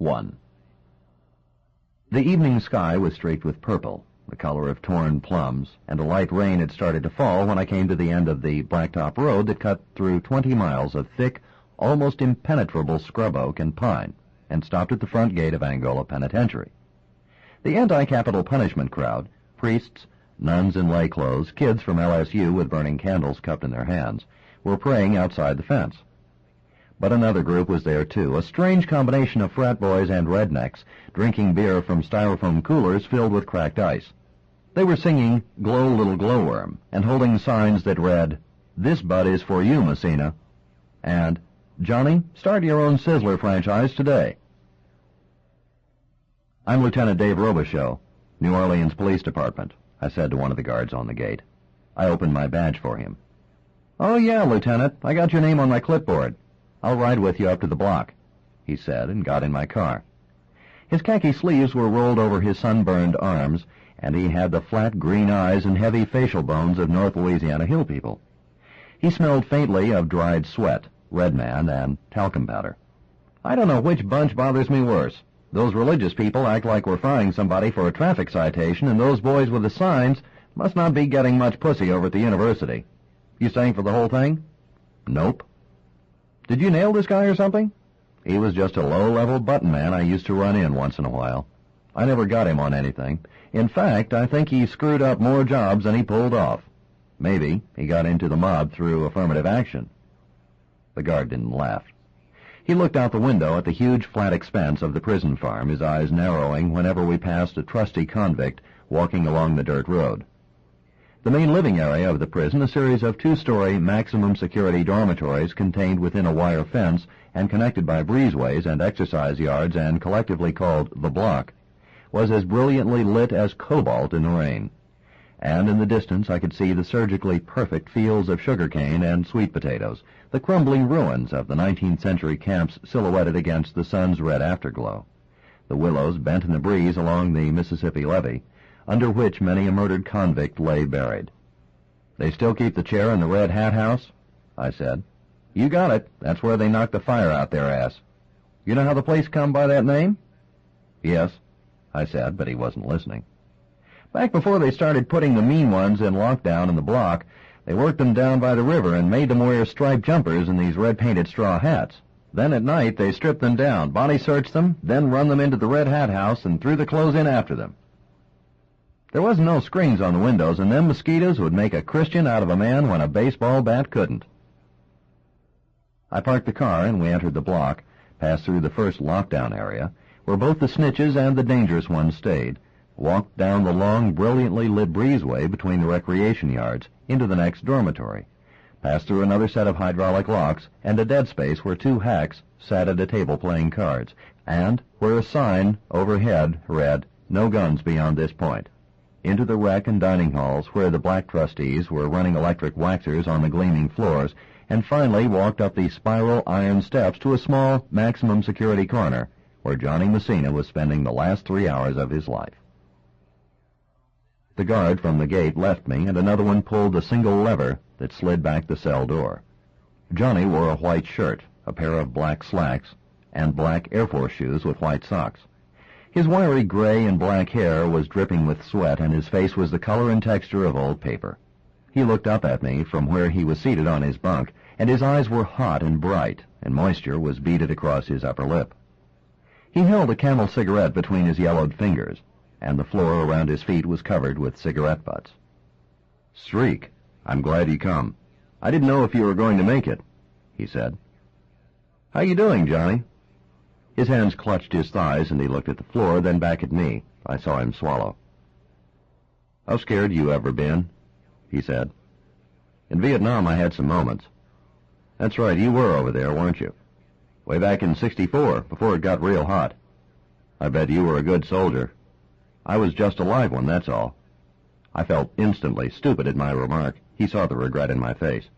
1. The evening sky was streaked with purple, the color of torn plums, and a light rain had started to fall when I came to the end of the blacktop road that cut through 20 miles of thick, almost impenetrable scrub oak and pine, and stopped at the front gate of Angola Penitentiary. The anti-capital punishment crowd, priests, nuns in lay clothes, kids from LSU with burning candles cupped in their hands, were praying outside the fence. But another group was there, too, a strange combination of frat boys and rednecks, drinking beer from styrofoam coolers filled with cracked ice. They were singing Glow Little Glowworm and holding signs that read, "This bud is for you, Messina," and "Johnny, start your own Sizzler franchise today." "I'm Lieutenant Dave Robicheaux, New Orleans Police Department," I said to one of the guards on the gate. I opened my badge for him. "Oh, yeah, Lieutenant, I got your name on my clipboard. I'll ride with you up to the block," he said, and got in my car. His khaki sleeves were rolled over his sunburned arms, and he had the flat green eyes and heavy facial bones of North Louisiana hill people. He smelled faintly of dried sweat, red man, and talcum powder. I don't know which bunch bothers me worse. Those religious people act like we're frying somebody for a traffic citation, and those boys with the signs must not be getting much pussy over at the university. You staying for the whole thing? Nope. Did you nail this guy or something? He was just a low-level button man I used to run in once in a while. I never got him on anything. In fact, I think he screwed up more jobs than he pulled off. Maybe he got into the mob through affirmative action. The guard didn't laugh. He looked out the window at the huge flat expanse of the prison farm, his eyes narrowing whenever we passed a trusty convict walking along the dirt road. The main living area of the prison, a series of two-story maximum security dormitories contained within a wire fence and connected by breezeways and exercise yards and collectively called the block, was as brilliantly lit as cobalt in the rain. And in the distance I could see the surgically perfect fields of sugarcane and sweet potatoes, the crumbling ruins of the 19th century camps silhouetted against the sun's red afterglow, the willows bent in the breeze along the Mississippi levee, under which many a murdered convict lay buried. "They still keep the chair in the Red Hat House?" I said. "You got it. That's where they knocked the fire out their ass. You know how the place come by that name?" "Yes," I said, but he wasn't listening. "Back before they started putting the mean ones in lockdown in the block, they worked them down by the river and made them wear striped jumpers and these red-painted straw hats. Then at night they stripped them down, body-searched them, then run them into the Red Hat House and threw the clothes in after them. There wasn't no screens on the windows, and them mosquitoes would make a Christian out of a man when a baseball bat couldn't." I parked the car, and we entered the block, passed through the first lockdown area, where both the snitches and the dangerous ones stayed, walked down the long, brilliantly lit breezeway between the recreation yards into the next dormitory, passed through another set of hydraulic locks, and a dead space where two hacks sat at a table playing cards, and where a sign overhead read, "No guns beyond this point," into the rec and dining halls where the black trustees were running electric waxers on the gleaming floors, and finally walked up the spiral iron steps to a small maximum security corner where Johnny Messina was spending the last 3 hours of his life. The guard from the gate left me, and another one pulled the single lever that slid back the cell door. Johnny wore a white shirt, a pair of black slacks, and black Air Force shoes with white socks. His wiry gray and black hair was dripping with sweat, and his face was the color and texture of old paper. He looked up at me from where he was seated on his bunk, and his eyes were hot and bright, and moisture was beaded across his upper lip. He held a Camel cigarette between his yellowed fingers, and the floor around his feet was covered with cigarette butts. "Streak, I'm glad you come. I didn't know if you were going to make it," he said. "How you doing, Johnny?" His hands clutched his thighs, and he looked at the floor, then back at me. I saw him swallow. "How scared you ever been?" he said. "In Vietnam I had some moments." "That's right, you were over there, weren't you? Way back in '64, before it got real hot. I bet you were a good soldier. I was just a live one, that's all." I felt instantly stupid at my remark. He saw the regret in my face.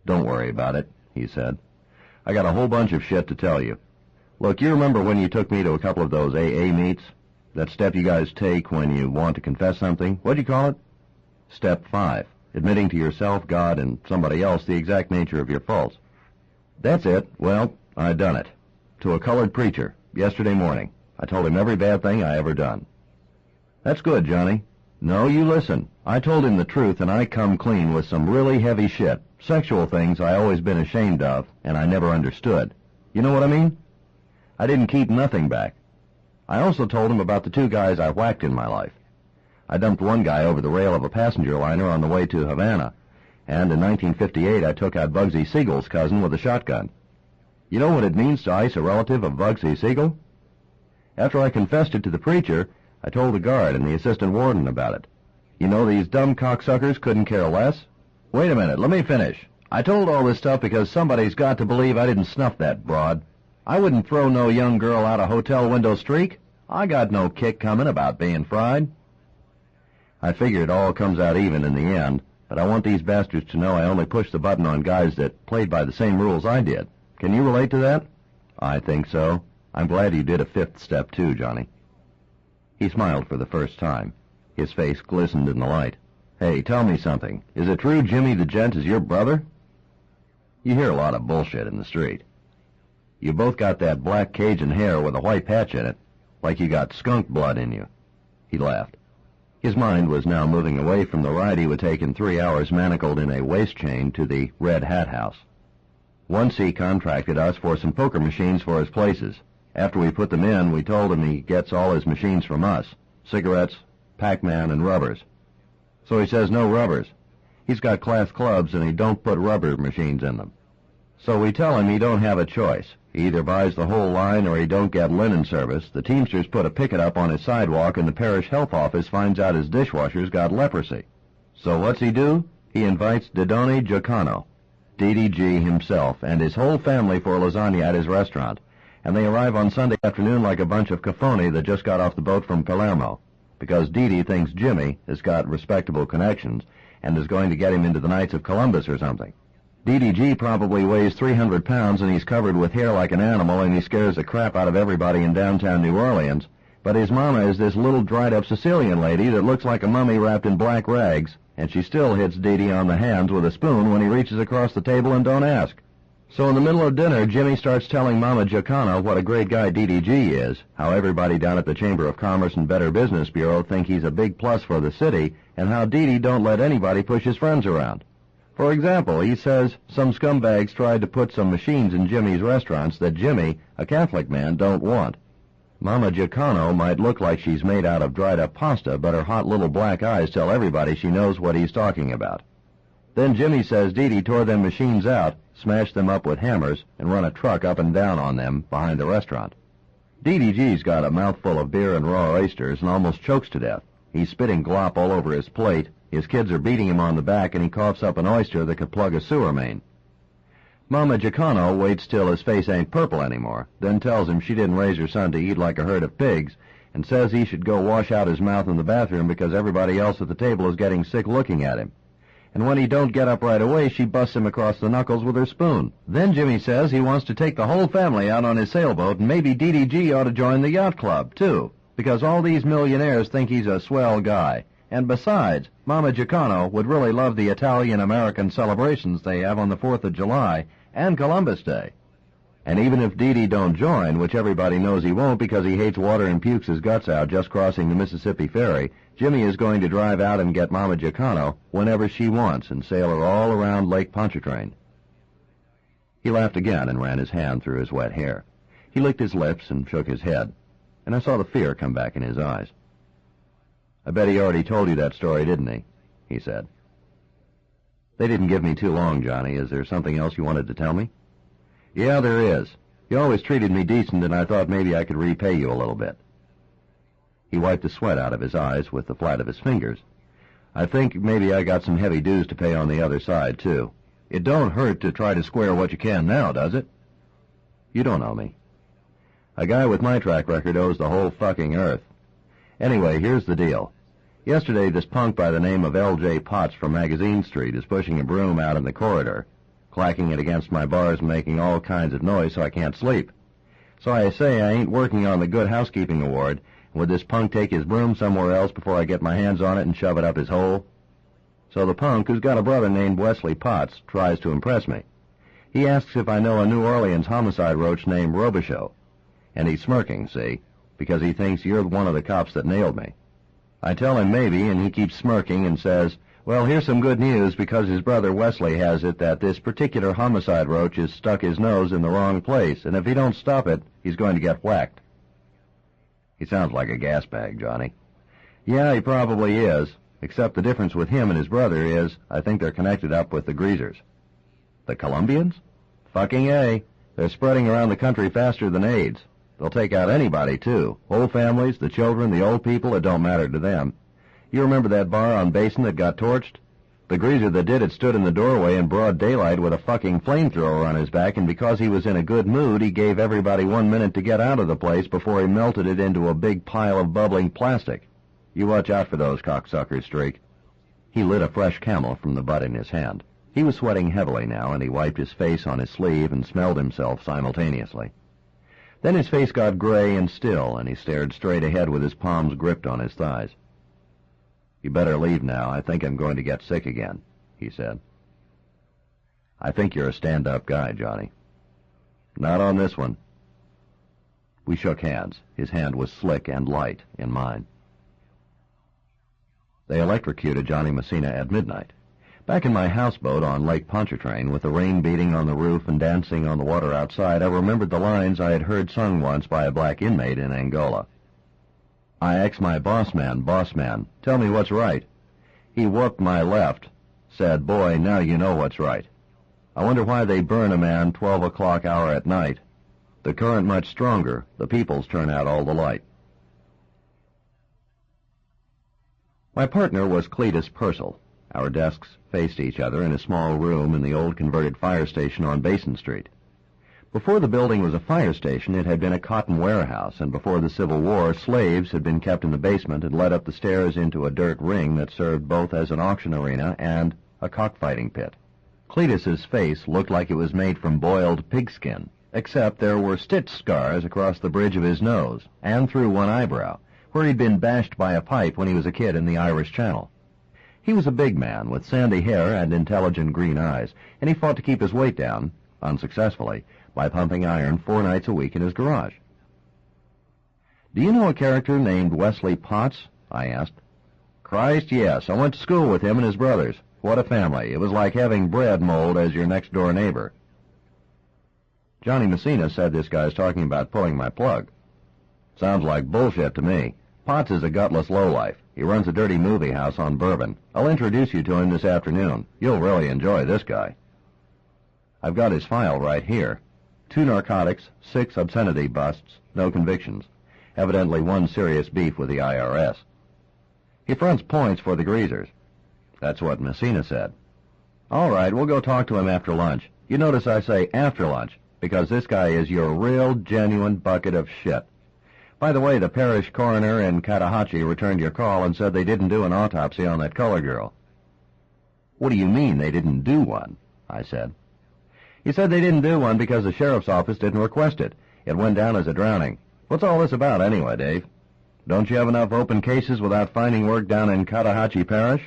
"Don't worry about it," he said. "I got a whole bunch of shit to tell you. Look, you remember when you took me to a couple of those AA meets? That step you guys take when you want to confess something? What'd you call it? Step 5, admitting to yourself, God, and somebody else the exact nature of your faults. That's it. Well, I done it. To a colored preacher, Yesterday morning. I told him every bad thing I ever done. That's good, Johnny. No, you listen. I told him the truth, and I come clean with some really heavy shit. Sexual things I always been ashamed of, and I never understood. You know what I mean? I didn't keep nothing back. I also told him about the 2 guys I whacked in my life. I dumped one guy over the rail of a passenger liner on the way to Havana, and in 1958 I took out Bugsy Siegel's cousin with a shotgun. You know what it means to ice a relative of Bugsy Siegel? After I confessed it to the preacher, I told the guard and the assistant warden about it. You know, these dumb cocksuckers couldn't care less. Wait a minute, let me finish. I told all this stuff because somebody's got to believe I didn't snuff that broad. I wouldn't throw no young girl out a hotel window streak. I got no kick coming about being fried. I figure it all comes out even in the end, but I want these bastards to know I only pushed the button on guys that played by the same rules I did. Can you relate to that? I think so. I'm glad you did a 5th step too, Johnny. He smiled for the first time. His face glistened in the light. Hey, tell me something. Is it true Jimmy the Gent is your brother? You hear a lot of bullshit in the street. You both got that black Cajun hair with a white patch in it, like you got skunk blood in you. He laughed. His mind was now moving away from the ride he would take in 3 hours manacled in a waist chain to the Red Hat House. Once he contracted us for some poker machines for his places. After we put them in, we told him he gets all his machines from us. Cigarettes, Pac-Man, and rubbers. So he says no rubbers. He's got class clubs and he don't put rubber machines in them. So we tell him he don't have a choice. He either buys the whole line or he don't get linen service. The Teamsters put a picket up on his sidewalk and the parish health office finds out his dishwasher's got leprosy. So what's he do? He invites Didone Giacano, DDG himself, and his whole family for lasagna at his restaurant. And they arrive on Sunday afternoon like a bunch of cafoni that just got off the boat from Palermo, because Didi thinks Jimmy has got respectable connections and is going to get him into the Knights of Columbus or something. DDG probably weighs 300 pounds and he's covered with hair like an animal and he scares the crap out of everybody in downtown New Orleans, but his mama is this little dried-up Sicilian lady that looks like a mummy wrapped in black rags, and she still hits Didi on the hands with a spoon when he reaches across the table and don't ask. So in the middle of dinner, Jimmy starts telling Mama Giacano what a great guy DDG is, how everybody down at the Chamber of Commerce and Better Business Bureau think he's a big plus for the city, and how Didi don't let anybody push his friends around. For example, he says some scumbags tried to put some machines in Jimmy's restaurants that Jimmy, a Catholic man, don't want. Mama Giacano might look like she's made out of dried-up pasta, but her hot little black eyes tell everybody she knows what he's talking about. Then Jimmy says Didi tore them machines out, smashed them up with hammers, and run a truck up and down on them behind the restaurant. DDG's got a mouthful of beer and raw oysters and almost chokes to death. He's spitting glop all over his plate, his kids are beating him on the back, and he coughs up an oyster that could plug a sewer main. Mama Giacano waits till his face ain't purple anymore, then tells him she didn't raise her son to eat like a herd of pigs, and says he should go wash out his mouth in the bathroom because everybody else at the table is getting sick looking at him. And when he don't get up right away, she busts him across the knuckles with her spoon. Then Jimmy says he wants to take the whole family out on his sailboat, and maybe DDG ought to join the yacht club, too, because all these millionaires think he's a swell guy. And besides, Mama Giacano would really love the Italian-American celebrations they have on the 4th of July and Columbus Day. And even if Didi don't join, which everybody knows he won't because he hates water and pukes his guts out just crossing the Mississippi Ferry, Jimmy is going to drive out and get Mama Giacano whenever she wants and sail her all around Lake Pontchartrain. He laughed again and ran his hand through his wet hair. He licked his lips and shook his head, and I saw the fear come back in his eyes. I bet he already told you that story, didn't he said. They didn't give me too long, Johnny. Is there something else you wanted to tell me? Yeah, there is. You always treated me decent, and I thought maybe I could repay you a little bit. He wiped the sweat out of his eyes with the flat of his fingers. I think maybe I got some heavy dues to pay on the other side, too. It don't hurt to try to square what you can now, does it? You don't know me. A guy with my track record owes the whole fucking earth. Anyway, here's the deal. Yesterday, this punk by the name of L.J. Potts from Magazine Street is pushing a broom out in the corridor, clacking it against my bars and making all kinds of noise so I can't sleep. So I say I ain't working on the Good Housekeeping Award. Would this punk take his broom somewhere else before I get my hands on it and shove it up his hole? So the punk, who's got a brother named Wesley Potts, tries to impress me. He asks if I know a New Orleans homicide roach named Robicheaux. And he's smirking, see, because he thinks you're one of the cops that nailed me. I tell him maybe, and he keeps smirking and says, well, here's some good news because his brother Wesley has it that this particular homicide roach has stuck his nose in the wrong place, and if he don't stop it, he's going to get whacked. He sounds like a gas bag, Johnny. Yeah, he probably is, except the difference with him and his brother is I think they're connected up with the greasers. The Colombians? Fucking A. They're spreading around the country faster than AIDS. They'll take out anybody, too. Whole families, the children, the old people, it don't matter to them. You remember that bar on Basin that got torched? The greaser that did it stood in the doorway in broad daylight with a fucking flamethrower on his back, and because he was in a good mood, he gave everybody 1 minute to get out of the place before he melted it into a big pile of bubbling plastic. You watch out for those cocksuckers, Streak. He lit a fresh Camel from the butt in his hand. He was sweating heavily now, and he wiped his face on his sleeve and smelled himself simultaneously. Then his face got gray and still, and he stared straight ahead with his palms gripped on his thighs. You better leave now. I think I'm going to get sick again, he said. I think you're a stand-up guy, Johnny. Not on this one. We shook hands. His hand was slick and light in mine. They electrocuted Johnny Messina at midnight. Back in my houseboat on Lake Pontchartrain, with the rain beating on the roof and dancing on the water outside, I remembered the lines I had heard sung once by a black inmate in Angola. I asked my boss man, tell me what's right. He whooped my left, said, boy, now you know what's right. I wonder why they burn a man 12 o'clock hour at night. The current much stronger, the peoples turn out all the light. My partner was Cletus Purcell. Our desks faced each other in a small room in the old converted fire station on Basin Street. Before the building was a fire station, it had been a cotton warehouse, and before the Civil War, slaves had been kept in the basement and led up the stairs into a dirt ring that served both as an auction arena and a cockfighting pit. Cletus's face looked like it was made from boiled pigskin, except there were stitch scars across the bridge of his nose and through one eyebrow, where he'd been bashed by a pipe when he was a kid in the Irish Channel. He was a big man with sandy hair and intelligent green eyes, and he fought to keep his weight down, unsuccessfully, by pumping iron 4 nights a week in his garage. Do you know a character named Wesley Potts? I asked. Christ, yes. I went to school with him and his brothers. What a family. It was like having bread mold as your next-door neighbor. Johnny Messina said this guy's talking about pulling my plug. Sounds like bullshit to me. Potts is a gutless lowlife. He runs a dirty movie house on Bourbon. I'll introduce you to him this afternoon. You'll really enjoy this guy. I've got his file right here. 2 narcotics, 6 obscenity busts, no convictions. Evidently 1 serious beef with the IRS. He fronts points for the greasers. That's what Messina said. All right, we'll go talk to him after lunch. You notice I say after lunch, because this guy is your real, genuine bucket of shit. By the way, the parish coroner in Cotahatchee returned your call and said they didn't do an autopsy on that color girl. What do you mean they didn't do one? I said. He said they didn't do one because the sheriff's office didn't request it. It went down as a drowning. What's all this about anyway, Dave? Don't you have enough open cases without finding work down in Cotahatchee Parish?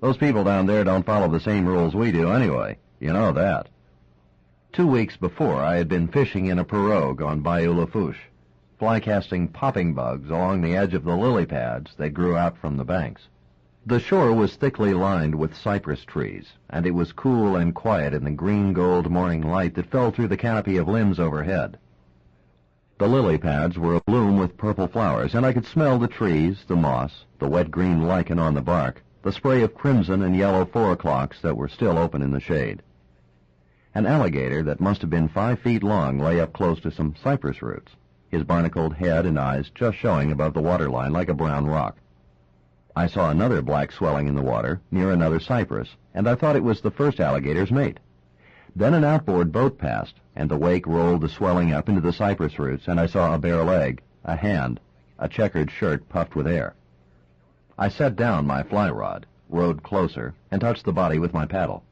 Those people down there don't follow the same rules we do anyway. You know that. 2 weeks before, I had been fishing in a pirogue on Bayou Lafourche, fly-casting popping bugs along the edge of the lily pads that grew out from the banks. The shore was thickly lined with cypress trees, and it was cool and quiet in the green-gold morning light that fell through the canopy of limbs overhead. The lily pads were abloom with purple flowers, and I could smell the trees, the moss, the wet green lichen on the bark, the spray of crimson and yellow 4 o'clocks that were still open in the shade. An alligator that must have been 5 feet long lay up close to some cypress roots, his barnacled head and eyes just showing above the waterline like a brown rock. I saw another black swelling in the water near another cypress, and I thought it was the first alligator's mate. Then an outboard boat passed, and the wake rolled the swelling up into the cypress roots, and I saw a bare leg, a hand, a checkered shirt puffed with air. I set down my fly rod, rowed closer, and touched the body with my paddle.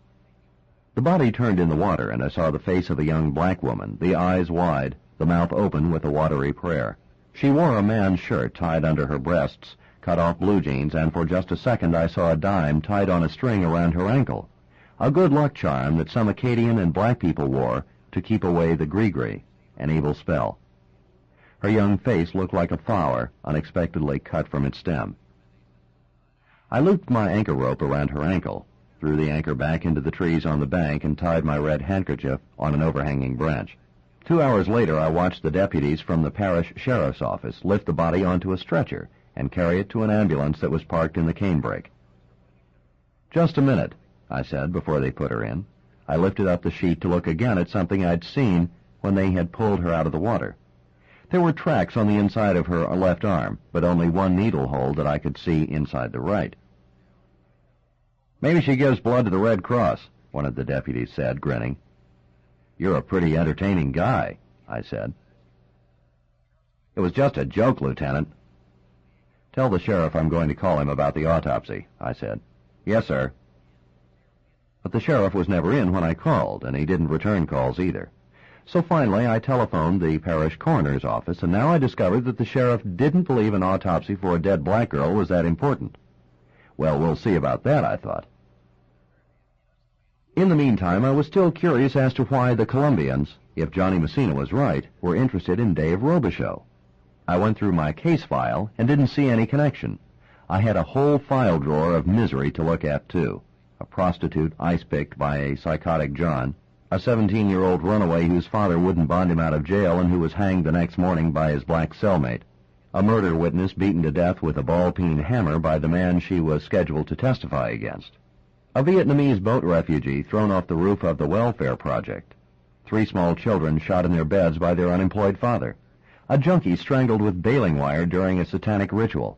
The body turned in the water, and I saw the face of a young black woman, the eyes wide, the mouth open with a watery prayer. She wore a man's shirt tied under her breasts, cut-off blue jeans, and for just a second I saw a dime tied on a string around her ankle, a good luck charm that some Acadian and black people wore to keep away the gree-gree, an evil spell. Her young face looked like a flower, unexpectedly cut from its stem. I looped my anchor rope around her ankle, threw the anchor back into the trees on the bank, and tied my red handkerchief on an overhanging branch. 2 hours later, I watched the deputies from the parish sheriff's office lift the body onto a stretcher and carry it to an ambulance that was parked in the canebrake. "Just a minute," I said before they put her in. I lifted up the sheet to look again at something I'd seen when they had pulled her out of the water. There were tracks on the inside of her left arm, but only one needle hole that I could see inside the right. "Maybe she gives blood to the Red Cross," one of the deputies said, grinning. "You're a pretty entertaining guy," I said. "It was just a joke, Lieutenant." "Tell the sheriff I'm going to call him about the autopsy," I said. "Yes, sir." But the sheriff was never in when I called, and he didn't return calls either. So finally I telephoned the parish coroner's office, and now I discovered that the sheriff didn't believe an autopsy for a dead black girl was that important. Well, we'll see about that, I thought. In the meantime, I was still curious as to why the Colombians, if Johnny Messina was right, were interested in Dave Robicheaux. I went through my case file and didn't see any connection. I had a whole file drawer of misery to look at, too. A prostitute ice-picked by a psychotic John, a 17-year-old runaway whose father wouldn't bond him out of jail and who was hanged the next morning by his black cellmate, a murder witness beaten to death with a ball-peen hammer by the man she was scheduled to testify against, a Vietnamese boat refugee thrown off the roof of the welfare project, 3 small children shot in their beds by their unemployed father, a junkie strangled with baling wire during a satanic ritual,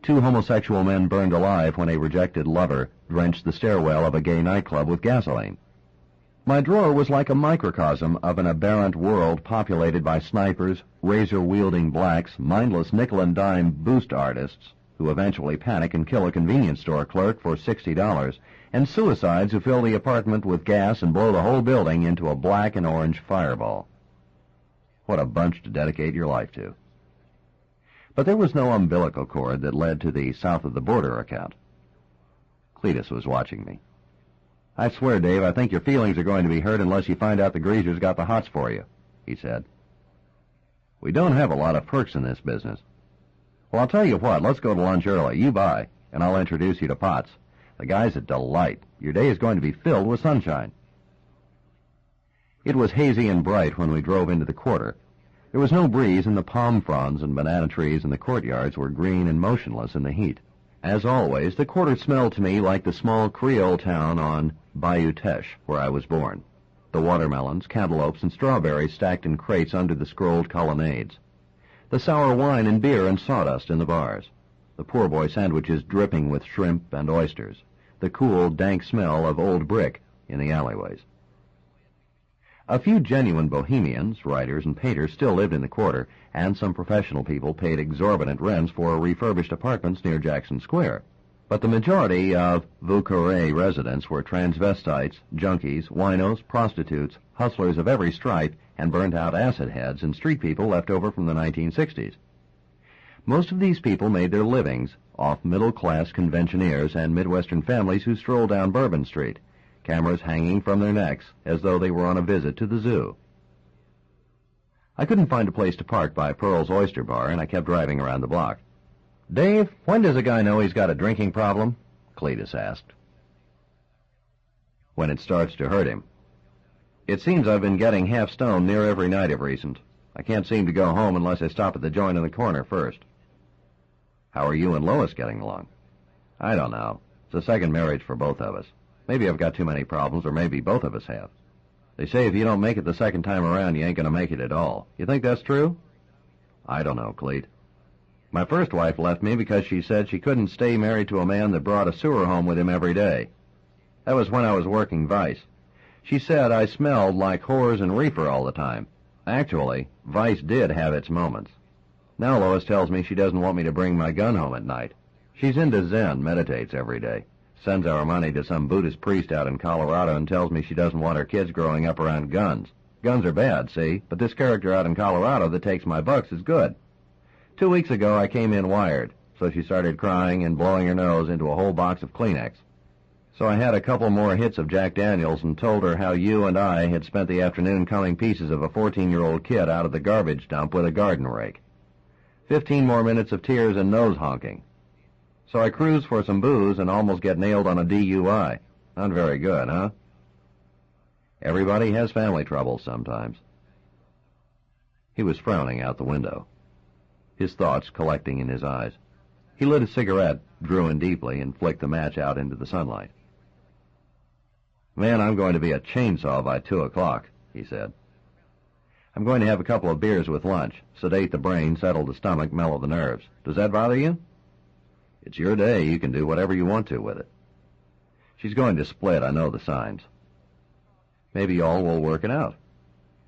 2 homosexual men burned alive when a rejected lover drenched the stairwell of a gay nightclub with gasoline. My drawer was like a microcosm of an aberrant world populated by snipers, razor-wielding blacks, mindless nickel-and-dime boost artists who eventually panic and kill a convenience store clerk for $60, and suicides who fill the apartment with gas and blow the whole building into a black and orange fireball. What a bunch to dedicate your life to. But there was no umbilical cord that led to the south-of-the-border account. Cletus was watching me. "I swear, Dave, I think your feelings are going to be hurt unless you find out the greasers got the hots for you," he said. "We don't have a lot of perks in this business." "Well, I'll tell you what, let's go to lunch early. You buy, and I'll introduce you to Potts. The guy's a delight. Your day is going to be filled with sunshine." It was hazy and bright when we drove into the quarter. There was no breeze, and the palm fronds and banana trees in the courtyards were green and motionless in the heat. As always, the quarter smelled to me like the small Creole town on Bayou, where I was born. The watermelons, cantaloupes, and strawberries stacked in crates under the scrolled colonnades. The sour wine and beer and sawdust in the bars. The poor boy sandwiches dripping with shrimp and oysters. The cool, dank smell of old brick in the alleyways. A few genuine bohemians, writers, and painters still lived in the quarter, and some professional people paid exorbitant rents for refurbished apartments near Jackson Square. But the majority of Vauqueré residents were transvestites, junkies, winos, prostitutes, hustlers of every stripe, and burnt-out acid heads and street people left over from the 1960s. Most of these people made their livings off middle-class conventioneers and Midwestern families who strolled down Bourbon Street, cameras hanging from their necks as though they were on a visit to the zoo. I couldn't find a place to park by Pearl's Oyster Bar, and I kept driving around the block. "Dave, when does a guy know he's got a drinking problem?" Cletus asked. "When it starts to hurt him. It seems I've been getting half-stoned near every night of recent. I can't seem to go home unless I stop at the joint in the corner first." "How are you and Lois getting along?" "I don't know. It's a second marriage for both of us. Maybe I've got too many problems, or maybe both of us have. They say if you don't make it the second time around, you ain't going to make it at all. You think that's true?" "I don't know, Cleet. My first wife left me because she said she couldn't stay married to a man that brought a sewer home with him every day. That was when I was working Vice. She said I smelled like whores and reefer all the time. Actually, Vice did have its moments. Now Lois tells me she doesn't want me to bring my gun home at night. She's into Zen, meditates every day. Sends our money to some Buddhist priest out in Colorado and tells me she doesn't want her kids growing up around guns. Guns are bad, see, but this character out in Colorado that takes my bucks is good. 2 weeks ago I came in wired, so she started crying and blowing her nose into a whole box of Kleenex. So I had a couple more hits of Jack Daniels and told her how you and I had spent the afternoon culling pieces of a 14-year-old kid out of the garbage dump with a garden rake. 15 more minutes of tears and nose honking. So I cruise for some booze and almost get nailed on a DUI. Not very good, huh? Everybody has family troubles sometimes. He was frowning out the window, his thoughts collecting in his eyes. He lit a cigarette, drew in deeply, and flicked the match out into the sunlight. Man, I'm going to be a chainsaw by 2 o'clock, he said. I'm going to have a couple of beers with lunch, sedate the brain, settle the stomach, mellow the nerves. Does that bother you? It's your day. You can do whatever you want to with it. She's going to split. I know the signs. Maybe y'all will work it out.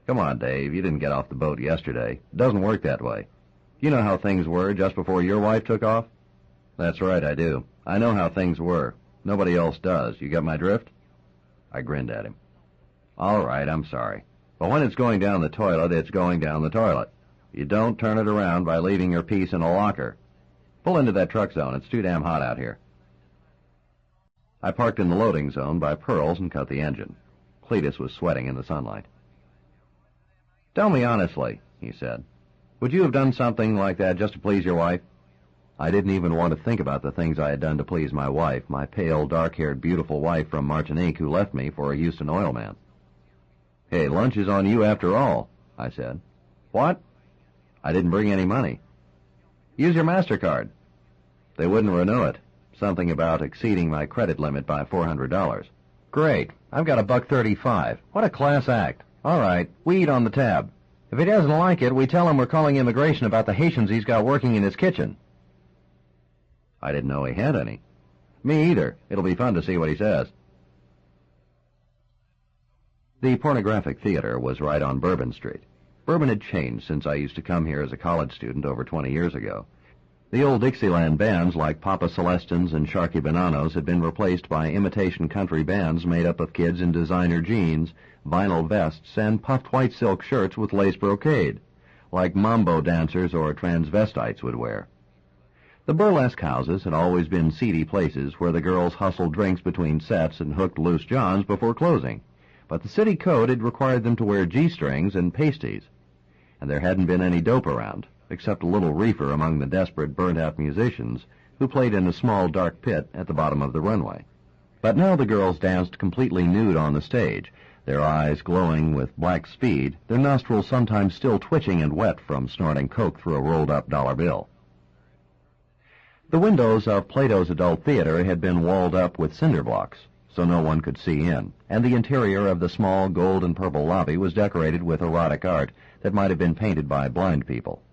Come on, Dave. You didn't get off the boat yesterday. It doesn't work that way. You know how things were just before your wife took off? That's right, I do. I know how things were. Nobody else does. You got my drift? I grinned at him. All right, I'm sorry. But when it's going down the toilet, it's going down the toilet. You don't turn it around by leaving your piece in a locker. Pull into that truck zone. It's too damn hot out here. I parked in the loading zone by Pearl's and cut the engine. Cletus was sweating in the sunlight. Tell me honestly, he said. Would you have done something like that just to please your wife? I didn't even want to think about the things I had done to please my wife, my pale, dark-haired, beautiful wife from Martinique who left me for a Houston oil man. Hey, lunch is on you after all, I said. What? I didn't bring any money. Use your MasterCard. They wouldn't renew it. Something about exceeding my credit limit by $400. Great. I've got $1.35. What a class act. All right, we eat on the tab. If he doesn't like it, we tell him we're calling immigration about the Haitians he's got working in his kitchen. I didn't know he had any. Me either. It'll be fun to see what he says. The pornographic theater was right on Bourbon Street. Bourbon had changed since I used to come here as a college student over 20 years ago. The old Dixieland bands like Papa Celestins and Sharky Bananos had been replaced by imitation country bands made up of kids in designer jeans, vinyl vests, and puffed white silk shirts with lace brocade, like mambo dancers or transvestites would wear. The burlesque houses had always been seedy places where the girls hustled drinks between sets and hooked loose johns before closing, but the city code had required them to wear G-strings and pasties, and there hadn't been any dope around, except a little reefer among the desperate, burnt-out musicians who played in a small, dark pit at the bottom of the runway. But now the girls danced completely nude on the stage, their eyes glowing with black speed, their nostrils sometimes still twitching and wet from snorting coke through a rolled-up dollar bill. The windows of Plato's Adult Theater had been walled up with cinder blocks, so no one could see in, and the interior of the small gold and purple lobby was decorated with erotic art that might have been painted by blind people.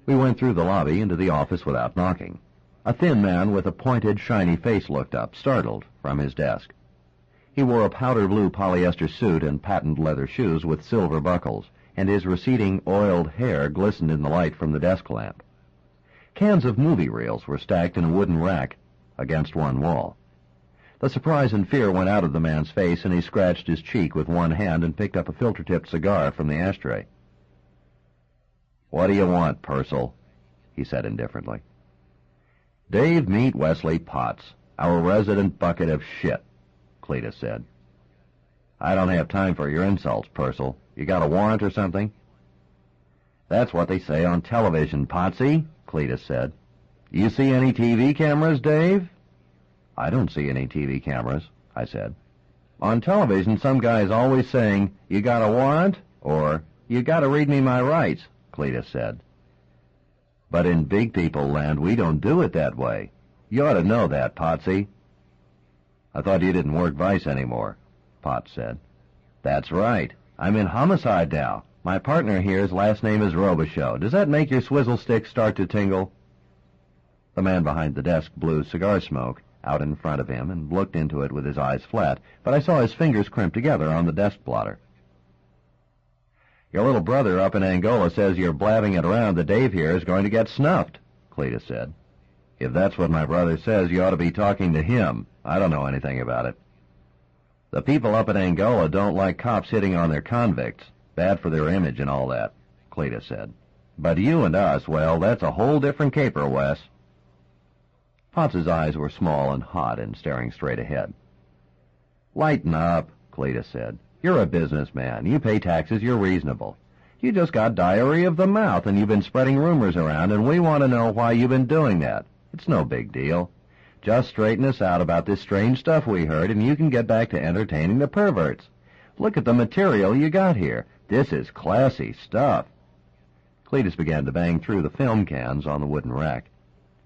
We went through the lobby into the office without knocking. A thin man with a pointed, shiny face looked up, startled, from his desk. He wore a powder blue polyester suit and patent leather shoes with silver buckles, and his receding, oiled hair glistened in the light from the desk lamp. Cans of movie reels were stacked in a wooden rack against one wall. The surprise and fear went out of the man's face, and he scratched his cheek with one hand and picked up a filter-tipped cigar from the ashtray. "What do you want, Purcell?" he said indifferently. "Dave, meet Wesley Potts, our resident bucket of shit," Cletus said. "I don't have time for your insults, Purcell. You got a warrant or something?" "That's what they say on television, Potsy," Cletus said. "You see any TV cameras, Dave?" "I don't see any TV cameras," I said. "On television, some guy's always saying, 'You got a warrant?' or 'You got to read me my rights,'" Cletus said. "But in big people land, we don't do it that way. You ought to know that, Potsy." "I thought you didn't work Vice anymore," Potts said. "That's right. I'm in homicide now. My partner here's last name is Robicheaux. Does that make your swizzle stick start to tingle?" The man behind the desk blew cigar smoke out in front of him and looked into it with his eyes flat, but I saw his fingers crimp together on the desk blotter. "Your little brother up in Angola says you're blabbing it around that Dave here is going to get snuffed," Cletus said. "If that's what my brother says, you ought to be talking to him. I don't know anything about it." "The people up in Angola don't like cops hitting on their convicts. Bad for their image and all that," Cletus said. "But you and us, well, that's a whole different caper, Wes." Potts's eyes were small and hot and staring straight ahead. Lighten up, Cletus said. You're a businessman. You pay taxes. You're reasonable. You just got diarrhea of the mouth, and you've been spreading rumors around, and we want to know why you've been doing that. It's no big deal. Just straighten us out about this strange stuff we heard, and you can get back to entertaining the perverts. Look at the material you got here. This is classy stuff. Cletus began to bang through the film cans on the wooden rack.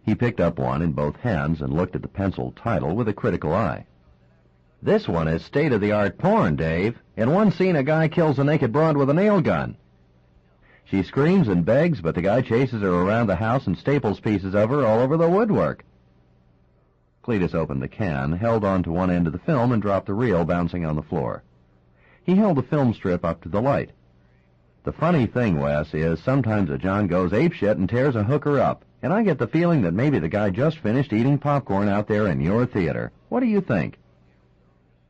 He picked up one in both hands and looked at the penciled title with a critical eye. This one is state-of-the-art porn, Dave. In one scene, a guy kills a naked broad with a nail gun. She screams and begs, but the guy chases her around the house and staples pieces of her all over the woodwork. Cletus opened the can, held on to one end of the film, and dropped the reel bouncing on the floor. He held the film strip up to the light. The funny thing, Wes, is sometimes a John goes apeshit and tears a hooker up, and I get the feeling that maybe the guy just finished eating popcorn out there in your theater. What do you think?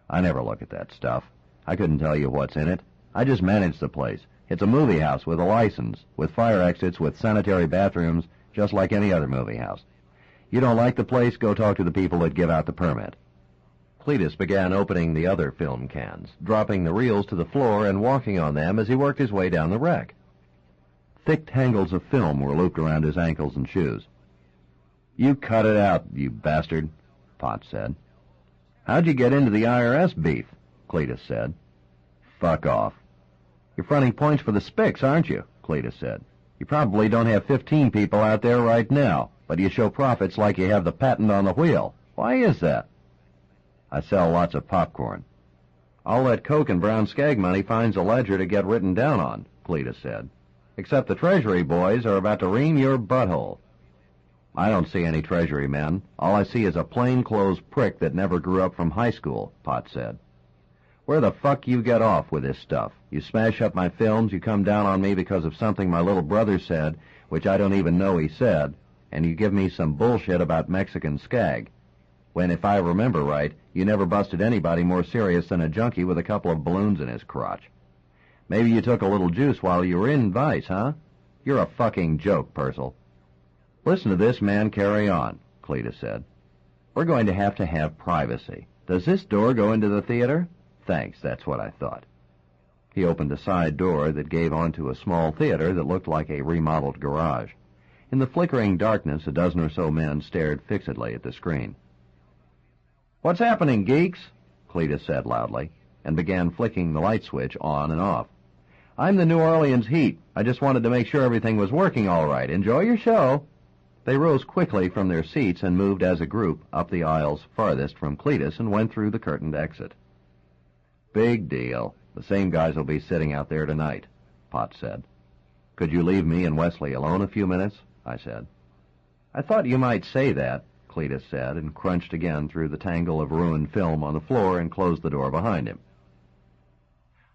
I never look at that stuff. I couldn't tell you what's in it. I just manage the place. It's a movie house with a license, with fire exits, with sanitary bathrooms, just like any other movie house. You don't like the place, go talk to the people that give out the permit. Cletus began opening the other film cans, dropping the reels to the floor and walking on them as he worked his way down the rack. Thick tangles of film were looped around his ankles and shoes. You cut it out, you bastard, Potts said. How'd you get into the IRS beef? Cletus said. Fuck off. You're fronting points for the Spics, aren't you? Cletus said. You probably don't have 15 people out there right now, but you show profits like you have the patent on the wheel. Why is that? I sell lots of popcorn. All that coke and brown skag money finds a ledger to get written down on, Cletus said. Except the Treasury boys are about to ream your butthole. I don't see any Treasury men. All I see is a plainclothes prick that never grew up from high school, Potts said. Where the fuck you get off with this stuff? You smash up my films, you come down on me because of something my little brother said, which I don't even know he said, and you give me some bullshit about Mexican skag. When, if I remember right, you never busted anybody more serious than a junkie with a couple of balloons in his crotch. Maybe you took a little juice while you were in Vice, huh? You're a fucking joke, Purcell. Listen to this man carry on, Cletus said. We're going to have privacy. Does this door go into the theater? Thanks, that's what I thought. He opened a side door that gave onto a small theater that looked like a remodeled garage. In the flickering darkness, a dozen or so men stared fixedly at the screen. What's happening, geeks? Cletus said loudly, and began flicking the light switch on and off. I'm the New Orleans Heat. I just wanted to make sure everything was working all right. Enjoy your show. They rose quickly from their seats and moved as a group up the aisles farthest from Cletus and went through the curtained exit. Big deal. The same guys will be sitting out there tonight, Potts said. Could you leave me and Wesley alone a few minutes? I said. I thought you might say that, Cletus said, and crunched again through the tangle of ruined film on the floor and closed the door behind him.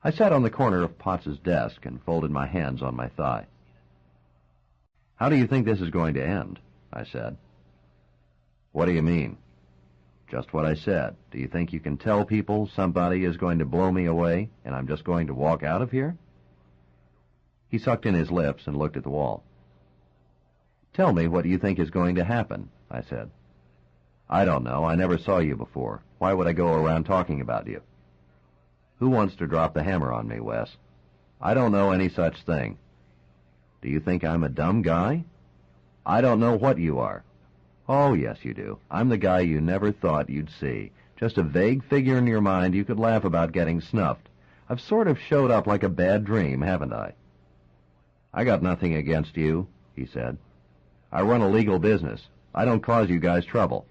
I sat on the corner of Potts's desk and folded my hands on my thigh. How do you think this is going to end? I said. What do you mean? Just what I said. Do you think you can tell people somebody is going to blow me away and I'm just going to walk out of here? He sucked in his lips and looked at the wall. Tell me what you think is going to happen, I said. I don't know. I never saw you before. Why would I go around talking about you? Who wants to drop the hammer on me, Wes? I don't know any such thing. Do you think I'm a dumb guy? I don't know what you are. Oh, yes, you do. I'm the guy you never thought you'd see. Just a vague figure in your mind you could laugh about getting snuffed. I've sort of showed up like a bad dream, haven't I? I got nothing against you, he said. I run a legal business. I don't cause you guys trouble.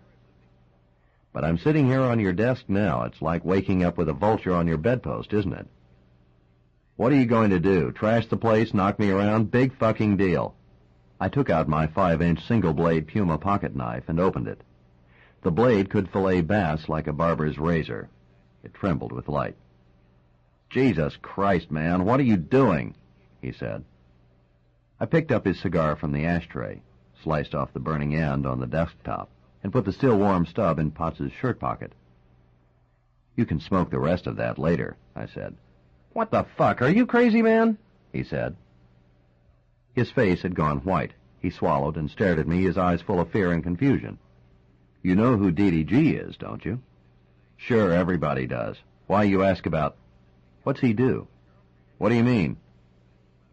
But I'm sitting here on your desk now. It's like waking up with a vulture on your bedpost, isn't it? What are you going to do? Trash the place, knock me around? Big fucking deal. I took out my 5-inch single-blade Puma pocket knife and opened it. The blade could fillet bass like a barber's razor. It trembled with light. Jesus Christ, man, what are you doing? He said. I picked up his cigar from the ashtray, sliced off the burning end on the desktop, and put the still warm stub in Potts's shirt pocket. You can smoke the rest of that later, I said. What the fuck? Are you crazy, man? He said. His face had gone white. He swallowed and stared at me, his eyes full of fear and confusion. You know who DDG is, don't you? Sure, everybody does. Why you ask about... What's he do? What do you mean?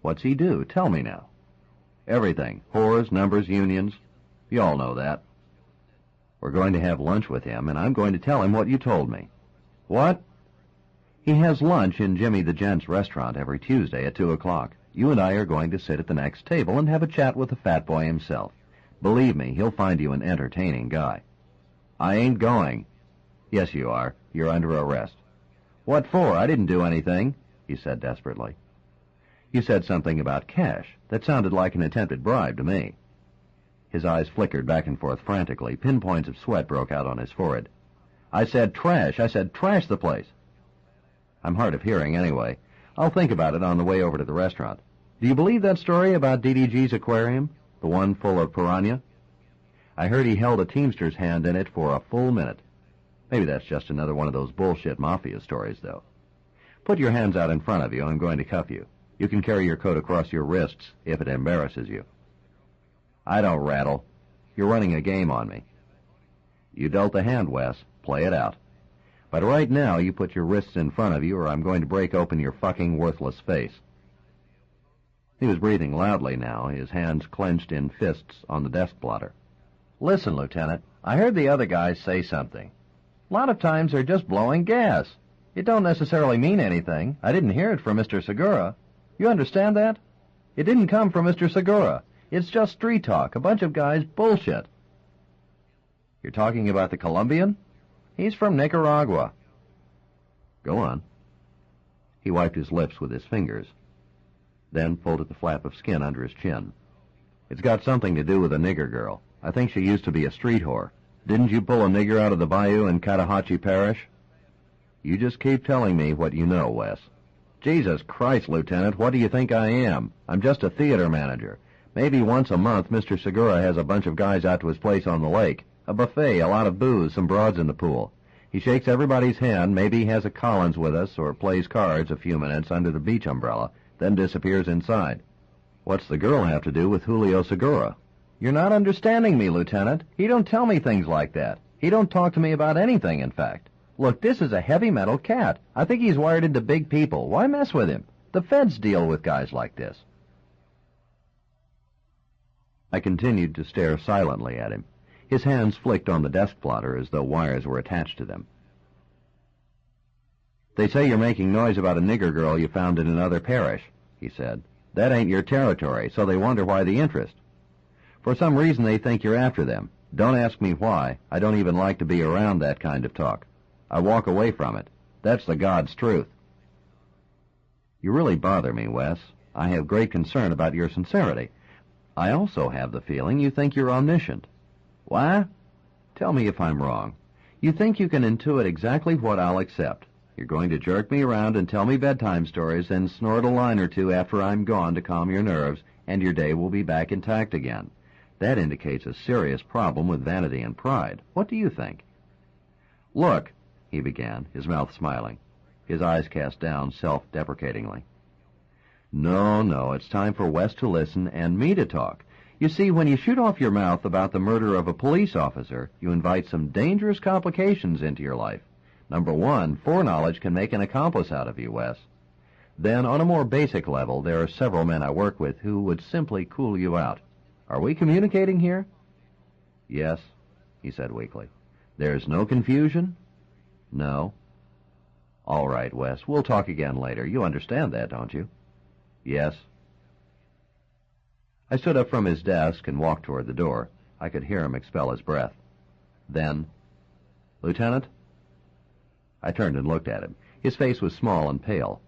What's he do? Tell me now. Everything. Whores, numbers, unions. You all know that. We're going to have lunch with him, and I'm going to tell him what you told me. What? He has lunch in Jimmy the Gent's restaurant every Tuesday at 2 o'clock. You and I are going to sit at the next table and have a chat with the fat boy himself. Believe me, he'll find you an entertaining guy. I ain't going. Yes, you are. You're under arrest. What for? I didn't do anything, he said desperately. You said something about cash. That sounded like an attempted bribe to me. His eyes flickered back and forth frantically. Pinpoints of sweat broke out on his forehead. I said trash. I said trash the place. I'm hard of hearing anyway. I'll think about it on the way over to the restaurant. Do you believe that story about DDG's aquarium? The one full of piranha? I heard he held a teamster's hand in it for a full minute. Maybe that's just another one of those bullshit mafia stories, though. Put your hands out in front of you. I'm going to cuff you. You can carry your coat across your wrists if it embarrasses you. I don't rattle. You're running a game on me. You dealt the hand, Wes. Play it out. But right now, you put your wrists in front of you, or I'm going to break open your fucking worthless face. He was breathing loudly now, his hands clenched in fists on the desk blotter. Listen, Lieutenant, I heard the other guys say something. A lot of times they're just blowing gas. It don't necessarily mean anything. I didn't hear it from Mr. Segura. You understand that? It didn't come from Mr. Segura. It's just street talk, a bunch of guys bullshit. You're talking about the Colombian? He's from Nicaragua. Go on. He wiped his lips with his fingers, then pulled at the flap of skin under his chin. It's got something to do with a nigger girl. I think she used to be a street whore. Didn't you pull a nigger out of the bayou in Cotahatchee Parish? You just keep telling me what you know, Wes. Jesus Christ, Lieutenant, what do you think I am? I'm just a theater manager. Maybe once a month Mr. Segura has a bunch of guys out to his place on the lake. A buffet, a lot of booze, some broads in the pool. He shakes everybody's hand, maybe he has a Collins with us, or plays cards a few minutes under the beach umbrella, then disappears inside. What's the girl have to do with Julio Segura? You're not understanding me, Lieutenant. He don't tell me things like that. He don't talk to me about anything, in fact. Look, this is a heavy metal cat. I think he's wired into big people. Why mess with him? The feds deal with guys like this. I continued to stare silently at him. His hands flicked on the desk plotter as though wires were attached to them. They say you're making noise about a nigger girl you found in another parish, he said. That ain't your territory, so they wonder why the interest. For some reason they think you're after them. Don't ask me why. I don't even like to be around that kind of talk. I walk away from it. That's the God's truth. You really bother me, Wes. I have great concern about your sincerity. I also have the feeling you think you're omniscient. Why? Tell me if I'm wrong. You think you can intuit exactly what I'll accept. You're going to jerk me around and tell me bedtime stories and snort a line or two after I'm gone to calm your nerves, and your day will be back intact again. That indicates a serious problem with vanity and pride. What do you think? Look, he began, his mouth smiling, his eyes cast down self-deprecatingly. No, it's time for Wes to listen and me to talk. You see, when you shoot off your mouth about the murder of a police officer, you invite some dangerous complications into your life. Number one, foreknowledge can make an accomplice out of you, Wes. Then, on a more basic level, there are several men I work with who would simply cool you out. Are we communicating here? Yes, he said weakly. There's no confusion? No. All right, Wes, we'll talk again later. You understand that, don't you? Yes. I stood up from his desk and walked toward the door. I could hear him expel his breath. Then, Lieutenant? I turned and looked at him. His face was small and pale.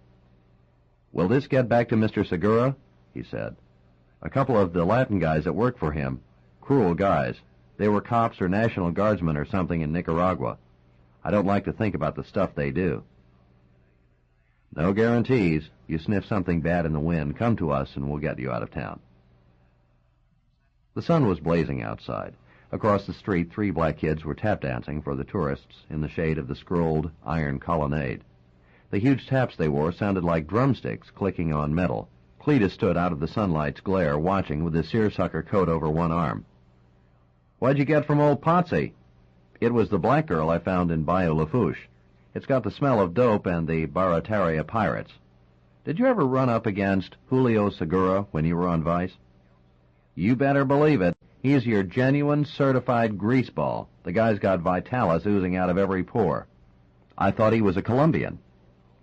Will this get back to Mr. Segura? He said. A couple of the Latin guys that work for him. Cruel guys. They were cops or National Guardsmen or something in Nicaragua. I don't like to think about the stuff they do. No guarantees. You sniff something bad in the wind, come to us and we'll get you out of town. The sun was blazing outside. Across the street, 3 black kids were tap dancing for the tourists in the shade of the scrolled iron colonnade. The huge taps they wore sounded like drumsticks clicking on metal. Cletus stood out of the sunlight's glare, watching with his seersucker coat over one arm. What'd you get from old Potsy? It was the black girl I found in Bayou Lafourche. It's got the smell of dope and the Barataria pirates. Did you ever run up against Julio Segura when you were on Vice? You better believe it. He's your genuine certified greaseball. The guy's got vitalis oozing out of every pore. I thought he was a Colombian.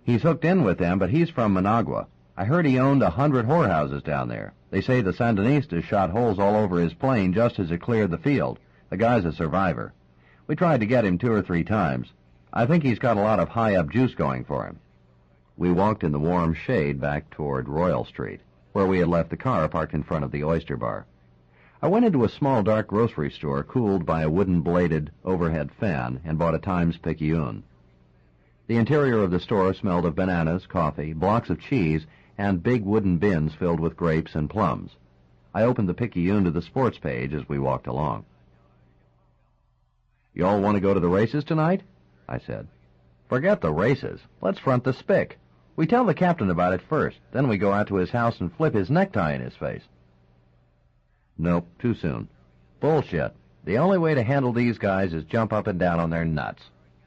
He's hooked in with them, but he's from Managua. I heard he owned 100 whorehouses down there. They say the Sandinistas shot holes all over his plane just as it cleared the field. The guy's a survivor. We tried to get him 2 or 3 times. I think he's got a lot of high-up juice going for him. We walked in the warm shade back toward Royal Street, where we had left the car parked in front of the oyster bar. I went into a small dark grocery store cooled by a wooden-bladed overhead fan and bought a Times-Picayune. The interior of the store smelled of bananas, coffee, blocks of cheese, and big wooden bins filled with grapes and plums. I opened the Picayune to the sports page as we walked along. "You all want to go to the races tonight?" I said. "Forget the races. Let's front the spick. We tell the captain about it first, then we go out to his house and flip his necktie in his face." "Nope, too soon." "Bullshit. The only way to handle these guys is jump up and down on their nuts.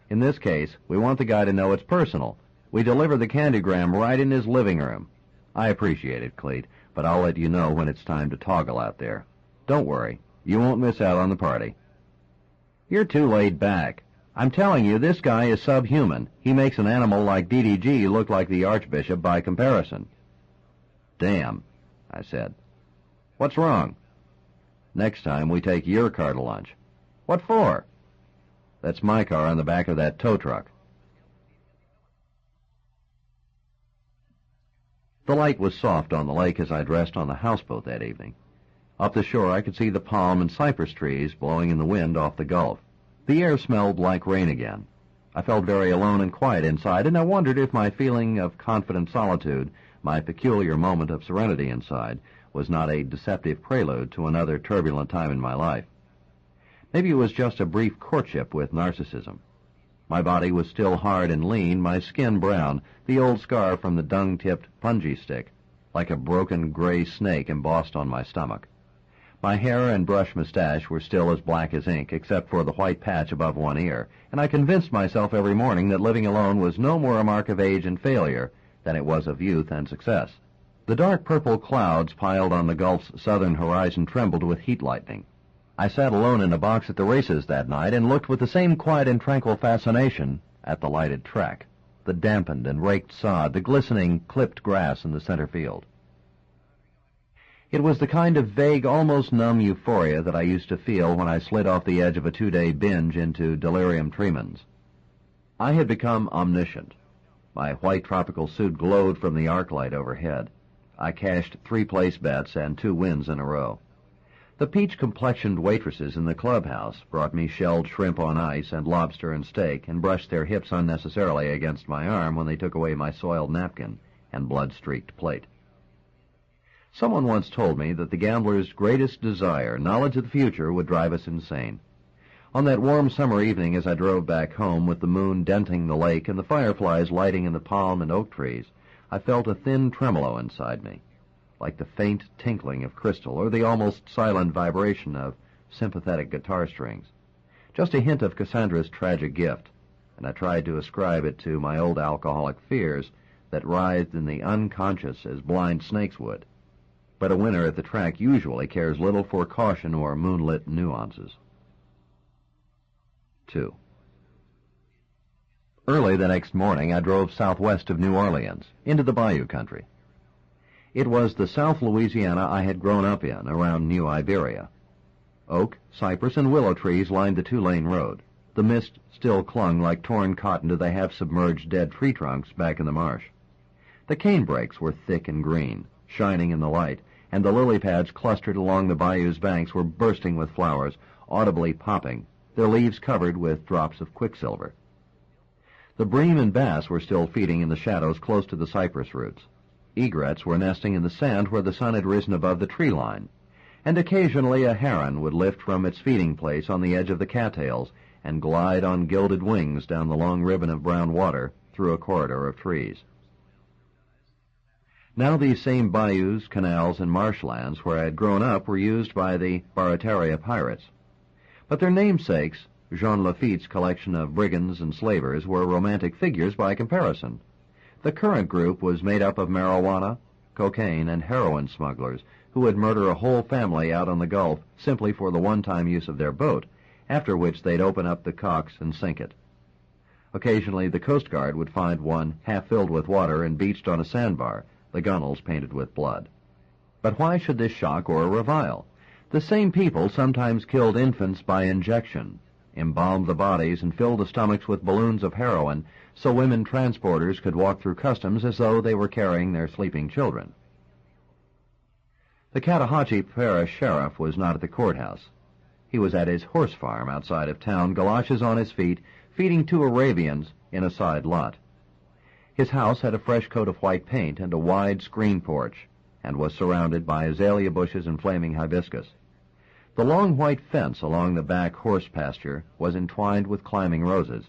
In this case, we want the guy to know it's personal. We deliver the candygram right in his living room." "I appreciate it, Cleet, but I'll let you know when it's time to toggle out there. Don't worry. You won't miss out on the party." "You're too laid back. I'm telling you, this guy is subhuman. He makes an animal like DDG look like the Archbishop by comparison." "Damn," I said. "What's wrong?" "Next time we take your car to lunch." "What for?" "That's my car on the back of that tow truck." The light was soft on the lake as I dressed on the houseboat that evening. Up the shore I could see the palm and cypress trees blowing in the wind off the Gulf. The air smelled like rain again. I felt very alone and quiet inside, and I wondered if my feeling of confident solitude, my peculiar moment of serenity inside, was not a deceptive prelude to another turbulent time in my life. Maybe it was just a brief courtship with narcissism. My body was still hard and lean, my skin brown, the old scar from the dung-tipped punji stick, like a broken gray snake embossed on my stomach. My hair and brush mustache were still as black as ink, except for the white patch above one ear, and I convinced myself every morning that living alone was no more a mark of age and failure than it was of youth and success. The dark purple clouds piled on the Gulf's southern horizon trembled with heat lightning. I sat alone in a box at the races that night and looked with the same quiet and tranquil fascination at the lighted track, the dampened and raked sod, the glistening, clipped grass in the center field. It was the kind of vague, almost numb euphoria that I used to feel when I slid off the edge of a 2-day binge into delirium tremens. I had become omniscient. My white tropical suit glowed from the arc light overhead. I cashed 3 place bets and 2 wins in a row. The peach-complexioned waitresses in the clubhouse brought me shelled shrimp on ice and lobster and steak and brushed their hips unnecessarily against my arm when they took away my soiled napkin and blood-streaked plate. Someone once told me that the gambler's greatest desire, knowledge of the future, would drive us insane. On that warm summer evening as I drove back home with the moon denting the lake and the fireflies lighting in the palm and oak trees, I felt a thin tremolo inside me, like the faint tinkling of crystal or the almost silent vibration of sympathetic guitar strings. Just a hint of Cassandra's tragic gift, and I tried to ascribe it to my old alcoholic fears that writhed in the unconscious as blind snakes would. But a winner at the track usually cares little for caution or moonlit nuances. 2. Early the next morning I drove southwest of New Orleans, into the bayou country. It was the South Louisiana I had grown up in, around New Iberia. Oak, cypress, and willow trees lined the 2-lane road. The mist still clung like torn cotton to the half-submerged dead tree trunks back in the marsh. The canebrakes were thick and green, shining in the light, and the lily pads clustered along the bayou's banks were bursting with flowers, audibly popping, their leaves covered with drops of quicksilver. The bream and bass were still feeding in the shadows close to the cypress roots. Egrets were nesting in the sand where the sun had risen above the tree line, and occasionally a heron would lift from its feeding place on the edge of the cattails and glide on gilded wings down the long ribbon of brown water through a corridor of trees. Now these same bayous, canals, and marshlands where I had grown up were used by the Barataria pirates. But their namesakes, Jean Lafitte's collection of brigands and slavers were romantic figures by comparison. The current group was made up of marijuana, cocaine, and heroin smugglers who would murder a whole family out on the Gulf simply for the one-time use of their boat, after which they'd open up the cocks and sink it. Occasionally the Coast Guard would find one half filled with water and beached on a sandbar, the gunnels painted with blood. But why should this shock or revile? The same people sometimes killed infants by injection, embalmed the bodies, and filled the stomachs with balloons of heroin so women transporters could walk through customs as though they were carrying their sleeping children. The Cotahatchee Parish Sheriff was not at the courthouse. He was at his horse farm outside of town, galoshes on his feet, feeding 2 Arabians in a side lot. His house had a fresh coat of white paint and a wide screen porch, and was surrounded by azalea bushes and flaming hibiscus. The long white fence along the back horse pasture was entwined with climbing roses.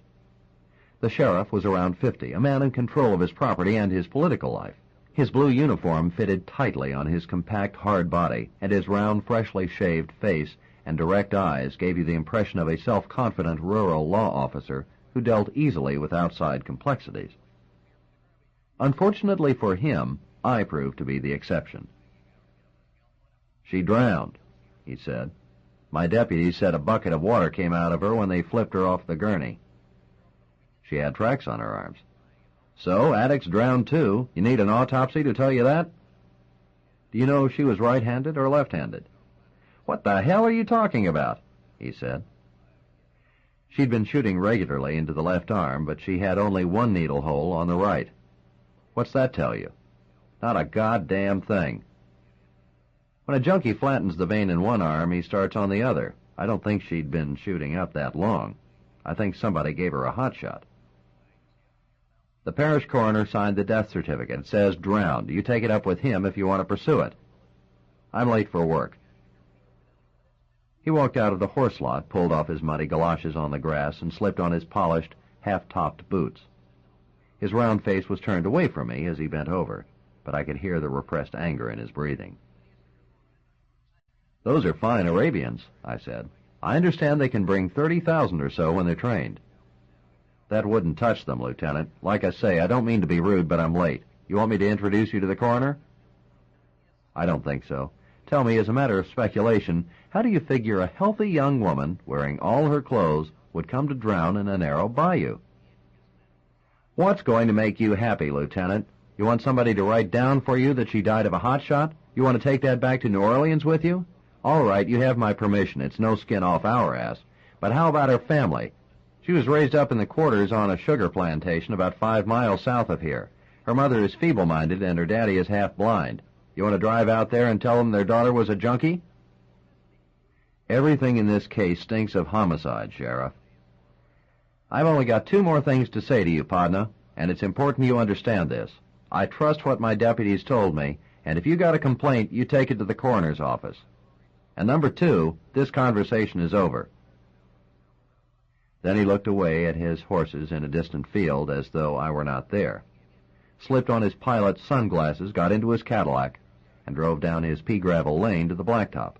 The sheriff was around 50, a man in control of his property and his political life. His blue uniform fitted tightly on his compact, hard body, and his round, freshly shaved face and direct eyes gave you the impression of a self-confident rural law officer who dealt easily with outside complexities. Unfortunately for him, I proved to be the exception. "She drowned," he said. "My deputies said a bucket of water came out of her when they flipped her off the gurney." "She had tracks on her arms." "So, addicts drowned too. You need an autopsy to tell you that?" "Do you know if she was right-handed or left-handed?" "What the hell are you talking about?" he said. She'd been shooting regularly into the left arm, but she had only one needle hole on the right. "What's that tell you?" "Not a goddamn thing. When a junkie flattens the vein in one arm, he starts on the other. I don't think she'd been shooting up that long. I think somebody gave her a hot shot." "The parish coroner signed the death certificate. It says drowned. You take it up with him if you want to pursue it." "I'm late for work." He walked out of the horse lot, pulled off his muddy galoshes on the grass, and slipped on his polished, half-topped boots. His round face was turned away from me as he bent over, but I could hear the repressed anger in his breathing. "Those are fine Arabians," I said. "I understand they can bring 30,000 or so when they're trained." "That wouldn't touch them, Lieutenant. Like I say, I don't mean to be rude, but I'm late. You want me to introduce you to the coroner?" "I don't think so. Tell me, as a matter of speculation, how do you figure a healthy young woman, wearing all her clothes, would come to drown in a narrow bayou?" "What's going to make you happy, Lieutenant? You want somebody to write down for you that she died of a hot shot? You want to take that back to New Orleans with you? All right, you have my permission. It's no skin off our ass. But how about her family? She was raised up in the quarters on a sugar plantation about 5 miles south of here. Her mother is feeble-minded and her daddy is half-blind. You want to drive out there and tell them their daughter was a junkie?" "Everything in this case stinks of homicide, Sheriff." "I've only got 2 more things to say to you, Podna, and it's important you understand this. I trust what my deputies told me, and if you got a complaint, you take it to the coroner's office. And number 2, this conversation is over." Then he looked away at his horses in a distant field as though I were not there, slipped on his pilot's sunglasses, got into his Cadillac, and drove down his pea-gravel lane to the blacktop.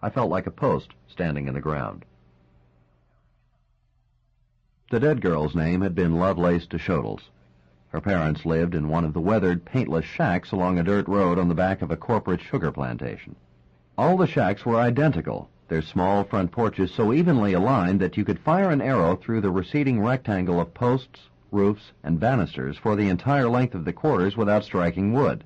I felt like a post standing in the ground. The dead girl's name had been Lovelace Deschotels. Her parents lived in one of the weathered, paintless shacks along a dirt road on the back of a corporate sugar plantation. All the shacks were identical, their small front porches so evenly aligned that you could fire an arrow through the receding rectangle of posts, roofs, and banisters for the entire length of the quarters without striking wood.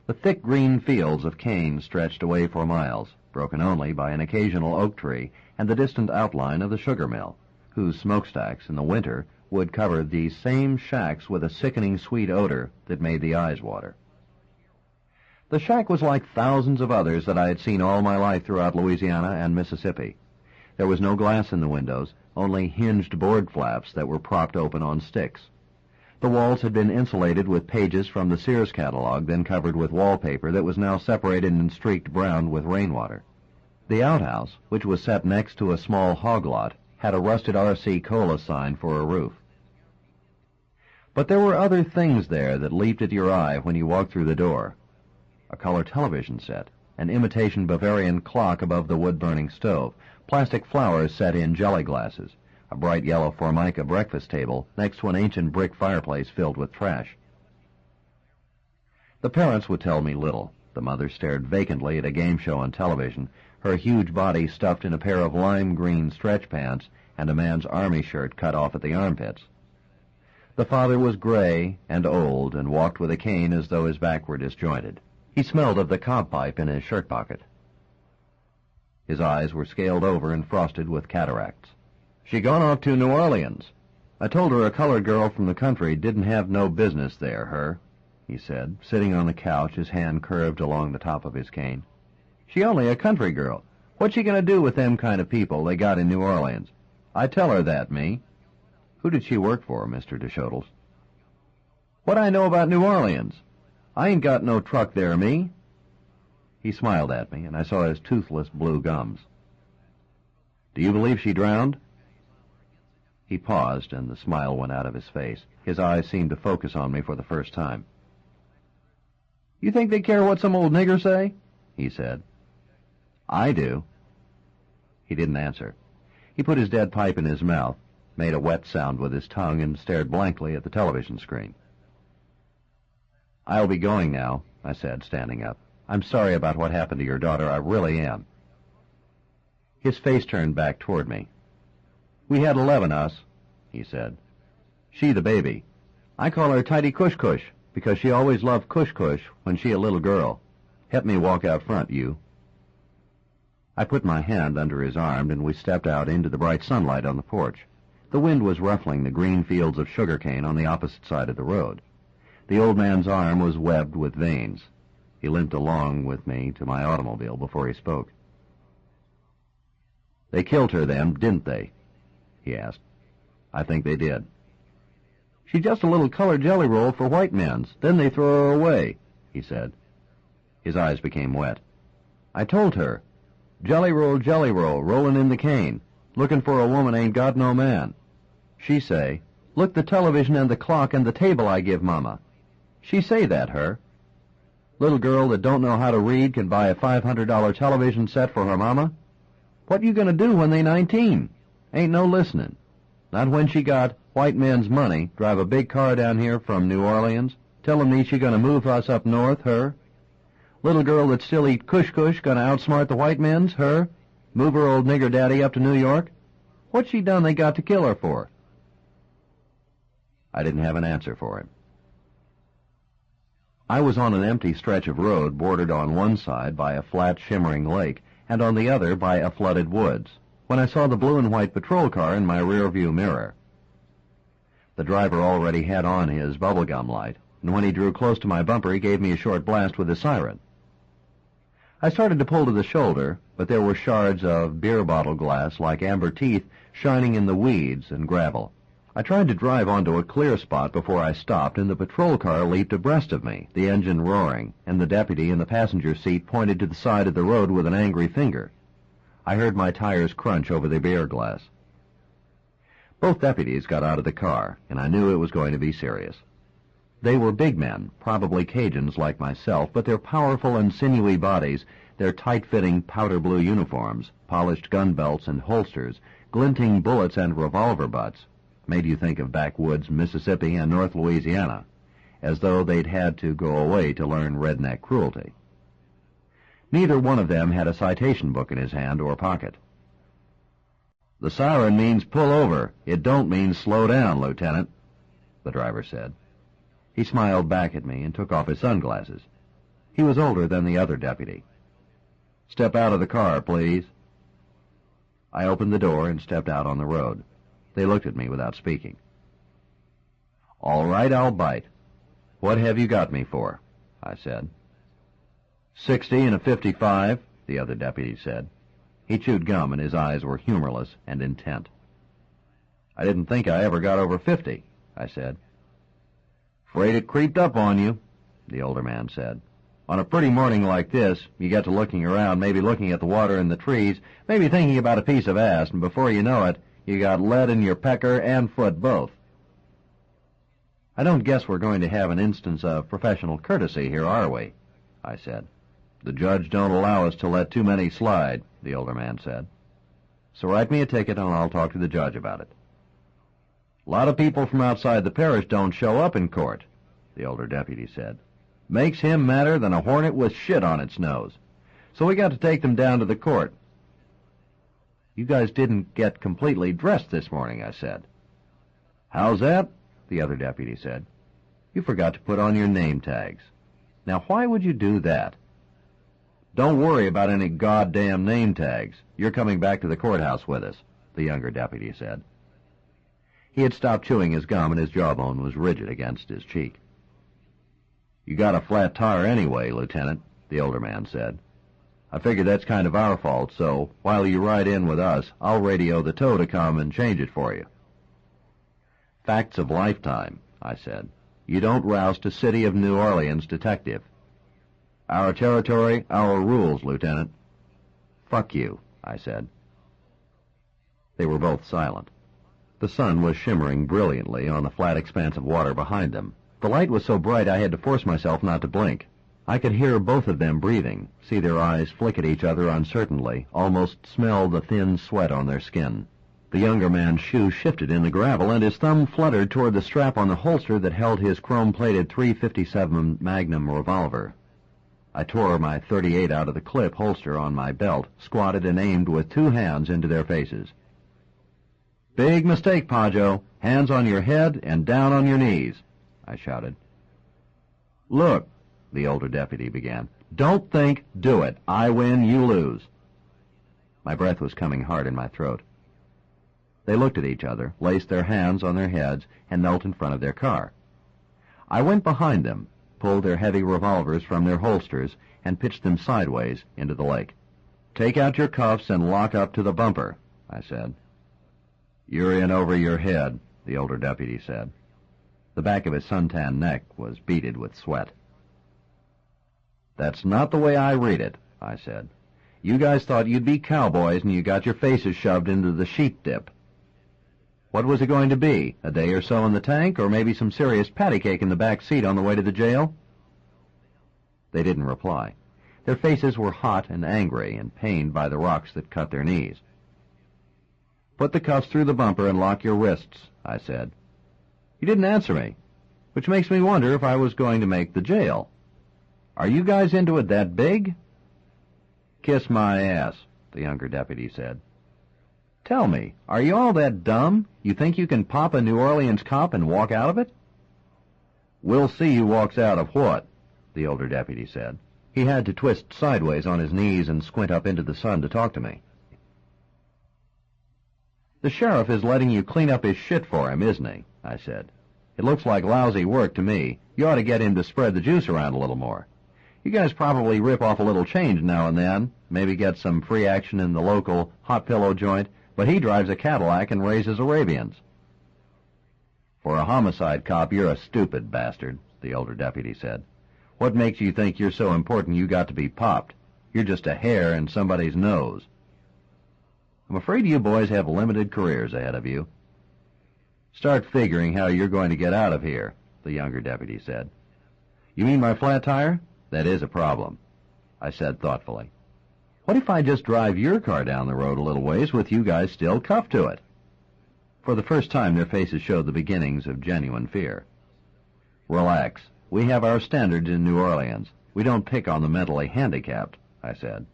The thick green fields of cane stretched away for miles, broken only by an occasional oak tree and the distant outline of the sugar mill, whose smokestacks in the winter would cover these same shacks with a sickening sweet odor that made the eyes water. The shack was like thousands of others that I had seen all my life throughout Louisiana and Mississippi. There was no glass in the windows, only hinged board flaps that were propped open on sticks. The walls had been insulated with pages from the Sears catalog, then covered with wallpaper that was now separated and streaked brown with rainwater. The outhouse, which was set next to a small hog lot, had a rusted R.C. Cola sign for a roof. But there were other things there that leaped at your eye when you walked through the door. A color television set, an imitation Bavarian clock above the wood-burning stove, plastic flowers set in jelly glasses, a bright yellow formica breakfast table next to an ancient brick fireplace filled with trash. The parents would tell me little. The mother stared vacantly at a game show on television, her huge body stuffed in a pair of lime green stretch pants and a man's army shirt cut off at the armpits. The father was gray and old and walked with a cane as though his back were disjointed. He smelled of the cob pipe in his shirt pocket. His eyes were scaled over and frosted with cataracts. "She gone off to New Orleans. I told her a colored girl from the country didn't have no business there, her," he said, sitting on the couch, his hand curved along the top of his cane. "She only a country girl. What's she going to do with them kind of people they got in New Orleans? I tell her that, me." "Who did she work for, Mr. DeShodels?" "What I know about New Orleans? I ain't got no truck there, me." He smiled at me, and I saw his toothless blue gums. "Do you believe she drowned?" He paused, and the smile went out of his face. His eyes seemed to focus on me for the first time. "You think they care what some old nigger say?" he said. "I do." He didn't answer. He put his dead pipe in his mouth, made a wet sound with his tongue, and stared blankly at the television screen. "I'll be going now," I said, standing up. "I'm sorry about what happened to your daughter. I really am." His face turned back toward me. "We had 11, us," he said. "She the baby. I call her Tidy Cush Cush, because she always loved Cush Cush when she a little girl. Help me walk out front, you." I put my hand under his arm, and we stepped out into the bright sunlight on the porch. The wind was ruffling the green fields of sugarcane on the opposite side of the road. The old man's arm was webbed with veins. He limped along with me to my automobile before he spoke. "They killed her then, didn't they?" he asked. "I think they did." "She's just a little colored jelly roll for white men's. Then they throw her away," he said. His eyes became wet. "I told her, jelly roll, rollin' in the cane. Looking for a woman ain't got no man. She say, look the television and the clock and the table I give Mama. She say that, her. Little girl that don't know how to read can buy a $500 television set for her mama? What you gonna do when they 19? Ain't no listening. Not when she got white men's money, drive a big car down here from New Orleans, tellin' me she gonna move us up north, her. Little girl that still eat cush gonna outsmart the white men's, her. Move her old nigger daddy up to New York? What's she done they got to kill her for?" I didn't have an answer for him. I was on an empty stretch of road bordered on one side by a flat, shimmering lake and on the other by a flooded woods, when I saw the blue and white patrol car in my rearview mirror. The driver already had on his bubblegum light, and when he drew close to my bumper he gave me a short blast with his siren. I started to pull to the shoulder, but there were shards of beer bottle glass like amber teeth shining in the weeds and gravel. I tried to drive onto a clear spot before I stopped, and the patrol car leaped abreast of me, the engine roaring, and the deputy in the passenger seat pointed to the side of the road with an angry finger. I heard my tires crunch over the beer glass. Both deputies got out of the car, and I knew it was going to be serious. They were big men, probably Cajuns like myself, but their powerful and sinewy bodies, their tight-fitting powder-blue uniforms, polished gun belts and holsters, glinting bullets and revolver butts, made you think of backwoods Mississippi and North Louisiana, as though they'd had to go away to learn redneck cruelty. Neither one of them had a citation book in his hand or pocket. "The siren means pull over. It don't mean slow down, Lieutenant," the driver said. He smiled back at me and took off his sunglasses. He was older than the other deputy. "Step out of the car, please." I opened the door and stepped out on the road. They looked at me without speaking. "All right, I'll bite. What have you got me for?" I said. 60 and a 55, the other deputy said. He chewed gum and his eyes were humorless and intent. "I didn't think I ever got over 50, I said. "Afraid it creeped up on you," the older man said. "On a pretty morning like this, you get to looking around, maybe looking at the water and the trees, maybe thinking about a piece of ass, and before you know it, you got lead in your pecker and foot both." "I don't guess we're going to have an instance of professional courtesy here, are we?" I said. The judge don't allow us to let too many slide, the older man said. So write me a ticket and I'll talk to the judge about it. A lot of people from outside the parish don't show up in court, the older deputy said. Makes him madder than a hornet with shit on its nose. So we got to take them down to the court. You guys didn't get completely dressed this morning, I said. How's that? The other deputy said. You forgot to put on your name tags. Now why would you do that? Don't worry about any goddamn name tags. You're coming back to the courthouse with us, the younger deputy said. He had stopped chewing his gum and his jawbone was rigid against his cheek. You got a flat tire anyway, Lieutenant, the older man said. I figure that's kind of our fault, so while you ride in with us, I'll radio the tow to come and change it for you. Facts of lifetime, I said. You don't roust a City of New Orleans detective. Our territory, our rules, Lieutenant. Fuck you, I said. They were both silent. The sun was shimmering brilliantly on the flat expanse of water behind them. The light was so bright I had to force myself not to blink. I could hear both of them breathing, see their eyes flick at each other uncertainly, almost smell the thin sweat on their skin. The younger man's shoe shifted in the gravel, and his thumb fluttered toward the strap on the holster that held his chrome-plated .357 Magnum revolver. I tore my .38 out of the clip holster on my belt, squatted and aimed with two hands into their faces. Big mistake, Pajo. Hands on your head and down on your knees, I shouted. Look, the older deputy began. Don't think, do it. I win, you lose. My breath was coming hard in my throat. They looked at each other, laced their hands on their heads, and knelt in front of their car. I went behind them, pulled their heavy revolvers from their holsters, and pitched them sideways into the lake. Take out your cuffs and lock up to the bumper, I said. You're in over your head, the older deputy said. The back of his suntan neck was beaded with sweat. That's not the way I read it, I said. You guys thought you'd be cowboys and you got your faces shoved into the sheep dip. What was it going to be, a day or so in the tank, or maybe some serious patty cake in the back seat on the way to the jail? They didn't reply. Their faces were hot and angry and pained by the rocks that cut their knees. Put the cuffs through the bumper and lock your wrists, I said. You didn't answer me, which makes me wonder if I was going to make the jail. Are you guys into it that big? Kiss my ass, the younger deputy said. Tell me, are you all that dumb? You think you can pop a New Orleans cop and walk out of it? We'll see who walks out of what, the older deputy said. He had to twist sideways on his knees and squint up into the sun to talk to me. The sheriff is letting you clean up his shit for him, isn't he? I said. It looks like lousy work to me. You ought to get him to spread the juice around a little more. You guys probably rip off a little change now and then, maybe get some free action in the local hot pillow joint, but he drives a Cadillac and raises Arabians. For a homicide cop, you're a stupid bastard, the older deputy said. What makes you think you're so important you got to be popped? You're just a hair in somebody's nose. I'm afraid you boys have limited careers ahead of you. Start figuring how you're going to get out of here, the younger deputy said. You mean my flat tire? That is a problem, I said thoughtfully. What if I just drive your car down the road a little ways with you guys still cuffed to it? For the first time, their faces showed the beginnings of genuine fear. Relax. We have our standards in New Orleans. We don't pick on the mentally handicapped, I said.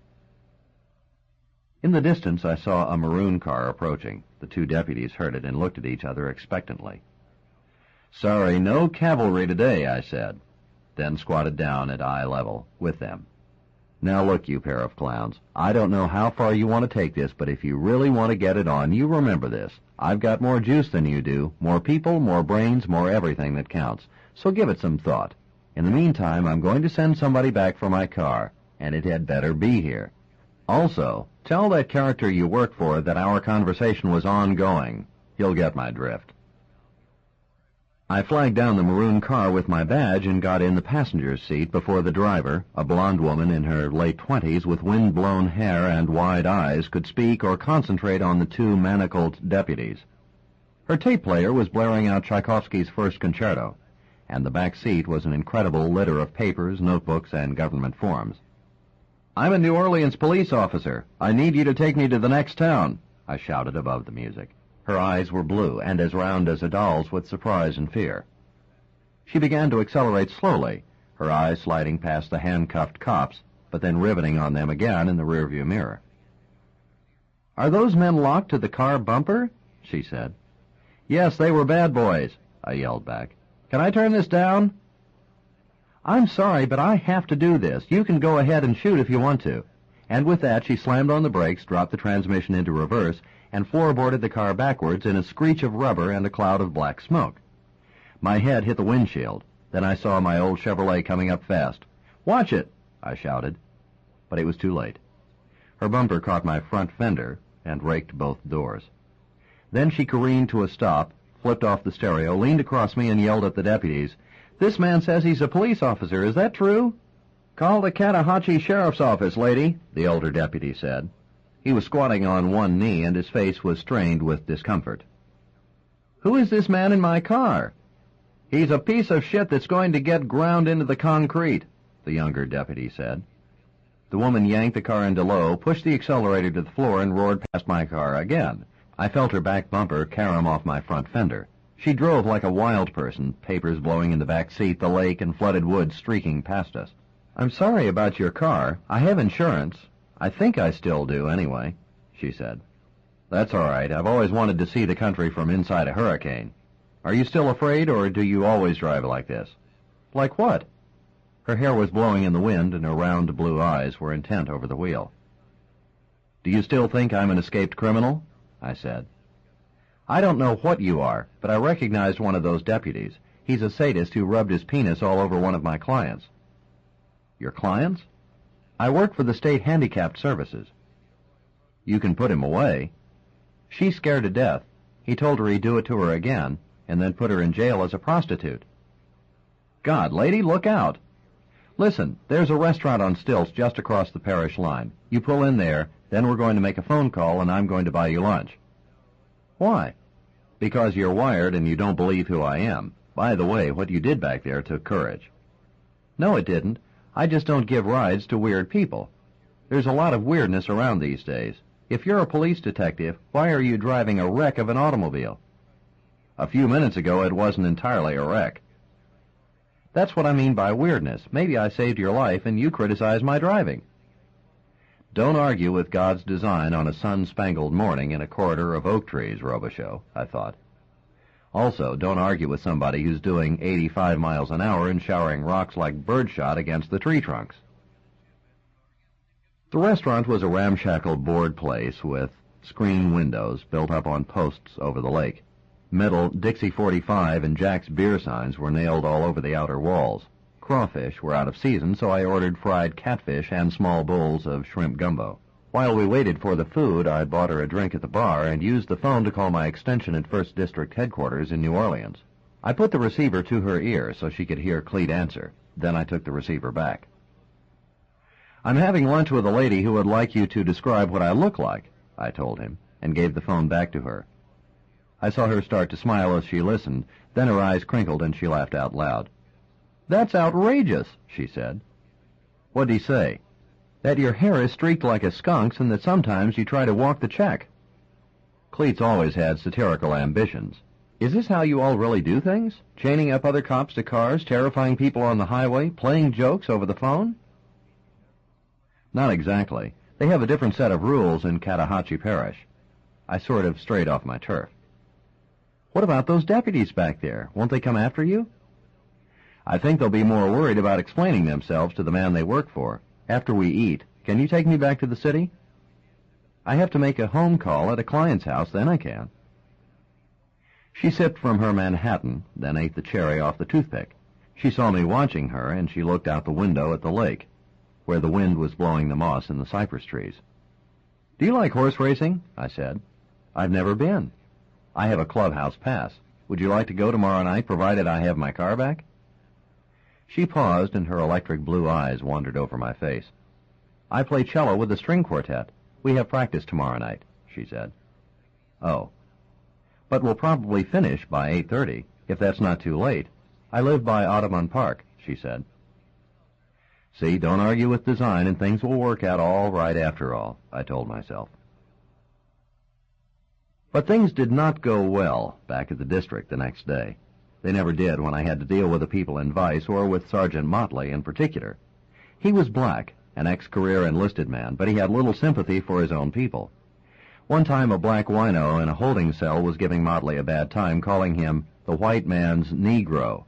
In the distance, I saw a maroon car approaching. The two deputies heard it and looked at each other expectantly. Sorry, no cavalry today, I said, then squatted down at eye level with them. Now look, you pair of clowns, I don't know how far you want to take this, but if you really want to get it on, you remember this. I've got more juice than you do, more people, more brains, more everything that counts. So give it some thought. In the meantime, I'm going to send somebody back for my car, and it had better be here. Also, tell that character you work for that our conversation was ongoing. He'll get my drift. I flagged down the maroon car with my badge and got in the passenger's seat before the driver, a blonde woman in her late 20s with wind-blown hair and wide eyes, could speak or concentrate on the two manacled deputies. Her tape player was blaring out Tchaikovsky's First Concerto, and the back seat was an incredible litter of papers, notebooks, and government forms. I'm a New Orleans police officer. I need you to take me to the next town, I shouted above the music. Her eyes were blue and as round as a doll's with surprise and fear. She began to accelerate slowly, her eyes sliding past the handcuffed cops, but then riveting on them again in the rearview mirror. Are those men locked to the car bumper? She said. Yes, they were bad boys, I yelled back. Can I turn this down? I'm sorry, but I have to do this. You can go ahead and shoot if you want to. And with that, she slammed on the brakes, dropped the transmission into reverse, and floorboarded the car backwards in a screech of rubber and a cloud of black smoke. My head hit the windshield. Then I saw my old Chevrolet coming up fast. Watch it, I shouted. But it was too late. Her bumper caught my front fender and raked both doors. Then she careened to a stop, flipped off the stereo, leaned across me, and yelled at the deputies, This man says he's a police officer. Is that true? Call the Chattahoochee Sheriff's Office, lady, the older deputy said. He was squatting on one knee, and his face was strained with discomfort. Who is this man in my car? He's a piece of shit that's going to get ground into the concrete, the younger deputy said. The woman yanked the car into low, pushed the accelerator to the floor, and roared past my car again. I felt her back bumper carom off my front fender. She drove like a wild person, papers blowing in the back seat, the lake and flooded woods streaking past us. I'm sorry about your car. I have insurance. I think I still do, anyway, she said. That's all right. I've always wanted to see the country from inside a hurricane. Are you still afraid, or do you always drive like this? Like what? Her hair was blowing in the wind, and her round blue eyes were intent over the wheel. Do you still think I'm an escaped criminal? I said. I don't know what you are, but I recognized one of those deputies. He's a sadist who rubbed his penis all over one of my clients. Your clients? I work for the state handicapped services. You can put him away. She's scared to death. He told her he'd do it to her again, and then put her in jail as a prostitute. God, lady, look out. Listen, there's a restaurant on stilts just across the parish line. You pull in there, then we're going to make a phone call, and I'm going to buy you lunch. Why? Because you're wired and you don't believe who I am. By the way, what you did back there took courage. No, it didn't. I just don't give rides to weird people. There's a lot of weirdness around these days. If you're a police detective, why are you driving a wreck of an automobile? A few minutes ago, it wasn't entirely a wreck. That's what I mean by weirdness. Maybe I saved your life and you criticize my driving. Don't argue with God's design on a sun-spangled morning in a corridor of oak trees, Robicheaux, I thought. Also, don't argue with somebody who's doing 85 miles an hour and showering rocks like birdshot against the tree trunks. The restaurant was a ramshackle board place with screen windows built up on posts over the lake. Metal Dixie 45 and Jack's beer signs were nailed all over the outer walls. Crawfish were out of season, so I ordered fried catfish and small bowls of shrimp gumbo. While we waited for the food, I bought her a drink at the bar and used the phone to call my extension at 1st District Headquarters in New Orleans. I put the receiver to her ear so she could hear Cleet answer. Then I took the receiver back. I'm having lunch with a lady who would like you to describe what I look like, I told him, and gave the phone back to her. I saw her start to smile as she listened, then her eyes crinkled and she laughed out loud. That's outrageous, she said. What'd he say? That your hair is streaked like a skunk's and that sometimes you try to walk the check. Cleet's always had satirical ambitions. Is this how you all really do things? Chaining up other cops to cars, terrifying people on the highway, playing jokes over the phone? Not exactly. They have a different set of rules in Chattahoochee Parish. I sort of strayed off my turf. What about those deputies back there? Won't they come after you? I think they'll be more worried about explaining themselves to the man they work for. After we eat, can you take me back to the city? I have to make a home call at a client's house, then I can. She sipped from her Manhattan, then ate the cherry off the toothpick. She saw me watching her, and she looked out the window at the lake, where the wind was blowing the moss in the cypress trees. Do you like horse racing? I said. I've never been. I have a clubhouse pass. Would you like to go tomorrow night, provided I have my car back? She paused, and her electric blue eyes wandered over my face. I play cello with the string quartet. We have practice tomorrow night, she said. Oh. But we'll probably finish by 8:30, if that's not too late. I live by Audubon Park, she said. See, don't argue with design and things will work out all right after all, I told myself. But things did not go well back at the district the next day. They never did when I had to deal with the people in Vice or with Sergeant Motley in particular. He was black, an ex-career enlisted man, but he had little sympathy for his own people. One time a black wino in a holding cell was giving Motley a bad time, calling him the white man's Negro,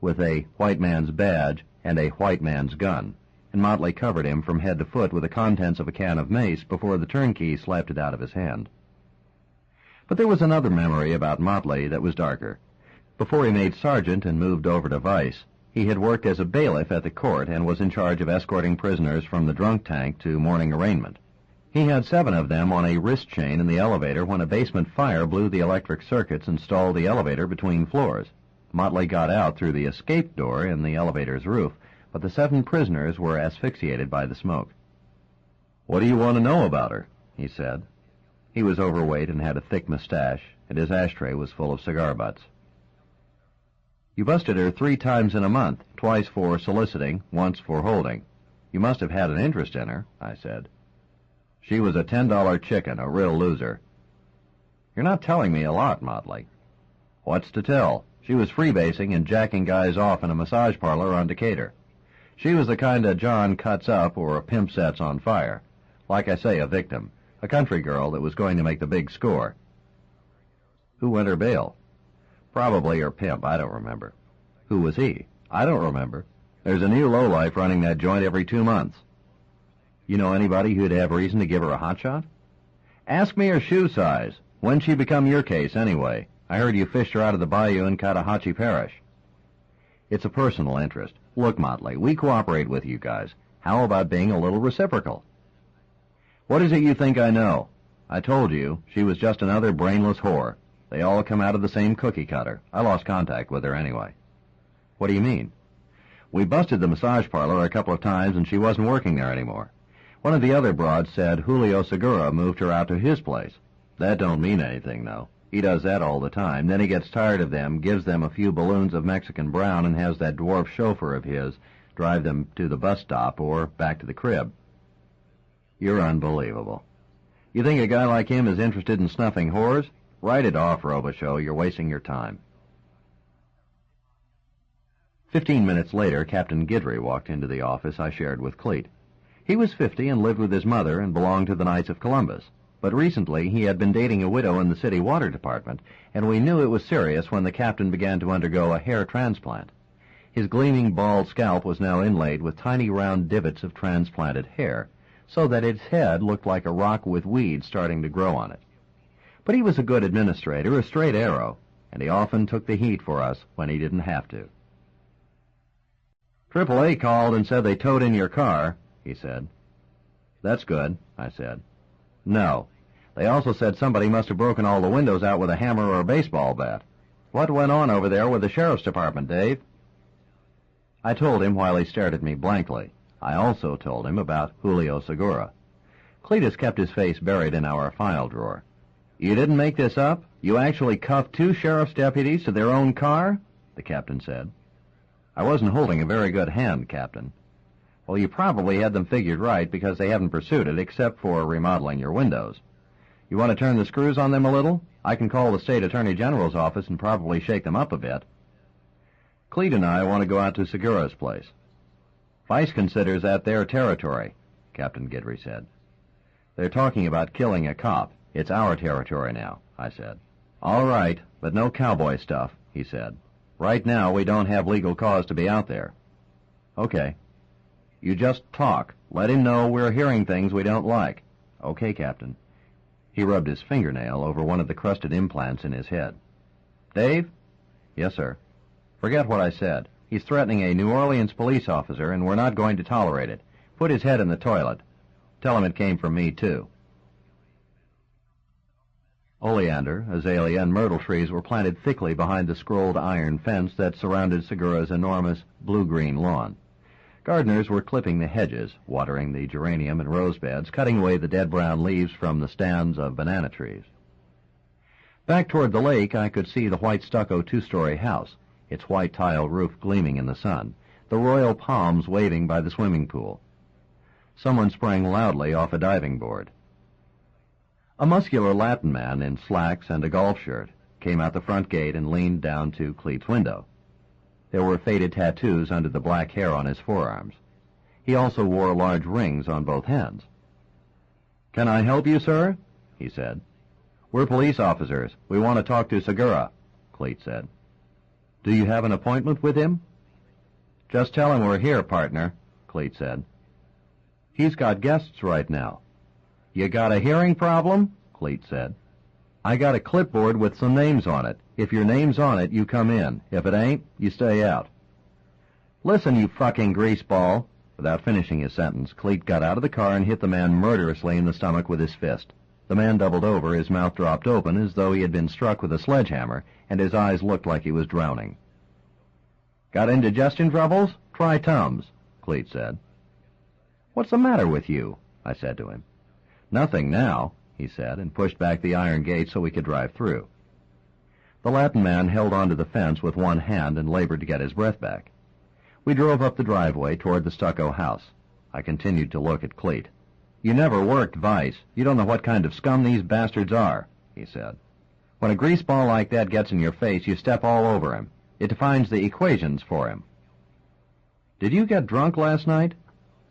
with a white man's badge and a white man's gun, and Motley covered him from head to foot with the contents of a can of mace before the turnkey slapped it out of his hand. But there was another memory about Motley that was darker. Before he made sergeant and moved over to Vice, he had worked as a bailiff at the court and was in charge of escorting prisoners from the drunk tank to morning arraignment. He had 7 of them on a wrist chain in the elevator when a basement fire blew the electric circuits and stalled the elevator between floors. Motley got out through the escape door in the elevator's roof, but the 7 prisoners were asphyxiated by the smoke. "What do you want to know about her?" he said. He was overweight and had a thick mustache, and his ashtray was full of cigar butts. "You busted her 3 times in a month, twice for soliciting, once for holding. You must have had an interest in her," I said. "She was a $10 chicken, a real loser." "You're not telling me a lot, Motley." "What's to tell? She was freebasing and jacking guys off in a massage parlor on Decatur. She was the kind of John cuts up or a pimp sets on fire. Like I say, a victim. A country girl that was going to make the big score." "Who went her bail?" "Probably her pimp, I don't remember." "Who was he?" "I don't remember. There's a new lowlife running that joint every 2 months." "You know anybody who'd have reason to give her a hot shot?" "Ask me her shoe size. When'd she become your case, anyway? I heard you fished her out of the bayou in Cotahatchee Parish." "It's a personal interest. Look, Motley, we cooperate with you guys. How about being a little reciprocal?" "What is it you think I know? I told you she was just another brainless whore. They all come out of the same cookie cutter. I lost contact with her anyway." "What do you mean?" "We busted the massage parlor a couple of times and she wasn't working there anymore. One of the other broads said Julio Segura moved her out to his place. That don't mean anything, though. He does that all the time. Then he gets tired of them, gives them a few balloons of Mexican brown, and has that dwarf chauffeur of his drive them to the bus stop or back to the crib." "You're unbelievable. You think a guy like him is interested in snuffing whores? Write it off, Robicheaux. You're wasting your time." 15 minutes later, Captain Guidry walked into the office I shared with Cleet. He was 50 and lived with his mother and belonged to the Knights of Columbus. But recently he had been dating a widow in the city water department, and we knew it was serious when the captain began to undergo a hair transplant. His gleaming bald scalp was now inlaid with tiny round divots of transplanted hair, so that its head looked like a rock with weeds starting to grow on it. But he was a good administrator, a straight arrow, and he often took the heat for us when he didn't have to. "AAA called and said they towed in your car," he said. "That's good," I said. "No. They also said somebody must have broken all the windows out with a hammer or a baseball bat. What went on over there with the sheriff's department, Dave?" I told him while he stared at me blankly. I also told him about Julio Segura. Cletus kept his face buried in our file drawer. "You didn't make this up? You actually cuffed 2 sheriff's deputies to their own car?" the captain said. "I wasn't holding a very good hand, Captain." "Well, you probably had them figured right because they haven't pursued it except for remodeling your windows. You want to turn the screws on them a little? I can call the state attorney general's office and probably shake them up a bit." "Cleet and I want to go out to Segura's place." "Vice considers that their territory," Captain Guidry said. "They're talking about killing a cop. It's our territory now," I said. "All right, but no cowboy stuff," he said. "Right now we don't have legal cause to be out there." "Okay." "You just talk. Let him know we're hearing things we don't like." "Okay, Captain." He rubbed his fingernail over one of the crusted implants in his head. "Dave?" "Yes, sir." "Forget what I said. He's threatening a New Orleans police officer, and we're not going to tolerate it. Put his head in the toilet. Tell him it came from me, too." Oleander, azalea, and myrtle trees were planted thickly behind the scrolled iron fence that surrounded Segura's enormous blue-green lawn. Gardeners were clipping the hedges, watering the geranium and rose beds, cutting away the dead brown leaves from the stands of banana trees. Back toward the lake, I could see the white stucco 2-story house, its white tile roof gleaming in the sun, the royal palms waving by the swimming pool. Someone sprang loudly off a diving board. A muscular Latin man in slacks and a golf shirt came out the front gate and leaned down to Cleet's window. There were faded tattoos under the black hair on his forearms. He also wore large rings on both hands. "Can I help you, sir?" he said. "We're police officers. We want to talk to Segura," Cleet said. "Do you have an appointment with him?" "Just tell him we're here, partner," Cleet said. "He's got guests right now." "You got a hearing problem?" Cleet said. "I got a clipboard with some names on it. If your name's on it, you come in. If it ain't, you stay out." "Listen, you fucking greaseball." Without finishing his sentence, Cleet got out of the car and hit the man murderously in the stomach with his fist. The man doubled over, his mouth dropped open as though he had been struck with a sledgehammer, and his eyes looked like he was drowning. "Got indigestion troubles? Try Tums," Cleet said. "What's the matter with you?" I said to him. "Nothing now," he said, and pushed back the iron gate so we could drive through. The Latin man held onto the fence with one hand and labored to get his breath back. We drove up the driveway toward the stucco house. I continued to look at Cleet. "You never worked Vice. You don't know what kind of scum these bastards are," he said. "When a greaseball like that gets in your face, you step all over him. It defines the equations for him." "Did you get drunk last night?"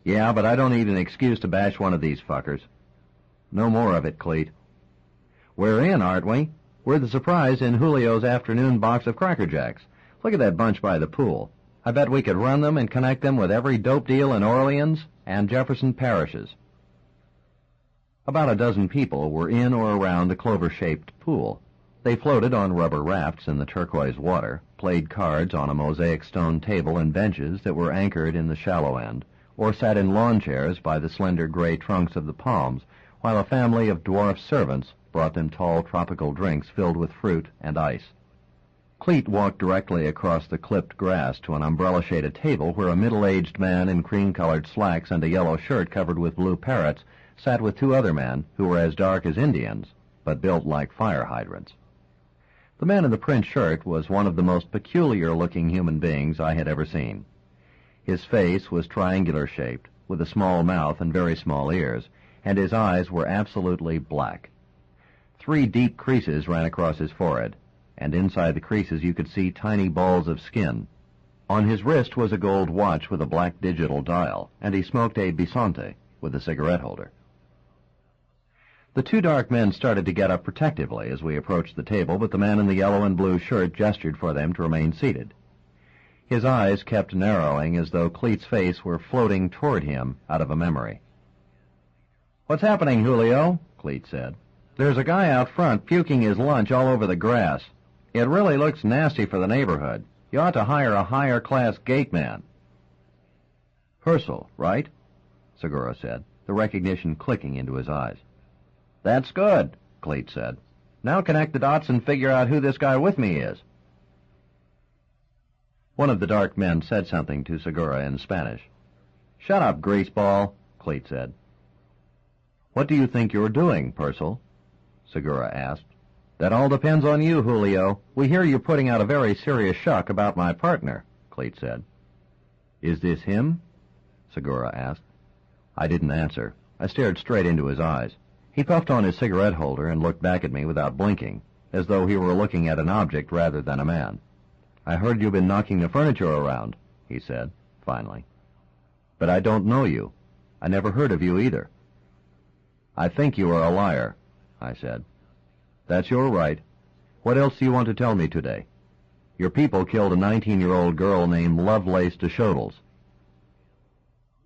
"Yeah, but I don't need an excuse to bash one of these fuckers." "No more of it, Cleet." "We're in, aren't we? We're the surprise in Julio's afternoon box of Cracker Jacks. Look at that bunch by the pool. I bet we could run them and connect them with every dope deal in Orleans and Jefferson parishes." About a dozen people were in or around the clover-shaped pool. They floated on rubber rafts in the turquoise water, played cards on a mosaic stone table and benches that were anchored in the shallow end, or sat in lawn chairs by the slender gray trunks of the palms, while a family of dwarf servants brought them tall tropical drinks filled with fruit and ice. Cleet walked directly across the clipped grass to an umbrella-shaded table where a middle-aged man in cream-colored slacks and a yellow shirt covered with blue parrots sat with two other men who were as dark as Indians, but built like fire hydrants. The man in the print shirt was one of the most peculiar-looking human beings I had ever seen. His face was triangular-shaped, with a small mouth and very small ears, and his eyes were absolutely black. 3 deep creases ran across his forehead, and inside the creases you could see tiny balls of skin. On his wrist was a gold watch with a black digital dial, and he smoked a bisonte with a cigarette holder. The 2 dark men started to get up protectively as we approached the table, but the man in the yellow and blue shirt gestured for them to remain seated. His eyes kept narrowing as though Cleet's face were floating toward him out of a memory. "What's happening, Julio?" Cleet said. "There's a guy out front puking his lunch all over the grass. It really looks nasty for the neighborhood. You ought to hire a higher-class gate man." "Purcell, right?" Segura said, the recognition clicking into his eyes. "That's good," Cleet said. "Now connect the dots and figure out who this guy with me is." One of the dark men said something to Segura in Spanish. "Shut up, greaseball," Cleet said. "What do you think you're doing, Purcell?" Segura asked. "That all depends on you, Julio. We hear you're putting out a very serious shuck about my partner," Cleet said. "Is this him?" Segura asked. I didn't answer. I stared straight into his eyes. He puffed on his cigarette holder and looked back at me without blinking, as though he were looking at an object rather than a man. "I heard you've been knocking the furniture around," he said, finally. "But I don't know you. I never heard of you either." "I think you are a liar," I said. "That's your right. What else do you want to tell me today? Your people killed a 19-year-old girl named Lovelace de Chodels."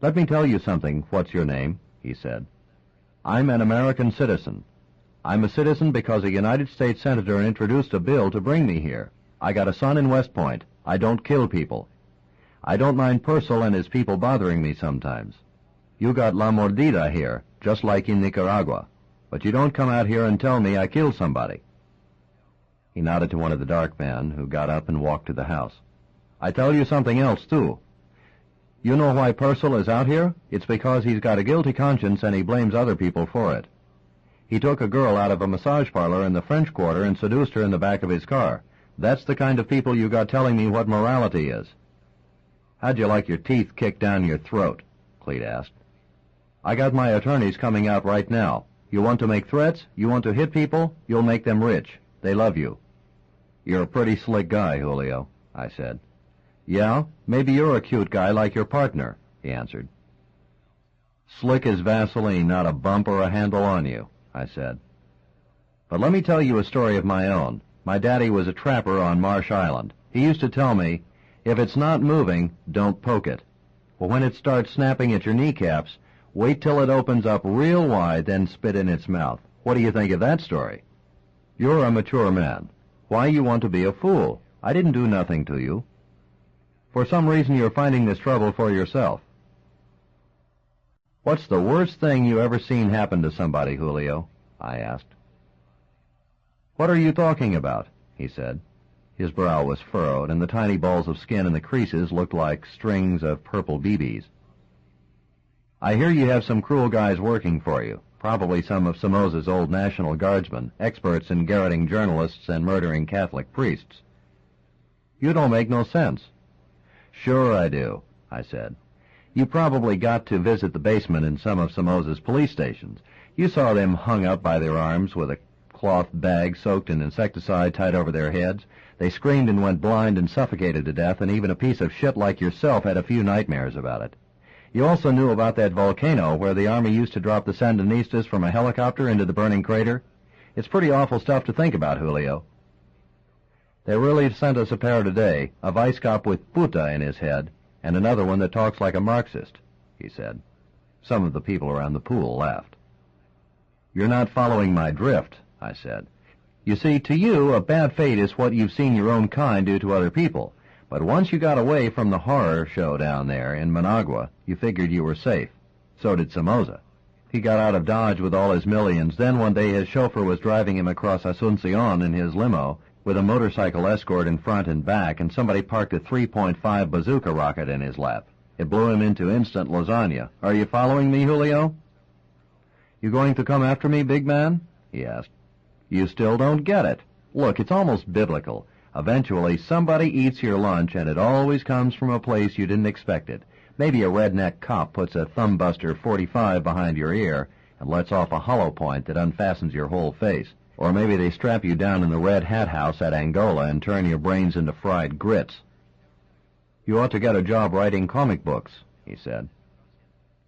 "Let me tell you something. What's your name?" he said. "I'm an American citizen. I'm a citizen because a United States senator introduced a bill to bring me here. I got a son in West Point. I don't kill people. I don't mind Purcell and his people bothering me sometimes. You got La Mordida here, just like in Nicaragua. But you don't come out here and tell me I killed somebody." He nodded to one of the dark men, who got up and walked to the house. "I tell you something else, too. You know why Purcell is out here? It's because he's got a guilty conscience and he blames other people for it. He took a girl out of a massage parlor in the French Quarter and seduced her in the back of his car. That's the kind of people you got telling me what morality is." How'd you like your teeth kicked down your throat? Cleet asked. I got my attorneys coming out right now. You want to make threats? You want to hit people? You'll make them rich. They love you. You're a pretty slick guy, Julio, I said. Yeah, maybe you're a cute guy like your partner, he answered. Slick as Vaseline, not a bump or a handle on you, I said. But let me tell you a story of my own. My daddy was a trapper on Marsh Island. He used to tell me, if it's not moving, don't poke it. Well, when it starts snapping at your kneecaps, wait till it opens up real wide, then spit in its mouth. What do you think of that story? You're a mature man. Why you want to be a fool? I didn't do nothing to you. For some reason you're finding this trouble for yourself. What's the worst thing you ever seen happen to somebody, Julio? I asked. What are you talking about? He said. His brow was furrowed, and the tiny balls of skin in the creases looked like strings of purple BBs. I hear you have some cruel guys working for you, probably some of Somoza's old National Guardsmen, experts in garroting journalists and murdering Catholic priests. You don't make no sense. Sure I do, I said. You probably got to visit the basement in some of Somoza's police stations. You saw them hung up by their arms with a cloth bag soaked in insecticide tied over their heads. They screamed and went blind and suffocated to death, and even a piece of shit like yourself had a few nightmares about it. You also knew about that volcano where the Army used to drop the Sandinistas from a helicopter into the burning crater. It's pretty awful stuff to think about, Julio. They really sent us a pair today, a vice cop with puta in his head, and another one that talks like a Marxist, he said. Some of the people around the pool laughed. You're not following my drift, I said. You see, to you, a bad fate is what you've seen your own kind do to other people. But once you got away from the horror show down there in Managua, you figured you were safe. So did Somoza. He got out of Dodge with all his millions. Then one day his chauffeur was driving him across Asuncion in his limo with a motorcycle escort in front and back, and somebody parked a 3.5 bazooka rocket in his lap. It blew him into instant lasagna. Are you following me, Julio? You going to come after me, big man? He asked. You still don't get it. Look, it's almost biblical. Eventually, somebody eats your lunch, and it always comes from a place you didn't expect it. Maybe a redneck cop puts a thumbbuster 45 behind your ear and lets off a hollow point that unfastens your whole face. Or maybe they strap you down in the Red Hat House at Angola and turn your brains into fried grits. You ought to get a job writing comic books, he said.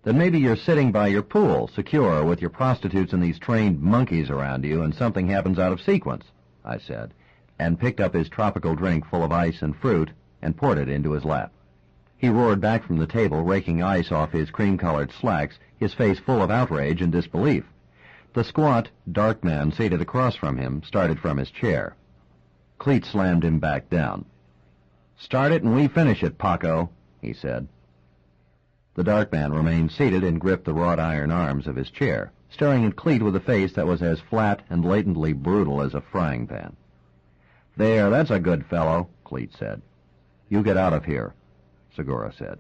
Then maybe you're sitting by your pool, secure, with your prostitutes and these trained monkeys around you, and something happens out of sequence, I said, and picked up his tropical drink full of ice and fruit and poured it into his lap. He roared back from the table, raking ice off his cream-colored slacks, his face full of outrage and disbelief. The squat, dark man seated across from him started from his chair. Cleet slammed him back down. Start it and we finish it, Paco, he said. The dark man remained seated and gripped the wrought iron arms of his chair, staring at Cleet with a face that was as flat and latently brutal as a frying pan. There, that's a good fellow, Cleet said. You get out of here, Segura said.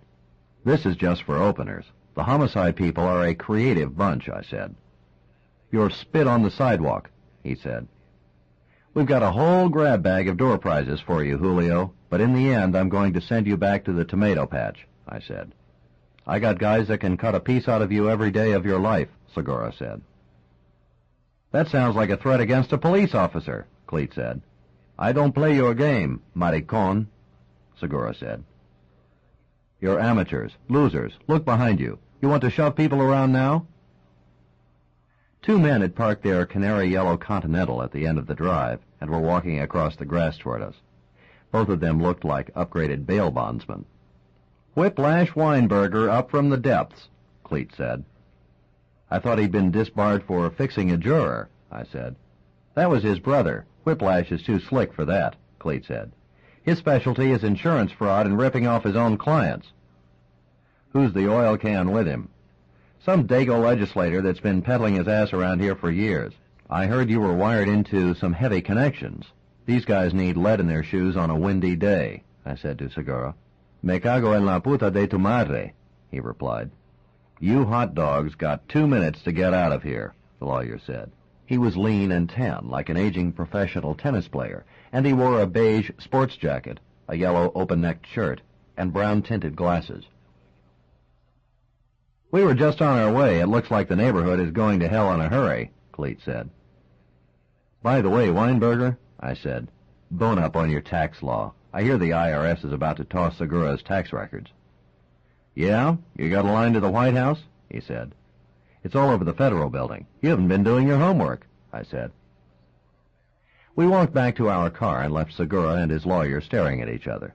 This is just for openers. The homicide people are a creative bunch, I said. You're spit on the sidewalk, he said. We've got a whole grab bag of door prizes for you, Julio, but in the end I'm going to send you back to the tomato patch, I said. I got guys that can cut a piece out of you every day of your life, Segura said. That sounds like a threat against a police officer, Cleet said. I don't play your game, maricon, Segura said. You're amateurs, losers. Look behind you. You want to shove people around now? Two men had parked their canary-yellow Continental at the end of the drive and were walking across the grass toward us. Both of them looked like upgraded bail bondsmen. Whiplash Weinberger up from the depths, Cleet said. I thought he'd been disbarred for fixing a juror, I said. That was his brother. Whiplash is too slick for that, Cleet said. His specialty is insurance fraud and ripping off his own clients. Who's the oil can with him? Some dago legislator that's been peddling his ass around here for years. I heard you were wired into some heavy connections. These guys need lead in their shoes on a windy day, I said to Segura. Me cago en la puta de tu madre, he replied. You hot dogs got 2 minutes to get out of here, the lawyer said. He was lean and tan, like an aging professional tennis player, and he wore a beige sports jacket, a yellow open-necked shirt, and brown-tinted glasses. "We were just on our way. It looks like the neighborhood is going to hell in a hurry," Cleet said. "By the way, Weinberger," I said, "bone up on your tax law. I hear the IRS is about to toss Segura's tax records." "Yeah? You got a line to the White House?" he said. "It's all over the Federal building. You haven't been doing your homework," I said. We walked back to our car and left Segura and his lawyer staring at each other.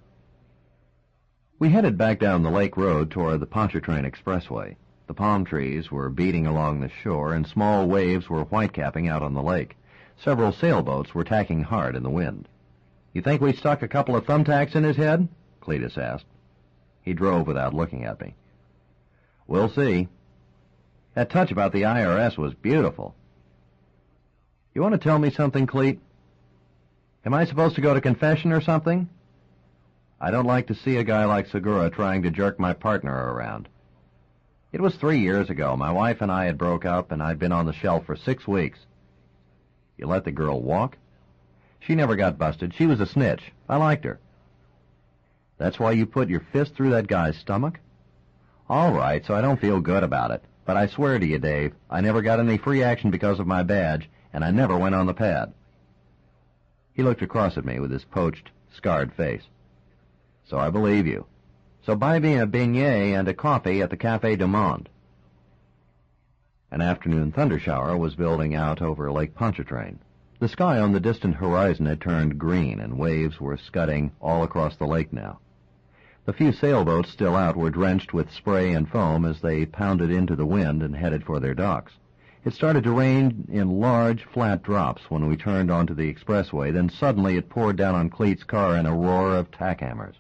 We headed back down the lake road toward the Pontchartrain Expressway. The palm trees were beating along the shore, and small waves were whitecapping out on the lake. Several sailboats were tacking hard in the wind. "You think we stuck a couple of thumbtacks in his head?" Cletus asked. He drove without looking at me. "We'll see. That touch about the IRS was beautiful." "You want to tell me something, Cleet? Am I supposed to go to confession or something? I don't like to see a guy like Segura trying to jerk my partner around. It was 3 years ago. My wife and I had broke up, and I'd been on the shelf for 6 weeks. You let the girl walk? She never got busted. She was a snitch. I liked her. That's why you put your fist through that guy's stomach? All right, so I don't feel good about it. But I swear to you, Dave, I never got any free action because of my badge, and I never went on the pad." He looked across at me with his poached, scarred face. "So I believe you. So buy me a beignet and a coffee at the Café du Monde." An afternoon thundershower was building out over Lake Pontchartrain. The sky on the distant horizon had turned green, and waves were scudding all across the lake now. The few sailboats still out were drenched with spray and foam as they pounded into the wind and headed for their docks. It started to rain in large, flat drops when we turned onto the expressway, then suddenly it poured down on Cleet's car in a roar of tack hammers.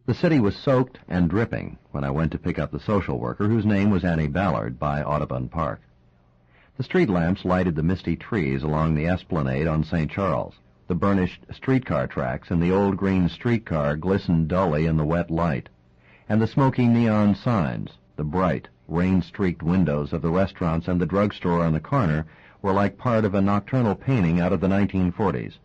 The city was soaked and dripping when I went to pick up the social worker, whose name was Annie Ballard, by Audubon Park. The street lamps lighted the misty trees along the esplanade on St. Charles. The burnished streetcar tracks and the old green streetcar glistened dully in the wet light, and the smoky neon signs, the bright, rain-streaked windows of the restaurants and the drugstore on the corner were like part of a nocturnal painting out of the 1940s.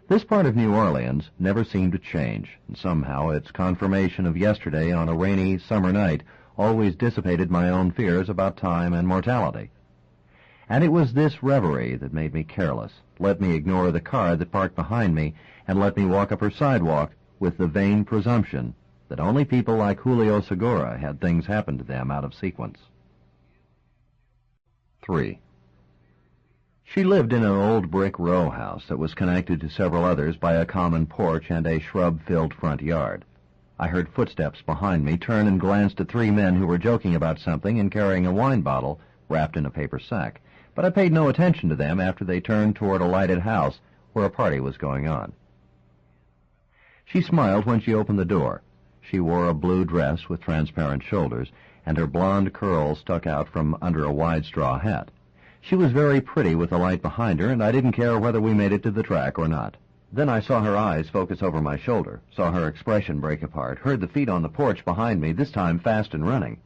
This part of New Orleans never seemed to change, and somehow its confirmation of yesterday on a rainy summer night always dissipated my own fears about time and mortality. And it was this reverie that made me careless, let me ignore the car that parked behind me, and let me walk up her sidewalk with the vain presumption that only people like Julio Segura had things happen to them out of sequence. 3. She lived in an old brick row house that was connected to several others by a common porch and a shrub-filled front yard. I heard footsteps behind me, turned and glanced at 3 men who were joking about something and carrying a wine bottle wrapped in a paper sack, but I paid no attention to them after they turned toward a lighted house where a party was going on. She smiled when she opened the door. She wore a blue dress with transparent shoulders, and her blonde curls stuck out from under a wide straw hat. She was very pretty with the light behind her, and I didn't care whether we made it to the track or not. Then I saw her eyes focus over my shoulder, saw her expression break apart, heard the feet on the porch behind me, this time fast and running.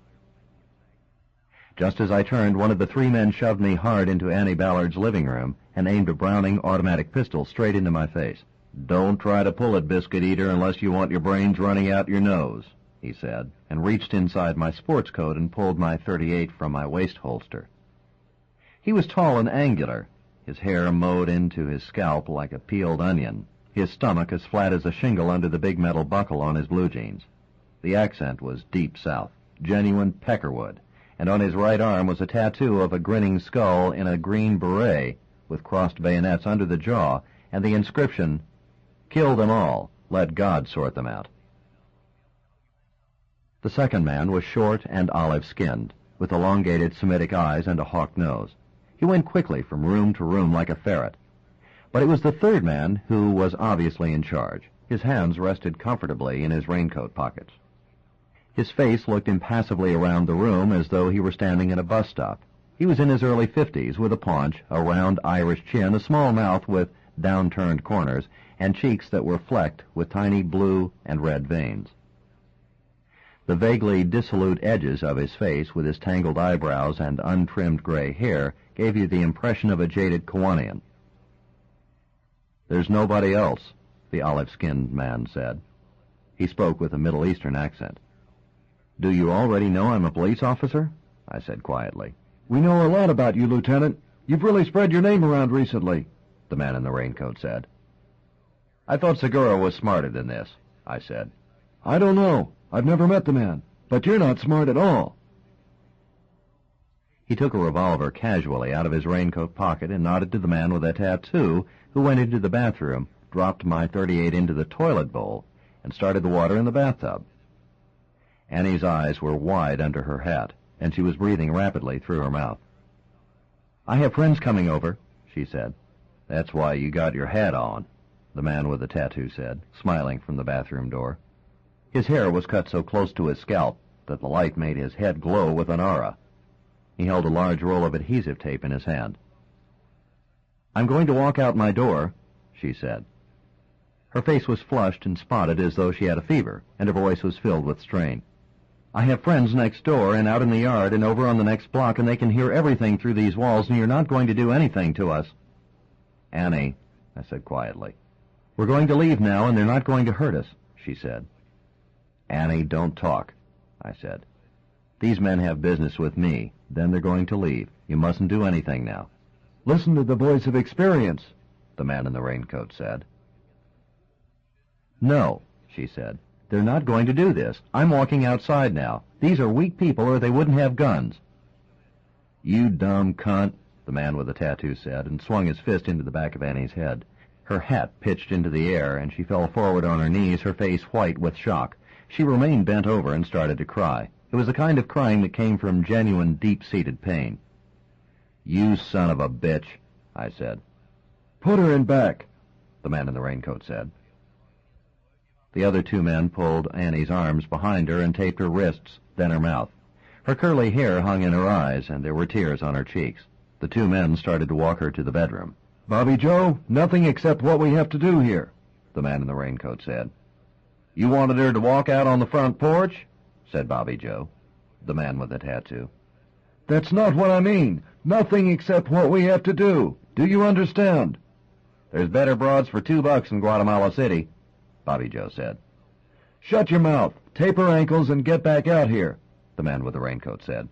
Just as I turned, one of the 3 men shoved me hard into Annie Ballard's living room and aimed a Browning automatic pistol straight into my face. "Don't try to pull it, biscuit eater, unless you want your brains running out your nose," he said, and reached inside my sports coat and pulled my .38 from my waist holster. He was tall and angular, his hair mowed into his scalp like a peeled onion, his stomach as flat as a shingle under the big metal buckle on his blue jeans. The accent was deep south, genuine peckerwood, and on his right arm was a tattoo of a grinning skull in a green beret with crossed bayonets under the jaw and the inscription, "Kill them all, let God sort them out." The second man was short and olive-skinned, with elongated Semitic eyes and a hawk nose. He went quickly from room to room like a ferret. But it was the third man who was obviously in charge. His hands rested comfortably in his raincoat pockets. His face looked impassively around the room as though he were standing at a bus stop. He was in his early 50s, with a paunch, a round Irish chin, a small mouth with down-turned corners, and cheeks that were flecked with tiny blue and red veins. The vaguely dissolute edges of his face, with his tangled eyebrows and untrimmed gray hair, gave you the impression of a jaded Kiwanian. "There's nobody else," the olive-skinned man said. He spoke with a Middle Eastern accent. "Do you already know I'm a police officer?" I said quietly. "We know a lot about you, Lieutenant. You've really spread your name around recently," the man in the raincoat said. "I thought Segura was smarter than this," I said. "I don't know. I've never met the man. But you're not smart at all." He took a revolver casually out of his raincoat pocket and nodded to the man with a tattoo, who went into the bathroom, dropped my .38 into the toilet bowl, and started the water in the bathtub. Annie's eyes were wide under her hat, and she was breathing rapidly through her mouth. "I have friends coming over," she said. "That's why you got your hat on," the man with the tattoo said, smiling from the bathroom door. His hair was cut so close to his scalp that the light made his head glow with an aura. He held a large roll of adhesive tape in his hand. "I'm going to walk out my door," she said. Her face was flushed and spotted as though she had a fever, and her voice was filled with strain. "I have friends next door and out in the yard and over on the next block, and they can hear everything through these walls, and you're not going to do anything to us." "Annie," I said quietly. "We're going to leave now, and they're not going to hurt us," she said. "Annie, don't talk," I said. "These men have business with me. Then they're going to leave. You mustn't do anything now." "Listen to the voice of experience," the man in the raincoat said. "No," she said. "They're not going to do this. I'm walking outside now. These are weak people, or they wouldn't have guns." "You dumb cunt," the man with the tattoo said, and swung his fist into the back of Annie's head. Her hat pitched into the air, and she fell forward on her knees, her face white with shock. She remained bent over and started to cry. It was the kind of crying that came from genuine, deep-seated pain. "You son of a bitch," I said. "Put her in back," the man in the raincoat said. The other two men pulled Annie's arms behind her and taped her wrists, then her mouth. Her curly hair hung in her eyes, and there were tears on her cheeks. The two men started to walk her to the bedroom. "Bobby Joe, nothing except what we have to do here," the man in the raincoat said. "You wanted her to walk out on the front porch?" said Bobby Joe, the man with the tattoo. "That's not what I mean. Nothing except what we have to do. Do you understand?" "There's better broads for $2 in Guatemala City," Bobby Joe said. "Shut your mouth, tape her ankles, and get back out here," the man with the raincoat said.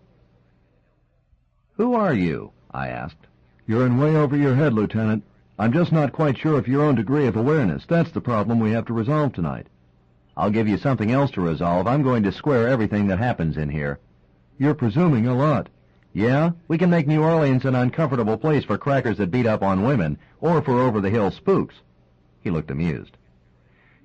"Who are you?" I asked. "You're in way over your head, Lieutenant. I'm just not quite sure of your own degree of awareness. That's the problem we have to resolve tonight." "I'll give you something else to resolve. I'm going to square everything that happens in here." "You're presuming a lot." "Yeah? We can make New Orleans an uncomfortable place for crackers that beat up on women, or for over-the-hill spooks." He looked amused.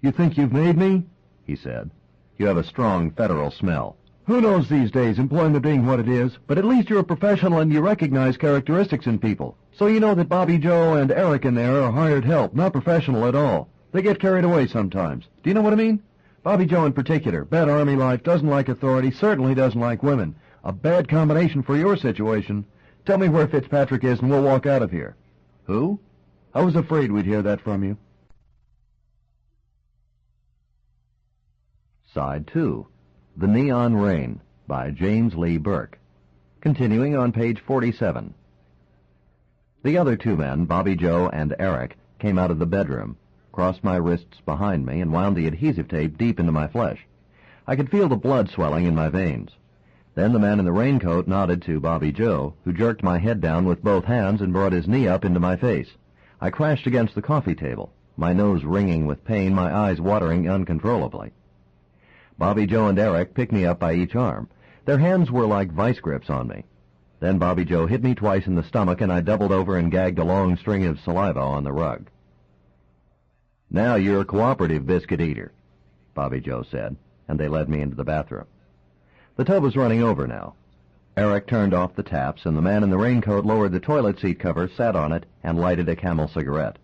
"You think you've made me?" he said. "You have a strong federal smell." "Who knows these days, employment being what it is, but at least you're a professional and you recognize characteristics in people. So you know that Bobby Joe and Eric in there are hired help, not professional at all. They get carried away sometimes. Do you know what I mean? Bobby Joe in particular, bad Army life, doesn't like authority, certainly doesn't like women. A bad combination for your situation. Tell me where Fitzpatrick is and we'll walk out of here." "Who?" "I was afraid we'd hear that from you." Side 2, The Neon Rain, by James Lee Burke. Continuing on page 47. The other two men, Bobby Joe and Eric, came out of the bedroom, crossed my wrists behind me, and wound the adhesive tape deep into my flesh. I could feel the blood swelling in my veins. Then the man in the raincoat nodded to Bobby Joe, who jerked my head down with both hands and brought his knee up into my face. I crashed against the coffee table, my nose ringing with pain, my eyes watering uncontrollably. Bobby Joe and Eric picked me up by each arm. Their hands were like vice grips on me. Then Bobby Joe hit me twice in the stomach, and I doubled over and gagged a long string of saliva on the rug. "Now you're a cooperative biscuit eater," Bobby Joe said, and they led me into the bathroom. The tub was running over now. Eric turned off the taps, and the man in the raincoat lowered the toilet seat cover, sat on it, and lighted a Camel cigarette.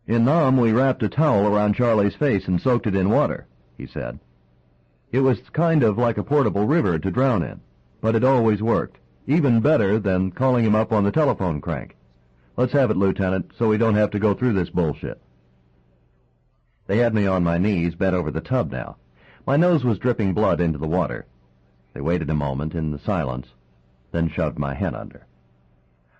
"In Nam, we wrapped a towel around Charlie's face and soaked it in water," he said. "It was kind of like a portable river to drown in, but it always worked, even better than calling him up on the telephone crank. Let's have it, Lieutenant, so we don't have to go through this bullshit." They had me on my knees, bent over the tub now. My nose was dripping blood into the water. They waited a moment in the silence, then shoved my head under.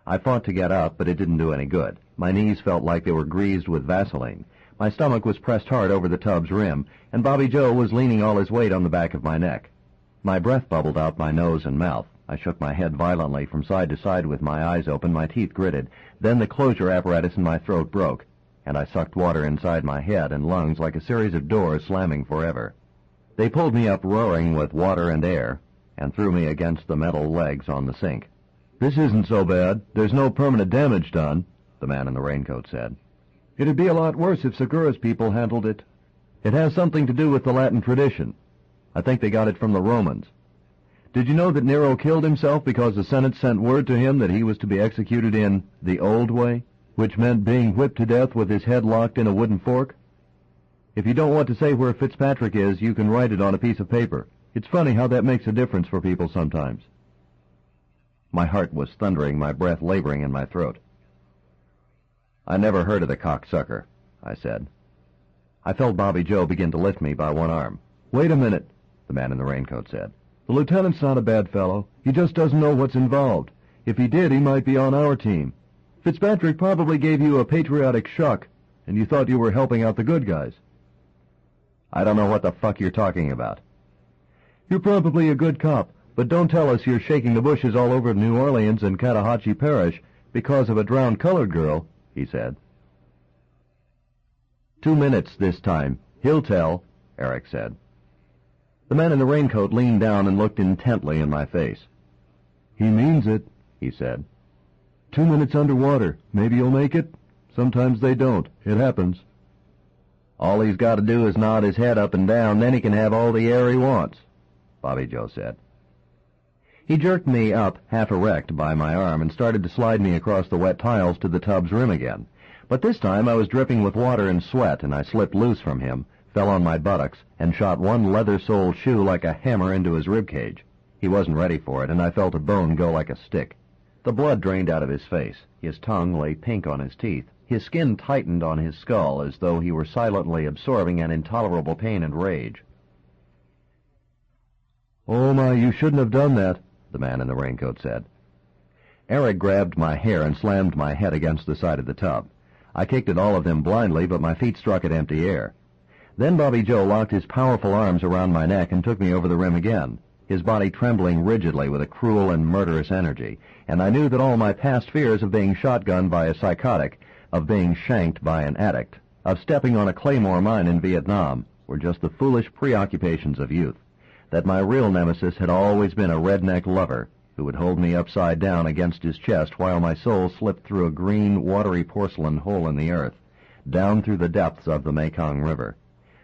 I fought to get up, but it didn't do any good. My knees felt like they were greased with Vaseline. My stomach was pressed hard over the tub's rim, and Bobby Joe was leaning all his weight on the back of my neck. My breath bubbled out my nose and mouth. I shook my head violently from side to side with my eyes open, my teeth gritted. Then the closure apparatus in my throat broke, and I sucked water inside my head and lungs like a series of doors slamming forever. They pulled me up roaring with water and air, and threw me against the metal legs on the sink. "This isn't so bad. There's no permanent damage done," the man in the raincoat said. "It'd be a lot worse if Segura's people handled it. It has something to do with the Latin tradition. I think they got it from the Romans. Did you know that Nero killed himself because the Senate sent word to him that he was to be executed in the old way, which meant being whipped to death with his head locked in a wooden fork? If you don't want to say where Fitzpatrick is, you can write it on a piece of paper. It's funny how that makes a difference for people sometimes." My heart was thundering, my breath laboring in my throat. "I never heard of the cocksucker," I said. I felt Bobby Joe begin to lift me by one arm. "Wait a minute," the man in the raincoat said. "The lieutenant's not a bad fellow. He just doesn't know what's involved. If he did, he might be on our team. Fitzpatrick probably gave you a patriotic shock, and you thought you were helping out the good guys." "I don't know what the fuck you're talking about." "You're probably a good cop, but don't tell us you're shaking the bushes all over New Orleans and Cotahatchee Parish because of a drowned colored girl," he said. "2 minutes this time. He'll tell," Eric said. The man in the raincoat leaned down and looked intently in my face. "He means it," he said. 2 minutes underwater. Maybe you'll make it. Sometimes they don't. It happens." "All he's got to do is nod his head up and down, then he can have all the air he wants," Bobby Joe said. He jerked me up, half erect, by my arm and started to slide me across the wet tiles to the tub's rim again. But this time I was dripping with water and sweat, and I slipped loose from him, fell on my buttocks, and shot one leather-soled shoe like a hammer into his ribcage. He wasn't ready for it, and I felt a bone go like a stick. The blood drained out of his face. His tongue lay pink on his teeth. His skin tightened on his skull as though he were silently absorbing an intolerable pain and rage. "Oh, my, you shouldn't have done that," the man in the raincoat said. Eric grabbed my hair and slammed my head against the side of the tub. I kicked at all of them blindly, but my feet struck at empty air. Then Bobby Joe locked his powerful arms around my neck and took me over the rim again, his body trembling rigidly with a cruel and murderous energy, and I knew that all my past fears of being shotgunned by a psychotic, of being shanked by an addict, of stepping on a claymore mine in Vietnam, were just the foolish preoccupations of youth, that my real nemesis had always been a redneck lover who would hold me upside down against his chest while my soul slipped through a green, watery porcelain hole in the earth, down through the depths of the Mekong River,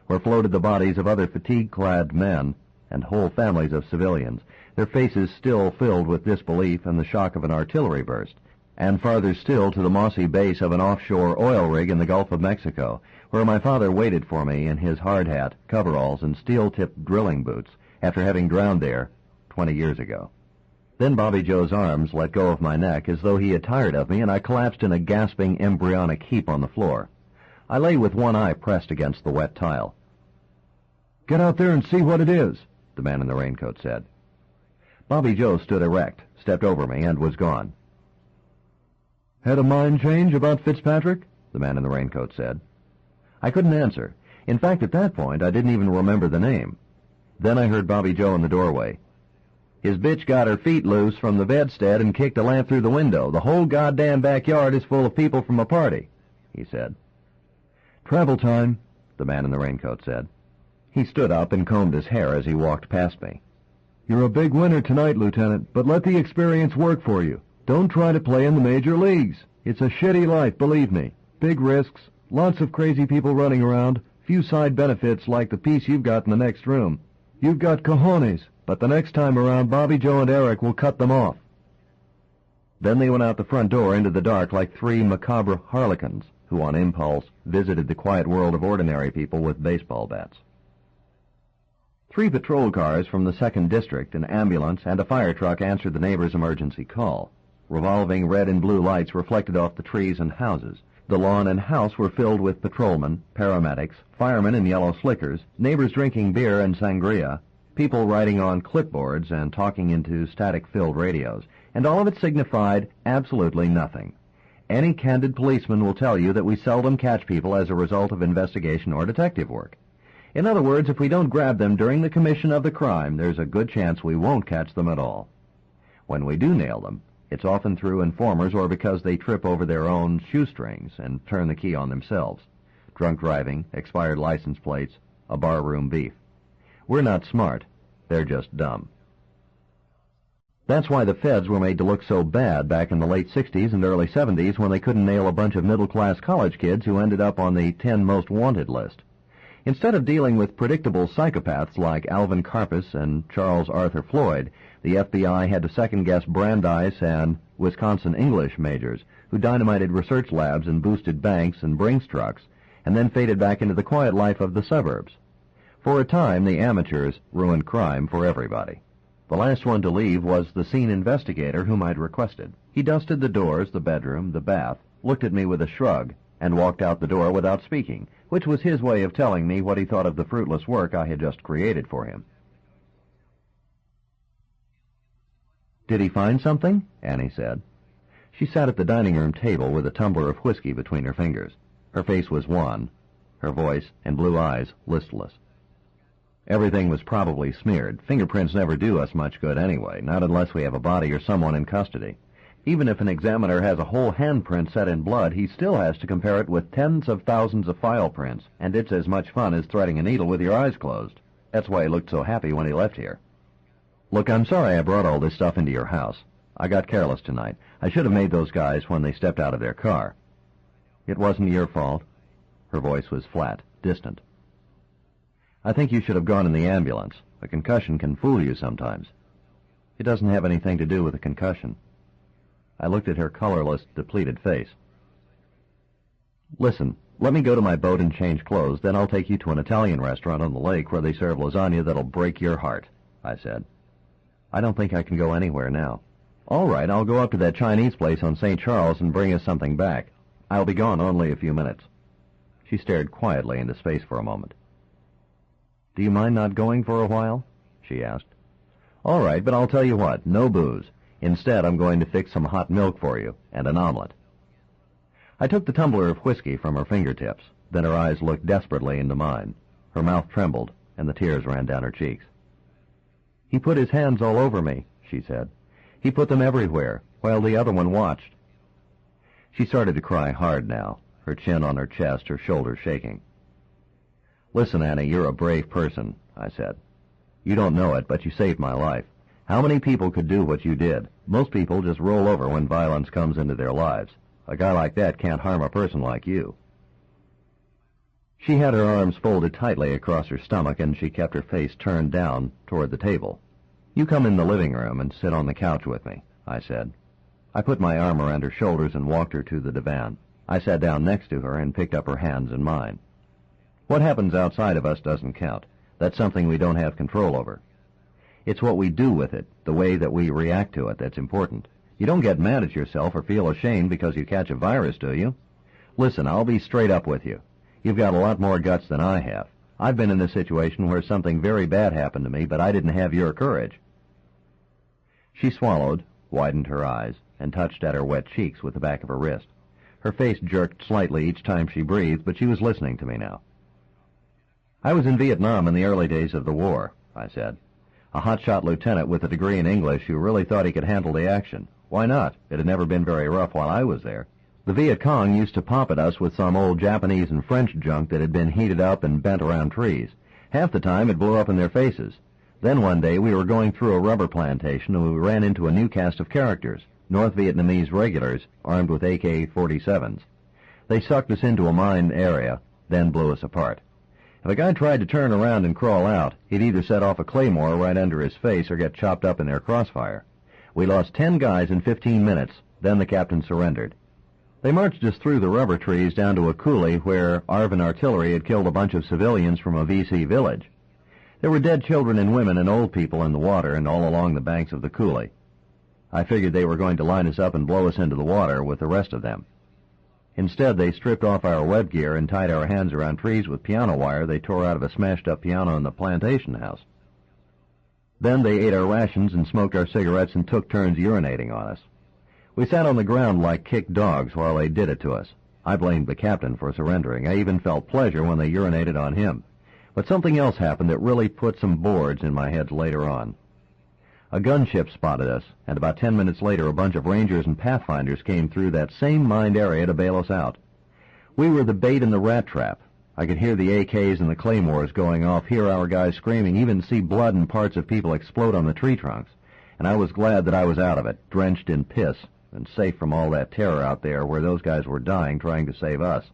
where floated the bodies of other fatigue-clad men and whole families of civilians, their faces still filled with disbelief and the shock of an artillery burst, and farther still to the mossy base of an offshore oil rig in the Gulf of Mexico, where my father waited for me in his hard hat, coveralls, and steel-tipped drilling boots, after having drowned there 20 years ago. Then Bobby Joe's arms let go of my neck as though he had tired of me, and I collapsed in a gasping embryonic heap on the floor. I lay with one eye pressed against the wet tile. "Get out there and see what it is," the man in the raincoat said. Bobby Joe stood erect, stepped over me, and was gone. "Had a mind change about Fitzpatrick?" the man in the raincoat said. I couldn't answer. In fact, at that point, I didn't even remember the name. Then I heard Bobby Joe in the doorway. "His bitch got her feet loose from the bedstead and kicked a lamp through the window. The whole goddamn backyard is full of people from a party," he said. "Travel time," the man in the raincoat said. He stood up and combed his hair as he walked past me. "You're a big winner tonight, Lieutenant, but let the experience work for you. Don't try to play in the major leagues. It's a shitty life, believe me. Big risks, lots of crazy people running around, few side benefits like the piece you've got in the next room. You've got cojones, but the next time around Bobby Joe and Eric will cut them off." Then they went out the front door into the dark like three macabre harlequins who, on impulse, visited the quiet world of ordinary people with baseball bats. 3 patrol cars from the 2nd District, an ambulance, and a fire truck answered the neighbor's emergency call. Revolving red and blue lights reflected off the trees and houses. The lawn and house were filled with patrolmen, paramedics, firemen in yellow slickers, neighbors drinking beer and sangria, people writing on clipboards and talking into static-filled radios, and all of it signified absolutely nothing. Any candid policeman will tell you that we seldom catch people as a result of investigation or detective work. In other words, if we don't grab them during the commission of the crime, there's a good chance we won't catch them at all. When we do nail them, it's often through informers or because they trip over their own shoestrings and turn the key on themselves. Drunk driving, expired license plates, a barroom beef. We're not smart. They're just dumb. That's why the feds were made to look so bad back in the late 60s and early 70s when they couldn't nail a bunch of middle-class college kids who ended up on the 10 most wanted list. Instead of dealing with predictable psychopaths like Alvin Karpis and Charles Arthur Floyd, the FBI had to second-guess Brandeis and Wisconsin English majors who dynamited research labs and boosted banks and Brinks trucks, and then faded back into the quiet life of the suburbs. For a time, the amateurs ruined crime for everybody. The last one to leave was the scene investigator whom I'd requested. He dusted the doors, the bedroom, the bath, looked at me with a shrug, and walked out the door without speaking, which was his way of telling me what he thought of the fruitless work I had just created for him. "Did he find something?" Annie said. She sat at the dining room table with a tumbler of whiskey between her fingers. Her face was wan, her voice and blue eyes listless. "Everything was probably smeared. Fingerprints never do us much good anyway, not unless we have a body or someone in custody. Even if an examiner has a whole handprint set in blood, he still has to compare it with tens of thousands of file prints, and it's as much fun as threading a needle with your eyes closed. That's why he looked so happy when he left here. Look, I'm sorry I brought all this stuff into your house. I got careless tonight. I should have made those guys when they stepped out of their car." "It wasn't your fault." Her voice was flat, distant. "I think you should have gone in the ambulance. A concussion can fool you sometimes." "It doesn't have anything to do with a concussion." I looked at her colorless, depleted face. "Listen, let me go to my boat and change clothes, then I'll take you to an Italian restaurant on the lake where they serve lasagna that'll break your heart," I said. "I don't think I can go anywhere now." "All right, I'll go up to that Chinese place on St. Charles and bring us something back. I'll be gone only a few minutes." She stared quietly into space for a moment. "Do you mind not going for a while?" she asked. "All right, but I'll tell you what, no booze. Instead, I'm going to fix some hot milk for you, and an omelet." I took the tumbler of whiskey from her fingertips, then her eyes looked desperately into mine. Her mouth trembled, and the tears ran down her cheeks. "He put his hands all over me," she said. "He put them everywhere, while the other one watched." She started to cry hard now, her chin on her chest, her shoulders shaking. "Listen, Annie, you're a brave person," I said. "You don't know it, but you saved my life. How many people could do what you did? Most people just roll over when violence comes into their lives. A guy like that can't harm a person like you." She had her arms folded tightly across her stomach, and she kept her face turned down toward the table. "You come in the living room and sit on the couch with me," I said. I put my arm around her shoulders and walked her to the divan. I sat down next to her and picked up her hands in mine. "What happens outside of us doesn't count. That's something we don't have control over. It's what we do with it, the way that we react to it, that's important. You don't get mad at yourself or feel ashamed because you catch a virus, do you? Listen, I'll be straight up with you. You've got a lot more guts than I have. I've been in a situation where something very bad happened to me, but I didn't have your courage." She swallowed, widened her eyes, and touched at her wet cheeks with the back of her wrist. Her face jerked slightly each time she breathed, but she was listening to me now. "I was in Vietnam in the early days of the war," I said. "A hotshot lieutenant with a degree in English who really thought he could handle the action. Why not? It had never been very rough while I was there. The Viet Cong used to pop at us with some old Japanese and French junk that had been heated up and bent around trees. Half the time it blew up in their faces. Then one day we were going through a rubber plantation and we ran into a new cast of characters, North Vietnamese regulars armed with AK-47s. They sucked us into a mine area, then blew us apart. If a guy tried to turn around and crawl out, he'd either set off a claymore right under his face or get chopped up in their crossfire. We lost 10 guys in 15 minutes, then the captain surrendered. They marched us through the rubber trees down to a coulee where ARVN artillery had killed a bunch of civilians from a VC village. There were dead children and women and old people in the water and all along the banks of the coulee. I figured they were going to line us up and blow us into the water with the rest of them. Instead, they stripped off our web gear and tied our hands around trees with piano wire they tore out of a smashed-up piano in the plantation house. Then they ate our rations and smoked our cigarettes and took turns urinating on us. We sat on the ground like kicked dogs while they did it to us. I blamed the captain for surrendering. I even felt pleasure when they urinated on him. But something else happened that really put some boards in my head later on. A gunship spotted us, and about 10 minutes later a bunch of rangers and pathfinders came through that same mined area to bail us out. We were the bait in the rat trap. I could hear the AKs and the claymores going off, hear our guys screaming, even see blood and parts of people explode on the tree trunks. And I was glad that I was out of it, drenched in piss, and safe from all that terror out there where those guys were dying trying to save us.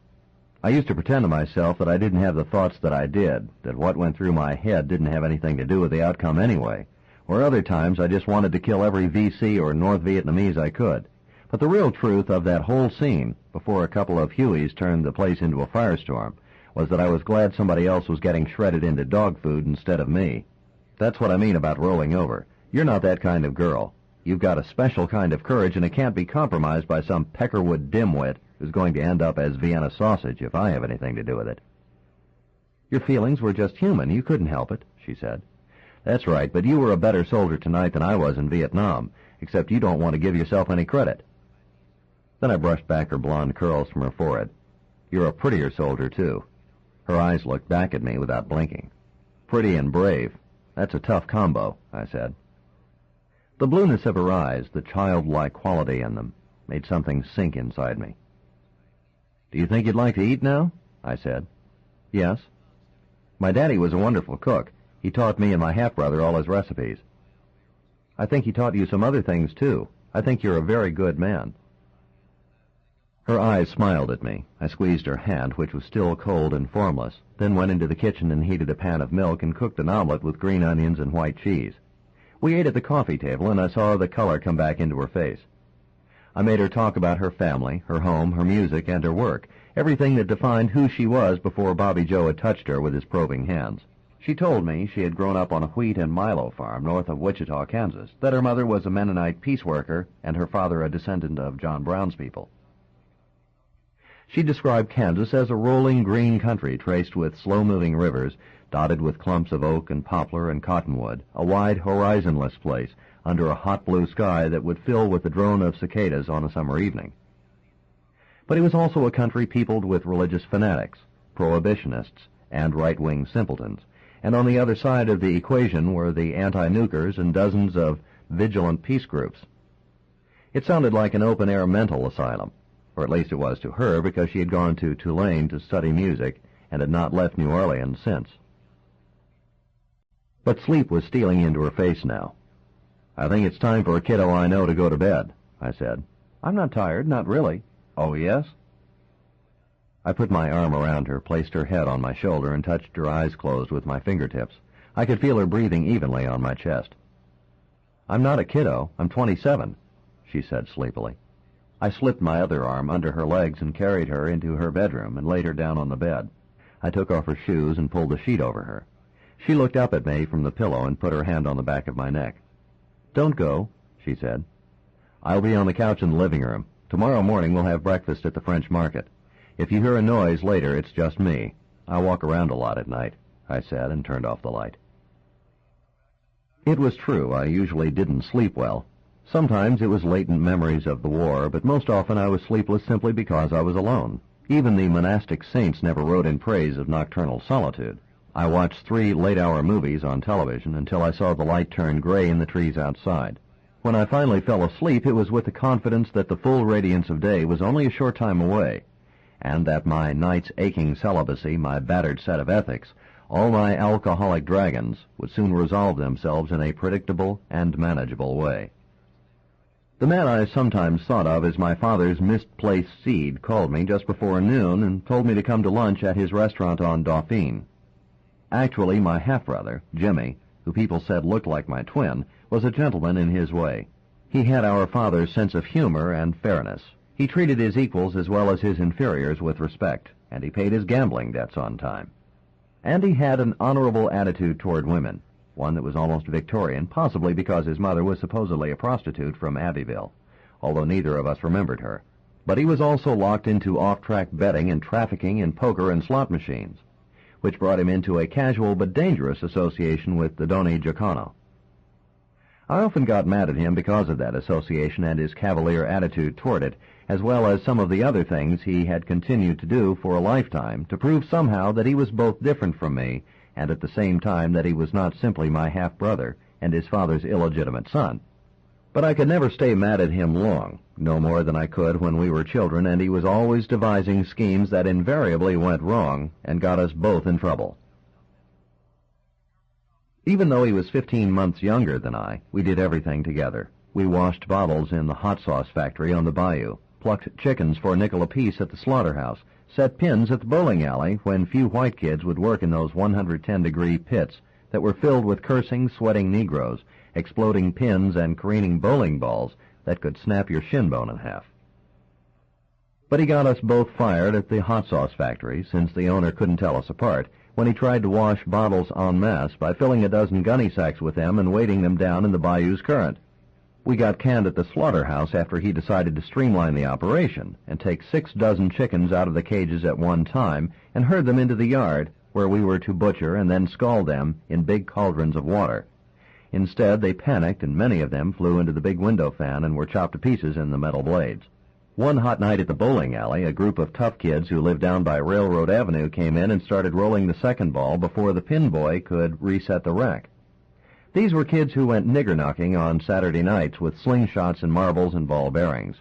I used to pretend to myself that I didn't have the thoughts that I did, that what went through my head didn't have anything to do with the outcome anyway, or other times I just wanted to kill every VC or North Vietnamese I could. But the real truth of that whole scene, before a couple of Hueys turned the place into a firestorm, was that I was glad somebody else was getting shredded into dog food instead of me. That's what I mean about rolling over. You're not that kind of girl. You've got a special kind of courage, and it can't be compromised by some Peckerwood dimwit who's going to end up as Vienna sausage if I have anything to do with it. Your feelings were just human. You couldn't help it, she said. That's right, but you were a better soldier tonight than I was in Vietnam, except you don't want to give yourself any credit. Then I brushed back her blonde curls from her forehead. You're a prettier soldier, too. Her eyes looked back at me without blinking. Pretty and brave. That's a tough combo, I said. The blueness of her eyes, the childlike quality in them, made something sink inside me. Do you think you'd like to eat now? I said. Yes. My daddy was a wonderful cook. He taught me and my half-brother all his recipes. I think he taught you some other things, too. I think you're a very good man. Her eyes smiled at me. I squeezed her hand, which was still cold and formless, then went into the kitchen and heated a pan of milk and cooked an omelet with green onions and white cheese. We ate at the coffee table, and I saw the color come back into her face. I made her talk about her family, her home, her music, and her work, everything that defined who she was before Bobby Joe had touched her with his probing hands. She told me she had grown up on a wheat and milo farm north of Wichita, Kansas, that her mother was a Mennonite peace worker and her father a descendant of John Brown's people. She described Kansas as a rolling green country traced with slow-moving rivers, dotted with clumps of oak and poplar and cottonwood, a wide horizonless place under a hot blue sky that would fill with the drone of cicadas on a summer evening. But it was also a country peopled with religious fanatics, prohibitionists, and right-wing simpletons, and on the other side of the equation were the anti-nukers and dozens of vigilant peace groups. It sounded like an open-air mental asylum, or at least it was to her, because she had gone to Tulane to study music and had not left New Orleans since. But sleep was stealing into her face now. I think it's time for a kiddo I know to go to bed, I said. I'm not tired, not really. Oh, yes? I put my arm around her, placed her head on my shoulder, and touched her eyes closed with my fingertips. I could feel her breathing evenly on my chest. I'm not a kiddo. I'm 27, she said sleepily. I slipped my other arm under her legs and carried her into her bedroom and laid her down on the bed. I took off her shoes and pulled the sheet over her. She looked up at me from the pillow and put her hand on the back of my neck. Don't go, she said. I'll be on the couch in the living room. Tomorrow morning we'll have breakfast at the French market. If you hear a noise later, it's just me. I walk around a lot at night, I said, and turned off the light. It was true, I usually didn't sleep well. Sometimes it was latent memories of the war, but most often I was sleepless simply because I was alone. Even the monastic saints never wrote in praise of nocturnal solitude. I watched 3 late-hour movies on television until I saw the light turn gray in the trees outside. When I finally fell asleep, it was with the confidence that the full radiance of day was only a short time away, and that my night's aching celibacy, my battered set of ethics, all my alcoholic dragons, would soon resolve themselves in a predictable and manageable way. The man I sometimes thought of as my father's misplaced seed called me just before noon and told me to come to lunch at his restaurant on Dauphine. Actually, my half-brother, Jimmy, who people said looked like my twin, was a gentleman in his way. He had our father's sense of humor and fairness. He treated his equals as well as his inferiors with respect, and he paid his gambling debts on time. And he had an honorable attitude toward women, one that was almost Victorian, possibly because his mother was supposedly a prostitute from Abbeville, although neither of us remembered her. But he was also locked into off-track betting and trafficking in poker and slot machines, which brought him into a casual but dangerous association with the Doni Giacono. I often got mad at him because of that association and his cavalier attitude toward it, as well as some of the other things he had continued to do for a lifetime to prove somehow that he was both different from me and at the same time that he was not simply my half-brother and his father's illegitimate son. But I could never stay mad at him long, no more than I could when we were children, and he was always devising schemes that invariably went wrong and got us both in trouble. Even though he was 15 months younger than I, we did everything together. We washed bottles in the hot sauce factory on the bayou, plucked chickens for a nickel apiece at the slaughterhouse, set pins at the bowling alley when few white kids would work in those 110-degree pits that were filled with cursing, sweating Negroes, exploding pins and careening bowling balls that could snap your shin bone in half. But he got us both fired at the hot sauce factory, since the owner couldn't tell us apart, when he tried to wash bottles en masse by filling a dozen gunny sacks with them and weighting them down in the bayou's current. We got canned at the slaughterhouse after he decided to streamline the operation and take 6 dozen chickens out of the cages at one time and herd them into the yard, where we were to butcher and then scald them in big cauldrons of water. Instead, they panicked, and many of them flew into the big window fan and were chopped to pieces in the metal blades. One hot night at the bowling alley, a group of tough kids who lived down by Railroad Avenue came in and started rolling the second ball before the pin boy could reset the rack. These were kids who went nigger-knocking on Saturday nights with slingshots and marbles and ball bearings.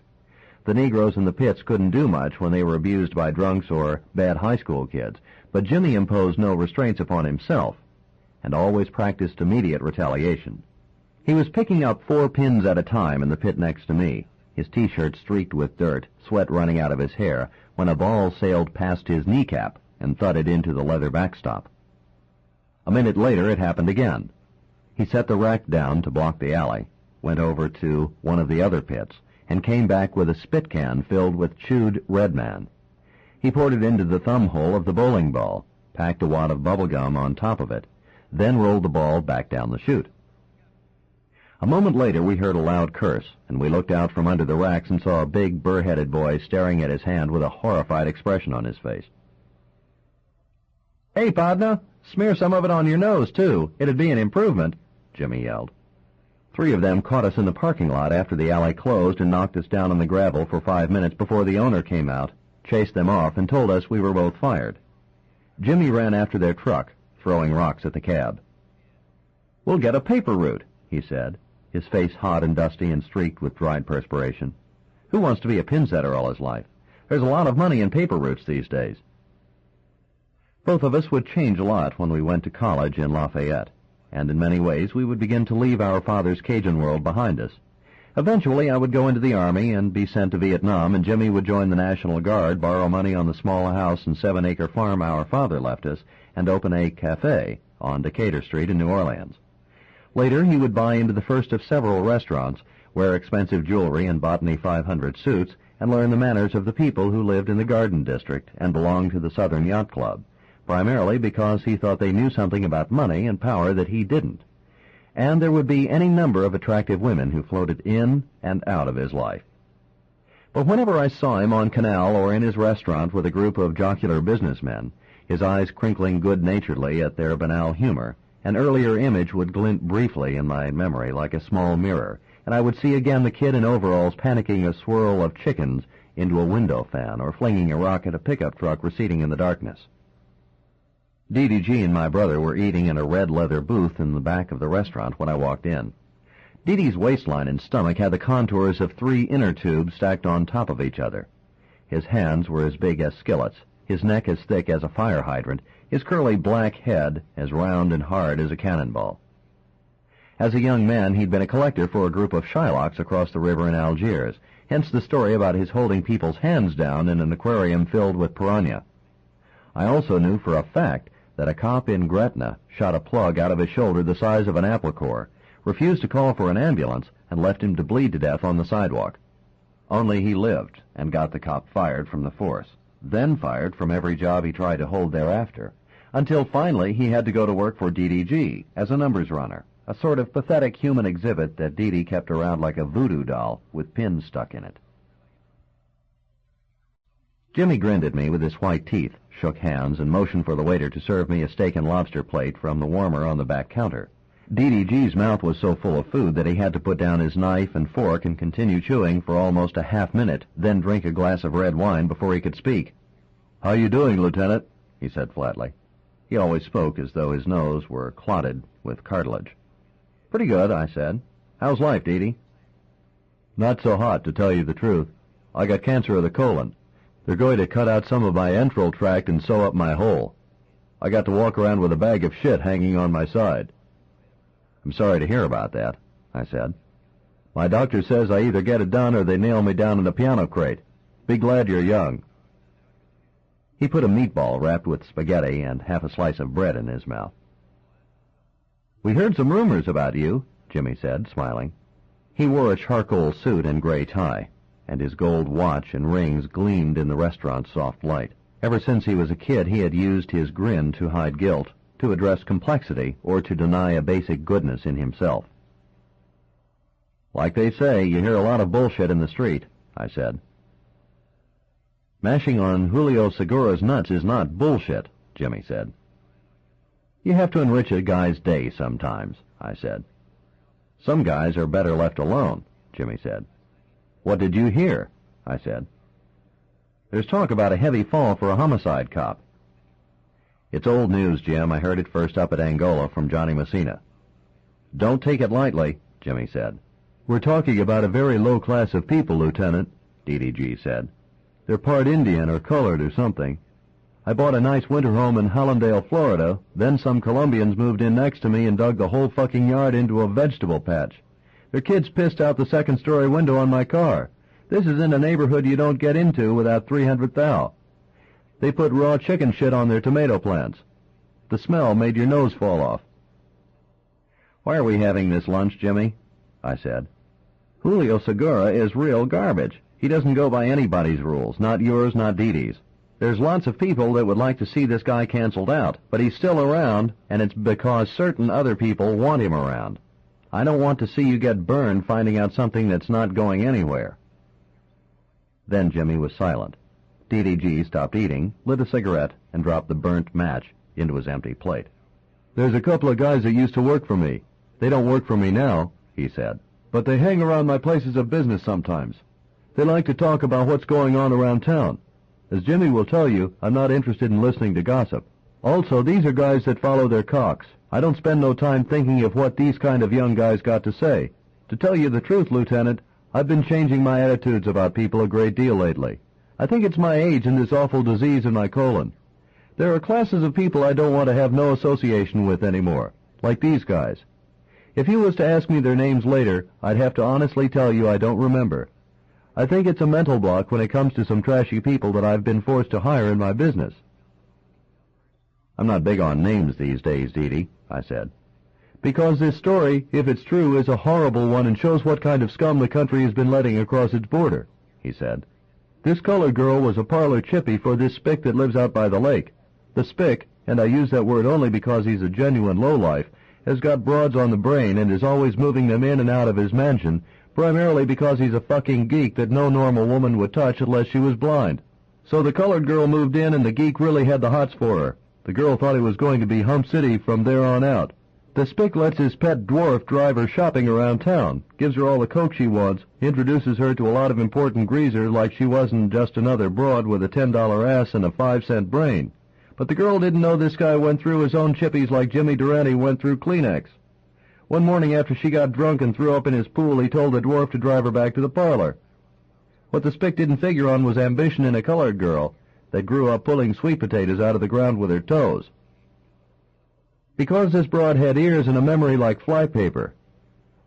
The Negroes in the pits couldn't do much when they were abused by drunks or bad high school kids, but Jimmy imposed no restraints upon himself and always practiced immediate retaliation. He was picking up 4 pins at a time in the pit next to me, his T-shirt streaked with dirt, sweat running out of his hair, when a ball sailed past his kneecap and thudded into the leather backstop. A minute later it happened again. He set the rack down to block the alley, went over to one of the other pits, and came back with a spit can filled with chewed Red Man. He poured it into the thumb hole of the bowling ball, packed a wad of bubble gum on top of it, then rolled the ball back down the chute. A moment later we heard a loud curse, and we looked out from under the racks and saw a big, burr-headed boy staring at his hand with a horrified expression on his face. "Hey, partner, smear some of it on your nose, too. It'd be an improvement," Jimmy yelled. 3 of them caught us in the parking lot after the alley closed and knocked us down on the gravel for 5 minutes before the owner came out, chased them off, and told us we were both fired. Jimmy ran after their truck, throwing rocks at the cab. "We'll get a paper route," he said, his face hot and dusty and streaked with dried perspiration. "Who wants to be a pin setter all his life? There's a lot of money in paper routes these days." Both of us would change a lot when we went to college in Lafayette, and in many ways we would begin to leave our father's Cajun world behind us. Eventually I would go into the Army and be sent to Vietnam, and Jimmy would join the National Guard, borrow money on the small house and 7-acre farm our father left us, and open a cafe on Decatur Street in New Orleans. Later he would buy into the first of several restaurants, wear expensive jewelry and Botany 500 suits, and learn the manners of the people who lived in the Garden District and belonged to the Southern Yacht Club, primarily because he thought they knew something about money and power that he didn't. And there would be any number of attractive women who floated in and out of his life. But whenever I saw him on Canal or in his restaurant with a group of jocular businessmen, his eyes crinkling good-naturedly at their banal humor, an earlier image would glint briefly in my memory like a small mirror, and I would see again the kid in overalls panicking a swirl of chickens into a window fan or flinging a rock at a pickup truck receding in the darkness. DDG and my brother were eating in a red leather booth in the back of the restaurant when I walked in. DD's waistline and stomach had the contours of 3 inner tubes stacked on top of each other. His hands were as big as skillets, his neck as thick as a fire hydrant, his curly black head as round and hard as a cannonball. As a young man, he'd been a collector for a group of Shylocks across the river in Algiers, hence the story about his holding people's hands down in an aquarium filled with piranha. I also knew for a fact that a cop in Gretna shot a plug out of his shoulder the size of an apple core, refused to call for an ambulance, and left him to bleed to death on the sidewalk. Only he lived and got the cop fired from the force, then fired from every job he tried to hold thereafter, until finally he had to go to work for DDG as a numbers runner, a sort of pathetic human exhibit that Dee Dee kept around like a voodoo doll with pins stuck in it. Jimmy grinned at me with his white teeth, shook hands, and motioned for the waiter to serve me a steak and lobster plate from the warmer on the back counter. DDG's mouth was so full of food that he had to put down his knife and fork and continue chewing for almost a half-minute, then drink a glass of red wine before he could speak. "How you doing, Lieutenant?" he said flatly. He always spoke as though his nose were clotted with cartilage. "Pretty good," I said. "How's life, Dee "Not so hot, to tell you the truth. I got cancer of the colon. They're going to cut out some of my enteral tract and sew up my hole. I got to walk around with a bag of shit hanging on my side." "I'm sorry to hear about that," I said. "My doctor says I either get it done or they nail me down in a piano crate. Be glad you're young." He put a meatball wrapped with spaghetti and half a slice of bread in his mouth. "We heard some rumors about you," Jimmy said, smiling. He wore a charcoal suit and gray tie, and his gold watch and rings gleamed in the restaurant's soft light. Ever since he was a kid, he had used his grin to hide guilt, to address complexity, or to deny a basic goodness in himself. "Like they say, you hear a lot of bullshit in the street," I said. "Mashing on Julio Segura's nuts is not bullshit," Jimmy said. "You have to enrich a guy's day sometimes," I said. "Some guys are better left alone," Jimmy said. "What did you hear?" I said. "There's talk about a heavy fall for a homicide cop." "It's old news, Jim. I heard it first up at Angola from Johnny Messina." "Don't take it lightly," Jimmy said. "We're talking about a very low class of people, Lieutenant," DDG said. "They're part Indian or colored or something. I bought a nice winter home in Hallandale, Florida, then some Colombians moved in next to me and dug the whole fucking yard into a vegetable patch. Their kids pissed out the second-story window on my car. This is in a neighborhood you don't get into without 300 thou. They put raw chicken shit on their tomato plants. The smell made your nose fall off." "Why are we having this lunch, Jimmy?" I said. "Julio Segura is real garbage. He doesn't go by anybody's rules, not yours, not Dee Dee's. There's lots of people that would like to see this guy canceled out, but he's still around, and it's because certain other people want him around. I don't want to see you get burned finding out something that's not going anywhere." Then Jimmy was silent. DDG stopped eating, lit a cigarette, and dropped the burnt match into his empty plate. "There's a couple of guys that used to work for me. They don't work for me now," he said, "but they hang around my places of business sometimes. They like to talk about what's going on around town. As Jimmy will tell you, I'm not interested in listening to gossip. Also, these are guys that follow their cocks. I don't spend no time thinking of what these kind of young guys got to say. To tell you the truth, Lieutenant, I've been changing my attitudes about people a great deal lately. I think it's my age and this awful disease in my colon. There are classes of people I don't want to have no association with anymore, like these guys. If you was to ask me their names later, I'd have to honestly tell you I don't remember. I think it's a mental block when it comes to some trashy people that I've been forced to hire in my business." "I'm not big on names these days, Dee Dee," I said. "Because this story, if it's true, is a horrible one and shows what kind of scum the country has been letting across its border," he said. "This colored girl was a parlor chippy for this spick that lives out by the lake. The spick, and I use that word only because he's a genuine lowlife, has got broads on the brain and is always moving them in and out of his mansion, primarily because he's a fucking geek that no normal woman would touch unless she was blind. So the colored girl moved in and the geek really had the hots for her. The girl thought it was going to be Hump City from there on out. The spick lets his pet dwarf drive her shopping around town, gives her all the coke she wants, introduces her to a lot of important greasers like she wasn't just another broad with a $10 ass and a 5-cent brain. But the girl didn't know this guy went through his own chippies like Jimmy Durante went through Kleenex. One morning after she got drunk and threw up in his pool, he told the dwarf to drive her back to the parlor. What the spick didn't figure on was ambition in a colored girl that grew up pulling sweet potatoes out of the ground with her toes. Because this broad had ears and a memory like flypaper.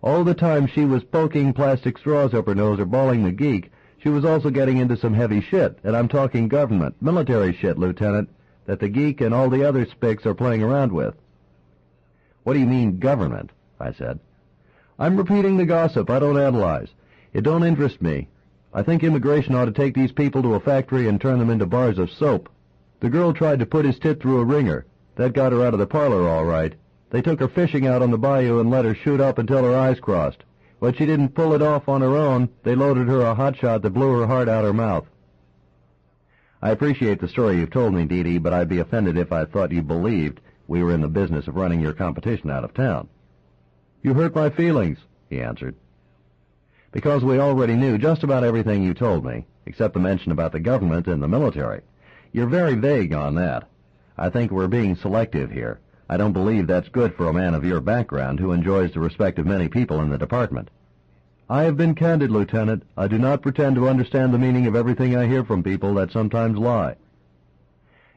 All the time she was poking plastic straws up her nose or bawling the geek, she was also getting into some heavy shit, and I'm talking government, military shit, Lieutenant, that the geek and all the other spicks are playing around with." "What do you mean, government?" I said. "I'm repeating the gossip. I don't analyze. It don't interest me. I think immigration ought to take these people to a factory and turn them into bars of soap. The girl tried to put his tit through a ringer. That got her out of the parlor all right. They took her fishing out on the bayou and let her shoot up until her eyes crossed. When she didn't pull it off on her own, they loaded her a hot shot that blew her heart out her mouth." "I appreciate the story you've told me, Dee Dee, but I'd be offended if I thought you believed we were in the business of running your competition out of town." You hurt my feelings, he answered. Because we already knew just about everything you told me, except the mention about the government and the military. You're very vague on that. I think we're being selective here. I don't believe that's good for a man of your background who enjoys the respect of many people in the department. I have been candid, Lieutenant. I do not pretend to understand the meaning of everything I hear from people that sometimes lie.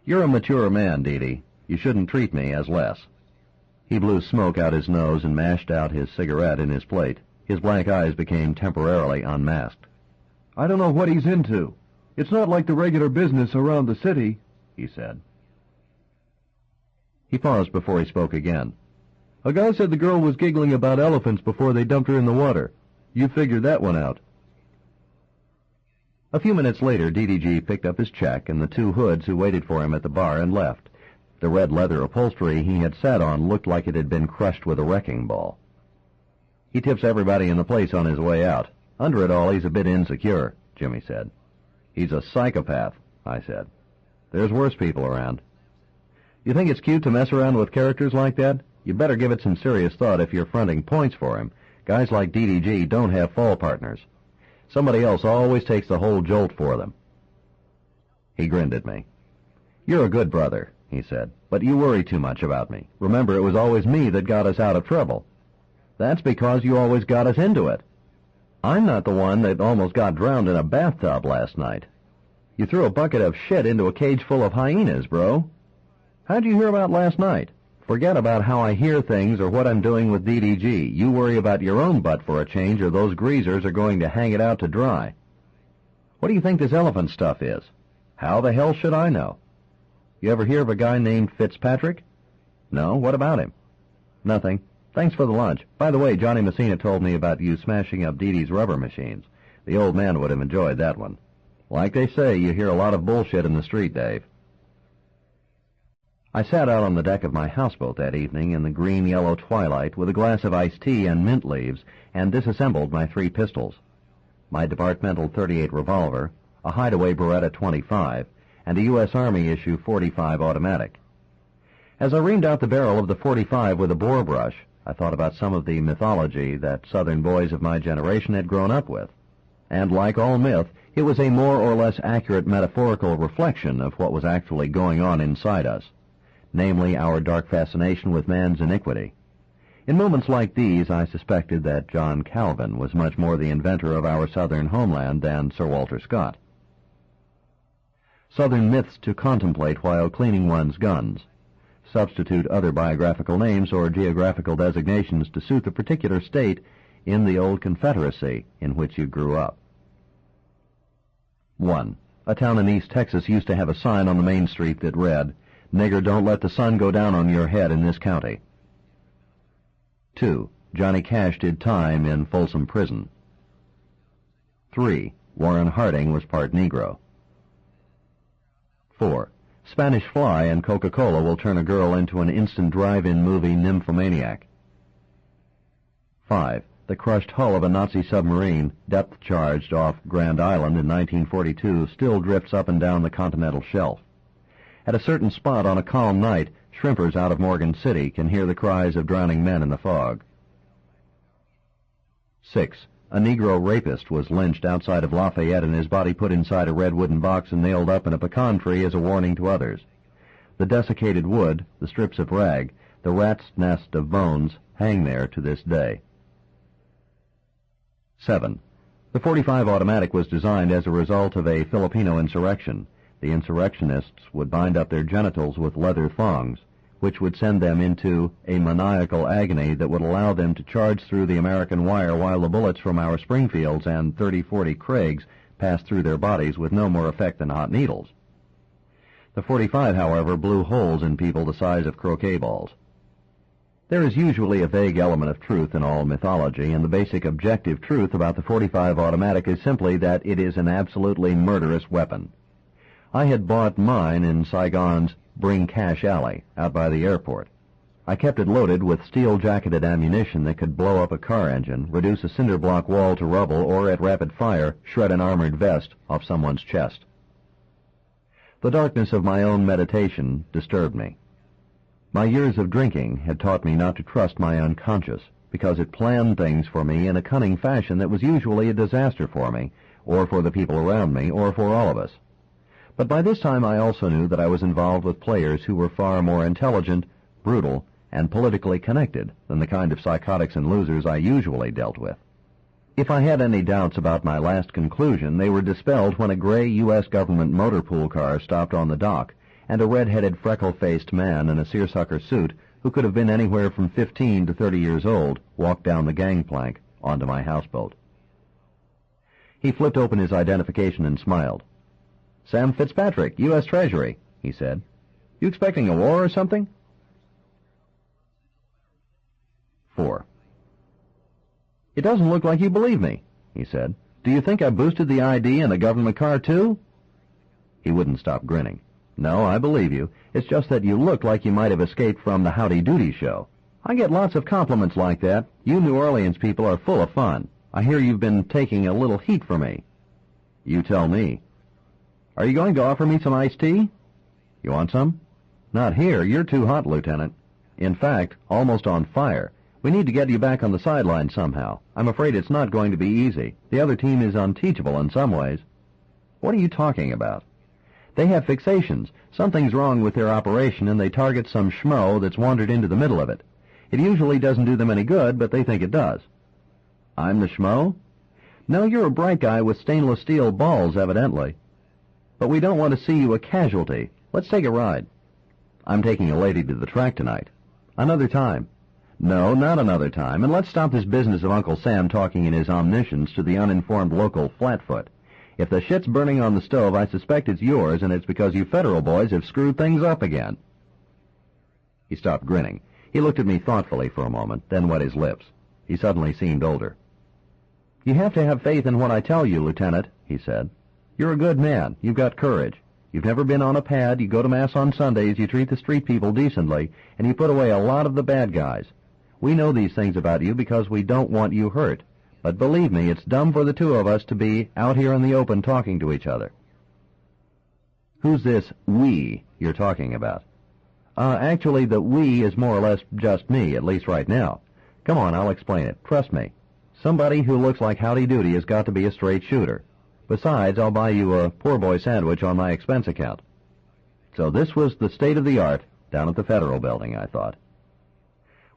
You're a mature man, Dee. You shouldn't treat me as less. He blew smoke out his nose and mashed out his cigarette in his plate. His black eyes became temporarily unmasked. I don't know what he's into. It's not like the regular business around the city, he said. He paused before he spoke again. A guy said the girl was giggling about elephants before they dumped her in the water. You figured that one out. A few minutes later, DDG picked up his check and the two hoods who waited for him at the bar and left. The red leather upholstery he had sat on looked like it had been crushed with a wrecking ball. He tips everybody in the place on his way out. Under it all, he's a bit insecure, Jimmy said. He's a psychopath, I said. There's worse people around. You think it's cute to mess around with characters like that? You better give it some serious thought if you're fronting points for him. Guys like DDG don't have fall partners. Somebody else always takes the whole jolt for them. He grinned at me. You're a good brother, he said, but you worry too much about me. Remember, it was always me that got us out of trouble. That's because you always got us into it. I'm not the one that almost got drowned in a bathtub last night. You threw a bucket of shit into a cage full of hyenas, bro. How'd you hear about last night? Forget about how I hear things or what I'm doing with DDG. You worry about your own butt for a change, or those greasers are going to hang it out to dry. What do you think this elephant stuff is? How the hell should I know? You ever hear of a guy named Fitzpatrick? No, what about him? Nothing. Thanks for the lunch. By the way, Johnny Messina told me about you smashing up Dee Dee's rubber machines. The old man would have enjoyed that one. Like they say, you hear a lot of bullshit in the street, Dave. I sat out on the deck of my houseboat that evening in the green-yellow twilight with a glass of iced tea and mint leaves and disassembled my 3 pistols. My departmental .38 revolver, a hideaway Beretta 25, and a U.S. Army issue .45 automatic. As I reamed out the barrel of the .45 with a bore brush, I thought about some of the mythology that Southern boys of my generation had grown up with. And like all myth, it was a more or less accurate metaphorical reflection of what was actually going on inside us, namely our dark fascination with man's iniquity. In moments like these, I suspected that John Calvin was much more the inventor of our Southern homeland than Sir Walter Scott. Southern myths to contemplate while cleaning one's guns. Substitute other biographical names or geographical designations to suit the particular state in the old Confederacy in which you grew up. 1. A town in East Texas used to have a sign on the main street that read, "Nigger, don't let the sun go down on your head in this county." 2. Johnny Cash did time in Folsom Prison. 3. Warren Harding was part Negro. 4. Spanish Fly and Coca-Cola will turn a girl into an instant drive-in movie nymphomaniac. 5. The crushed hull of a Nazi submarine, depth-charged off Grand Island in 1942, still drifts up and down the continental shelf. At a certain spot on a calm night, shrimpers out of Morgan City can hear the cries of drowning men in the fog. 6. A Negro rapist was lynched outside of Lafayette and his body put inside a red wooden box and nailed up in a pecan tree as a warning to others. The desiccated wood, the strips of rag, the rat's nest of bones hang there to this day. 7. The .45 automatic was designed as a result of a Filipino insurrection. The insurrectionists would bind up their genitals with leather thongs, which would send them into a maniacal agony that would allow them to charge through the American wire while the bullets from our Springfields and .30-40 Craigs passed through their bodies with no more effect than hot needles. The .45, however, blew holes in people the size of croquet balls. There is usually a vague element of truth in all mythology, and the basic objective truth about the .45 automatic is simply that it is an absolutely murderous weapon. I had bought mine in Saigon's Bring Cash Alley, out by the airport. I kept it loaded with steel-jacketed ammunition that could blow up a car engine, reduce a cinder block wall to rubble, or at rapid fire, shred an armored vest off someone's chest. The darkness of my own meditation disturbed me. My years of drinking had taught me not to trust my unconscious. because it planned things for me in a cunning fashion that was usually a disaster for me, or for the people around me, or for all of us. But by this time I also knew that I was involved with players who were far more intelligent, brutal, and politically connected than the kind of psychotics and losers I usually dealt with. If I had any doubts about my last conclusion, they were dispelled when a gray U.S. government motor pool car stopped on the dock, and a red-headed, freckle-faced man in a seersucker suit, who could have been anywhere from 15 to 30 years old, walked down the gangplank onto my houseboat. He flipped open his identification and smiled. "Sam Fitzpatrick, U.S. Treasury," he said. "You expecting a war or something?" 4. "It doesn't look like you believe me," he said. "Do you think I boosted the ID in a government car, too?" He wouldn't stop grinning. "No, I believe you. It's just that you look like you might have escaped from the Howdy Doody show. I get lots of compliments like that. You New Orleans people are full of fun. I hear you've been taking a little heat for me." "You tell me." "Are you going to offer me some iced tea?" "You want some?" "Not here. You're too hot, Lieutenant. In fact, almost on fire. We need to get you back on the sideline somehow. I'm afraid it's not going to be easy. The other team is unteachable in some ways." "What are you talking about?" "They have fixations. Something's wrong with their operation, and they target some schmo that's wandered into the middle of it. It usually doesn't do them any good, but they think it does." "I'm the schmo?" "No, you're a bright guy with stainless steel balls, evidently. But we don't want to see you a casualty. Let's take a ride." "I'm taking a lady to the track tonight." "Another time." "No, not another time, and let's stop this business of Uncle Sam talking in his omniscience to the uninformed local flatfoot. If the shit's burning on the stove, I suspect it's yours, and it's because you federal boys have screwed things up again." He stopped grinning. He looked at me thoughtfully for a moment, then wet his lips. He suddenly seemed older. "You have to have faith in what I tell you, Lieutenant," he said. "You're a good man. You've got courage. You've never been on a pad, you go to Mass on Sundays, you treat the street people decently, and you put away a lot of the bad guys. We know these things about you because we don't want you hurt. But believe me, it's dumb for the two of us to be out here in the open talking to each other." "Who's this we you're talking about?" Actually, the we is more or less just me, at least right now. Come on, I'll explain it. Trust me. Somebody who looks like Howdy Doody has got to be a straight shooter. Besides, I'll buy you a poor boy sandwich on my expense account." So this was the state of the art down at the Federal Building, I thought.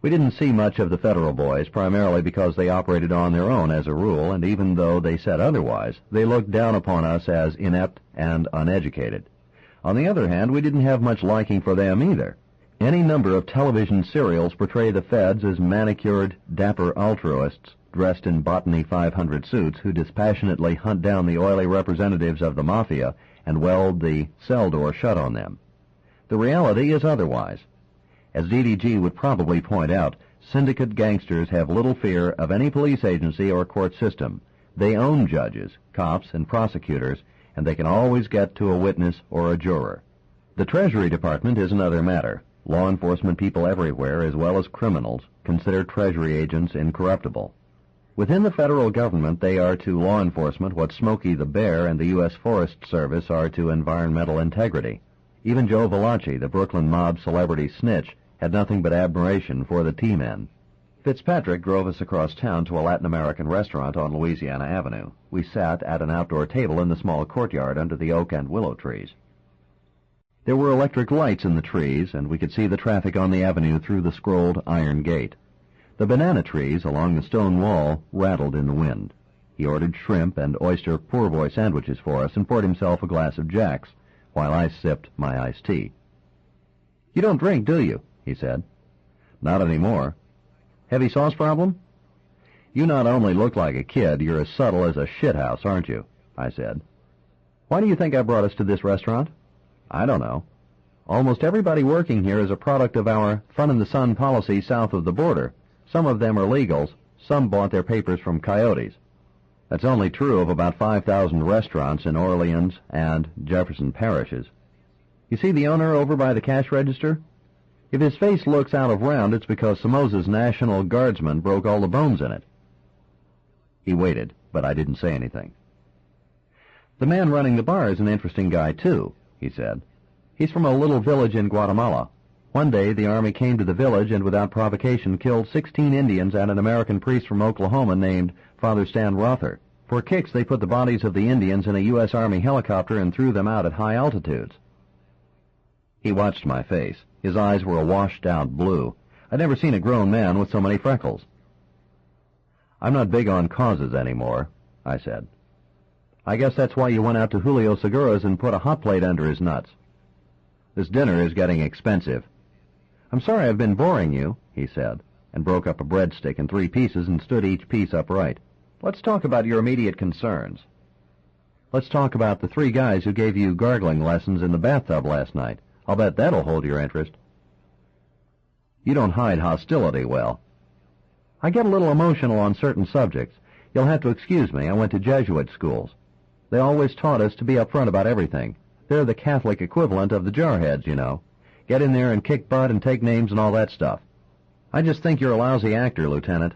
We didn't see much of the Federal boys, primarily because they operated on their own as a rule, and even though they said otherwise, they looked down upon us as inept and uneducated. On the other hand, we didn't have much liking for them either. Any number of television serials portray the feds as manicured, dapper altruists dressed in Botany 500 suits who dispassionately hunt down the oily representatives of the mafia and weld the cell door shut on them. The reality is otherwise. As DDG would probably point out, syndicate gangsters have little fear of any police agency or court system. They own judges, cops, and prosecutors, and they can always get to a witness or a juror. The Treasury Department is another matter. Law enforcement people everywhere, as well as criminals, consider Treasury agents incorruptible. Within the federal government, they are to law enforcement what Smokey the Bear and the U.S. Forest Service are to environmental integrity. Even Joe Valachi, the Brooklyn mob celebrity snitch, had nothing but admiration for the T-men. Fitzpatrick drove us across town to a Latin American restaurant on Louisiana Avenue. We sat at an outdoor table in the small courtyard under the oak and willow trees. There were electric lights in the trees, and we could see the traffic on the avenue through the scrolled iron gate. The banana trees along the stone wall rattled in the wind. He ordered shrimp and oyster poor boy sandwiches for us and poured himself a glass of Jack's, while I sipped my iced tea. "You don't drink, do you?" he said. "Not anymore." "Heavy sauce problem?" "You not only look like a kid, you're as subtle as a shithouse, aren't you?" I said. "Why do you think I brought us to this restaurant?" "I don't know. Almost everybody working here is a product of our fun-in-the-sun policy south of the border. Some of them are legals, some bought their papers from coyotes. That's only true of about 5,000 restaurants in Orleans and Jefferson parishes. You see the owner over by the cash register? If his face looks out of round, it's because Somoza's National Guardsman broke all the bones in it." He waited, but I didn't say anything. "The man running the bar is an interesting guy, too," he said. "He's from a little village in Guatemala. One day the Army came to the village and without provocation killed 16 Indians and an American priest from Oklahoma named Father Stan Rother. For kicks, they put the bodies of the Indians in a U.S. Army helicopter and threw them out at high altitudes. He watched my face. His eyes were a washed-out blue. I'd never seen a grown man with so many freckles. "I'm not big on causes anymore," I said. "I guess that's why you went out to Julio Segura's and put a hot plate under his nuts. This dinner is getting expensive." "I'm sorry I've been boring you," he said, and broke up a breadstick in 3 pieces and stood each piece upright. "Let's talk about your immediate concerns. Let's talk about the 3 guys who gave you gargling lessons in the bathtub last night. I'll bet that'll hold your interest." "You don't hide hostility well." "I get a little emotional on certain subjects. You'll have to excuse me. I went to Jesuit schools. They always taught us to be upfront about everything. They're the Catholic equivalent of the jarheads, you know. Get in there and kick butt and take names and all that stuff. I just think you're a lousy actor, Lieutenant."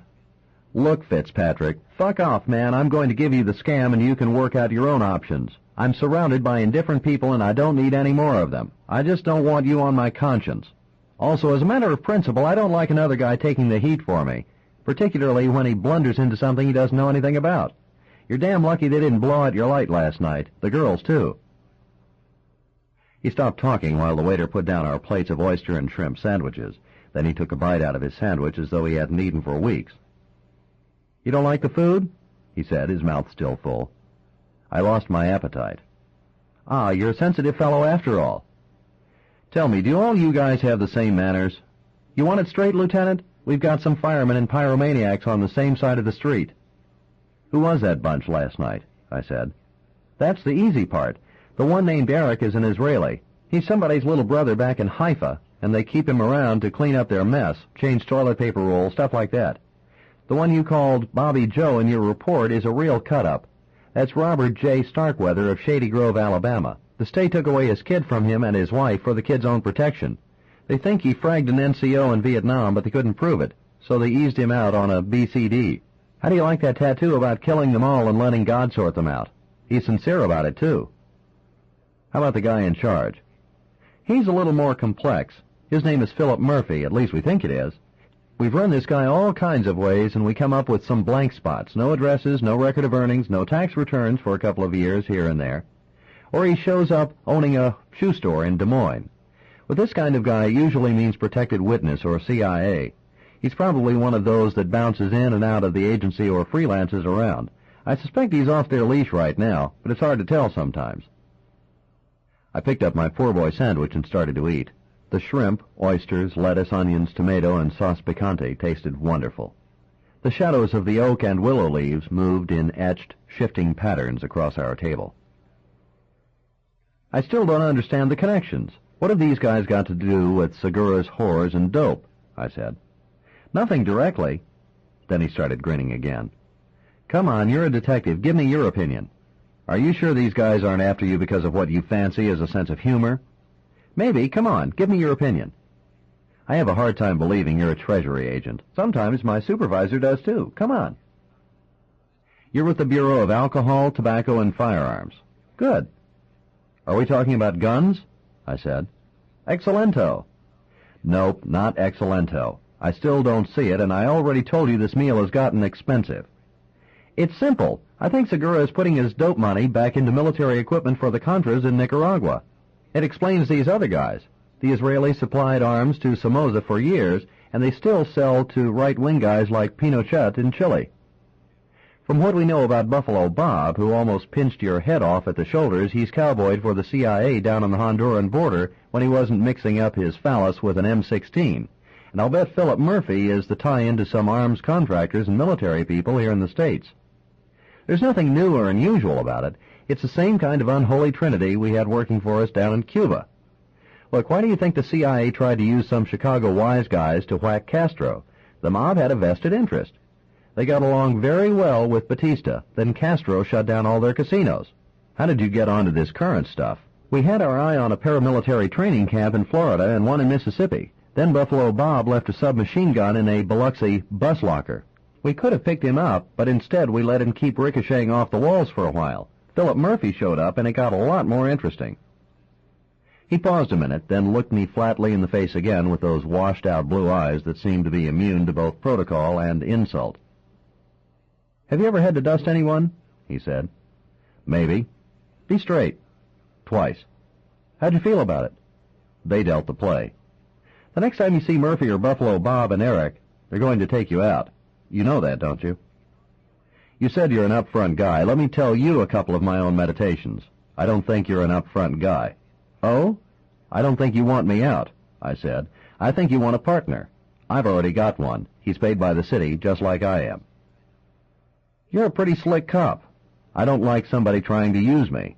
"Look, Fitzpatrick, fuck off, man. I'm going to give you the scam and you can work out your own options. I'm surrounded by indifferent people and I don't need any more of them. I just don't want you on my conscience. Also, as a matter of principle, I don't like another guy taking the heat for me, particularly when he blunders into something he doesn't know anything about. You're damn lucky they didn't blow out your light last night. The girls, too." He stopped talking while the waiter put down our plates of oyster and shrimp sandwiches. Then he took a bite out of his sandwich as though he hadn't eaten for weeks. "You don't like the food?" he said, his mouth still full. I lost my appetite. "Ah, you're a sensitive fellow after all. Tell me, do all you guys have the same manners? You want it straight, Lieutenant? We've got some firemen and pyromaniacs on the same side of the street." "Who was that bunch last night?" I said. "That's the easy part. The one named Eric is an Israeli. He's somebody's little brother back in Haifa, and they keep him around to clean up their mess, change toilet paper rolls, stuff like that. The one you called Bobby Joe in your report is a real cut-up. That's Robert J. Starkweather of Shady Grove, Alabama. The state took away his kid from him and his wife for the kid's own protection. They think he fragged an NCO in Vietnam, but they couldn't prove it, so they eased him out on a BCD. How do you like that tattoo about killing them all and letting God sort them out? He's sincere about it, too." "How about the guy in charge?" "He's a little more complex. His name is Philip Murphy, at least we think it is. We've run this guy all kinds of ways, and we come up with some blank spots. No addresses, no record of earnings, no tax returns for a couple of years here and there. Or he shows up owning a shoe store in Des Moines. With this kind of guy, it usually means protected witness or CIA. He's probably one of those that bounces in and out of the agency or freelances around. I suspect he's off their leash right now, but it's hard to tell sometimes." I picked up my poor boy sandwich and started to eat. The shrimp, oysters, lettuce, onions, tomato, and sauce picante tasted wonderful. The shadows of the oak and willow leaves moved in etched, shifting patterns across our table. "I still don't understand the connections. What have these guys got to do with Segura's whores and dope?" I said. "Nothing directly." Then he started grinning again. "Come on, you're a detective. Give me your opinion. Are you sure these guys aren't after you because of what you fancy as a sense of humor?" "Maybe. Come on, give me your opinion." "I have a hard time believing you're a Treasury agent. Sometimes my supervisor does, too. Come on." "You're with the Bureau of Alcohol, Tobacco, and Firearms." "Good." "Are we talking about guns?" I said. "Excellento." "Nope, not excellento. I still don't see it, and I already told you this meal has gotten expensive." "It's simple. I think Segura is putting his dope money back into military equipment for the Contras in Nicaragua. It explains these other guys. The Israelis supplied arms to Somoza for years, and they still sell to right-wing guys like Pinochet in Chile. From what we know about Buffalo Bob, who almost pinched your head off at the shoulders, he's cowboyed for the CIA down on the Honduran border when he wasn't mixing up his phallus with an M16. And I'll bet Philip Murphy is the tie-in to some arms contractors and military people here in the States. There's nothing new or unusual about it. It's the same kind of unholy trinity we had working for us down in Cuba. Look, why do you think the CIA tried to use some Chicago wise guys to whack Castro? The mob had a vested interest. They got along very well with Batista. Then Castro shut down all their casinos. How did you get onto this current stuff?" "We had our eye on a paramilitary training camp in Florida and one in Mississippi. Then Buffalo Bob left a submachine gun in a Biloxi bus locker. We could have picked him up, but instead we let him keep ricocheting off the walls for a while. Philip Murphy showed up, and it got a lot more interesting." He paused a minute, then looked me flatly in the face again with those washed-out blue eyes that seemed to be immune to both protocol and insult. "Have you ever had to dust anyone?" he said. "Maybe." "Be straight." "Twice." "How'd you feel about it?" "They dealt the play." "The next time you see Murphy or Buffalo Bob and Eric, they're going to take you out. You know that, don't you?" "You said you're an upfront guy. Let me tell you a couple of my own meditations. I don't think you're an upfront guy." "Oh? I don't think you want me out," I said. "I think you want a partner. I've already got one. He's paid by the city, just like I am." "You're a pretty slick cop. I don't like somebody trying to use me."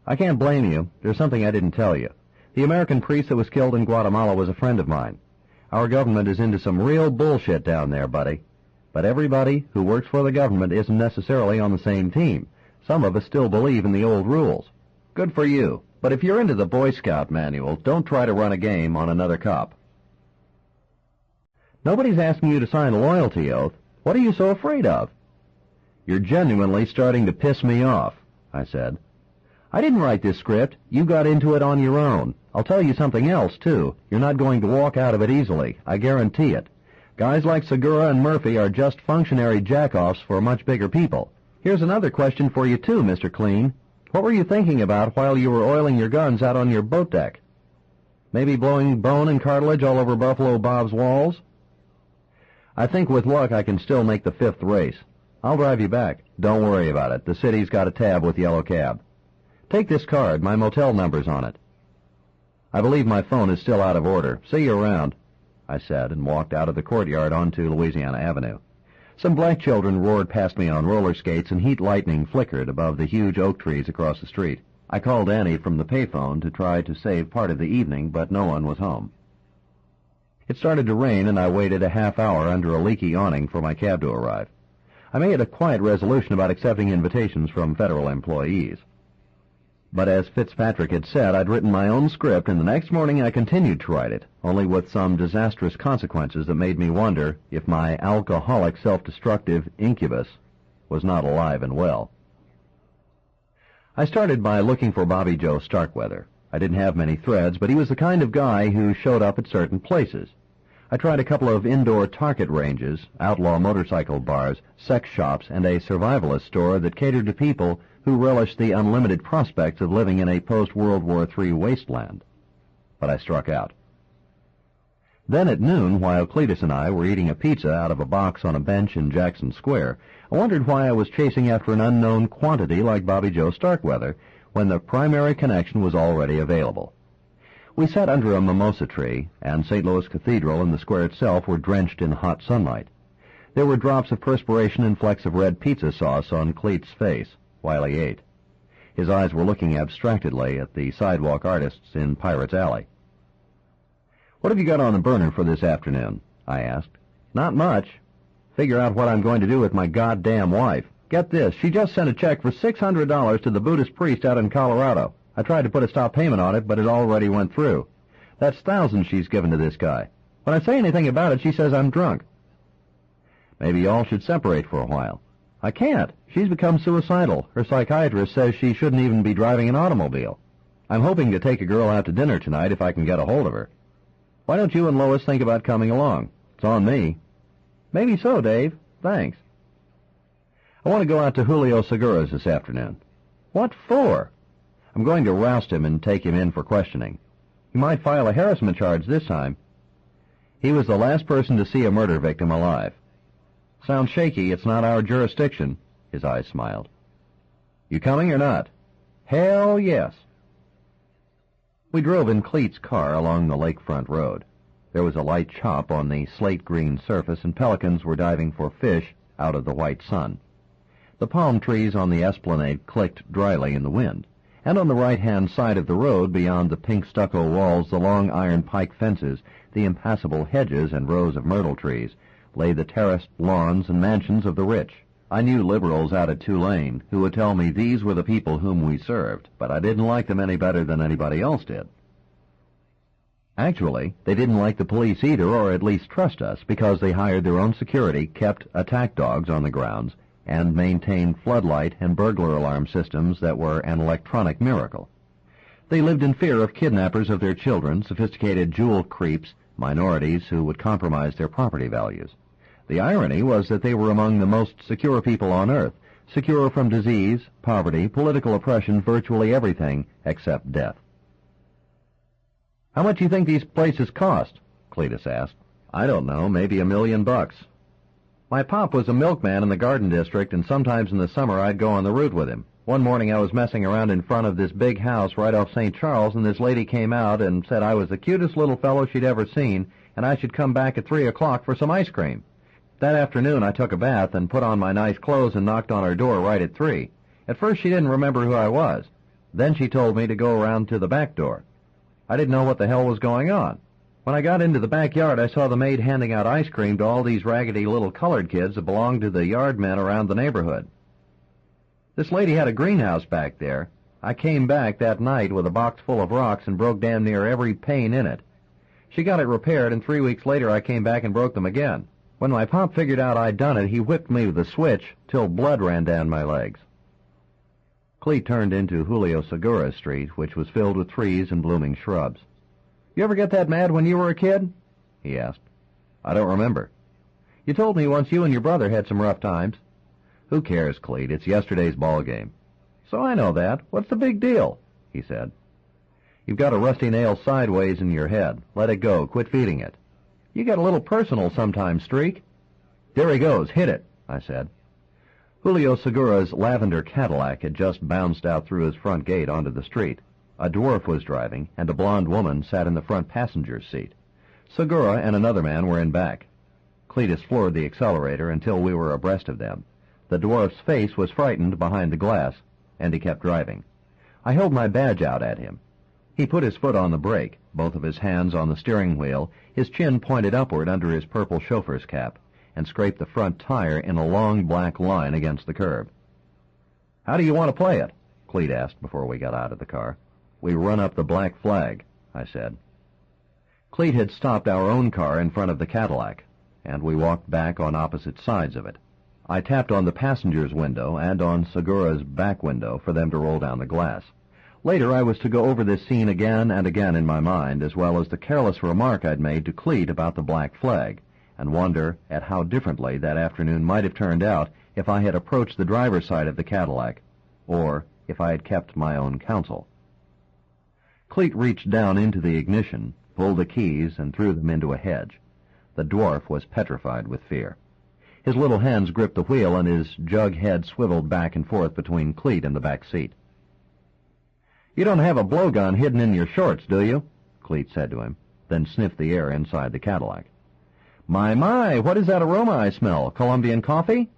"I can't blame you. There's something I didn't tell you. The American priest that was killed in Guatemala was a friend of mine. Our government is into some real bullshit down there, buddy. But everybody who works for the government isn't necessarily on the same team. Some of us still believe in the old rules." "Good for you. But if you're into the Boy Scout manual, don't try to run a game on another cop." "Nobody's asking you to sign a loyalty oath. What are you so afraid of?" "You're genuinely starting to piss me off," I said. "I didn't write this script. You got into it on your own. I'll tell you something else, too. You're not going to walk out of it easily. I guarantee it. Guys like Segura and Murphy are just functionary jack-offs for much bigger people. Here's another question for you, too, Mr. Clean. What were you thinking about while you were oiling your guns out on your boat deck? Maybe blowing bone and cartilage all over Buffalo Bob's walls?" "I think with luck I can still make the 5th race. I'll drive you back. Don't worry about it. The city's got a tab with Yellow Cab. Take this card. My motel number's on it." "I believe my phone is still out of order. See you around," I said, and walked out of the courtyard onto Louisiana Avenue. Some black children roared past me on roller skates, and heat lightning flickered above the huge oak trees across the street. I called Annie from the payphone to try to save part of the evening, but no one was home. It started to rain, and I waited a half hour under a leaky awning for my cab to arrive. I made a quiet resolution about accepting invitations from federal employees. But as Fitzpatrick had said, I'd written my own script, and the next morning I continued to write it, only with some disastrous consequences that made me wonder if my alcoholic, self-destructive incubus was not alive and well. I started by looking for Bobby Joe Starkweather. I didn't have many threads, but he was the kind of guy who showed up at certain places. I tried a couple of indoor target ranges, outlaw motorcycle bars, sex shops, and a survivalist store that catered to people who relished the unlimited prospects of living in a post-World War III wasteland. But I struck out. Then at noon, while Cletus and I were eating a pizza out of a box on a bench in Jackson Square, I wondered why I was chasing after an unknown quantity like Bobby Joe Starkweather when the primary connection was already available. We sat under a mimosa tree, and St. Louis Cathedral and the square itself were drenched in hot sunlight. There were drops of perspiration and flecks of red pizza sauce on Cleet's face while he ate. His eyes were looking abstractedly at the sidewalk artists in Pirates Alley. "What have you got on the burner for this afternoon?" I asked. "Not much. Figure out what I'm going to do with my goddamn wife. Get this, she just sent a check for $600 to the Buddhist priest out in Colorado. I tried to put a stop payment on it, but it already went through. That's thousands she's given to this guy. When I say anything about it, she says I'm drunk." "Maybe y'all should separate for a while." "I can't. She's become suicidal. Her psychiatrist says she shouldn't even be driving an automobile. I'm hoping to take a girl out to dinner tonight if I can get a hold of her. Why don't you and Lois think about coming along? It's on me." "Maybe so, Dave. Thanks." "I want to go out to Julio Segura's this afternoon." "What for?" "I'm going to roust him and take him in for questioning." "He might file a harassment charge this time." "He was the last person to see a murder victim alive." "Sounds shaky. It's not our jurisdiction." His eyes smiled. "You coming or not?" "Hell yes." We drove in Cleet's car along the lakefront road. There was a light chop on the slate-green surface, and pelicans were diving for fish out of the white sun. The palm trees on the esplanade clicked dryly in the wind, and on the right-hand side of the road, beyond the pink stucco walls, the long iron pike fences, the impassable hedges and rows of myrtle trees, lay the terraced lawns and mansions of the rich. I knew liberals out at Tulane who would tell me these were the people whom we served, but I didn't like them any better than anybody else did. Actually, they didn't like the police either, or at least trust us, because they hired their own security, kept attack dogs on the grounds, and maintained floodlight and burglar alarm systems that were an electronic miracle. They lived in fear of kidnappers of their children, sophisticated jewel creeps, minorities who would compromise their property values. The irony was that they were among the most secure people on Earth, secure from disease, poverty, political oppression, virtually everything except death. "How much do you think these places cost?" Cletus asked. "I don't know, maybe $1 million. My pop was a milkman in the Garden District, and sometimes in the summer I'd go on the route with him. One morning I was messing around in front of this big house right off St. Charles, and this lady came out and said I was the cutest little fellow she'd ever seen, and I should come back at 3 o'clock for some ice cream. That afternoon I took a bath and put on my nice clothes and knocked on her door right at 3. At first she didn't remember who I was. Then she told me to go around to the back door. I didn't know what the hell was going on. When I got into the backyard, I saw the maid handing out ice cream to all these raggedy little colored kids that belonged to the yard men around the neighborhood. This lady had a greenhouse back there. I came back that night with a box full of rocks and broke damn near every pane in it. She got it repaired, and 3 weeks later I came back and broke them again. When my pop figured out I'd done it, he whipped me with a switch till blood ran down my legs." Cleet turned into Julio Segura Street, which was filled with trees and blooming shrubs. "You ever get that mad when you were a kid?" he asked. "I don't remember." "You told me once you and your brother had some rough times." "Who cares, Cleet? It's yesterday's ball game." "So I know that. What's the big deal?" he said. "You've got a rusty nail sideways in your head. Let it go. Quit feeding it." "You get a little personal sometimes, Streak." "There he goes. Hit it," I said. Julio Segura's lavender Cadillac had just bounced out through his front gate onto the street. A dwarf was driving, and a blonde woman sat in the front passenger's seat. Segura and another man were in back. Cletus floored the accelerator until we were abreast of them. The dwarf's face was frightened behind the glass, and he kept driving. I held my badge out at him. He put his foot on the brake, both of his hands on the steering wheel, his chin pointed upward under his purple chauffeur's cap, and scraped the front tire in a long black line against the curb. "How do you want to play it?" Cleet asked before we got out of the car. "We run up the black flag," I said. Cleet had stopped our own car in front of the Cadillac, and we walked back on opposite sides of it. I tapped on the passenger's window and on Segura's back window for them to roll down the glass. Later I was to go over this scene again and again in my mind, as well as the careless remark I'd made to Cleet about the black flag, and wonder at how differently that afternoon might have turned out if I had approached the driver's side of the Cadillac, or if I had kept my own counsel. Cleet reached down into the ignition, pulled the keys, and threw them into a hedge. The dwarf was petrified with fear. His little hands gripped the wheel, and his jug head swiveled back and forth between Cleet and the back seat. "You don't have a blowgun hidden in your shorts, do you?" Cleet said to him, then sniffed the air inside the Cadillac. My, what is that aroma I smell? Colombian coffee?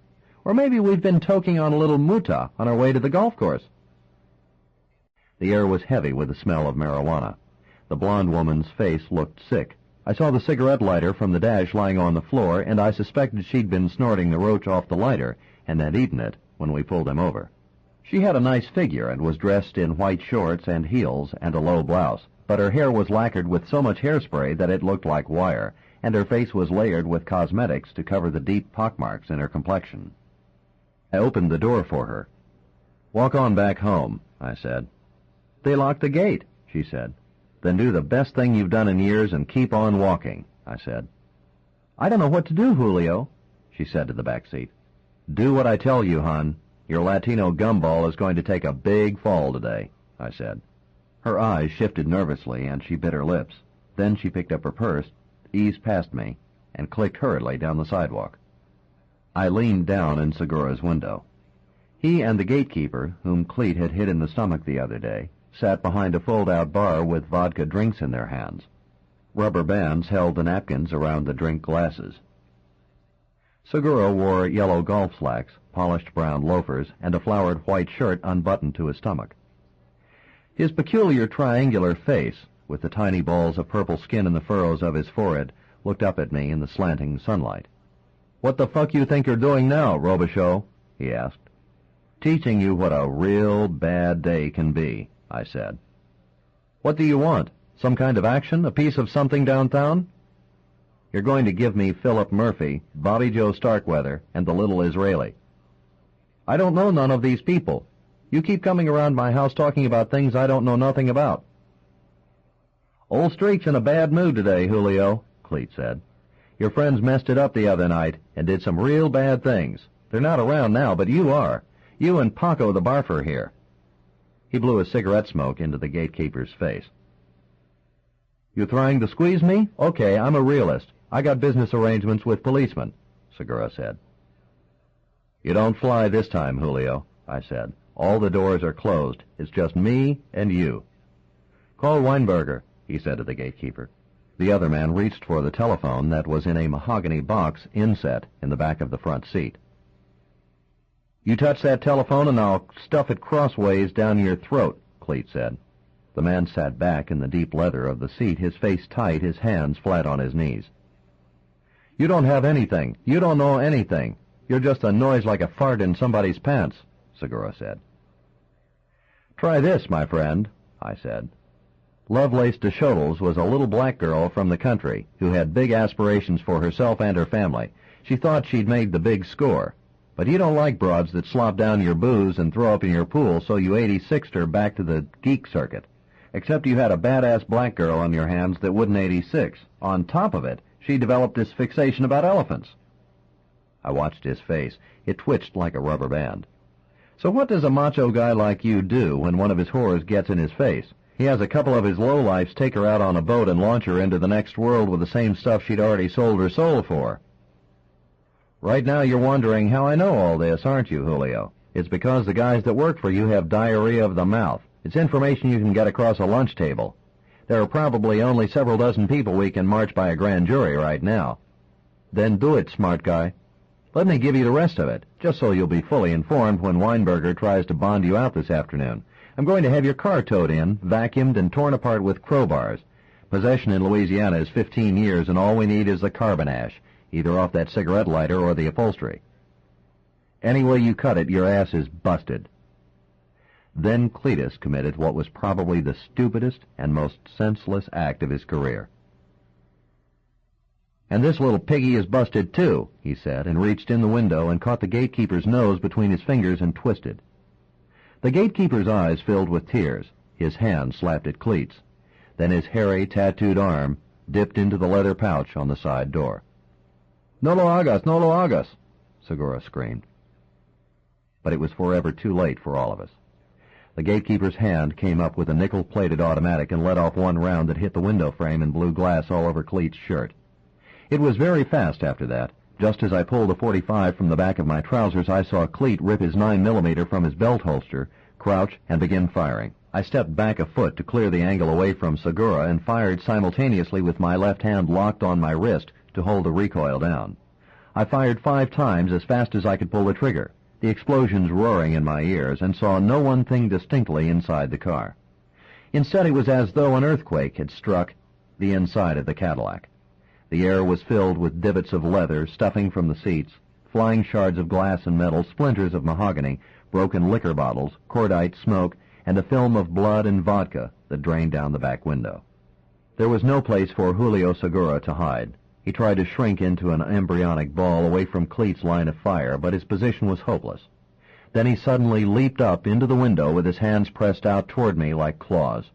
Or maybe we've been toking on a little muta on our way to the golf course." The air was heavy with the smell of marijuana. The blonde woman's face looked sick. I saw the cigarette lighter from the dash lying on the floor, and I suspected she'd been snorting the roach off the lighter and had eaten it when we pulled him over. She had a nice figure and was dressed in white shorts and heels and a low blouse, but her hair was lacquered with so much hairspray that it looked like wire, and her face was layered with cosmetics to cover the deep pockmarks in her complexion. I opened the door for her. "Walk on back home," I said. "They locked the gate," she said. "Then do the best thing you've done in years and keep on walking," I said. "I don't know what to do, Julio," she said to the back seat. "Do what I tell you, hon. Your Latino gumball is going to take a big fall today," I said. Her eyes shifted nervously, and she bit her lips. Then she picked up her purse, eased past me, and clicked hurriedly down the sidewalk. I leaned down in Segura's window. He and the gatekeeper, whom Cleet had hit in the stomach the other day, sat behind a fold-out bar with vodka drinks in their hands. Rubber bands held the napkins around the drink glasses. Segura wore yellow golf slacks, polished brown loafers, and a flowered white shirt unbuttoned to his stomach. His peculiar triangular face, with the tiny balls of purple skin in the furrows of his forehead, looked up at me in the slanting sunlight. "What the fuck you think you're doing now, Robicheaux?" he asked. "Teaching you what a real bad day can be," I said. "What do you want? Some kind of action? A piece of something downtown?" "You're going to give me Philip Murphy, Bobby Joe Starkweather, and the little Israeli." "I don't know none of these people." You keep coming around my house talking about things I don't know nothing about." "Old Streak's in a bad mood today, Julio," Cleet said. "Your friends messed it up the other night and did some real bad things. They're not around now, but you are. You and Paco the barfer here." He blew his cigarette smoke into the gatekeeper's face. "You trying to squeeze me? Okay, I'm a realist. I got business arrangements with policemen," Segura said. "You don't fly this time, Julio," I said. "All the doors are closed. It's just me and you." "Call Weinberger," he said to the gatekeeper. The other man reached for the telephone that was in a mahogany box inset in the back of the front seat. "You touch that telephone and I'll stuff it crossways down your throat," Cleet said. The man sat back in the deep leather of the seat, his face tight, his hands flat on his knees. "You don't have anything. You don't know anything. You're just a noise like a fart in somebody's pants," Segura said. "Try this, my friend," I said. Lovelace DeShodels was a little black girl from the country who had big aspirations for herself and her family. She thought she'd made the big score. But you don't like broads that slop down your booze and throw up in your pool, so you 86'd her back to the geek circuit. Except you had a badass black girl on your hands that wouldn't 86. On top of it, she developed this fixation about elephants. I watched his face. It twitched like a rubber band. "So what does a macho guy like you do when one of his whores gets in his face? He has a couple of his lowlifes take her out on a boat and launch her into the next world with the same stuff she'd already sold her soul for." "Right now you're wondering how I know all this, aren't you, Julio? It's because the guys that work for you have diarrhea of the mouth. It's information you can get across a lunch table. There are probably only several dozen people we can march by a grand jury right now." "Then do it, smart guy. Let me give you the rest of it, just so you'll be fully informed when Weinberger tries to bond you out this afternoon. I'm going to have your car towed in, vacuumed, and torn apart with crowbars. Possession in Louisiana is 15 years, and all we need is the carbon ash, either off that cigarette lighter or the upholstery. Any way you cut it, your ass is busted." Then Cletus committed what was probably the stupidest and most senseless act of his career. "And this little piggy is busted too," he said, and reached in the window and caught the gatekeeper's nose between his fingers and twisted. The gatekeeper's eyes filled with tears. His hand slapped at Cleet's. Then his hairy, tattooed arm dipped into the leather pouch on the side door. "No lo hagas, no lo hagas," Segura screamed. But it was forever too late for all of us. The gatekeeper's hand came up with a nickel-plated automatic and let off one round that hit the window frame and blew glass all over Cleet's shirt. It was very fast after that. Just as I pulled a .45 from the back of my trousers, I saw Cleet rip his 9mm from his belt holster, crouch, and begin firing. I stepped back a foot to clear the angle away from Segura and fired simultaneously with my left hand locked on my wrist to hold the recoil down. I fired 5 times as fast as I could pull the trigger, the explosions roaring in my ears, and saw no one thing distinctly inside the car. Instead, it was as though an earthquake had struck the inside of the Cadillac. The air was filled with divots of leather, stuffing from the seats, flying shards of glass and metal, splinters of mahogany, broken liquor bottles, cordite, smoke, and a film of blood and vodka that drained down the back window. There was no place for Julio Segura to hide. He tried to shrink into an embryonic ball away from Cleet's line of fire, but his position was hopeless. Then he suddenly leaped up into the window with his hands pressed out toward me like claws.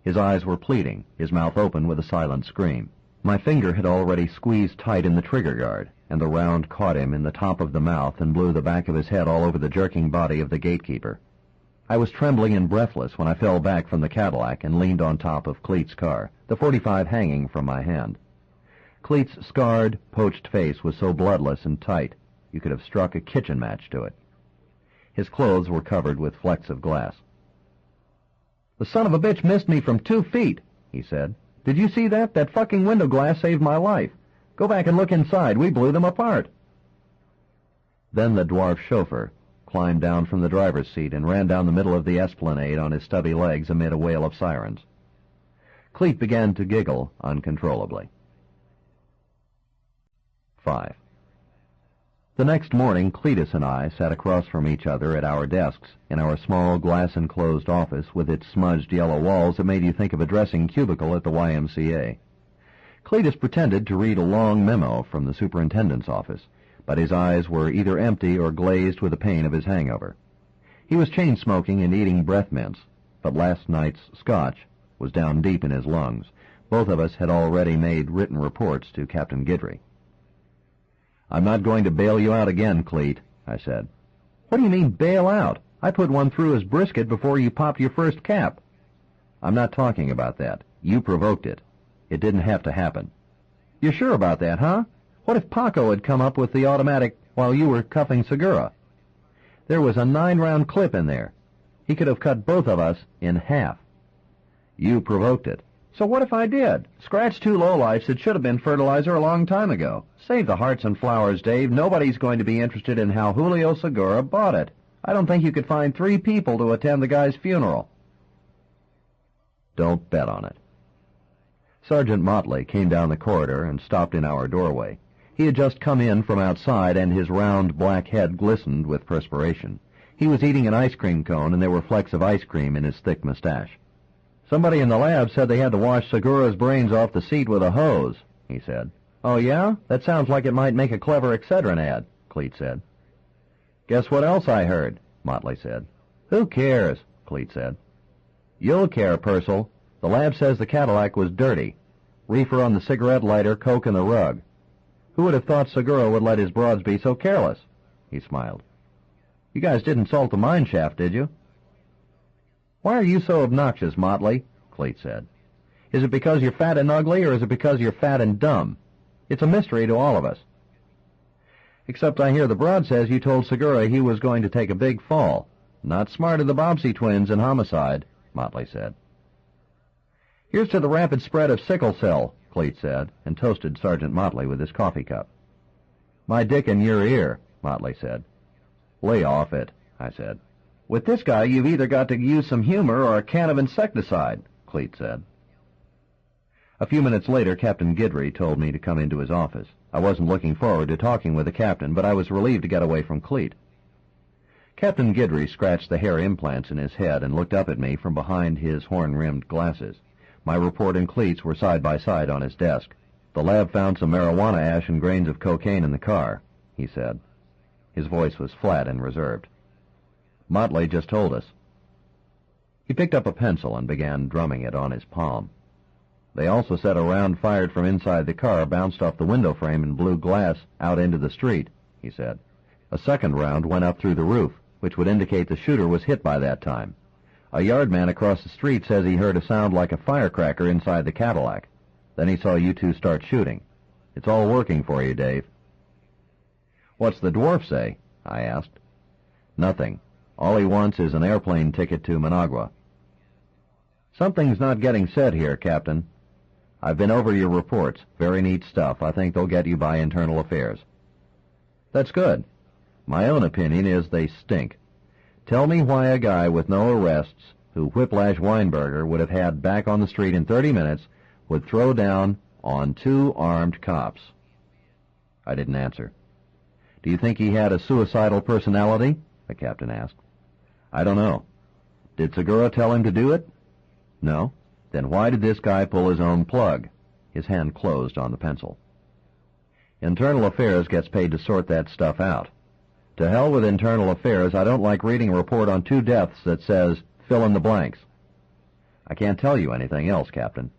His eyes were pleading, his mouth open with a silent scream. My finger had already squeezed tight in the trigger guard, and the round caught him in the top of the mouth and blew the back of his head all over the jerking body of the gatekeeper. I was trembling and breathless when I fell back from the Cadillac and leaned on top of Cleet's car, the .45 hanging from my hand. Cleet's scarred, poached face was so bloodless and tight you could have struck a kitchen match to it. His clothes were covered with flecks of glass. "The son of a bitch missed me from 2 feet, he said. "Did you see that? That fucking window glass saved my life. Go back and look inside. We blew them apart." Then the dwarf chauffeur climbed down from the driver's seat and ran down the middle of the esplanade on his stubby legs amid a wail of sirens. Cleet began to giggle uncontrollably. 5. The next morning, Cletus and I sat across from each other at our desks in our small glass-enclosed office with its smudged yellow walls that made you think of a dressing cubicle at the YMCA. Cletus pretended to read a long memo from the superintendent's office, but his eyes were either empty or glazed with the pain of his hangover. He was chain-smoking and eating breath mints, but last night's scotch was down deep in his lungs. Both of us had already made written reports to Captain Guidry. "I'm not going to bail you out again, Cleet," I said. "What do you mean, bail out? I put one through his brisket before you popped your first cap." "I'm not talking about that. You provoked it. It didn't have to happen." "You're sure about that, huh? What if Paco had come up with the automatic while you were cuffing Segura? There was a 9-round clip in there. He could have cut both of us in half." "You provoked it." "So what if I did? Scratch 2 lowlifes that should have been fertilizer a long time ago. Save the hearts and flowers, Dave. Nobody's going to be interested in how Julio Segura bought it. I don't think you could find 3 people to attend the guy's funeral." "Don't bet on it." Sergeant Motley came down the corridor and stopped in our doorway. He had just come in from outside, and his round black head glistened with perspiration. He was eating an ice cream cone, and there were flecks of ice cream in his thick mustache. "Somebody in the lab said they had to wash Segura's brains off the seat with a hose," he said. "Oh, yeah? That sounds like it might make a clever Excedrin ad," Cleet said. "Guess what else I heard?" Motley said. "Who cares?" Cleet said. "You'll care, Purcell. The lab says the Cadillac was dirty. Reefer on the cigarette lighter, coke in the rug. Who would have thought Segura would let his broads be so careless?" He smiled. "You guys didn't salt the mine shaft, did you?" "Why are you so obnoxious, Motley?" Cleet said. "Is it because you're fat and ugly, or is it because you're fat and dumb? It's a mystery to all of us." "Except I hear the broad says you told Segura he was going to take a big fall. Not smart of the Bobbsey twins in homicide," Motley said. "Here's to the rapid spread of sickle cell," Cleet said, and toasted Sergeant Motley with his coffee cup. "My dick in your ear," Motley said. "Lay off it," I said. "With this guy, you've either got to use some humor or a can of insecticide," Cleet said. A few minutes later, Captain Guidry told me to come into his office. I wasn't looking forward to talking with the captain, but I was relieved to get away from Cleet. Captain Guidry scratched the hair implants in his head and looked up at me from behind his horn-rimmed glasses. My report and Cleet's were side by side on his desk. "The lab found some marijuana ash and grains of cocaine in the car," he said. His voice was flat and reserved. "Motley just told us." He picked up a pencil and began drumming it on his palm. "They also said a round fired from inside the car bounced off the window frame and blew glass out into the street," he said. "A second round went up through the roof, which would indicate the shooter was hit by that time. A yardman across the street says he heard a sound like a firecracker inside the Cadillac. Then he saw you two start shooting. It's all working for you, Dave." "What's the dwarf say?" I asked. "Nothing. All he wants is an airplane ticket to Managua." "Something's not getting said here, Captain." "I've been over your reports. Very neat stuff. I think they'll get you by internal affairs." "That's good. My own opinion is they stink. Tell me why a guy with no arrests, who Whiplash Weinberger would have had back on the street in 30 minutes, would throw down on 2 armed cops." I didn't answer. "Do you think he had a suicidal personality?" the captain asked. "I don't know." "Did Segura tell him to do it?" "No." "Then why did this guy pull his own plug?" His hand closed on the pencil. "Internal Affairs gets paid to sort that stuff out. To hell with Internal Affairs. I don't like reading a report on 2 deaths that says, fill in the blanks." "I can't tell you anything else, Captain."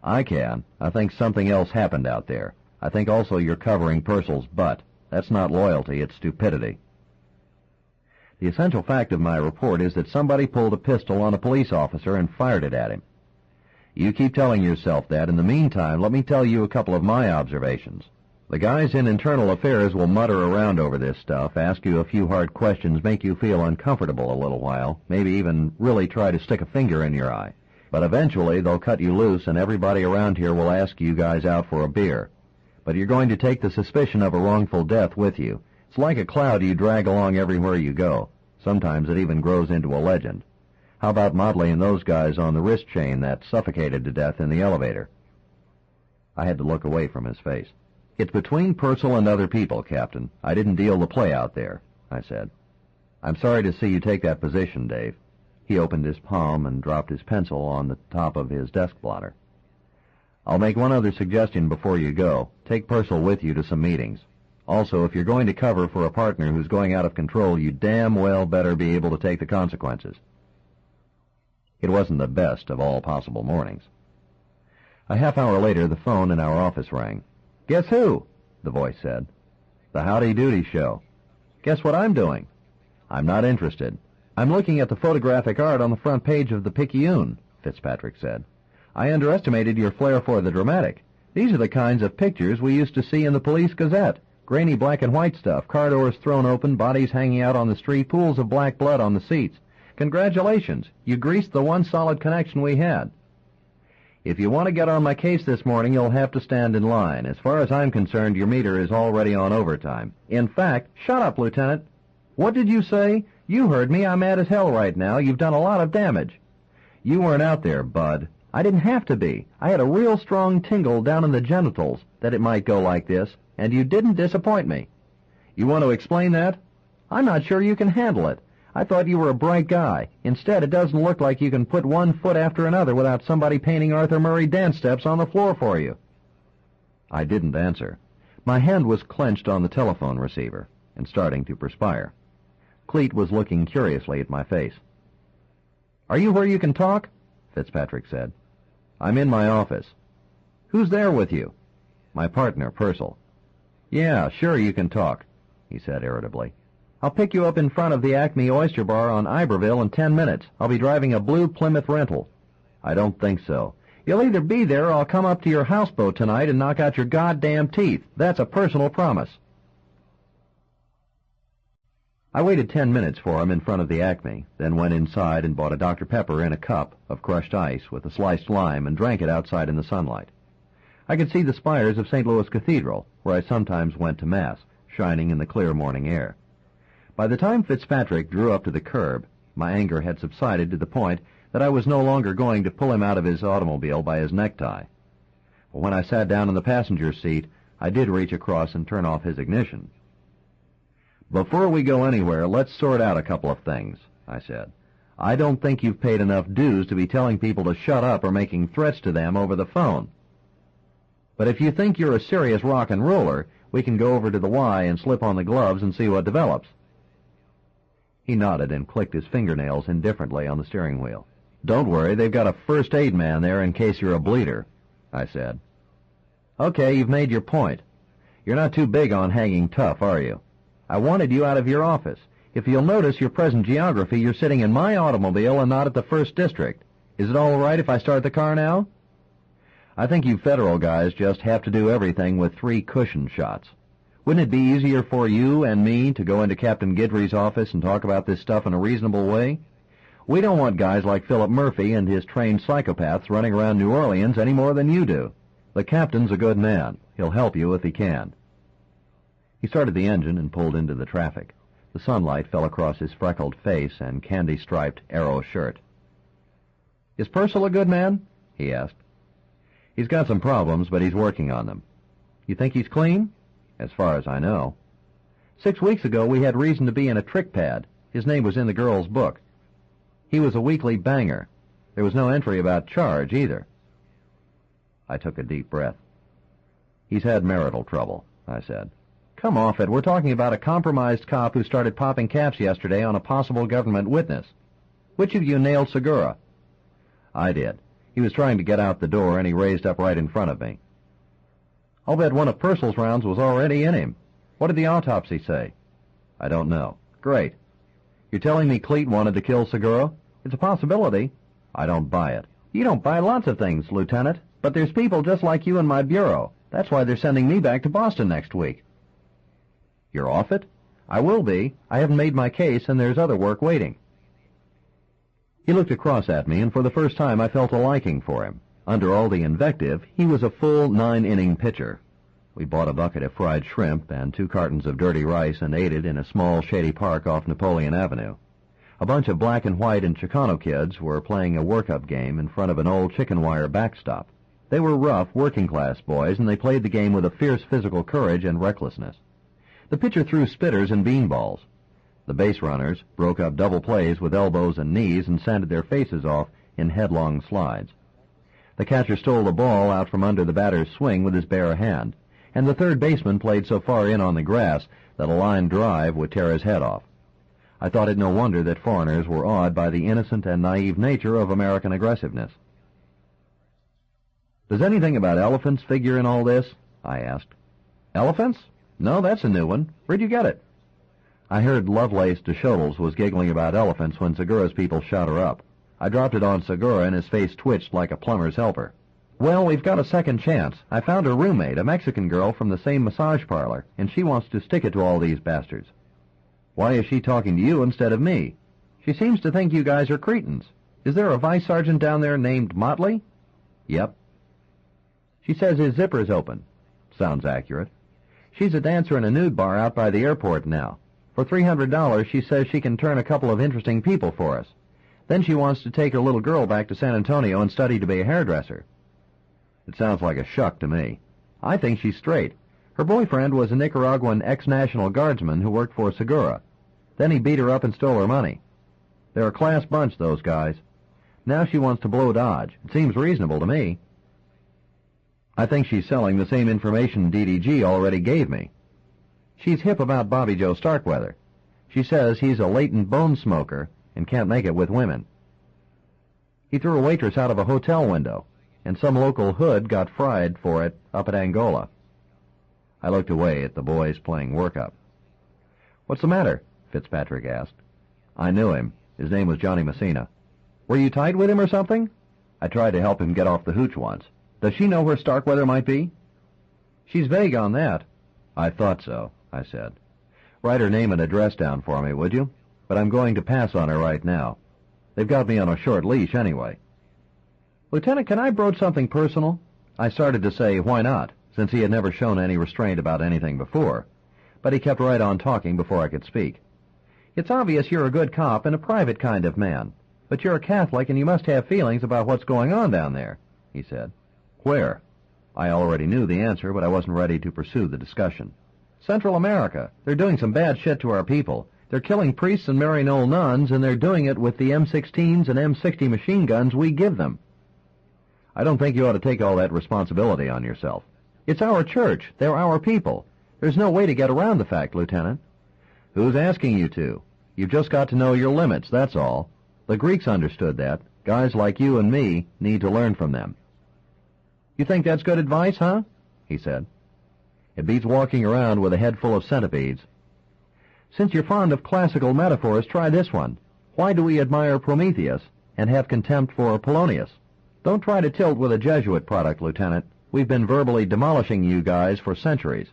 "I can. I think something else happened out there. I think also you're covering Purcell's butt. That's not loyalty, it's stupidity." "The essential fact of my report is that somebody pulled a pistol on a police officer and fired it at him." "You keep telling yourself that. In the meantime, let me tell you a couple of my observations. The guys in Internal Affairs will mutter around over this stuff, ask you a few hard questions, make you feel uncomfortable a little while, maybe even really try to stick a finger in your eye. But eventually they'll cut you loose and everybody around here will ask you guys out for a beer. But you're going to take the suspicion of a wrongful death with you. It's like a cloud you drag along everywhere you go. Sometimes it even grows into a legend. How about Motley and those guys on the wrist chain that suffocated to death in the elevator?" I had to look away from his face. "It's between Purcell and other people, Captain. I didn't deal the play out there," I said. "I'm sorry to see you take that position, Dave." He opened his palm and dropped his pencil on the top of his desk blotter. "I'll make one other suggestion before you go. Take Purcell with you to some meetings. Also, if you're going to cover for a partner who's going out of control, you damn well better be able to take the consequences. It wasn't the best of all possible mornings. A half hour later, the phone in our office rang. "Guess who?" the voice said. "The Howdy Doody Show." "Guess what I'm doing?" "I'm not interested. I'm looking at the photographic art on the front page of the Picayune," Fitzpatrick said. "I underestimated your flair for the dramatic. These are the kinds of pictures we used to see in the Police Gazette. Grainy black and white stuff, car doors thrown open, bodies hanging out on the street, pools of black blood on the seats. Congratulations, you greased the one solid connection we had. If you want to get on my case this morning, you'll have to stand in line. As far as I'm concerned, your meter is already on overtime. In fact, shut up, Lieutenant. What did you say? You heard me. I'm mad as hell right now. You've done a lot of damage. You weren't out there, Bud. I didn't have to be. I had a real strong tingle down in the genitals that it might go like this, and you didn't disappoint me. You want to explain that? I'm not sure you can handle it. I thought you were a bright guy. Instead, it doesn't look like you can put one foot after another without somebody painting Arthur Murray dance steps on the floor for you. I didn't answer. My hand was clenched on the telephone receiver and starting to perspire. Cleet was looking curiously at my face. "Are you where you can talk?" Fitzpatrick said. "I'm in my office." "Who's there with you?" "My partner, Purcell." "Yeah, sure you can talk," he said irritably. "I'll pick you up in front of the Acme Oyster Bar on Iberville in 10 minutes. I'll be driving a blue Plymouth rental." "I don't think so." "You'll either be there or I'll come up to your houseboat tonight and knock out your goddamn teeth. That's a personal promise." I waited 10 minutes for him in front of the Acme, then went inside and bought a Dr. Pepper in a cup of crushed ice with a sliced lime and drank it outside in the sunlight. I could see the spires of St. Louis Cathedral, where I sometimes went to Mass, shining in the clear morning air. By the time Fitzpatrick drew up to the curb, my anger had subsided to the point that I was no longer going to pull him out of his automobile by his necktie. But when I sat down in the passenger seat, I did reach across and turn off his ignition. "Before we go anywhere, let's sort out a couple of things," I said. "I don't think you've paid enough dues to be telling people to shut up or making threats to them over the phone. But if you think you're a serious rock and roller, we can go over to the Y and slip on the gloves and see what develops." He nodded and clicked his fingernails indifferently on the steering wheel. "Don't worry, they've got a first aid man there in case you're a bleeder," I said. "Okay, you've made your point. You're not too big on hanging tough, are you? I wanted you out of your office. If you'll notice your present geography, you're sitting in my automobile and not at the 1st District. Is it all right if I start the car now?" "I think you federal guys just have to do everything with 3 cushion shots. Wouldn't it be easier for you and me to go into Captain Guidry's office and talk about this stuff in a reasonable way? We don't want guys like Philip Murphy and his trained psychopaths running around New Orleans any more than you do. The captain's a good man. He'll help you if he can." He started the engine and pulled into the traffic. The sunlight fell across his freckled face and candy-striped arrow shirt. "Is Purcell a good man?" he asked. "He's got some problems, but he's working on them." "You think he's clean?" "As far as I know." 6 weeks ago we had reason to be in a trick pad. His name was in the girl's book. He was a weekly banger. There was no entry about charge, either." I took a deep breath. "He's had marital trouble," I said. "Come off it. We're talking about a compromised cop who started popping caps yesterday on a possible government witness. Which of you nailed Segura?" "I did. He was trying to get out the door, and he raised up right in front of me." "I'll bet one of Purcell's rounds was already in him. What did the autopsy say?" "I don't know." "Great. You're telling me Cleet wanted to kill Segura?" "It's a possibility." "I don't buy it." "You don't buy lots of things, Lieutenant, but there's people just like you in my bureau. That's why they're sending me back to Boston next week." "You're off it?" "I will be. I haven't made my case, and there's other work waiting." He looked across at me, and for the first time I felt a liking for him. Under all the invective, he was a full 9-inning pitcher. We bought a bucket of fried shrimp and 2 cartons of dirty rice and ate it in a small shady park off Napoleon Avenue. A bunch of black and white and Chicano kids were playing a work-up game in front of an old chicken wire backstop. They were rough, working-class boys, and they played the game with a fierce physical courage and recklessness. The pitcher threw spitters and beanballs. The base runners broke up double plays with elbows and knees and sanded their faces off in headlong slides. The catcher stole the ball out from under the batter's swing with his bare hand. and the third baseman played so far in on the grass that a line drive would tear his head off. I thought it no wonder that foreigners were awed by the innocent and naive nature of American aggressiveness. "Does anything about elephants figure in all this?" I asked. "Elephants? No, that's a new one. Where'd you get it?" I heard Lovelace de Chodels was giggling about elephants when Segura's people shot her up. I dropped it on Segura, and his face twitched like a plumber's helper. "Well, we've got a second chance. I found her roommate, a Mexican girl from the same massage parlor, and she wants to stick it to all these bastards." "Why is she talking to you instead of me?" "She seems to think you guys are cretins. Is there a vice sergeant down there named Motley?" "Yep." "She says his zipper's open." "Sounds accurate." "She's a dancer in a nude bar out by the airport now. For $300, she says she can turn a couple of interesting people for us. Then she wants to take her little girl back to San Antonio and study to be a hairdresser." "It sounds like a shuck to me." "I think she's straight. Her boyfriend was a Nicaraguan ex-National Guardsman who worked for Segura. Then he beat her up and stole her money. They're a class bunch, those guys. Now she wants to blow Dodge. It seems reasonable to me." "I think she's selling the same information DDG already gave me." "She's hip about Bobby Joe Starkweather. She says he's a latent bone smoker and can't make it with women. He threw a waitress out of a hotel window, and some local hood got fried for it up at Angola." I looked away at the boys playing workup. "What's the matter?" Fitzpatrick asked. "I knew him. His name was Johnny Messina." "Were you tight with him or something?" "I tried to help him get off the hooch once." "Does she know where Starkweather might be?" "She's vague on that." "I thought so," I said. "Write her name and address down for me, would you? But I'm going to pass on her right now. They've got me on a short leash anyway." "Lieutenant, can I broach something personal?" I started to say, why not, since he had never shown any restraint about anything before. But he kept right on talking before I could speak. "It's obvious you're a good cop and a private kind of man. But you're a Catholic and you must have feelings about what's going on down there," he said. "Where?" I already knew the answer, but I wasn't ready to pursue the discussion. "Central America. They're doing some bad shit to our people. They're killing priests and marrying old nuns, and they're doing it with the M16s and M60 machine guns we give them." "I don't think you ought to take all that responsibility on yourself." "It's our church. They're our people. There's no way to get around the fact, Lieutenant." "Who's asking you to? You've just got to know your limits, that's all. The Greeks understood that. Guys like you and me need to learn from them." "You think that's good advice, huh?" he said. "It beats walking around with a head full of centipedes." "Since you're fond of classical metaphors, try this one. Why do we admire Prometheus and have contempt for Polonius? Don't try to tilt with a Jesuit product, Lieutenant. We've been verbally demolishing you guys for centuries."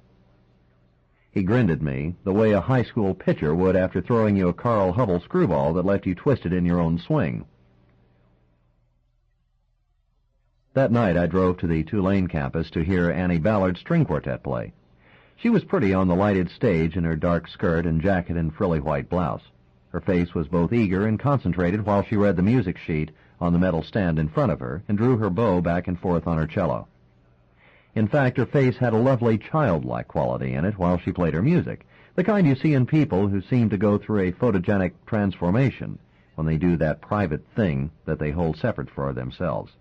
He grinned at me, the way a high school pitcher would after throwing you a Carl Hubble screwball that left you twisted in your own swing. That night I drove to the Tulane campus to hear Annie Ballard's string quartet play. She was pretty on the lighted stage in her dark skirt and jacket and frilly white blouse. Her face was both eager and concentrated while she read the music sheet on the metal stand in front of her and drew her bow back and forth on her cello. In fact, her face had a lovely childlike quality in it while she played her music, the kind you see in people who seem to go through a photogenic transformation when they do that private thing that they hold separate for themselves.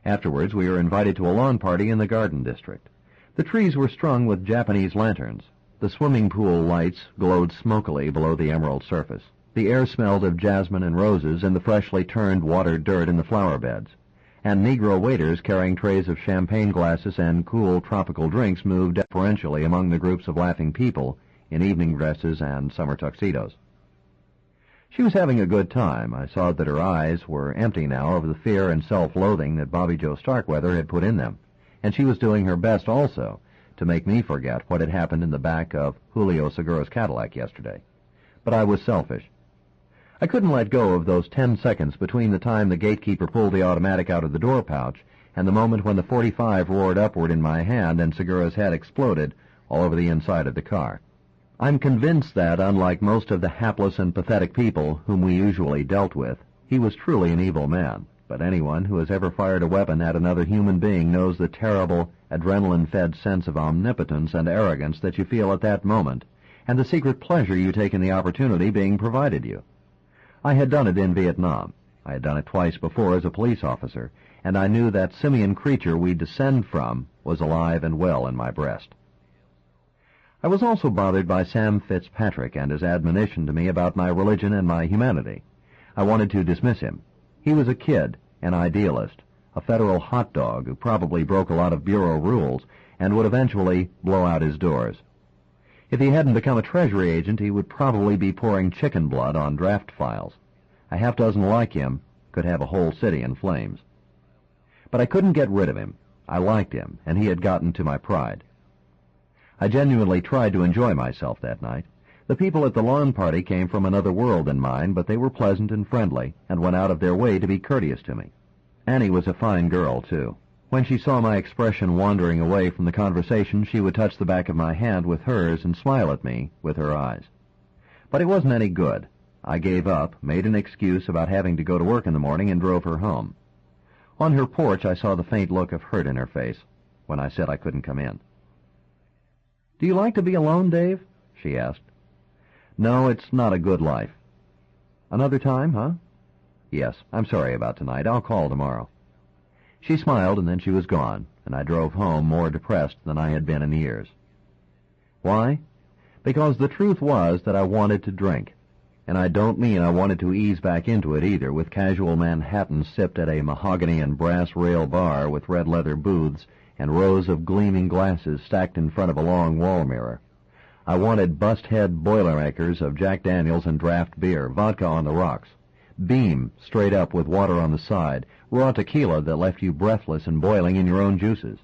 Afterwards, we were invited to a lawn party in the Garden District. The trees were strung with Japanese lanterns. The swimming pool lights glowed smokily below the emerald surface. The air smelled of jasmine and roses and the freshly turned watered dirt in the flower beds. And Negro waiters carrying trays of champagne glasses and cool tropical drinks moved deferentially among the groups of laughing people in evening dresses and summer tuxedos. She was having a good time. I saw that her eyes were empty now of the fear and self-loathing that Bobby Joe Starkweather had put in them, and she was doing her best also to make me forget what had happened in the back of Julio Segura's Cadillac yesterday. But I was selfish. I couldn't let go of those 10 seconds between the time the gatekeeper pulled the automatic out of the door pouch and the moment when the .45 roared upward in my hand and Segura's head exploded all over the inside of the car. I'm convinced that, unlike most of the hapless and pathetic people whom we usually dealt with, he was truly an evil man. But anyone who has ever fired a weapon at another human being knows the terrible, adrenaline-fed sense of omnipotence and arrogance that you feel at that moment, and the secret pleasure you take in the opportunity being provided you. I had done it in Vietnam. I had done it twice before as a police officer, and I knew that simian creature we descend from was alive and well in my breast. I was also bothered by Sam Fitzpatrick and his admonition to me about my religion and my humanity. I wanted to dismiss him. He was a kid, an idealist, a federal hot dog who probably broke a lot of bureau rules and would eventually blow out his doors. If he hadn't become a Treasury agent, he would probably be pouring chicken blood on draft files. A half dozen like him could have a whole city in flames. But I couldn't get rid of him. I liked him, and he had gotten to my pride. I genuinely tried to enjoy myself that night. The people at the lawn party came from another world than mine, but they were pleasant and friendly, and went out of their way to be courteous to me. Annie was a fine girl, too. When she saw my expression wandering away from the conversation, she would touch the back of my hand with hers and smile at me with her eyes. But it wasn't any good. I gave up, made an excuse about having to go to work in the morning, and drove her home. On her porch, I saw the faint look of hurt in her face when I said I couldn't come in. "Do you like to be alone, Dave?" she asked. "No, it's not a good life." "Another time, huh?" "Yes, I'm sorry about tonight. I'll call tomorrow." She smiled, and then she was gone, and I drove home more depressed than I had been in years. Why? Because the truth was that I wanted to drink. And I don't mean I wanted to ease back into it either, with casual Manhattan sipped at a mahogany and brass rail bar with red leather booths and rows of gleaming glasses stacked in front of a long wall mirror. I wanted bust-head Boilermakers of Jack Daniels and draft beer, vodka on the rocks, Beam straight up with water on the side, raw tequila that left you breathless and boiling in your own juices.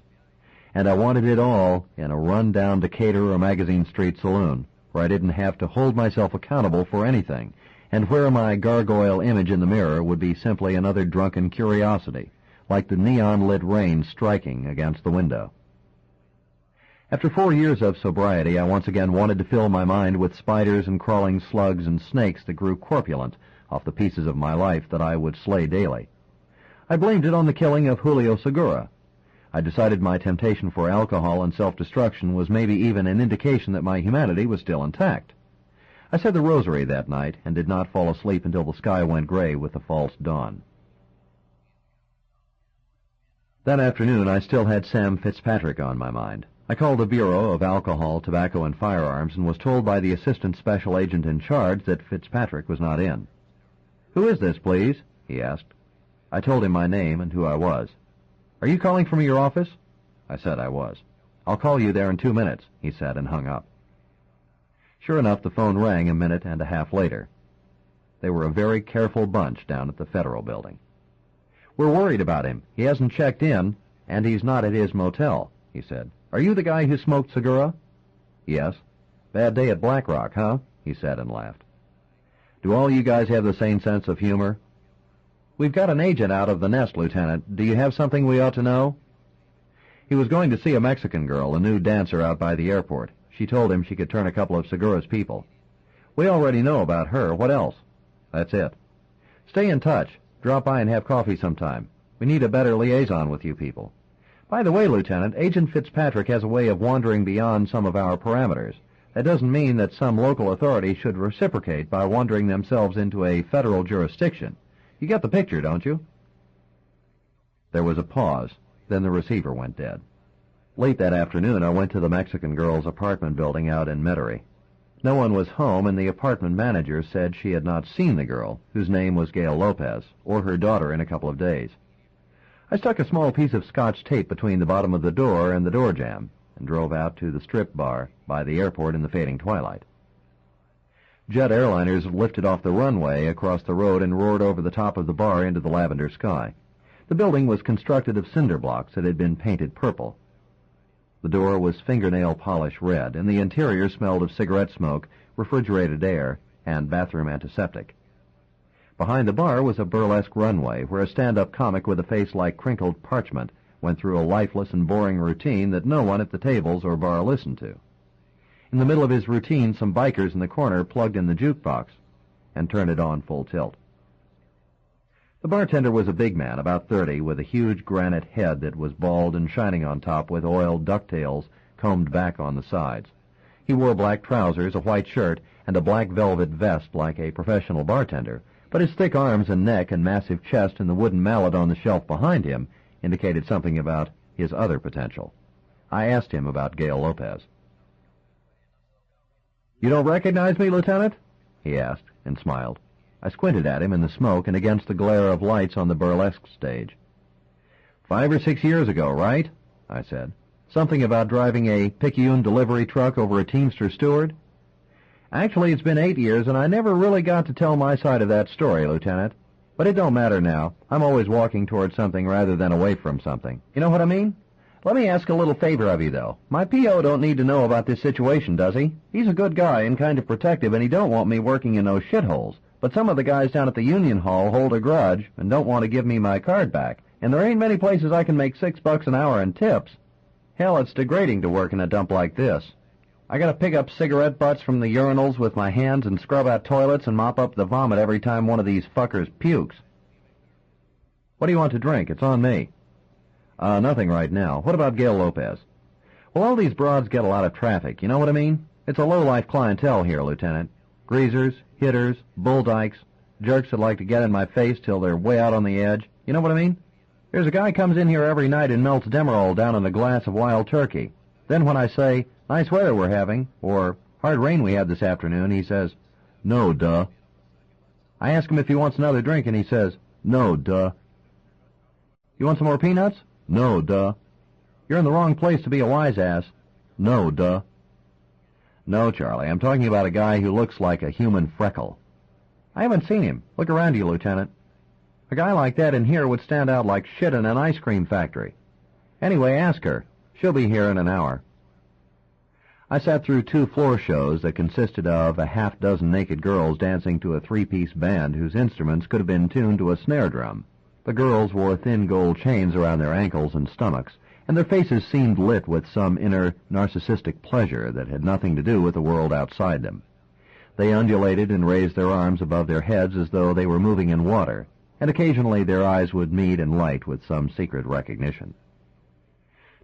And I wanted it all in a run-down Decatur or Magazine Street saloon, where I didn't have to hold myself accountable for anything, and where my gargoyle image in the mirror would be simply another drunken curiosity, like the neon-lit rain striking against the window. After 4 years of sobriety, I once again wanted to fill my mind with spiders and crawling slugs and snakes that grew corpulent off the pieces of my life that I would slay daily. I blamed it on the killing of Julio Segura. I decided my temptation for alcohol and self-destruction was maybe even an indication that my humanity was still intact. I said the rosary that night and did not fall asleep until the sky went gray with the false dawn. That afternoon, I still had Sam Fitzpatrick on my mind. I called the Bureau of Alcohol, Tobacco, and Firearms and was told by the assistant special agent in charge that Fitzpatrick was not in. "Who is this, please?" he asked. I told him my name and who I was. "Are you calling from your office?" I said I was. "I'll call you there in 2 minutes," he said, and hung up. Sure enough, the phone rang a minute and a half later. They were a very careful bunch down at the Federal Building. "We're worried about him. He hasn't checked in, and he's not at his motel," he said. "Are you the guy who smoked Segura?" "Yes." "Bad day at Black Rock, huh?" he said and laughed. "Do all you guys have the same sense of humor?" "We've got an agent out of the nest, Lieutenant. Do you have something we ought to know?" He was going to see a Mexican girl, a new dancer out by the airport. She told him she could turn a couple of Segura's people. "We already know about her. What else?" "That's it." "Stay in touch. Drop by and have coffee sometime. We need a better liaison with you people. By the way, Lieutenant, Agent Fitzpatrick has a way of wandering beyond some of our parameters. That doesn't mean that some local authority should reciprocate by wandering themselves into a federal jurisdiction. You get the picture, don't you?" There was a pause. Then the receiver went dead. Late that afternoon, I went to the Mexican girl's apartment building out in Metairie. No one was home, and the apartment manager said she had not seen the girl, whose name was Gail Lopez, or her daughter in a couple of days. I stuck a small piece of Scotch tape between the bottom of the door and the door jamb, and drove out to the strip bar by the airport in the fading twilight. Jet airliners lifted off the runway across the road and roared over the top of the bar into the lavender sky. The building was constructed of cinder blocks that had been painted purple. The door was fingernail polish red, and the interior smelled of cigarette smoke, refrigerated air, and bathroom antiseptic. Behind the bar was a burlesque runway where a stand-up comic with a face like crinkled parchment went through a lifeless and boring routine that no one at the tables or bar listened to. In the middle of his routine, some bikers in the corner plugged in the jukebox and turned it on full tilt. The bartender was a big man, about 30, with a huge granite head that was bald and shining on top with oiled ducktails combed back on the sides. He wore black trousers, a white shirt, and a black velvet vest like a professional bartender, but his thick arms and neck and massive chest and the wooden mallet on the shelf behind him indicated something about his other potential. I asked him about Gail Lopez. "You don't recognize me, Lieutenant?" he asked, and smiled. I squinted at him in the smoke and against the glare of lights on the burlesque stage. 5 or 6 years ago, right?" I said. "Something about driving a picayune delivery truck over a Teamster steward?" "Actually, it's been 8 years, and I never really got to tell my side of that story, Lieutenant. But it don't matter now. I'm always walking towards something rather than away from something. You know what I mean? Let me ask a little favor of you, though. My P.O. don't need to know about this situation, does he? He's a good guy and kind of protective, and he don't want me working in those shitholes. But some of the guys down at the Union Hall hold a grudge and don't want to give me my card back, and there ain't many places I can make $6 an hour in tips. Hell, it's degrading to work in a dump like this. I gotta pick up cigarette butts from the urinals with my hands and scrub out toilets and mop up the vomit every time one of these fuckers pukes." "What do you want to drink? It's on me." Nothing right now. What about Gail Lopez?" "Well, all these broads get a lot of traffic, you know what I mean? It's a low-life clientele here, Lieutenant. Greasers, hitters, bull dykes, jerks that like to get in my face till they're way out on the edge. You know what I mean? There's a guy comes in here every night and melts Demerol down in a glass of wild turkey. Then when I say, 'Nice weather we're having,' or 'Hard rain we had this afternoon,' he says, 'No, duh.' I ask him if he wants another drink, and he says, 'No, duh.' 'You want some more peanuts?' 'No, duh.' 'You're in the wrong place to be a wise ass.' 'No, duh.'" "No, Charlie, I'm talking about a guy who looks like a human freckle." "I haven't seen him. Look around you, Lieutenant. A guy like that in here would stand out like shit in an ice cream factory. Anyway, ask her. She'll be here in an hour." I sat through 2 floor shows that consisted of a half-dozen naked girls dancing to a 3-piece band whose instruments could have been tuned to a snare drum. The girls wore thin gold chains around their ankles and stomachs, and their faces seemed lit with some inner narcissistic pleasure that had nothing to do with the world outside them. They undulated and raised their arms above their heads as though they were moving in water, and occasionally their eyes would meet and light with some secret recognition.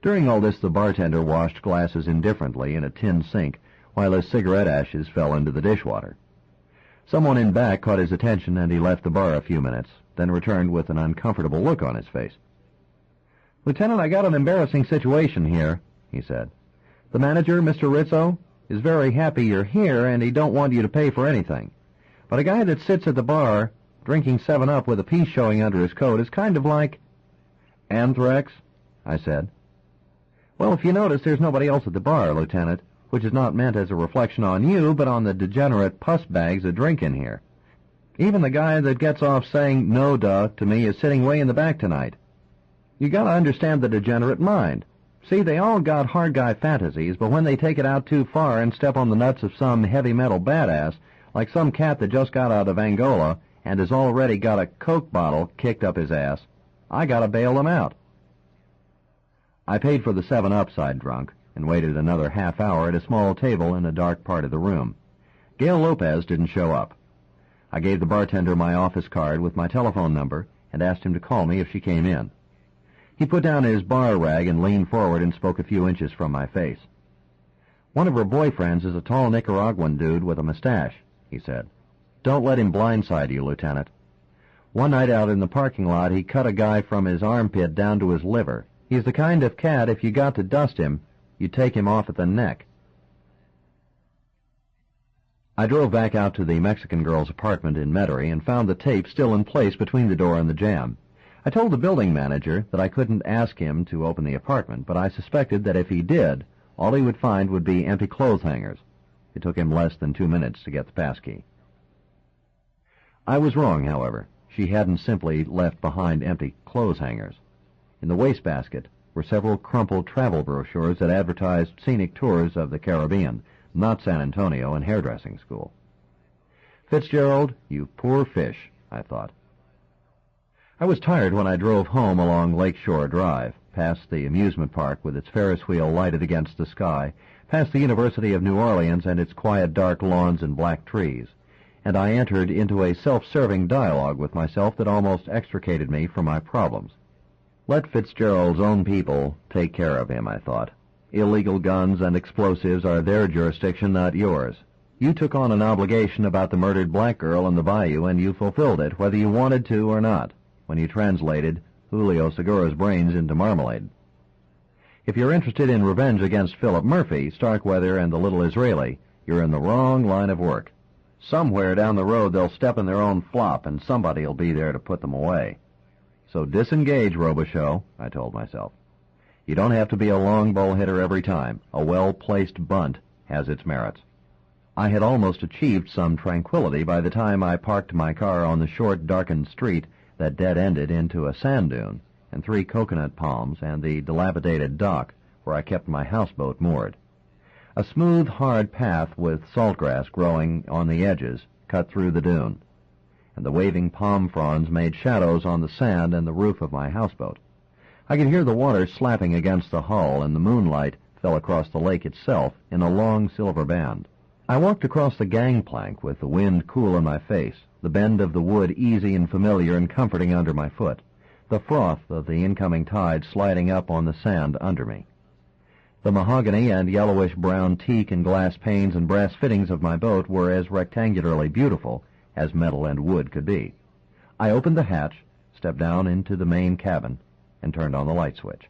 During all this, the bartender washed glasses indifferently in a tin sink, while his cigarette ashes fell into the dishwater. Someone in back caught his attention, and he left the bar a few minutes, then returned with an uncomfortable look on his face. "Lieutenant, I got an embarrassing situation here," he said. "The manager, Mr. Rizzo, is very happy you're here, and he don't want you to pay for anything. But a guy that sits at the bar, drinking 7-Up with a piece showing under his coat, is kind of like—" "Anthrax?" I said. "Well, if you notice, there's nobody else at the bar, Lieutenant, which is not meant as a reflection on you, but on the degenerate puss bags that drink in here. Even the guy that gets off saying 'no, duh' to me is sitting way in the back tonight. You gotta understand the degenerate mind. See, they all got hard guy fantasies, but when they take it out too far and step on the nuts of some heavy metal badass, like some cat that just got out of Angola and has already got a Coke bottle kicked up his ass, I gotta bail them out." I paid for the 7-Ups I'd drunk, and waited another half hour at a small table in a dark part of the room. Gail Lopez didn't show up. I gave the bartender my office card with my telephone number and asked him to call me if she came in. He put down his bar rag and leaned forward and spoke a few inches from my face. "One of her boyfriends is a tall Nicaraguan dude with a mustache," he said. "Don't let him blindside you, Lieutenant. One night out in the parking lot, he cut a guy from his armpit down to his liver. He's the kind of cat, if you got to dust him, you'd take him off at the neck." I drove back out to the Mexican girl's apartment in Metairie and found the tape still in place between the door and the jamb. I told the building manager that I couldn't ask him to open the apartment, but I suspected that if he did, all he would find would be empty clothes hangers. It took him less than 2 minutes to get the passkey. I was wrong, however. She hadn't simply left behind empty clothes hangers. In the wastebasket were several crumpled travel brochures that advertised scenic tours of the Caribbean, not San Antonio and hairdressing school. "Fitzgerald, you poor fish," I thought. I was tired when I drove home along Lakeshore Drive, past the amusement park with its Ferris wheel lighted against the sky, past the University of New Orleans and its quiet dark lawns and black trees, and I entered into a self-serving dialogue with myself that almost extricated me from my problems. Let Fitzgerald's own people take care of him, I thought. Illegal guns and explosives are their jurisdiction, not yours. You took on an obligation about the murdered black girl in the bayou, and you fulfilled it, whether you wanted to or not, when you translated Julio Segura's brains into marmalade. If you're interested in revenge against Philip Murphy, Starkweather, and the little Israeli, you're in the wrong line of work. Somewhere down the road they'll step in their own flop, and somebody'll be there to put them away. So disengage, Robicheaux, I told myself. You don't have to be a long ball hitter every time. A well-placed bunt has its merits. I had almost achieved some tranquility by the time I parked my car on the short, darkened street that dead-ended into a sand dune and 3 coconut palms and the dilapidated dock where I kept my houseboat moored. A smooth, hard path with saltgrass growing on the edges cut through the dune, and the waving palm fronds made shadows on the sand and the roof of my houseboat. I could hear the water slapping against the hull, and the moonlight fell across the lake itself in a long silver band. I walked across the gangplank with the wind cool in my face, the bend of the wood easy and familiar and comforting under my foot, the froth of the incoming tide sliding up on the sand under me. The mahogany and yellowish-brown teak and glass panes and brass fittings of my boat were as rectangularly beautiful as metal and wood could be. I opened the hatch, stepped down into the main cabin, and turned on the light switch.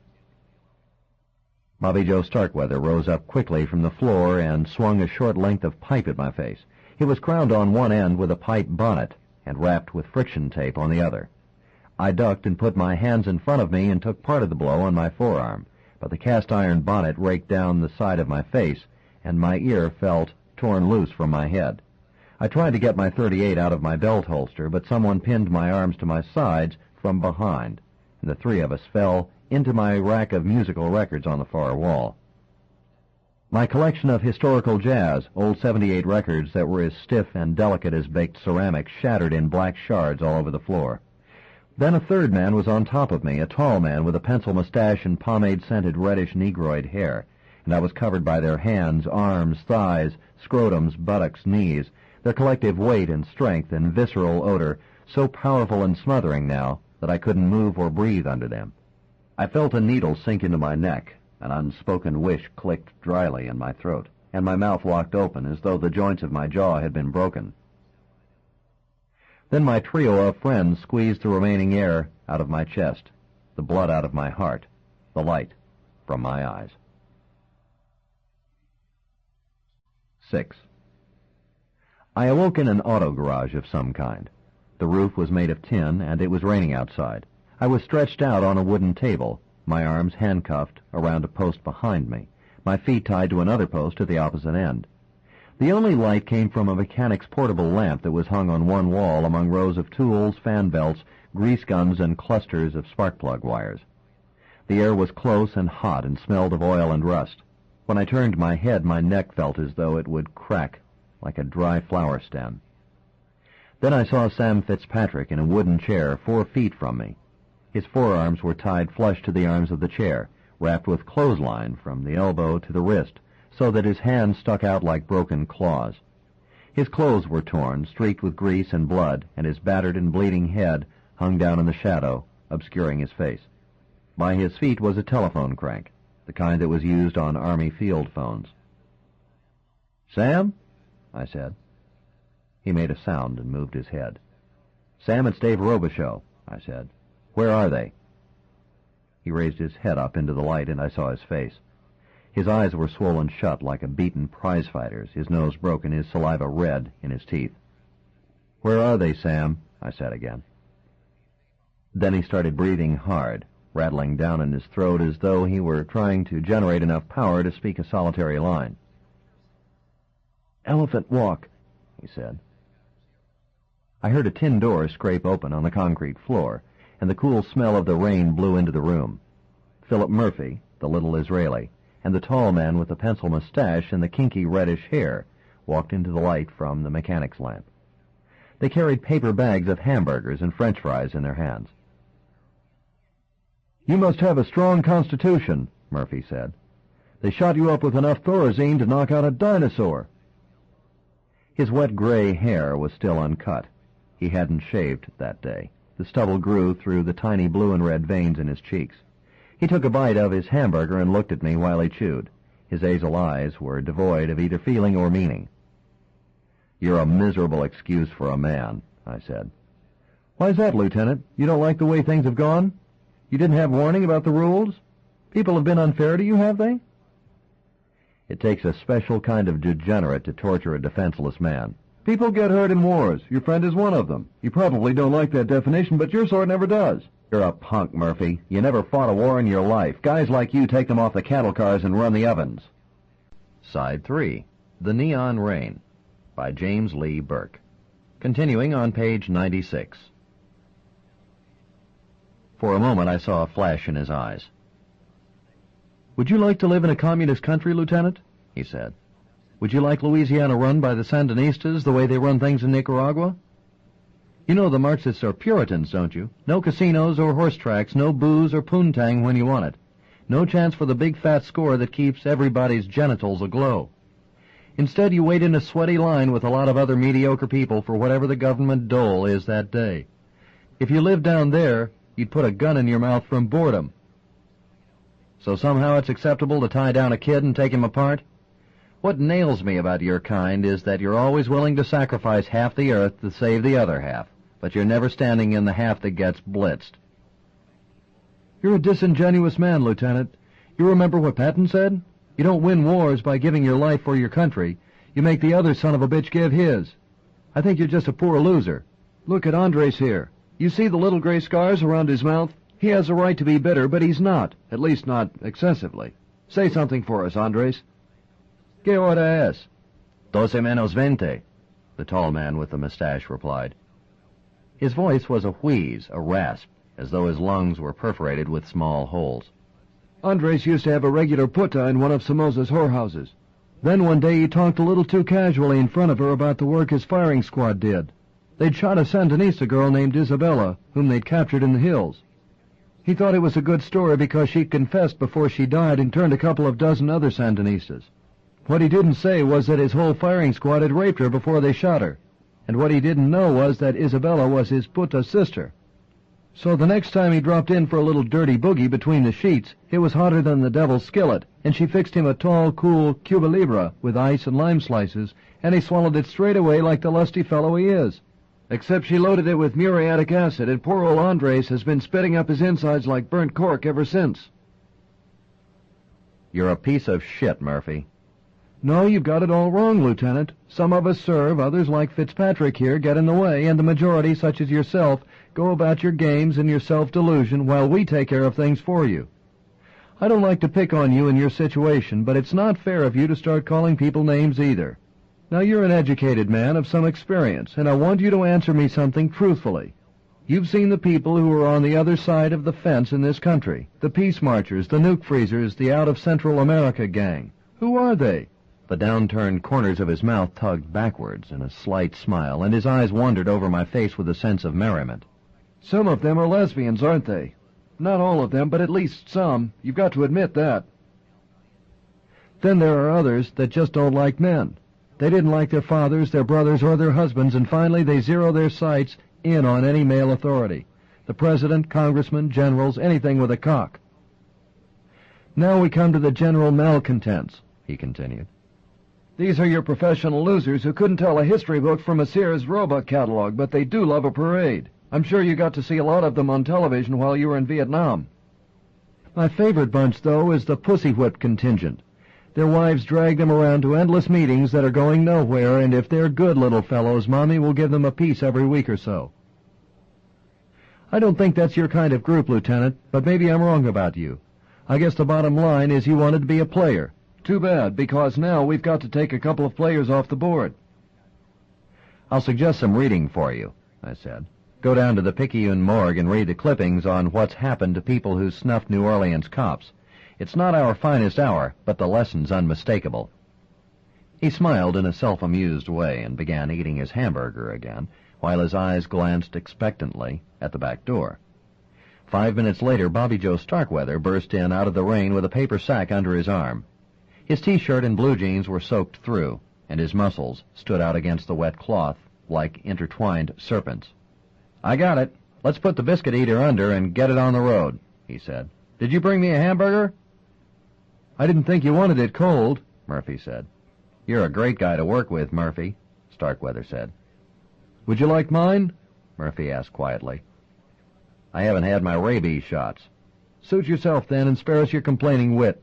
Bobby Joe Starkweather rose up quickly from the floor and swung a short length of pipe at my face. He was crowned on one end with a pipe bonnet and wrapped with friction tape on the other. I ducked and put my hands in front of me and took part of the blow on my forearm, but the cast-iron bonnet raked down the side of my face, and my ear felt torn loose from my head. I tried to get my .38 out of my belt holster, but someone pinned my arms to my sides from behind, and the 3 of us fell into my rack of musical records on the far wall. My collection of historical jazz, old '78 records that were as stiff and delicate as baked ceramic, shattered in black shards all over the floor. Then a third man was on top of me, a tall man with a pencil mustache and pomade-scented reddish negroid hair, and I was covered by their hands, arms, thighs, scrotums, buttocks, knees, their collective weight and strength and visceral odor so powerful and smothering now that I couldn't move or breathe under them. I felt a needle sink into my neck, an unspoken wish clicked dryly in my throat, and my mouth locked open as though the joints of my jaw had been broken. Then my trio of friends squeezed the remaining air out of my chest, the blood out of my heart, the light from my eyes. 6. I awoke in an auto garage of some kind. The roof was made of tin, and it was raining outside. I was stretched out on a wooden table, my arms handcuffed around a post behind me, my feet tied to another post at the opposite end. The only light came from a mechanic's portable lamp that was hung on one wall among rows of tools, fan belts, grease guns, and clusters of spark plug wires. The air was close and hot and smelled of oil and rust. When I turned my head, my neck felt as though it would crack like a dry flower stem. Then I saw Sam Fitzpatrick in a wooden chair 4 feet from me. His forearms were tied flush to the arms of the chair, wrapped with clothesline from the elbow to the wrist, so that his hands stuck out like broken claws. His clothes were torn, streaked with grease and blood, and his battered and bleeding head hung down in the shadow, obscuring his face. By his feet was a telephone crank, the kind that was used on Army field phones. "Sam?" I said. He made a sound and moved his head. "Sam, it's Dave Robicheaux," I said. "Where are they?" He raised his head up into the light, and I saw his face. His eyes were swollen shut like a beaten prizefighter's, his nose broken, his saliva red in his teeth. "Where are they, Sam?" I said again. Then he started breathing hard, rattling down in his throat as though he were trying to generate enough power to speak a solitary line. "Elephant Walk," he said. I heard a tin door scrape open on the concrete floor, and the cool smell of the rain blew into the room. Philip Murphy, the little Israeli, and the tall man with the pencil mustache and the kinky reddish hair walked into the light from the mechanic's lamp. They carried paper bags of hamburgers and French fries in their hands. "You must have a strong constitution," Murphy said. "They shot you up with enough Thorazine to knock out a dinosaur." His wet gray hair was still uncut. He hadn't shaved that day. The stubble grew through the tiny blue and red veins in his cheeks. He took a bite of his hamburger and looked at me while he chewed. His hazel eyes were devoid of either feeling or meaning. You're a miserable excuse for a man, I said. Why's that, Lieutenant? You don't like the way things have gone? You didn't have warning about the rules? People have been unfair to you, have they? It takes a special kind of degenerate to torture a defenseless man. People get hurt in wars. Your friend is one of them. You probably don't like that definition, but your sort never does. You're a punk, Murphy. You never fought a war in your life. Guys like you take them off the cattle cars and run the ovens. Side 3, The Neon Rain, by James Lee Burke. Continuing on page 96. For a moment I saw a flash in his eyes. Would you like to live in a communist country, Lieutenant? He said. Would you like Louisiana run by the Sandinistas the way they run things in Nicaragua? You know the Marxists are Puritans, don't you? No casinos or horse tracks, no booze or poontang when you want it. No chance for the big fat score that keeps everybody's genitals aglow. Instead, you wait in a sweaty line with a lot of other mediocre people for whatever the government dole is that day. If you lived down there, you'd put a gun in your mouth from boredom. So somehow it's acceptable to tie down a kid and take him apart? What nails me about your kind is that you're always willing to sacrifice half the earth to save the other half, but you're never standing in the half that gets blitzed. You're a disingenuous man, Lieutenant. You remember what Patton said? You don't win wars by giving your life for your country. You make the other son of a bitch give his. I think you're just a poor loser. Look at Andres here. You see the little gray scars around his mouth? He has a right to be bitter, but he's not. At least not excessively. Say something for us, Andres. ¿Qué hora es? 12 menos 20, the tall man with the mustache replied. His voice was a wheeze, a rasp, as though his lungs were perforated with small holes. Andres used to have a regular puta in one of Somoza's whorehouses. Then one day he talked a little too casually in front of her about the work his firing squad did. They'd shot a Sandinista girl named Isabella, whom they'd captured in the hills. He thought it was a good story because she confessed before she died and turned a couple of dozen other Sandinistas. What he didn't say was that his whole firing squad had raped her before they shot her. And what he didn't know was that Isabella was his puta's sister. So the next time he dropped in for a little dirty boogie between the sheets, it was hotter than the devil's skillet, and she fixed him a tall, cool Cuba Libre with ice and lime slices, and he swallowed it straight away like the lusty fellow he is. Except she loaded it with muriatic acid, and poor old Andres has been spitting up his insides like burnt cork ever since. You're a piece of shit, Murphy. No, you've got it all wrong, Lieutenant. Some of us serve, others like Fitzpatrick here get in the way, and the majority, such as yourself, go about your games and your self-delusion while we take care of things for you. I don't like to pick on you in your situation, but it's not fair of you to start calling people names either. Now, you're an educated man of some experience, and I want you to answer me something truthfully. You've seen the people who are on the other side of the fence in this country, the peace marchers, the nuke freezers, the out-of-Central America gang. Who are they? The downturned corners of his mouth tugged backwards in a slight smile, and his eyes wandered over my face with a sense of merriment. Some of them are lesbians, aren't they? Not all of them, but at least some. You've got to admit that. Then there are others that just don't like men. They didn't like their fathers, their brothers, or their husbands, and finally they zero their sights in on any male authority. The president, congressmen, generals, anything with a cock. Now we come to the general malcontents, he continued. These are your professional losers who couldn't tell a history book from a Sears Roebuck catalog, but they do love a parade. I'm sure you got to see a lot of them on television while you were in Vietnam. My favorite bunch, though, is the pussy-whipped contingent. Their wives drag them around to endless meetings that are going nowhere, and if they're good little fellows, Mommy will give them a piece every week or so. I don't think that's your kind of group, Lieutenant, but maybe I'm wrong about you. I guess the bottom line is you wanted to be a player. Too bad, because now we've got to take a couple of players off the board. I'll suggest some reading for you, I said. Go down to the Picayune morgue and read the clippings on what's happened to people who snuffed New Orleans cops. It's not our finest hour, but the lesson's unmistakable. He smiled in a self-amused way and began eating his hamburger again, while his eyes glanced expectantly at the back door. 5 minutes later, Bobby Joe Starkweather burst in out of the rain with a paper sack under his arm. His T-shirt and blue jeans were soaked through, and his muscles stood out against the wet cloth like intertwined serpents. I got it. Let's put the biscuit eater under and get it on the road, he said. Did you bring me a hamburger? I didn't think you wanted it cold, Murphy said. You're a great guy to work with, Murphy. Starkweather said. Would you like mine? Murphy asked quietly. I haven't had my rabies shots. Suit yourself, then, and spare us your complaining wit.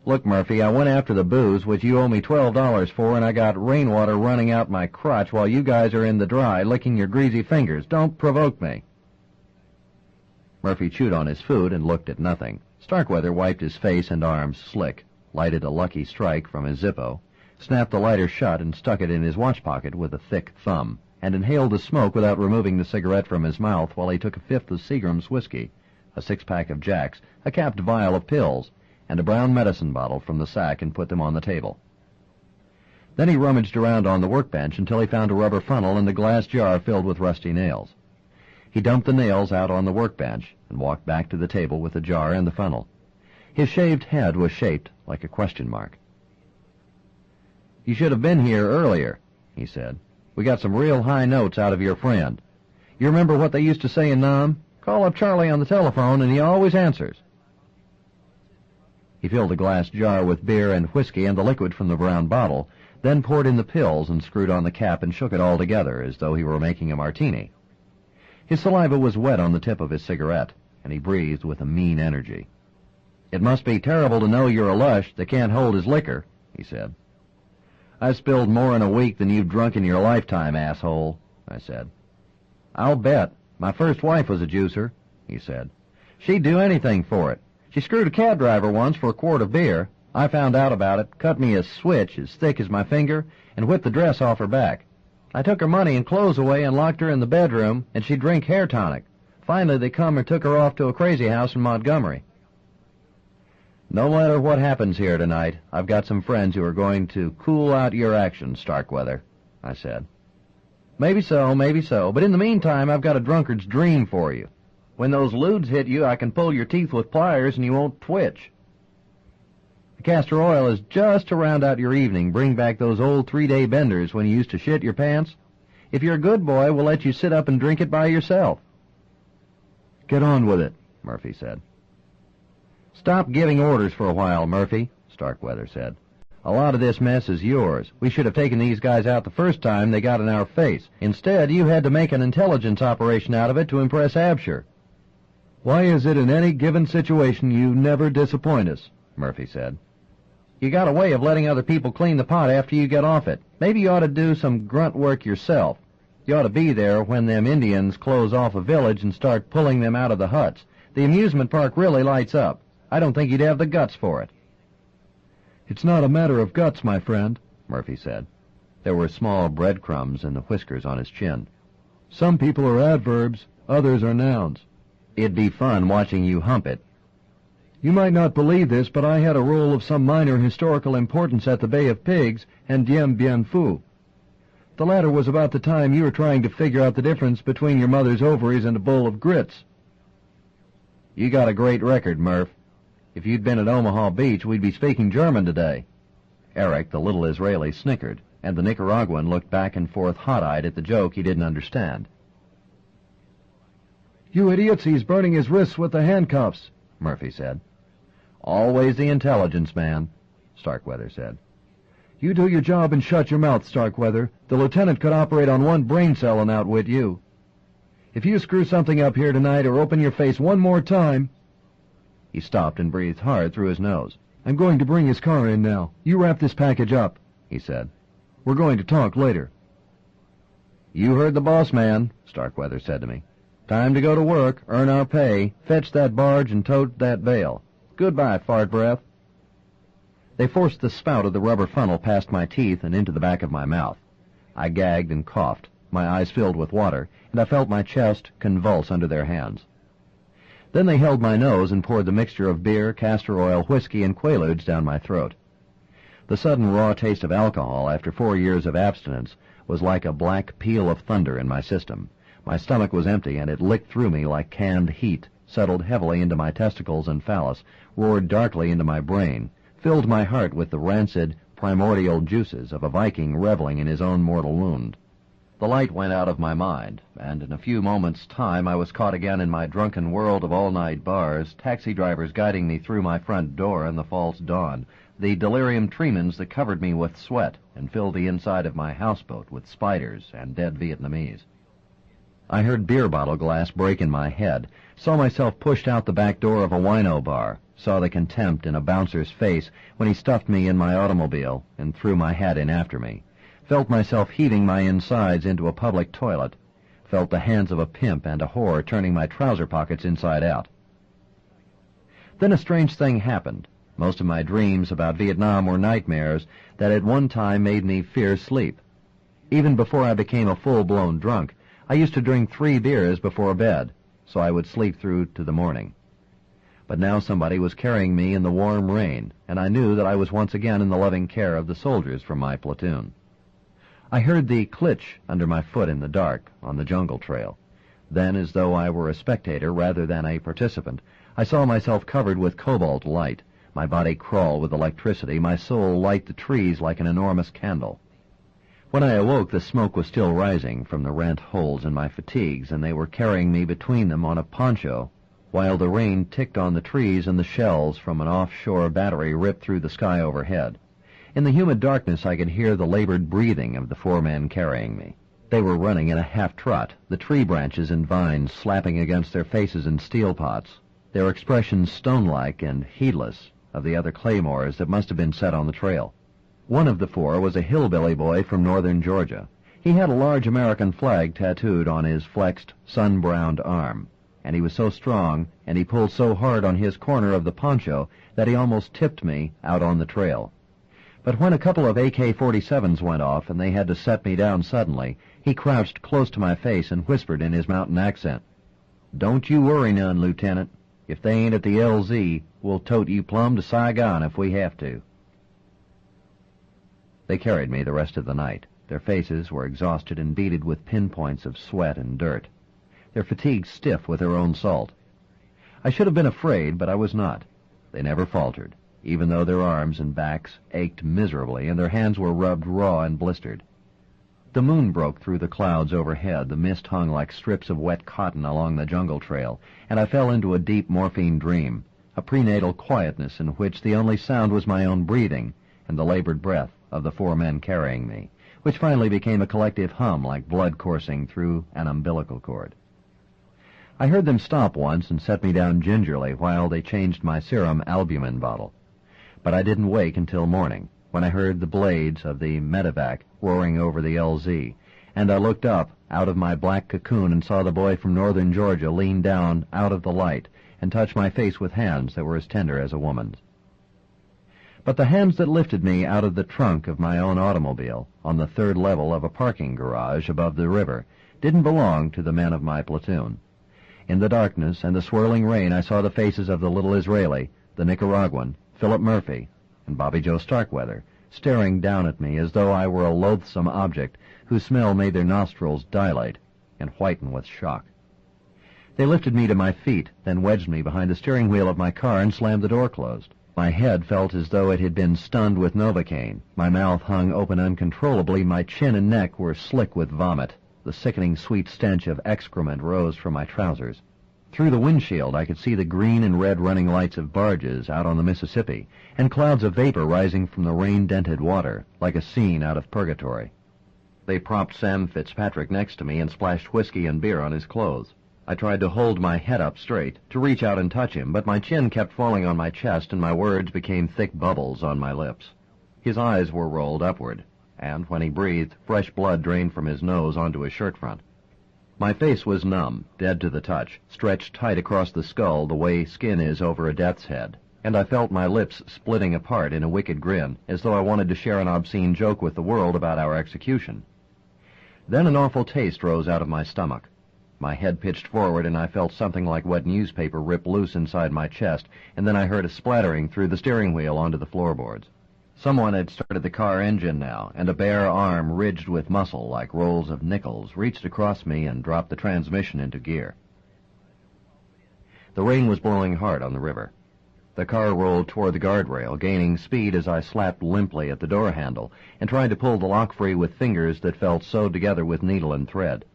Look, Murphy, I went after the booze, which you owe me $12 for, and I got rainwater running out my crotch while you guys are in the dry, licking your greasy fingers. Don't provoke me. Murphy chewed on his food and looked at nothing. Starkweather wiped his face and arms slick, lighted a Lucky Strike from his Zippo, snapped the lighter shut and stuck it in his watch pocket with a thick thumb, and inhaled the smoke without removing the cigarette from his mouth while he took a fifth of Seagram's whiskey, a six-pack of Jack's, a capped vial of pills, and a brown medicine bottle from the sack and put them on the table. Then he rummaged around on the workbench until he found a rubber funnel and a glass jar filled with rusty nails. He dumped the nails out on the workbench and walked back to the table with the jar and the funnel. His shaved head was shaped like a question mark. "You should have been here earlier," he said. "We got some real high notes out of your friend. You remember what they used to say in Nam? Call up Charlie on the telephone and he always answers." He filled a glass jar with beer and whiskey and the liquid from the brown bottle, then poured in the pills and screwed on the cap and shook it all together as though he were making a martini. His saliva was wet on the tip of his cigarette, and he breathed with a mean energy. "It must be terrible to know you're a lush that can't hold his liquor," he said. "I've spilled more in a week than you've drunk in your lifetime, asshole," I said. "I'll bet. My first wife was a juicer," he said. "She'd do anything for it. She screwed a cab driver once for a quart of beer. I found out about it, cut me a switch as thick as my finger, and whipped the dress off her back. I took her money and clothes away and locked her in the bedroom, and she'd drink hair tonic. Finally, they come and took her off to a crazy house in Montgomery." "No matter what happens here tonight, I've got some friends who are going to cool out your actions, Starkweather," I said. Maybe so, but in the meantime, I've got a drunkard's dream for you. When those lewds hit you, I can pull your teeth with pliers and you won't twitch. The castor oil is just to round out your evening, bring back those old 3-day benders when you used to shit your pants. If you're a good boy, we'll let you sit up and drink it by yourself." "Get on with it," Murphy said. "Stop giving orders for a while, Murphy," Starkweather said. "A lot of this mess is yours. We should have taken these guys out the first time they got in our face. Instead, you had to make an intelligence operation out of it to impress Absher." "Why is it in any given situation you never disappoint us?" Murphy said. "You got a way of letting other people clean the pot after you get off it. Maybe you ought to do some grunt work yourself. You ought to be there when them Indians close off a village and start pulling them out of the huts. The amusement park really lights up. I don't think you'd have the guts for it." "It's not a matter of guts, my friend," Murphy said. There were small breadcrumbs in the whiskers on his chin. "Some people are adverbs, others are nouns." "It'd be fun watching you hump it." "You might not believe this, but I had a role of some minor historical importance at the Bay of Pigs and Dien Bien Phu. The latter was about the time you were trying to figure out the difference between your mother's ovaries and a bowl of grits." "You got a great record, Murph. If you'd been at Omaha Beach, we'd be speaking German today." Eric, the little Israeli, snickered, and the Nicaraguan looked back and forth hot-eyed at the joke he didn't understand. "You idiots, he's burning his wrists with the handcuffs," Murphy said. "Always the intelligence man," Starkweather said. "You do your job and shut your mouth, Starkweather. The lieutenant could operate on one brain cell and outwit you. If you screw something up here tonight or open your face one more time—" He stopped and breathed hard through his nose. "I'm going to bring his car in now. You wrap this package up," he said. "We're going to talk later." "You heard the boss man," Starkweather said to me. "Time to go to work, earn our pay, fetch that barge, and tote that bale. Goodbye, fart breath." They forced the spout of the rubber funnel past my teeth and into the back of my mouth. I gagged and coughed, my eyes filled with water, and I felt my chest convulse under their hands. Then they held my nose and poured the mixture of beer, castor oil, whiskey, and quaaludes down my throat. The sudden raw taste of alcohol after 4 years of abstinence was like a black peal of thunder in my system. My stomach was empty, and it licked through me like canned heat, settled heavily into my testicles and phallus, roared darkly into my brain, filled my heart with the rancid, primordial juices of a Viking reveling in his own mortal wound. The light went out of my mind, and in a few moments' time I was caught again in my drunken world of all-night bars, taxi drivers guiding me through my front door in the false dawn, the delirium tremens that covered me with sweat and filled the inside of my houseboat with spiders and dead Vietnamese. I heard beer bottle glass break in my head, saw myself pushed out the back door of a wino bar, saw the contempt in a bouncer's face when he stuffed me in my automobile and threw my hat in after me, felt myself heaving my insides into a public toilet, felt the hands of a pimp and a whore turning my trouser pockets inside out. Then a strange thing happened. Most of my dreams about Vietnam were nightmares that at one time made me fear sleep. Even before I became a full-blown drunk, I used to drink 3 beers before bed, so I would sleep through to the morning. But now somebody was carrying me in the warm rain, and I knew that I was once again in the loving care of the soldiers from my platoon. I heard the klitsch under my foot in the dark on the jungle trail. Then, as though I were a spectator rather than a participant, I saw myself covered with cobalt light, my body crawl with electricity, my soul light the trees like an enormous candle. When I awoke, the smoke was still rising from the rent holes in my fatigues, and they were carrying me between them on a poncho, while the rain ticked on the trees and the shells from an offshore battery ripped through the sky overhead. In the humid darkness, I could hear the labored breathing of the 4 men carrying me. They were running in a half-trot, the tree branches and vines slapping against their faces in steel pots, their expressions stone-like and heedless of the other claymores that must have been set on the trail. One of the 4 was a hillbilly boy from northern Georgia. He had a large American flag tattooed on his flexed, sun-browned arm, and he was so strong and he pulled so hard on his corner of the poncho that he almost tipped me out on the trail. But when a couple of AK-47s went off and they had to set me down suddenly, he crouched close to my face and whispered in his mountain accent, "Don't you worry none, Lieutenant. If they ain't at the LZ, we'll tote you plumb to Saigon if we have to." They carried me the rest of the night. Their faces were exhausted and beaded with pinpoints of sweat and dirt, their fatigues stiff with their own salt. I should have been afraid, but I was not. They never faltered, even though their arms and backs ached miserably and their hands were rubbed raw and blistered. The moon broke through the clouds overhead, the mist hung like strips of wet cotton along the jungle trail, and I fell into a deep morphine dream, a prenatal quietness in which the only sound was my own breathing and the labored breath of the 4 men carrying me, which finally became a collective hum like blood coursing through an umbilical cord. I heard them stop once and set me down gingerly while they changed my serum albumin bottle. But I didn't wake until morning, when I heard the blades of the medevac roaring over the LZ, and I looked up out of my black cocoon and saw the boy from northern Georgia lean down out of the light and touch my face with hands that were as tender as a woman's. But the hands that lifted me out of the trunk of my own automobile on the 3rd level of a parking garage above the river didn't belong to the men of my platoon. In the darkness and the swirling rain, I saw the faces of the little Israeli, the Nicaraguan, Philip Murphy, and Bobby Joe Starkweather, staring down at me as though I were a loathsome object whose smell made their nostrils dilate and whiten with shock. They lifted me to my feet, then wedged me behind the steering wheel of my car and slammed the door closed. My head felt as though it had been stunned with Novocaine. My mouth hung open uncontrollably, my chin and neck were slick with vomit. The sickening sweet stench of excrement rose from my trousers. Through the windshield I could see the green and red running lights of barges out on the Mississippi, and clouds of vapor rising from the rain-dented water, like a scene out of purgatory. They propped Sam Fitzpatrick next to me and splashed whiskey and beer on his clothes. I tried to hold my head up straight, to reach out and touch him, but my chin kept falling on my chest and my words became thick bubbles on my lips. His eyes were rolled upward, and when he breathed, fresh blood drained from his nose onto his shirt front. My face was numb, dead to the touch, stretched tight across the skull the way skin is over a death's head, and I felt my lips splitting apart in a wicked grin, as though I wanted to share an obscene joke with the world about our execution. Then an awful taste rose out of my stomach. My head pitched forward, and I felt something like wet newspaper rip loose inside my chest, and then I heard a splattering through the steering wheel onto the floorboards. Someone had started the car engine now, and a bare arm ridged with muscle like rolls of nickels reached across me and dropped the transmission into gear. The rain was blowing hard on the river. The car rolled toward the guardrail, gaining speed as I slapped limply at the door handle and tried to pull the lock free with fingers that felt sewed together with needle and thread.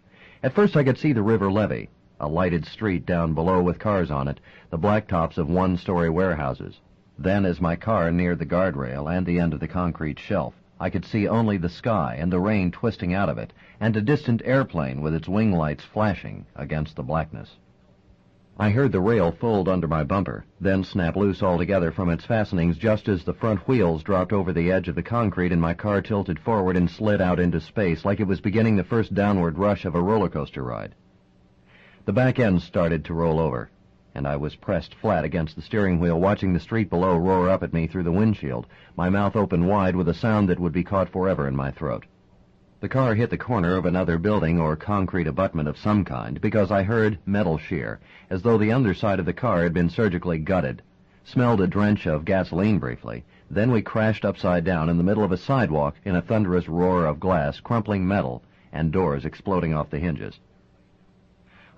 At first I could see the river levee, a lighted street down below with cars on it, the blacktops of one-story warehouses. Then, as my car neared the guardrail and the end of the concrete shelf, I could see only the sky and the rain twisting out of it, and a distant airplane with its wing lights flashing against the blackness. I heard the rail fold under my bumper, then snap loose altogether from its fastenings just as the front wheels dropped over the edge of the concrete and my car tilted forward and slid out into space like it was beginning the first downward rush of a roller coaster ride. The back end started to roll over, and I was pressed flat against the steering wheel, watching the street below roar up at me through the windshield, my mouth open wide with a sound that would be caught forever in my throat. The car hit the corner of another building or concrete abutment of some kind because I heard metal shear, as though the underside of the car had been surgically gutted, smelled a drench of gasoline briefly, then we crashed upside down in the middle of a sidewalk in a thunderous roar of glass, crumpling metal, and doors exploding off the hinges.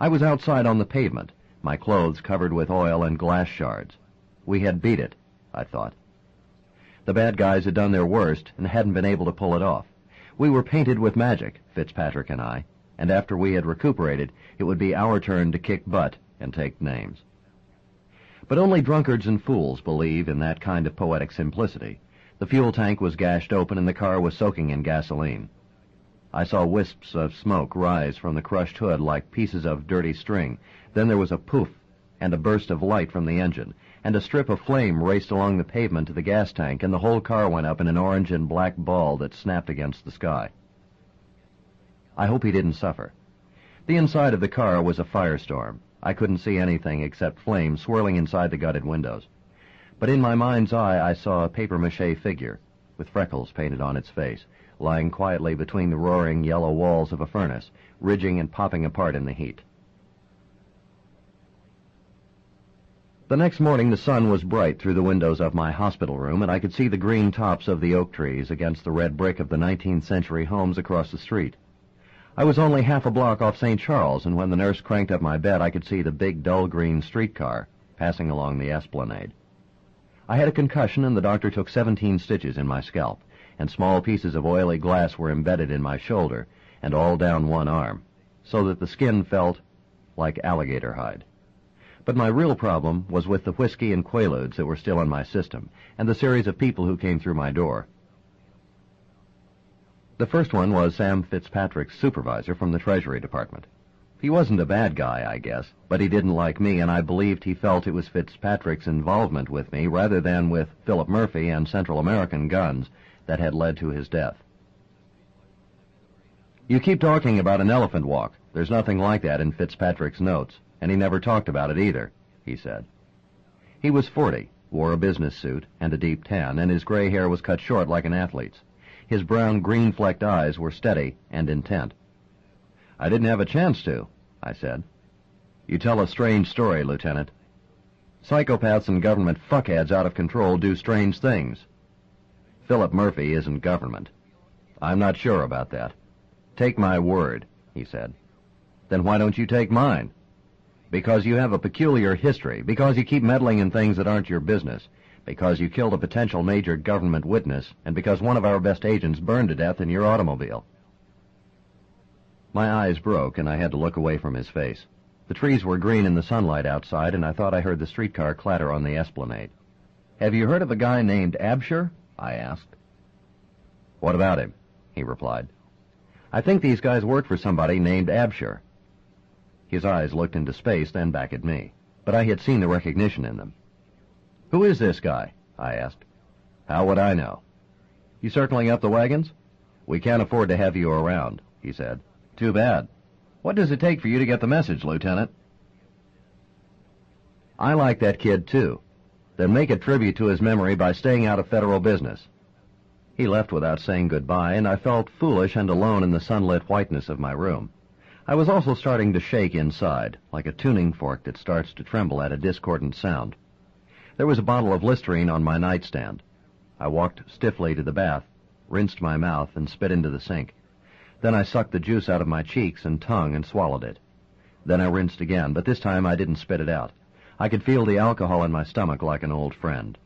I was outside on the pavement, my clothes covered with oil and glass shards. We had beat it, I thought. The bad guys had done their worst and hadn't been able to pull it off. We were painted with magic, Fitzpatrick and I, and after we had recuperated, it would be our turn to kick butt and take names. But only drunkards and fools believe in that kind of poetic simplicity. The fuel tank was gashed open and the car was soaking in gasoline. I saw wisps of smoke rise from the crushed hood like pieces of dirty string. Then there was a poof and a burst of light from the engine, and a strip of flame raced along the pavement to the gas tank, and the whole car went up in an orange and black ball that snapped against the sky. I hope he didn't suffer. The inside of the car was a firestorm. I couldn't see anything except flames swirling inside the gutted windows. But in my mind's eye I saw a papier-mâché figure, with freckles painted on its face, lying quietly between the roaring yellow walls of a furnace, ridging and popping apart in the heat. The next morning the sun was bright through the windows of my hospital room, and I could see the green tops of the oak trees against the red brick of the 19th century homes across the street. I was only half a block off St. Charles, and when the nurse cranked up my bed I could see the big dull green streetcar passing along the esplanade. I had a concussion, and the doctor took 17 stitches in my scalp, and small pieces of oily glass were embedded in my shoulder and all down one arm, so that the skin felt like alligator hide. But my real problem was with the whiskey and quaaludes that were still in my system, and the series of people who came through my door. The first one was Sam Fitzpatrick's supervisor from the Treasury Department. He wasn't a bad guy, I guess, but he didn't like me, and I believed he felt it was Fitzpatrick's involvement with me rather than with Philip Murphy and Central American guns that had led to his death. "You keep talking about an elephant walk. There's nothing like that in Fitzpatrick's notes, and he never talked about it either," he said. He was 40, wore a business suit and a deep tan, and his gray hair was cut short like an athlete's. His brown, green-flecked eyes were steady and intent. "I didn't have a chance to," I said. "You tell a strange story, Lieutenant. Psychopaths and government fuckheads out of control do strange things. Philip Murphy isn't government." "I'm not sure about that." "Take my word," he said. "Then why don't you take mine?" "Because you have a peculiar history, because you keep meddling in things that aren't your business, because you killed a potential major government witness, and because one of our best agents burned to death in your automobile." My eyes broke, and I had to look away from his face. The trees were green in the sunlight outside, and I thought I heard the streetcar clatter on the esplanade. "Have you heard of a guy named Absher?" I asked. "What about him?" he replied. "I think these guys work for somebody named Absher." His eyes looked into space, then back at me, but I had seen the recognition in them. "Who is this guy?" I asked. "How would I know?" "You circling up the wagons?" "We can't afford to have you around," he said. "Too bad. What does it take for you to get the message, Lieutenant?" "I like that kid, too. Then make a tribute to his memory by staying out of federal business." He left without saying goodbye, and I felt foolish and alone in the sunlit whiteness of my room. I was also starting to shake inside, like a tuning fork that starts to tremble at a discordant sound. There was a bottle of Listerine on my nightstand. I walked stiffly to the bath, rinsed my mouth, and spit into the sink. Then I sucked the juice out of my cheeks and tongue and swallowed it. Then I rinsed again, but this time I didn't spit it out. I could feel the alcohol in my stomach like an old friend.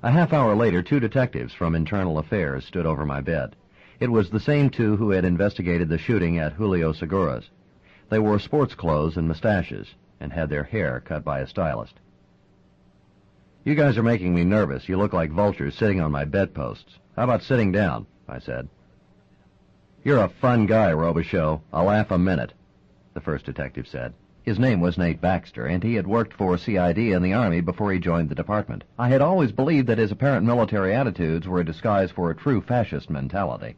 A half hour later, 2 detectives from Internal Affairs stood over my bed. It was the same 2 who had investigated the shooting at Julio Segura's. They wore sports clothes and mustaches, and had their hair cut by a stylist. You guys are making me nervous. You look like vultures sitting on my bedposts. How about sitting down? I said. You're a fun guy, Robicheaux. I'll laugh a minute, the first detective said. His name was Nate Baxter, and he had worked for CID in the Army before he joined the department. I had always believed that his apparent military attitudes were a disguise for a true fascist mentality.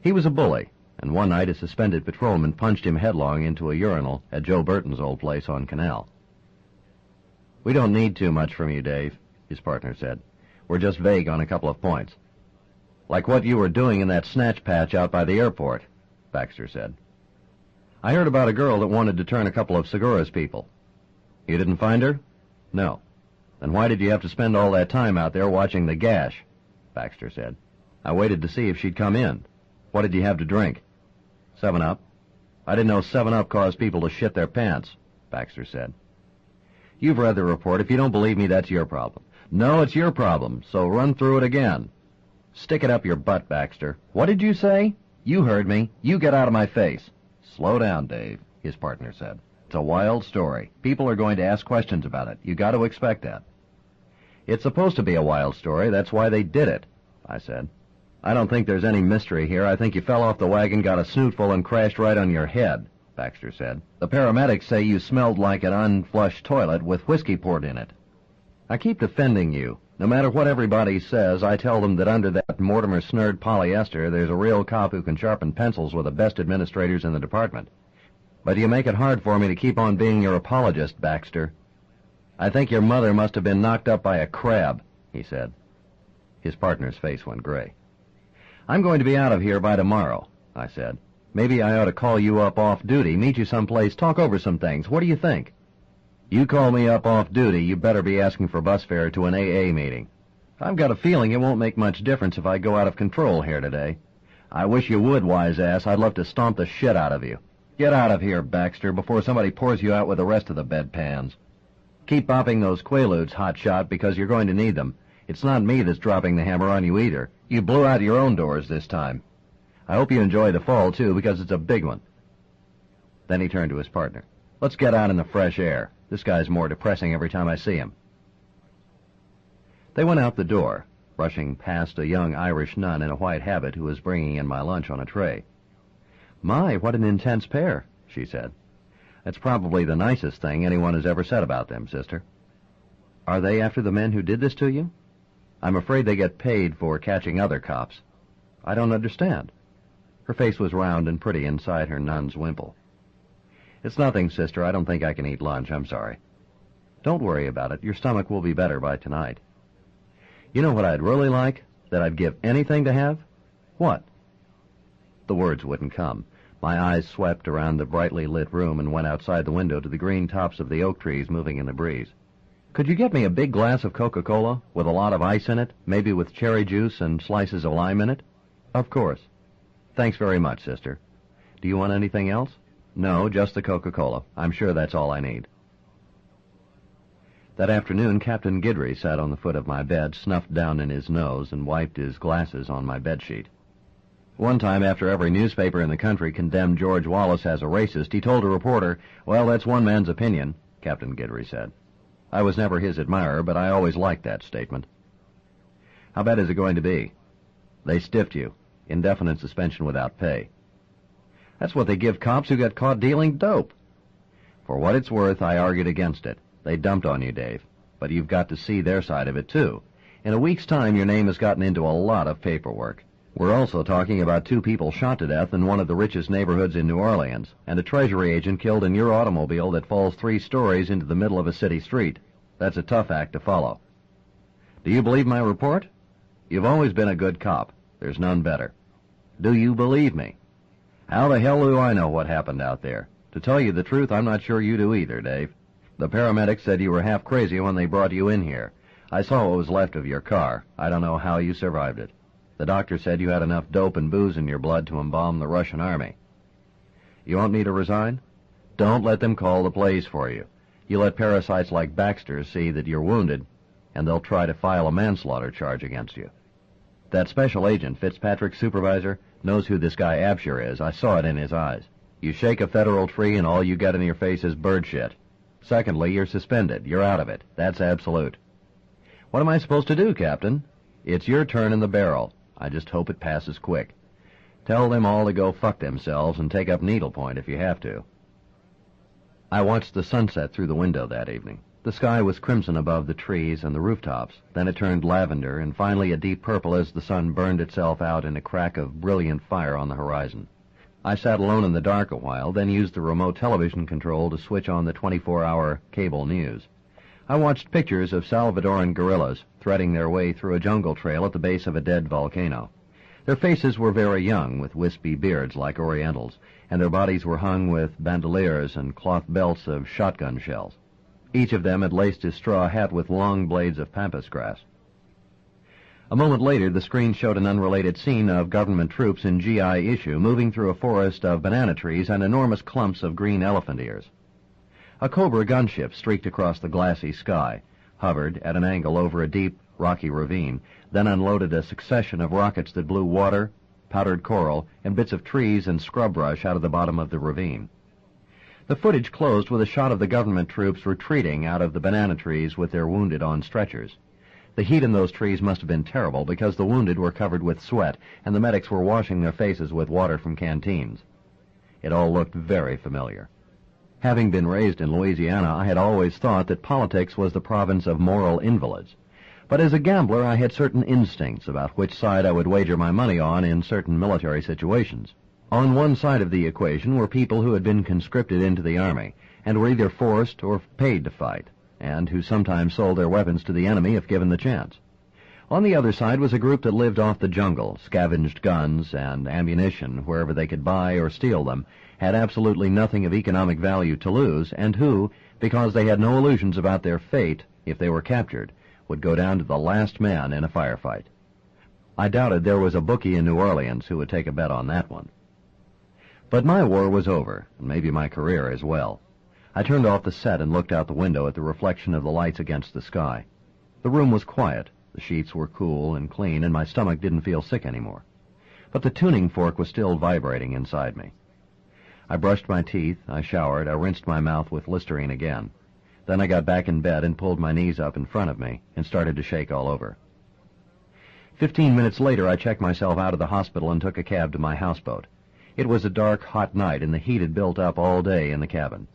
He was a bully, and one night a suspended patrolman punched him headlong into a urinal at Joe Burton's old place on Canal. We don't need too much from you, Dave, his partner said. We're just vague on a couple of points. Like what you were doing in that snatch patch out by the airport, Baxter said. I heard about a girl that wanted to turn a couple of Segura's people. You didn't find her? No. Then why did you have to spend all that time out there watching the gash? Baxter said. I waited to see if she'd come in. What did you have to drink? 7-Up. I didn't know 7-Up caused people to shit their pants, Baxter said. You've read the report. If you don't believe me, that's your problem. No, it's your problem, so run through it again. Stick it up your butt, Baxter. What did you say? You heard me. You get out of my face. Slow down, Dave, his partner said. It's a wild story. People are going to ask questions about it. You got to expect that. It's supposed to be a wild story. That's why they did it, I said. I don't think there's any mystery here. I think you fell off the wagon, got a snootful, and crashed right on your head, Baxter said. The paramedics say you smelled like an unflushed toilet with whiskey poured in it. I keep defending you. No matter what everybody says, I tell them that under that Mortimer Snurd polyester, there's a real cop who can sharpen pencils with the best administrators in the department. But you make it hard for me to keep on being your apologist, Baxter. I think your mother must have been knocked up by a crab, he said. His partner's face went gray. I'm going to be out of here by tomorrow, I said. Maybe I ought to call you up off duty, meet you someplace, talk over some things. What do you think? You call me up off duty, you better be asking for bus fare to an AA meeting. I've got a feeling it won't make much difference if I go out of control here today. I wish you would, wise ass. I'd love to stomp the shit out of you. Get out of here, Baxter, before somebody pours you out with the rest of the bedpans. Keep bopping those quaaludes, hotshot, because you're going to need them. It's not me that's dropping the hammer on you either. You blew out your own doors this time. I hope you enjoy the fall, too, because it's a big one. Then he turned to his partner. Let's get out in the fresh air. This guy's more depressing every time I see him. They went out the door, brushing past a young Irish nun in a white habit who was bringing in my lunch on a tray. My, what an intense pair, she said. That's probably the nicest thing anyone has ever said about them, sister. Are they after the men who did this to you? I'm afraid they get paid for catching other cops. I don't understand. Her face was round and pretty inside her nun's wimple. It's nothing, sister. I don't think I can eat lunch. I'm sorry. Don't worry about it. Your stomach will be better by tonight. You know what I'd really like? That I'd give anything to have? What? The words wouldn't come. My eyes swept around the brightly lit room and went outside the window to the green tops of the oak trees moving in the breeze. Could you get me a big glass of Coca-Cola with a lot of ice in it, maybe with cherry juice and slices of lime in it? Of course. Thanks very much, sister. Do you want anything else? No, just the Coca-Cola. I'm sure that's all I need. That afternoon, Captain Guidry sat on the foot of my bed, snuffed down in his nose, and wiped his glasses on my bedsheet. One time, after every newspaper in the country condemned George Wallace as a racist, he told a reporter, "Well, that's one man's opinion," Captain Guidry said. I was never his admirer, but I always liked that statement. How bad is it going to be? They stiffed you. Indefinite suspension without pay. That's what they give cops who get caught dealing dope. For what it's worth, I argued against it. They dumped on you, Dave. But you've got to see their side of it, too. In a week's time, your name has gotten into a lot of paperwork. We're also talking about 2 people shot to death in one of the richest neighborhoods in New Orleans, and a treasury agent killed in your automobile that falls 3 stories into the middle of a city street. That's a tough act to follow. Do you believe my report? You've always been a good cop. There's none better. Do you believe me? How the hell do I know what happened out there? To tell you the truth, I'm not sure you do either, Dave. The paramedics said you were half crazy when they brought you in here. I saw what was left of your car. I don't know how you survived it. The doctor said you had enough dope and booze in your blood to embalm the Russian army. You want me to resign? Don't let them call the plays for you. You let parasites like Baxter see that you're wounded, and they'll try to file a manslaughter charge against you. That special agent, Fitzpatrick's supervisor, knows who this guy Absher is. I saw it in his eyes. You shake a federal tree and all you get in your face is bird shit. Secondly, you're suspended. You're out of it. That's absolute. What am I supposed to do, Captain? It's your turn in the barrel. I just hope it passes quick. Tell them all to go fuck themselves and take up needlepoint if you have to. I watched the sunset through the window that evening. The sky was crimson above the trees and the rooftops. Then it turned lavender, and finally a deep purple as the sun burned itself out in a crack of brilliant fire on the horizon. I sat alone in the dark a while, then used the remote television control to switch on the 24-hour cable news. I watched pictures of Salvadoran guerrillas threading their way through a jungle trail at the base of a dead volcano. Their faces were very young, with wispy beards like Orientals, and their bodies were hung with bandoliers and cloth belts of shotgun shells. Each of them had laced his straw hat with long blades of pampas grass. A moment later, the screen showed an unrelated scene of government troops in GI issue moving through a forest of banana trees and enormous clumps of green elephant ears. A Cobra gunship streaked across the glassy sky, hovered at an angle over a deep, rocky ravine, then unloaded a succession of rockets that blew water, powdered coral, and bits of trees and scrub brush out of the bottom of the ravine. The footage closed with a shot of the government troops retreating out of the banana trees with their wounded on stretchers. The heat in those trees must have been terrible because the wounded were covered with sweat and the medics were washing their faces with water from canteens. It all looked very familiar. Having been raised in Louisiana, I had always thought that politics was the province of moral invalids. But as a gambler, I had certain instincts about which side I would wager my money on in certain military situations. On one side of the equation were people who had been conscripted into the army and were either forced or paid to fight, and who sometimes sold their weapons to the enemy if given the chance. On the other side was a group that lived off the jungle, scavenged guns and ammunition wherever they could buy or steal them, had absolutely nothing of economic value to lose, and who, because they had no illusions about their fate if they were captured, would go down to the last man in a firefight. I doubted there was a bookie in New Orleans who would take a bet on that one. But my war was over, and maybe my career as well. I turned off the set and looked out the window at the reflection of the lights against the sky. The room was quiet, the sheets were cool and clean, and my stomach didn't feel sick anymore. But the tuning fork was still vibrating inside me. I brushed my teeth, I showered, I rinsed my mouth with Listerine again. Then I got back in bed and pulled my knees up in front of me and started to shake all over. 15 minutes later, I checked myself out of the hospital and took a cab to my houseboat. It was a dark, hot night, and the heat had built up all day in the cabin.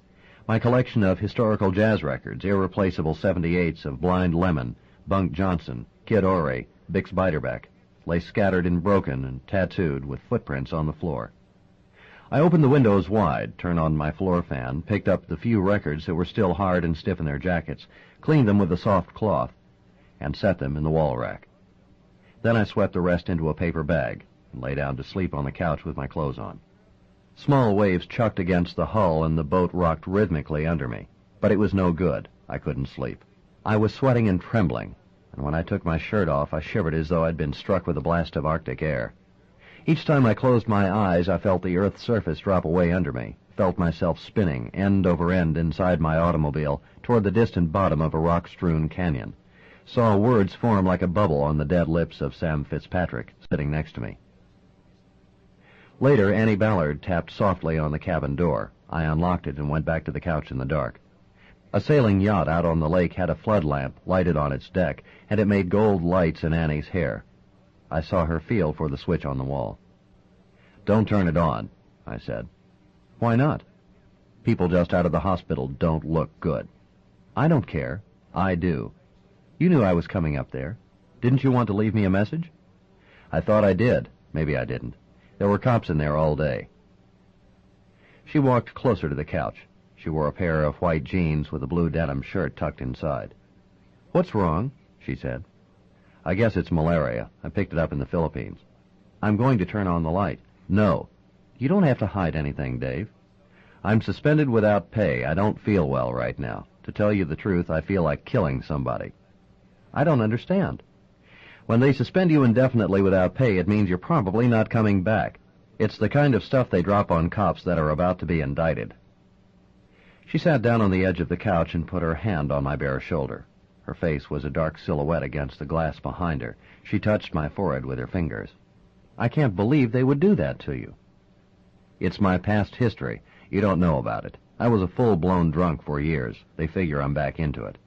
My collection of historical jazz records, irreplaceable 78s of Blind Lemon, Bunk Johnson, Kid Ory, Bix Beiderbecke, lay scattered and broken and tattooed with footprints on the floor. I opened the windows wide, turned on my floor fan, picked up the few records that were still hard and stiff in their jackets, cleaned them with a soft cloth, and set them in the wall rack. Then I swept the rest into a paper bag and lay down to sleep on the couch with my clothes on. Small waves chucked against the hull and the boat rocked rhythmically under me, but it was no good. I couldn't sleep. I was sweating and trembling, and when I took my shirt off, I shivered as though I'd been struck with a blast of Arctic air. Each time I closed my eyes, I felt the earth's surface drop away under me, felt myself spinning, end over end inside my automobile, toward the distant bottom of a rock-strewn canyon. Saw words form like a bubble on the dead lips of Sam Fitzpatrick, sitting next to me. Later, Annie Ballard tapped softly on the cabin door. I unlocked it and went back to the couch in the dark. A sailing yacht out on the lake had a flood lamp lighted on its deck, and it made gold lights in Annie's hair. I saw her feel for the switch on the wall. "Don't turn it on," I said. "Why not?" "People just out of the hospital don't look good." "I don't care." "I do." "You knew I was coming up there. Didn't you want to leave me a message?" "I thought I did. Maybe I didn't. There were cops in there all day." She walked closer to the couch. She wore a pair of white jeans with a blue denim shirt tucked inside. "What's wrong?" she said. "I guess it's malaria. I picked it up in the Philippines." "I'm going to turn on the light." "No." "You don't have to hide anything, Dave." "I'm suspended without pay. I don't feel well right now. To tell you the truth, I feel like killing somebody." "I don't understand." "When they suspend you indefinitely without pay, it means you're probably not coming back. It's the kind of stuff they drop on cops that are about to be indicted." She sat down on the edge of the couch and put her hand on my bare shoulder. Her face was a dark silhouette against the glass behind her. She touched my forehead with her fingers. "I can't believe they would do that to you." "It's my past history. You don't know about it. I was a full-blown drunk for years. They figure I'm back into it."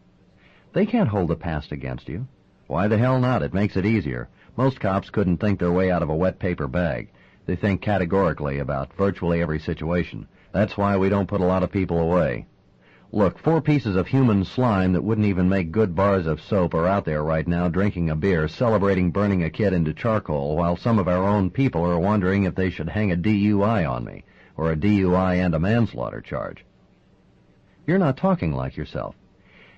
"They can't hold the past against you." Why the hell not? It makes it easier. Most cops couldn't think their way out of a wet paper bag. They think categorically about virtually every situation. That's why we don't put a lot of people away. Look, 4 pieces of human slime that wouldn't even make good bars of soap are out there right now drinking a beer, celebrating burning a kid into charcoal, while some of our own people are wondering if they should hang a DUI on me, or a DUI and a manslaughter charge. You're not talking like yourself.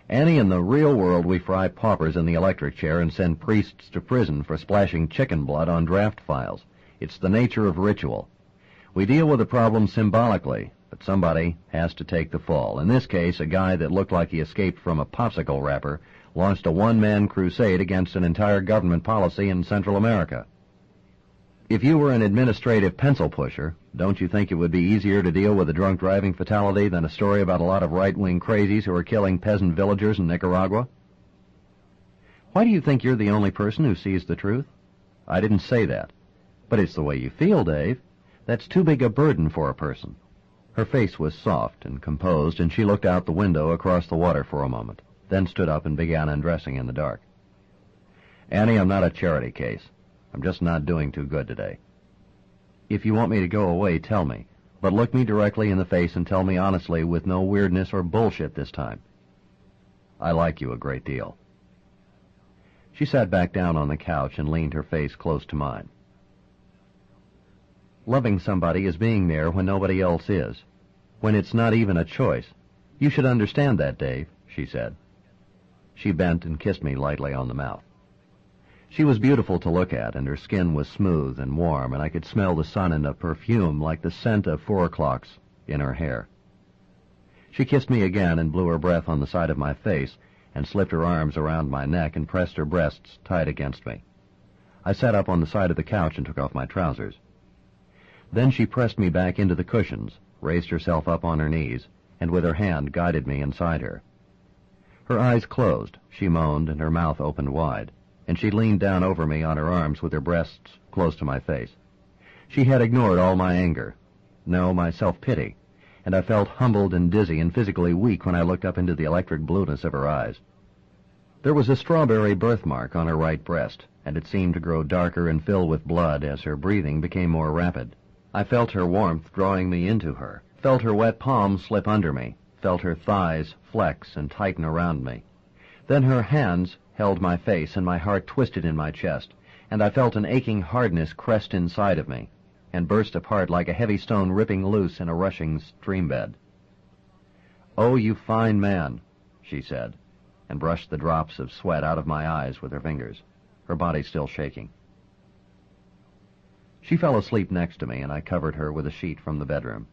Annie, in the real world we fry paupers in the electric chair and send priests to prison for splashing chicken blood on draft files. It's the nature of ritual. We deal with the problem symbolically, but somebody has to take the fall. In this case, a guy that looked like he escaped from a popsicle wrapper launched a one-man crusade against an entire government policy in Central America. If you were an administrative pencil pusher, don't you think it would be easier to deal with a drunk driving fatality than a story about a lot of right-wing crazies who are killing peasant villagers in Nicaragua? Why do you think you're the only person who sees the truth? I didn't say that. But it's the way you feel, Dave. That's too big a burden for a person. Her face was soft and composed, and she looked out the window across the water for a moment, then stood up and began undressing in the dark. Annie, I'm not a charity case. I'm just not doing too good today. If you want me to go away, tell me, but look me directly in the face and tell me honestly with no weirdness or bullshit this time. I like you a great deal. She sat back down on the couch and leaned her face close to mine. Loving somebody is being there when nobody else is, when it's not even a choice. You should understand that, Dave, she said. She bent and kissed me lightly on the mouth. She was beautiful to look at, and her skin was smooth and warm, and I could smell the sun and a perfume like the scent of 4 o'clocks in her hair. She kissed me again and blew her breath on the side of my face and slipped her arms around my neck and pressed her breasts tight against me. I sat up on the side of the couch and took off my trousers. Then she pressed me back into the cushions, raised herself up on her knees, and with her hand guided me inside her. Her eyes closed, she moaned, and her mouth opened wide, and she leaned down over me on her arms with her breasts close to my face. She had ignored all my anger, no, my self-pity, and I felt humbled and dizzy and physically weak when I looked up into the electric blueness of her eyes. There was a strawberry birthmark on her right breast, and it seemed to grow darker and fill with blood as her breathing became more rapid. I felt her warmth drawing me into her, felt her wet palms slip under me, felt her thighs flex and tighten around me. Then her hands held my face, and my heart twisted in my chest, and I felt an aching hardness crest inside of me, and burst apart like a heavy stone ripping loose in a rushing stream bed. "Oh, you fine man," she said, and brushed the drops of sweat out of my eyes with her fingers, her body still shaking. She fell asleep next to me, and I covered her with a sheet from the bedroom.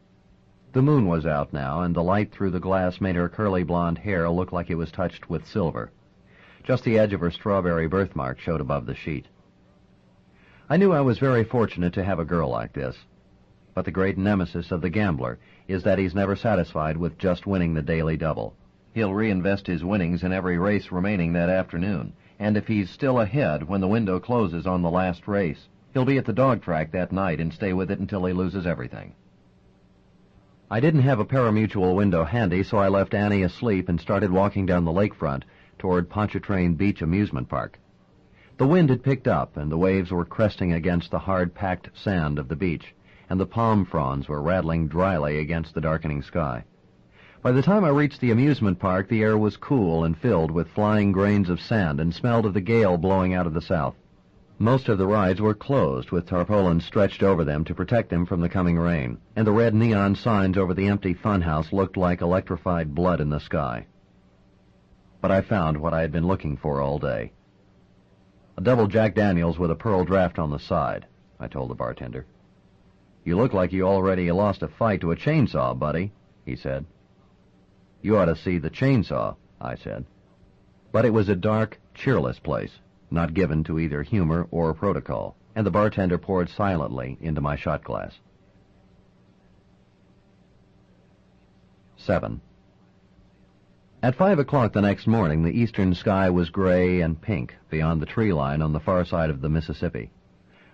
The moon was out now, and the light through the glass made her curly blonde hair look like it was touched with silver. Just the edge of her strawberry birthmark showed above the sheet. I knew I was very fortunate to have a girl like this, but the great nemesis of the gambler is that he's never satisfied with just winning the daily double. He'll reinvest his winnings in every race remaining that afternoon, and if he's still ahead when the window closes on the last race, he'll be at the dog track that night and stay with it until he loses everything. I didn't have a parimutuel window handy, so I left Annie asleep and started walking down the lakefront toward Pontchartrain Beach Amusement Park. The wind had picked up, and the waves were cresting against the hard-packed sand of the beach, and the palm fronds were rattling dryly against the darkening sky. By the time I reached the amusement park, the air was cool and filled with flying grains of sand and smelled of the gale blowing out of the south. Most of the rides were closed, with tarpaulins stretched over them to protect them from the coming rain, and the red neon signs over the empty funhouse looked like electrified blood in the sky. But I found what I had been looking for all day. "A double Jack Daniels with a pearl draft on the side," I told the bartender. "You look like you already lost a fight to a chainsaw, buddy," he said. "You ought to see the chainsaw," I said. But it was a dark, cheerless place, not given to either humor or protocol, and the bartender poured silently into my shot glass. 7. At 5 o'clock the next morning, the eastern sky was gray and pink beyond the tree line on the far side of the Mississippi.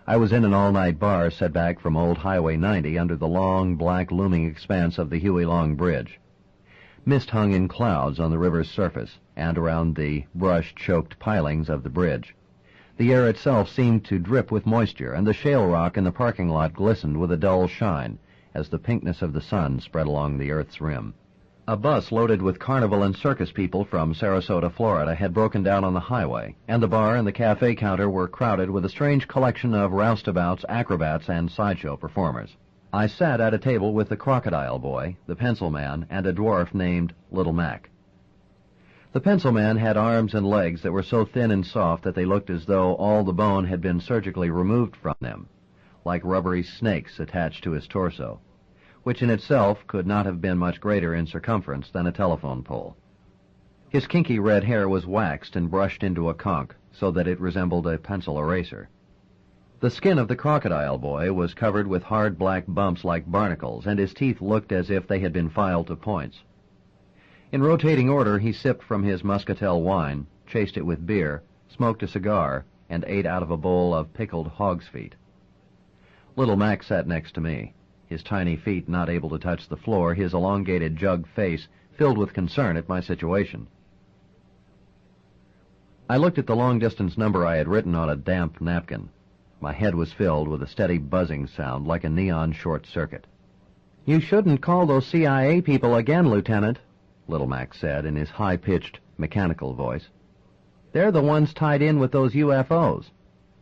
I was in an all-night bar set back from old Highway 90 under the long, black, looming expanse of the Huey Long Bridge. Mist hung in clouds on the river's surface, and around the brush-choked pilings of the bridge. The air itself seemed to drip with moisture, and the shale rock in the parking lot glistened with a dull shine as the pinkness of the sun spread along the earth's rim. A bus loaded with carnival and circus people from Sarasota, Florida, had broken down on the highway, and the bar and the cafe counter were crowded with a strange collection of roustabouts, acrobats, and sideshow performers. I sat at a table with the crocodile boy, the pencil man, and a dwarf named Little Mac. The pencil man had arms and legs that were so thin and soft that they looked as though all the bone had been surgically removed from them, like rubbery snakes attached to his torso, which in itself could not have been much greater in circumference than a telephone pole. His kinky red hair was waxed and brushed into a conch so that it resembled a pencil eraser. The skin of the crocodile boy was covered with hard black bumps like barnacles, and his teeth looked as if they had been filed to points. In rotating order, he sipped from his muscatel wine, chased it with beer, smoked a cigar, and ate out of a bowl of pickled hog's feet. Little Mac sat next to me, his tiny feet not able to touch the floor, his elongated jug face filled with concern at my situation. I looked at the long-distance number I had written on a damp napkin. My head was filled with a steady buzzing sound like a neon short circuit. "You shouldn't call those CIA people again, Lieutenant," Little Mac said in his high-pitched, mechanical voice. "They're the ones tied in with those UFOs.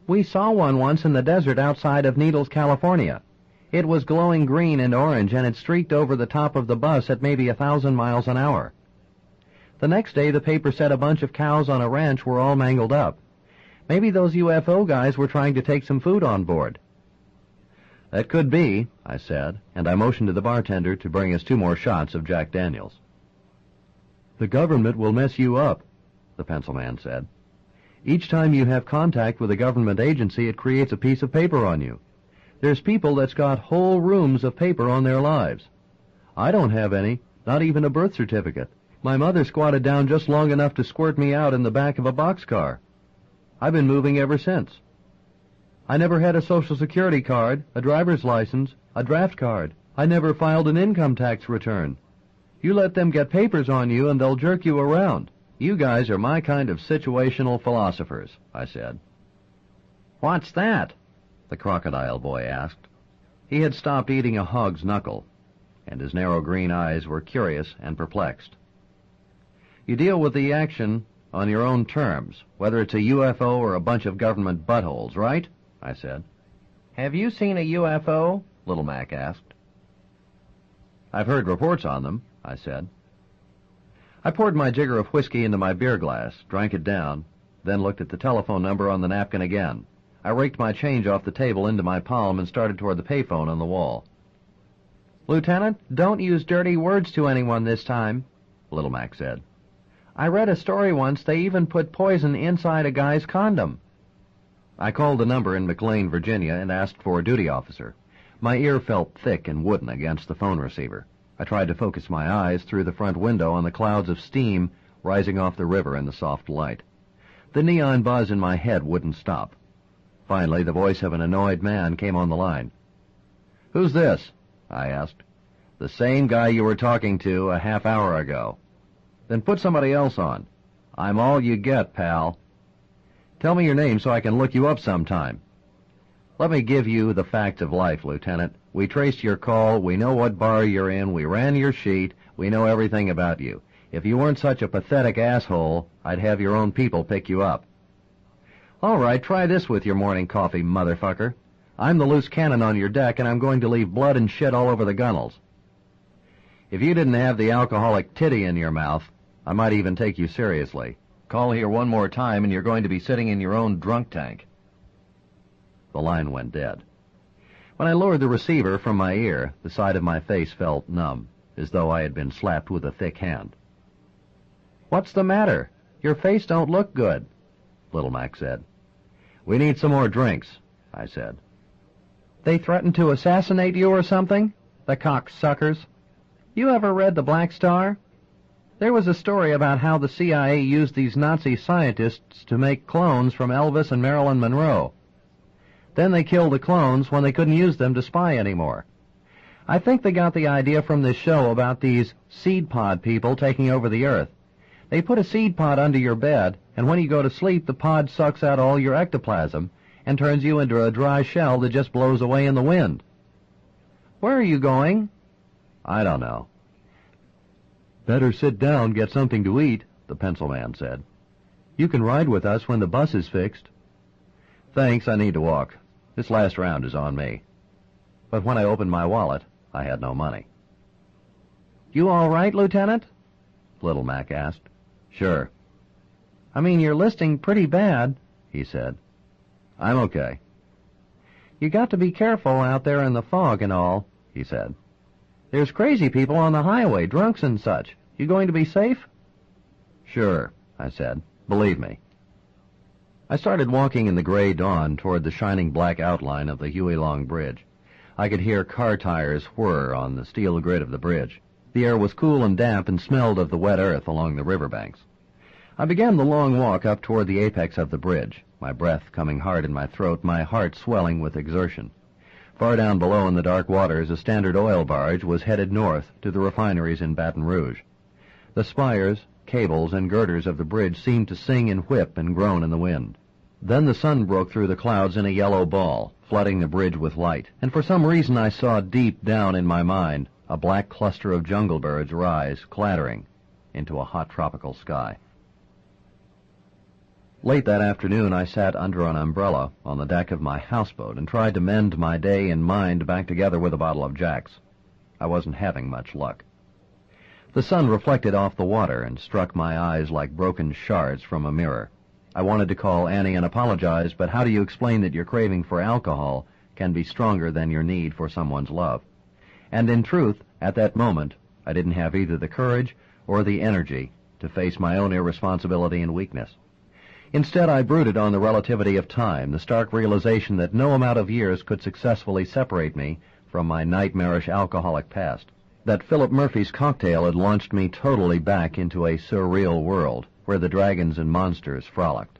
We saw one once in the desert outside of Needles, California. It was glowing green and orange, and it streaked over the top of the bus at maybe 1,000 miles an hour. The next day the paper said a bunch of cows on a ranch were all mangled up. Maybe those UFO guys were trying to take some food on board." "That could be," I said, and I motioned to the bartender to bring us 2 more shots of Jack Daniels. "The government will mess you up," the pencil man said. "Each time you have contact with a government agency, it creates a piece of paper on you. There's people that's got whole rooms of paper on their lives. I don't have any, not even a birth certificate. My mother squatted down just long enough to squirt me out in the back of a boxcar. I've been moving ever since. I never had a Social Security card, a driver's license, a draft card. I never filed an income tax return. You let them get papers on you and they'll jerk you around. You guys are my kind of situational philosophers," I said. "What's that?" the crocodile boy asked. He had stopped eating a hog's knuckle, and his narrow green eyes were curious and perplexed. "You deal with the action on your own terms, whether it's a UFO or a bunch of government buttholes, right?" I said. "Have you seen a UFO?" Little Mac asked. "I've heard reports on them," I said. I poured my jigger of whiskey into my beer glass, drank it down, then looked at the telephone number on the napkin again. I raked my change off the table into my palm and started toward the payphone on the wall. "Lieutenant, don't use dirty words to anyone this time," Little Mac said. "I read a story once they even put poison inside a guy's condom." I called the number in McLean, Virginia, and asked for a duty officer. My ear felt thick and wooden against the phone receiver. I tried to focus my eyes through the front window on the clouds of steam rising off the river in the soft light. The neon buzz in my head wouldn't stop. Finally, the voice of an annoyed man came on the line. "Who's this?" I asked. "The same guy you were talking to a half hour ago." "Then put somebody else on." "I'm all you get, pal." "Tell me your name so I can look you up sometime." "Let me give you the facts of life, Lieutenant. We traced your call, we know what bar you're in, we ran your sheet, we know everything about you. If you weren't such a pathetic asshole, I'd have your own people pick you up." "All right, try this with your morning coffee, motherfucker. I'm the loose cannon on your deck, and I'm going to leave blood and shit all over the gunnels. If you didn't have the alcoholic titty in your mouth, I might even take you seriously. Call here one more time, and you're going to be sitting in your own drunk tank." The line went dead. When I lowered the receiver from my ear, the side of my face felt numb, as though I had been slapped with a thick hand. "What's the matter? Your face don't look good," Little Mac said. "We need some more drinks," I said. "They threatened to assassinate you or something? The cocksuckers. You ever read the Black Star? There was a story about how the CIA used these Nazi scientists to make clones from Elvis and Marilyn Monroe. Then they killed the clones when they couldn't use them to spy anymore. I think they got the idea from this show about these seed pod people taking over the Earth. They put a seed pod under your bed, and when you go to sleep, the pod sucks out all your ectoplasm and turns you into a dry shell that just blows away in the wind. Where are you going? I don't know. Better sit down, get something to eat, the pencil man said. You can ride with us when the bus is fixed. Thanks, I need to walk. This last round is on me. But when I opened my wallet, I had no money. You all right, Lieutenant? Little Mac asked. Sure. I mean, you're listing pretty bad, he said. I'm okay. You got to be careful out there in the fog and all, he said. There's crazy people on the highway, drunks and such. You going to be safe? Sure, I said. Believe me. I started walking in the gray dawn toward the shining black outline of the Huey Long Bridge. I could hear car tires whir on the steel grid of the bridge. The air was cool and damp and smelled of the wet earth along the riverbanks. I began the long walk up toward the apex of the bridge, my breath coming hard in my throat, my heart swelling with exertion. Far down below in the dark waters, a Standard Oil barge was headed north to the refineries in Baton Rouge. The spires, cables, and girders of the bridge seemed to sing and whip and groan in the wind. Then the sun broke through the clouds in a yellow ball, flooding the bridge with light, and for some reason I saw deep down in my mind a black cluster of jungle birds rise, clattering, into a hot tropical sky. Late that afternoon, I sat under an umbrella on the deck of my houseboat and tried to mend my day and mind back together with a bottle of Jack's. I wasn't having much luck. The sun reflected off the water and struck my eyes like broken shards from a mirror. I wanted to call Annie and apologize, but how do you explain that your craving for alcohol can be stronger than your need for someone's love? And in truth, at that moment, I didn't have either the courage or the energy to face my own irresponsibility and weakness. Instead, I brooded on the relativity of time, the stark realization that no amount of years could successfully separate me from my nightmarish alcoholic past, that Philip Murphy's cocktail had launched me totally back into a surreal world where the dragons and monsters frolicked.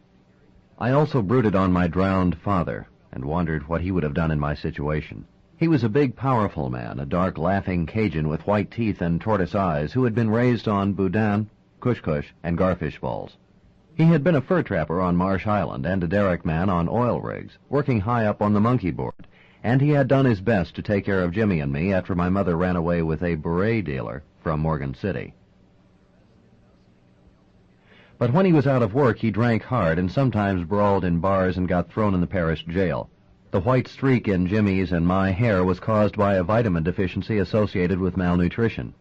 I also brooded on my drowned father and wondered what he would have done in my situation. He was a big, powerful man, a dark, laughing Cajun with white teeth and tortoise eyes who had been raised on boudin, kush-kush, and garfish balls. He had been a fur trapper on Marsh Island and a derrick man on oil rigs, working high up on the monkey board, and he had done his best to take care of Jimmy and me after my mother ran away with a beret dealer from Morgan City. But when he was out of work, he drank hard and sometimes brawled in bars and got thrown in the parish jail. The white streak in Jimmy's and my hair was caused by a vitamin deficiency associated with malnutrition.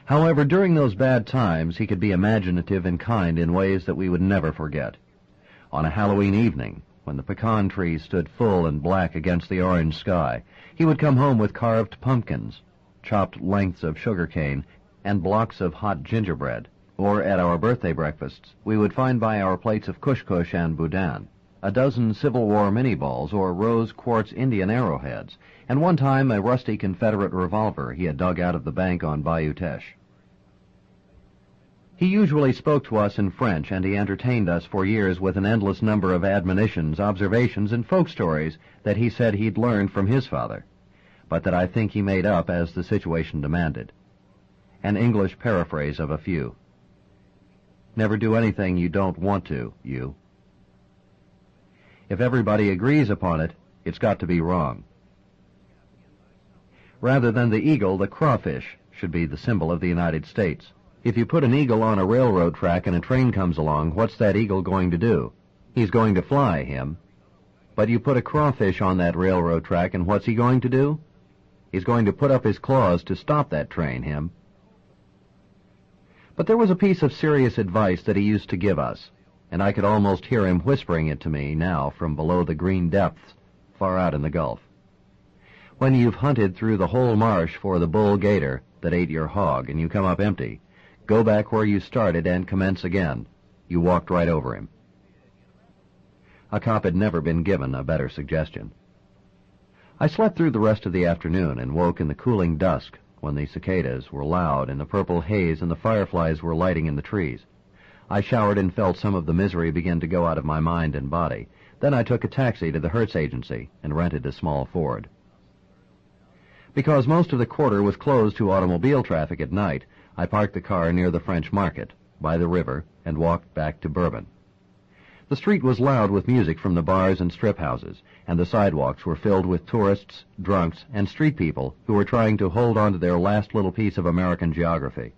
However, during those bad times, he could be imaginative and kind in ways that we would never forget. On a Halloween evening, when the pecan tree stood full and black against the orange sky, he would come home with carved pumpkins, chopped lengths of sugar cane, and blocks of hot gingerbread. Or at our birthday breakfasts, we would find by our plates of kush-kush and boudin a dozen Civil War mini-balls or rose quartz Indian arrowheads, and one time a rusty Confederate revolver he had dug out of the bank on Bayou Teche. He usually spoke to us in French, and he entertained us for years with an endless number of admonitions, observations, and folk stories that he said he'd learned from his father, but that I think he made up as the situation demanded. An English paraphrase of a few. Never do anything you don't want to, you. If everybody agrees upon it, it's got to be wrong. Rather than the eagle, the crawfish should be the symbol of the United States. If you put an eagle on a railroad track and a train comes along, what's that eagle going to do? He's going to fly, him. But you put a crawfish on that railroad track, and what's he going to do? He's going to put up his claws to stop that train, him. But there was a piece of serious advice that he used to give us, and I could almost hear him whispering it to me now from below the green depths far out in the Gulf. When you've hunted through the whole marsh for the bull gator that ate your hog and you come up empty, go back where you started and commence again. You walked right over him. A cop had never been given a better suggestion. I slept through the rest of the afternoon and woke in the cooling dusk when the cicadas were loud in the purple haze and the fireflies were lighting in the trees. I showered and felt some of the misery begin to go out of my mind and body. Then I took a taxi to the Hertz agency and rented a small Ford. Because most of the quarter was closed to automobile traffic at night, I parked the car near the French market, by the river and walked back to Bourbon. The street was loud with music from the bars and strip houses, and the sidewalks were filled with tourists, drunks, and street people who were trying to hold on to their last little piece of American geography.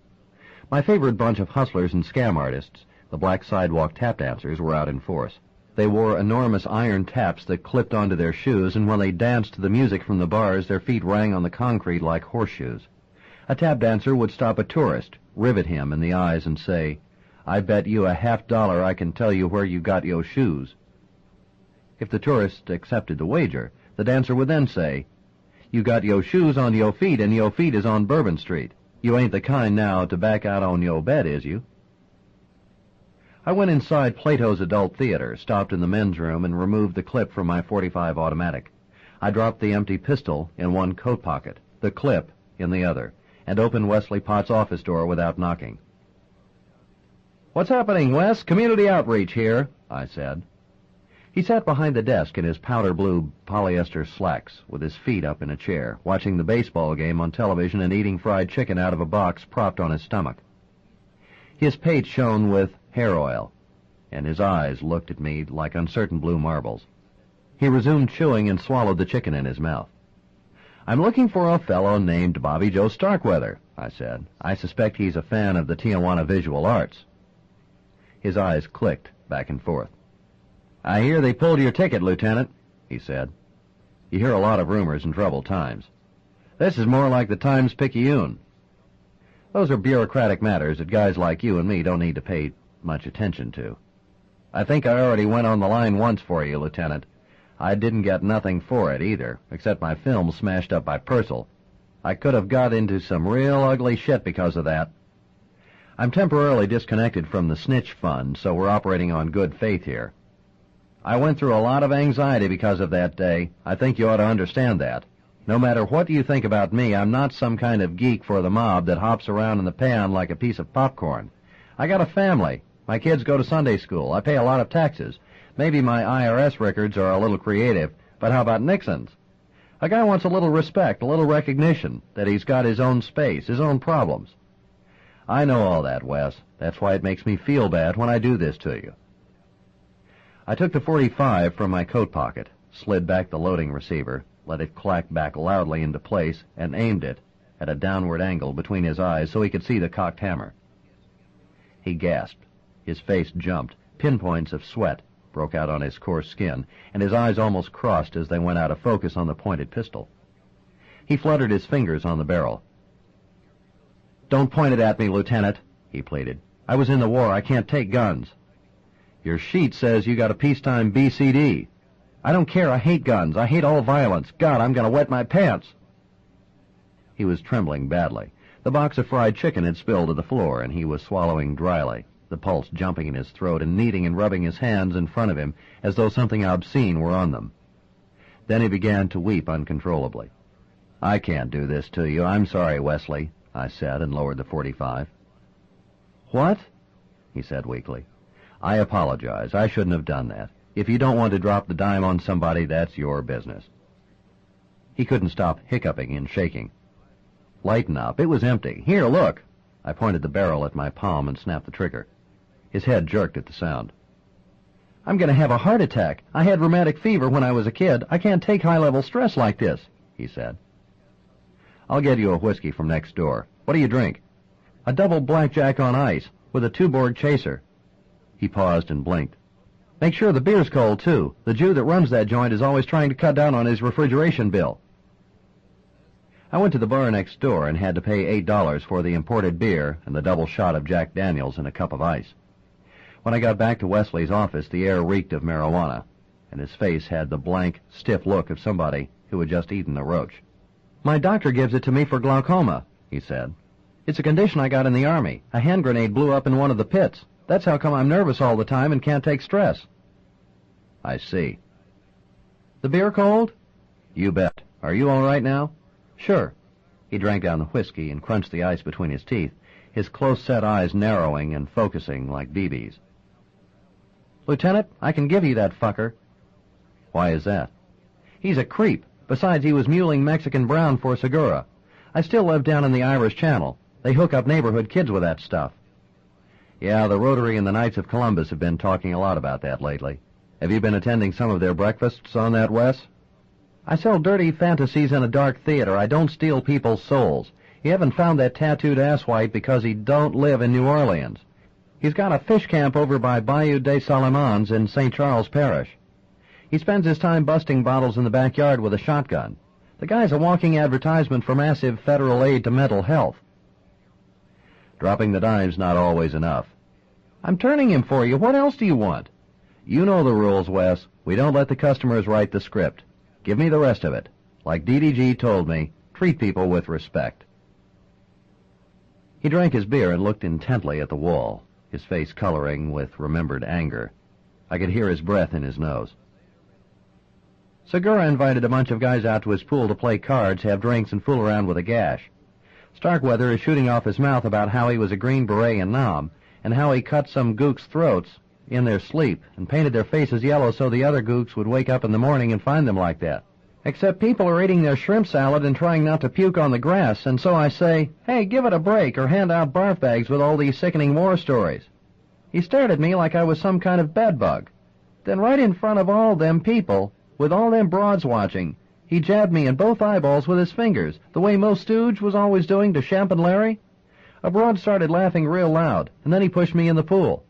My favorite bunch of hustlers and scam artists, the black sidewalk tap dancers, were out in force. They wore enormous iron taps that clipped onto their shoes, and when they danced to the music from the bars, their feet rang on the concrete like horseshoes. A tap dancer would stop a tourist, rivet him in the eyes, and say, "I bet you $50 I can tell you where you got your shoes." If the tourist accepted the wager, the dancer would then say, "You got your shoes on your feet, and your feet is on Bourbon Street. You ain't the kind now to back out on your bed, is you?" I went inside Plato's Adult Theater, stopped in the men's room, and removed the clip from my .45 automatic. I dropped the empty pistol in one coat pocket, the clip in the other, and opened Wesley Potts' office door without knocking. "What's happening, Wes? Community outreach here," I said. He sat behind the desk in his powder blue polyester slacks, with his feet up in a chair, watching the baseball game on television and eating fried chicken out of a box propped on his stomach. His pate shone with hair oil, and his eyes looked at me like uncertain blue marbles. He resumed chewing and swallowed the chicken in his mouth. "I'm looking for a fellow named Bobby Joe Starkweather," I said. "I suspect he's a fan of the Tijuana visual arts." His eyes clicked back and forth. "I hear they pulled your ticket, Lieutenant," he said. "You hear a lot of rumors in troubled times. This is more like the Times-Picayune. Those are bureaucratic matters that guys like you and me don't need to pay much attention to. I think I already went on the line once for you, Lieutenant. I didn't get nothing for it, either, except my film smashed up by Purcell. I could have got into some real ugly shit because of that. I'm temporarily disconnected from the snitch fund, so we're operating on good faith here. I went through a lot of anxiety because of that day. I think you ought to understand that. No matter what you think about me, I'm not some kind of geek for the mob that hops around in the pan like a piece of popcorn. I got a family. My kids go to Sunday school. I pay a lot of taxes. Maybe my IRS records are a little creative, but how about Nixon's? A guy wants a little respect, a little recognition, that he's got his own space, his own problems. I know all that, Wes. That's why it makes me feel bad when I do this to you." I took the .45 from my coat pocket, slid back the loading receiver, let it clack back loudly into place, and aimed it at a downward angle between his eyes so he could see the cocked hammer. He gasped. His face jumped. Pinpoints of sweat broke out on his coarse skin, and his eyes almost crossed as they went out of focus on the pointed pistol. He fluttered his fingers on the barrel. "Don't point it at me, Lieutenant," he pleaded. "I was in the war. I can't take guns." "Your sheet says you got a peacetime BCD. I don't care. I hate guns. I hate all violence. God, I'm going to wet my pants." He was trembling badly. The box of fried chicken had spilled to the floor, and he was swallowing dryly, the pulse jumping in his throat and kneading and rubbing his hands in front of him as though something obscene were on them. Then he began to weep uncontrollably. "I can't do this to you. I'm sorry, Wesley," I said, and lowered the .45. "What?" he said weakly. "I apologize. I shouldn't have done that. If you don't want to drop the dime on somebody, that's your business." He couldn't stop hiccuping and shaking. "Lighten up. It was empty. Here, look." I pointed the barrel at my palm and snapped the trigger. His head jerked at the sound. "I'm going to have a heart attack. I had rheumatic fever when I was a kid. I can't take high-level stress like this," he said. "I'll get you a whiskey from next door. What do you drink?" "A double blackjack on ice, with a Tuborg chaser." He paused and blinked. "Make sure the beer's cold, too. The Jew that runs that joint is always trying to cut down on his refrigeration bill." I went to the bar next door and had to pay $8 for the imported beer and the double shot of Jack Daniels and a cup of ice. When I got back to Wesley's office, the air reeked of marijuana, and his face had the blank, stiff look of somebody who had just eaten a roach. "My doctor gives it to me for glaucoma," he said. "It's a condition I got in the Army. A hand grenade blew up in one of the pits. That's how come I'm nervous all the time and can't take stress." "I see." "The beer cold?" "You bet. Are you all right now?" "Sure." He drank down the whiskey and crunched the ice between his teeth, his close-set eyes narrowing and focusing like BBs. "Lieutenant, I can give you that fucker." "Why is that?" "He's a creep. Besides, he was muling Mexican brown for Segura. I still live down in the Irish Channel. They hook up neighborhood kids with that stuff." Yeah, the Rotary and the Knights of Columbus have been talking a lot about that lately. Have you been attending some of their breakfasts on that, Wes? I sell dirty fantasies in a dark theater. I don't steal people's souls. You haven't found that tattooed asswipe because he don't live in New Orleans. He's got a fish camp over by Bayou des Salimans in St. Charles Parish. He spends his time busting bottles in the backyard with a shotgun. The guy's a walking advertisement for massive federal aid to mental health. Dropping the dime's not always enough. I'm turning him for you. What else do you want? You know the rules, Wes. We don't let the customers write the script. Give me the rest of it. Like DDG told me, treat people with respect. He drank his beer and looked intently at the wall, his face coloring with remembered anger. I could hear his breath in his nose. Segura invited a bunch of guys out to his pool to play cards, have drinks, and fool around with a gash. Starkweather is shooting off his mouth about how he was a Green Beret in Nam, and how he cut some gooks' throats in their sleep and painted their faces yellow so the other gooks would wake up in the morning and find them like that. Except people are eating their shrimp salad and trying not to puke on the grass, and so I say, hey, give it a break or hand out barf bags with all these sickening war stories. He stared at me like I was some kind of bedbug. Then right in front of all them people, with all them broads watching, he jabbed me in both eyeballs with his fingers, the way Mo Stooge was always doing to Champ and Larry. A broad started laughing real loud, and then he pushed me in the pool.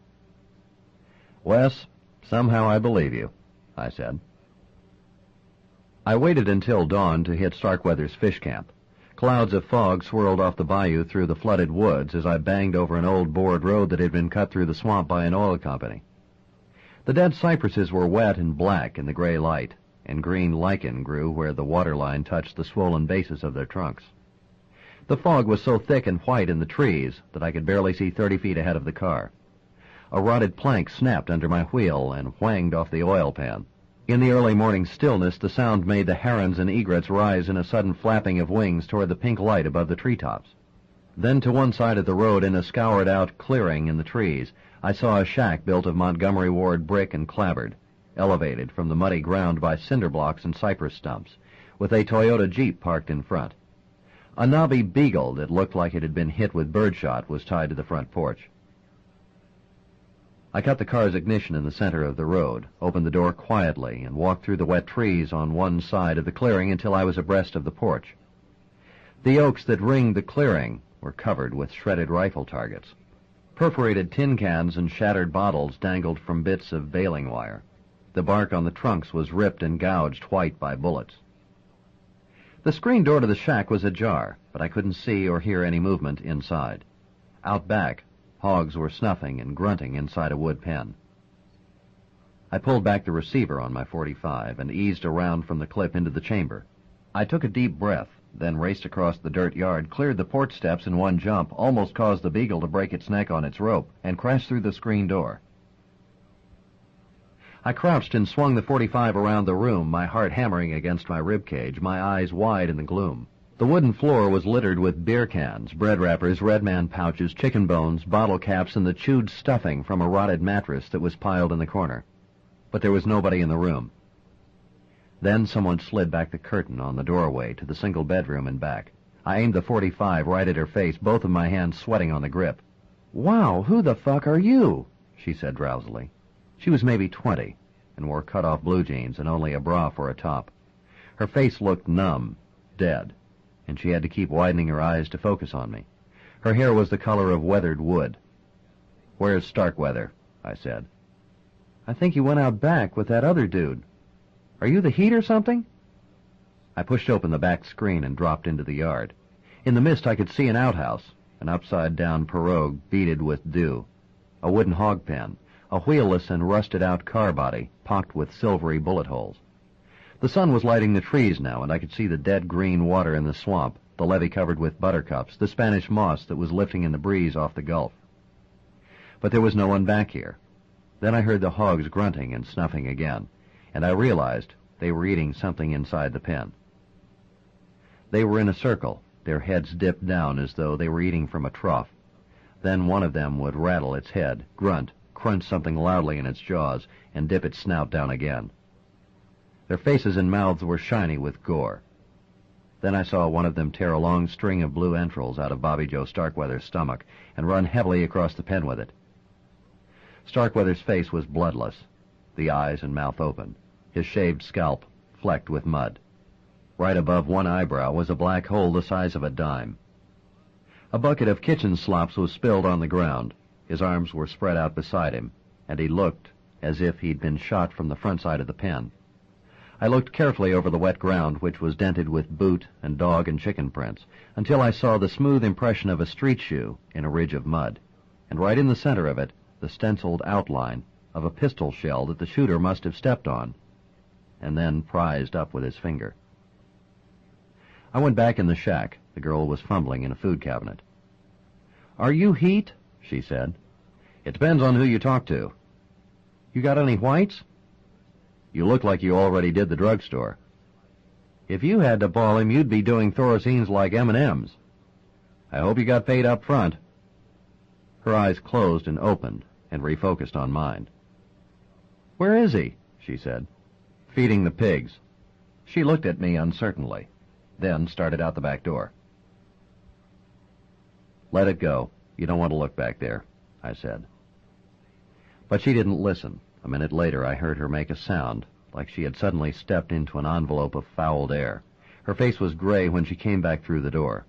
Wes, somehow I believe you, I said. I waited until dawn to hit Starkweather's fish camp. Clouds of fog swirled off the bayou through the flooded woods as I banged over an old board road that had been cut through the swamp by an oil company. The dead cypresses were wet and black in the gray light, and green lichen grew where the waterline touched the swollen bases of their trunks. The fog was so thick and white in the trees that I could barely see 30 feet ahead of the car. A rotted plank snapped under my wheel and whanged off the oil pan. In the early morning stillness, the sound made the herons and egrets rise in a sudden flapping of wings toward the pink light above the treetops. Then to one side of the road, in a scoured-out clearing in the trees, I saw a shack built of Montgomery Ward brick and clapboard, elevated from the muddy ground by cinder blocks and cypress stumps, with a Toyota Jeep parked in front. A knobby beagle that looked like it had been hit with birdshot was tied to the front porch. I cut the car's ignition in the center of the road, opened the door quietly, and walked through the wet trees on one side of the clearing until I was abreast of the porch. The oaks that ringed the clearing were covered with shredded rifle targets. Perforated tin cans and shattered bottles dangled from bits of baling wire. The bark on the trunks was ripped and gouged white by bullets. The screen door to the shack was ajar, but I couldn't see or hear any movement inside. Out back, hogs were snuffing and grunting inside a wood pen. I pulled back the receiver on my .45 and eased around from the clip into the chamber. I took a deep breath, then raced across the dirt yard, cleared the porch steps in one jump, almost caused the beagle to break its neck on its rope, and crashed through the screen door. I crouched and swung the .45 around the room, my heart hammering against my ribcage, my eyes wide in the gloom. The wooden floor was littered with beer cans, bread wrappers, Red Man pouches, chicken bones, bottle caps, and the chewed stuffing from a rotted mattress that was piled in the corner. But there was nobody in the room. Then someone slid back the curtain on the doorway to the single bedroom and back. I aimed the .45 right at her face, both of my hands sweating on the grip. "Wow, who the fuck are you?" she said drowsily. She was maybe 20, and wore cut-off blue jeans and only a bra for a top. Her face looked numb, dead, and she had to keep widening her eyes to focus on me. Her hair was the color of weathered wood. "Where's Starkweather?" I said. "I think he went out back with that other dude. Are you the heat or something?" I pushed open the back screen and dropped into the yard. In the mist I could see an outhouse, an upside-down pirogue beaded with dew, a wooden hog pen, a wheelless and rusted-out car body pocked with silvery bullet holes. The sun was lighting the trees now, and I could see the dead green water in the swamp, the levee covered with buttercups, the Spanish moss that was lifting in the breeze off the Gulf. But there was no one back here. Then I heard the hogs grunting and snuffing again, and I realized they were eating something inside the pen. They were in a circle, their heads dipped down as though they were eating from a trough. Then one of them would rattle its head, grunt, crunch something loudly in its jaws, and dip its snout down again. Their faces and mouths were shiny with gore. Then I saw one of them tear a long string of blue entrails out of Bobby Joe Starkweather's stomach and run heavily across the pen with it. Starkweather's face was bloodless, the eyes and mouth open, his shaved scalp flecked with mud. Right above one eyebrow was a black hole the size of a dime. A bucket of kitchen slops was spilled on the ground. His arms were spread out beside him, and he looked as if he'd been shot from the front side of the pen. I looked carefully over the wet ground, which was dented with boot and dog and chicken prints, until I saw the smooth impression of a street shoe in a ridge of mud, and right in the center of it, the stenciled outline of a pistol shell that the shooter must have stepped on, and then prized up with his finger. I went back in the shack. The girl was fumbling in a food cabinet. "Are you Heat?" she said. "It depends on who you talk to." "You got any whites?" "You look like you already did the drugstore." "If you had to ball him, you'd be doing Thorazines like M&Ms. I hope you got paid up front." Her eyes closed and opened and refocused on mine. "Where is he?" she said. "Feeding the pigs." She looked at me uncertainly, then started out the back door. "Let it go. You don't want to look back there," I said. But she didn't listen. A minute later I heard her make a sound, like she had suddenly stepped into an envelope of fouled air. Her face was gray when she came back through the door.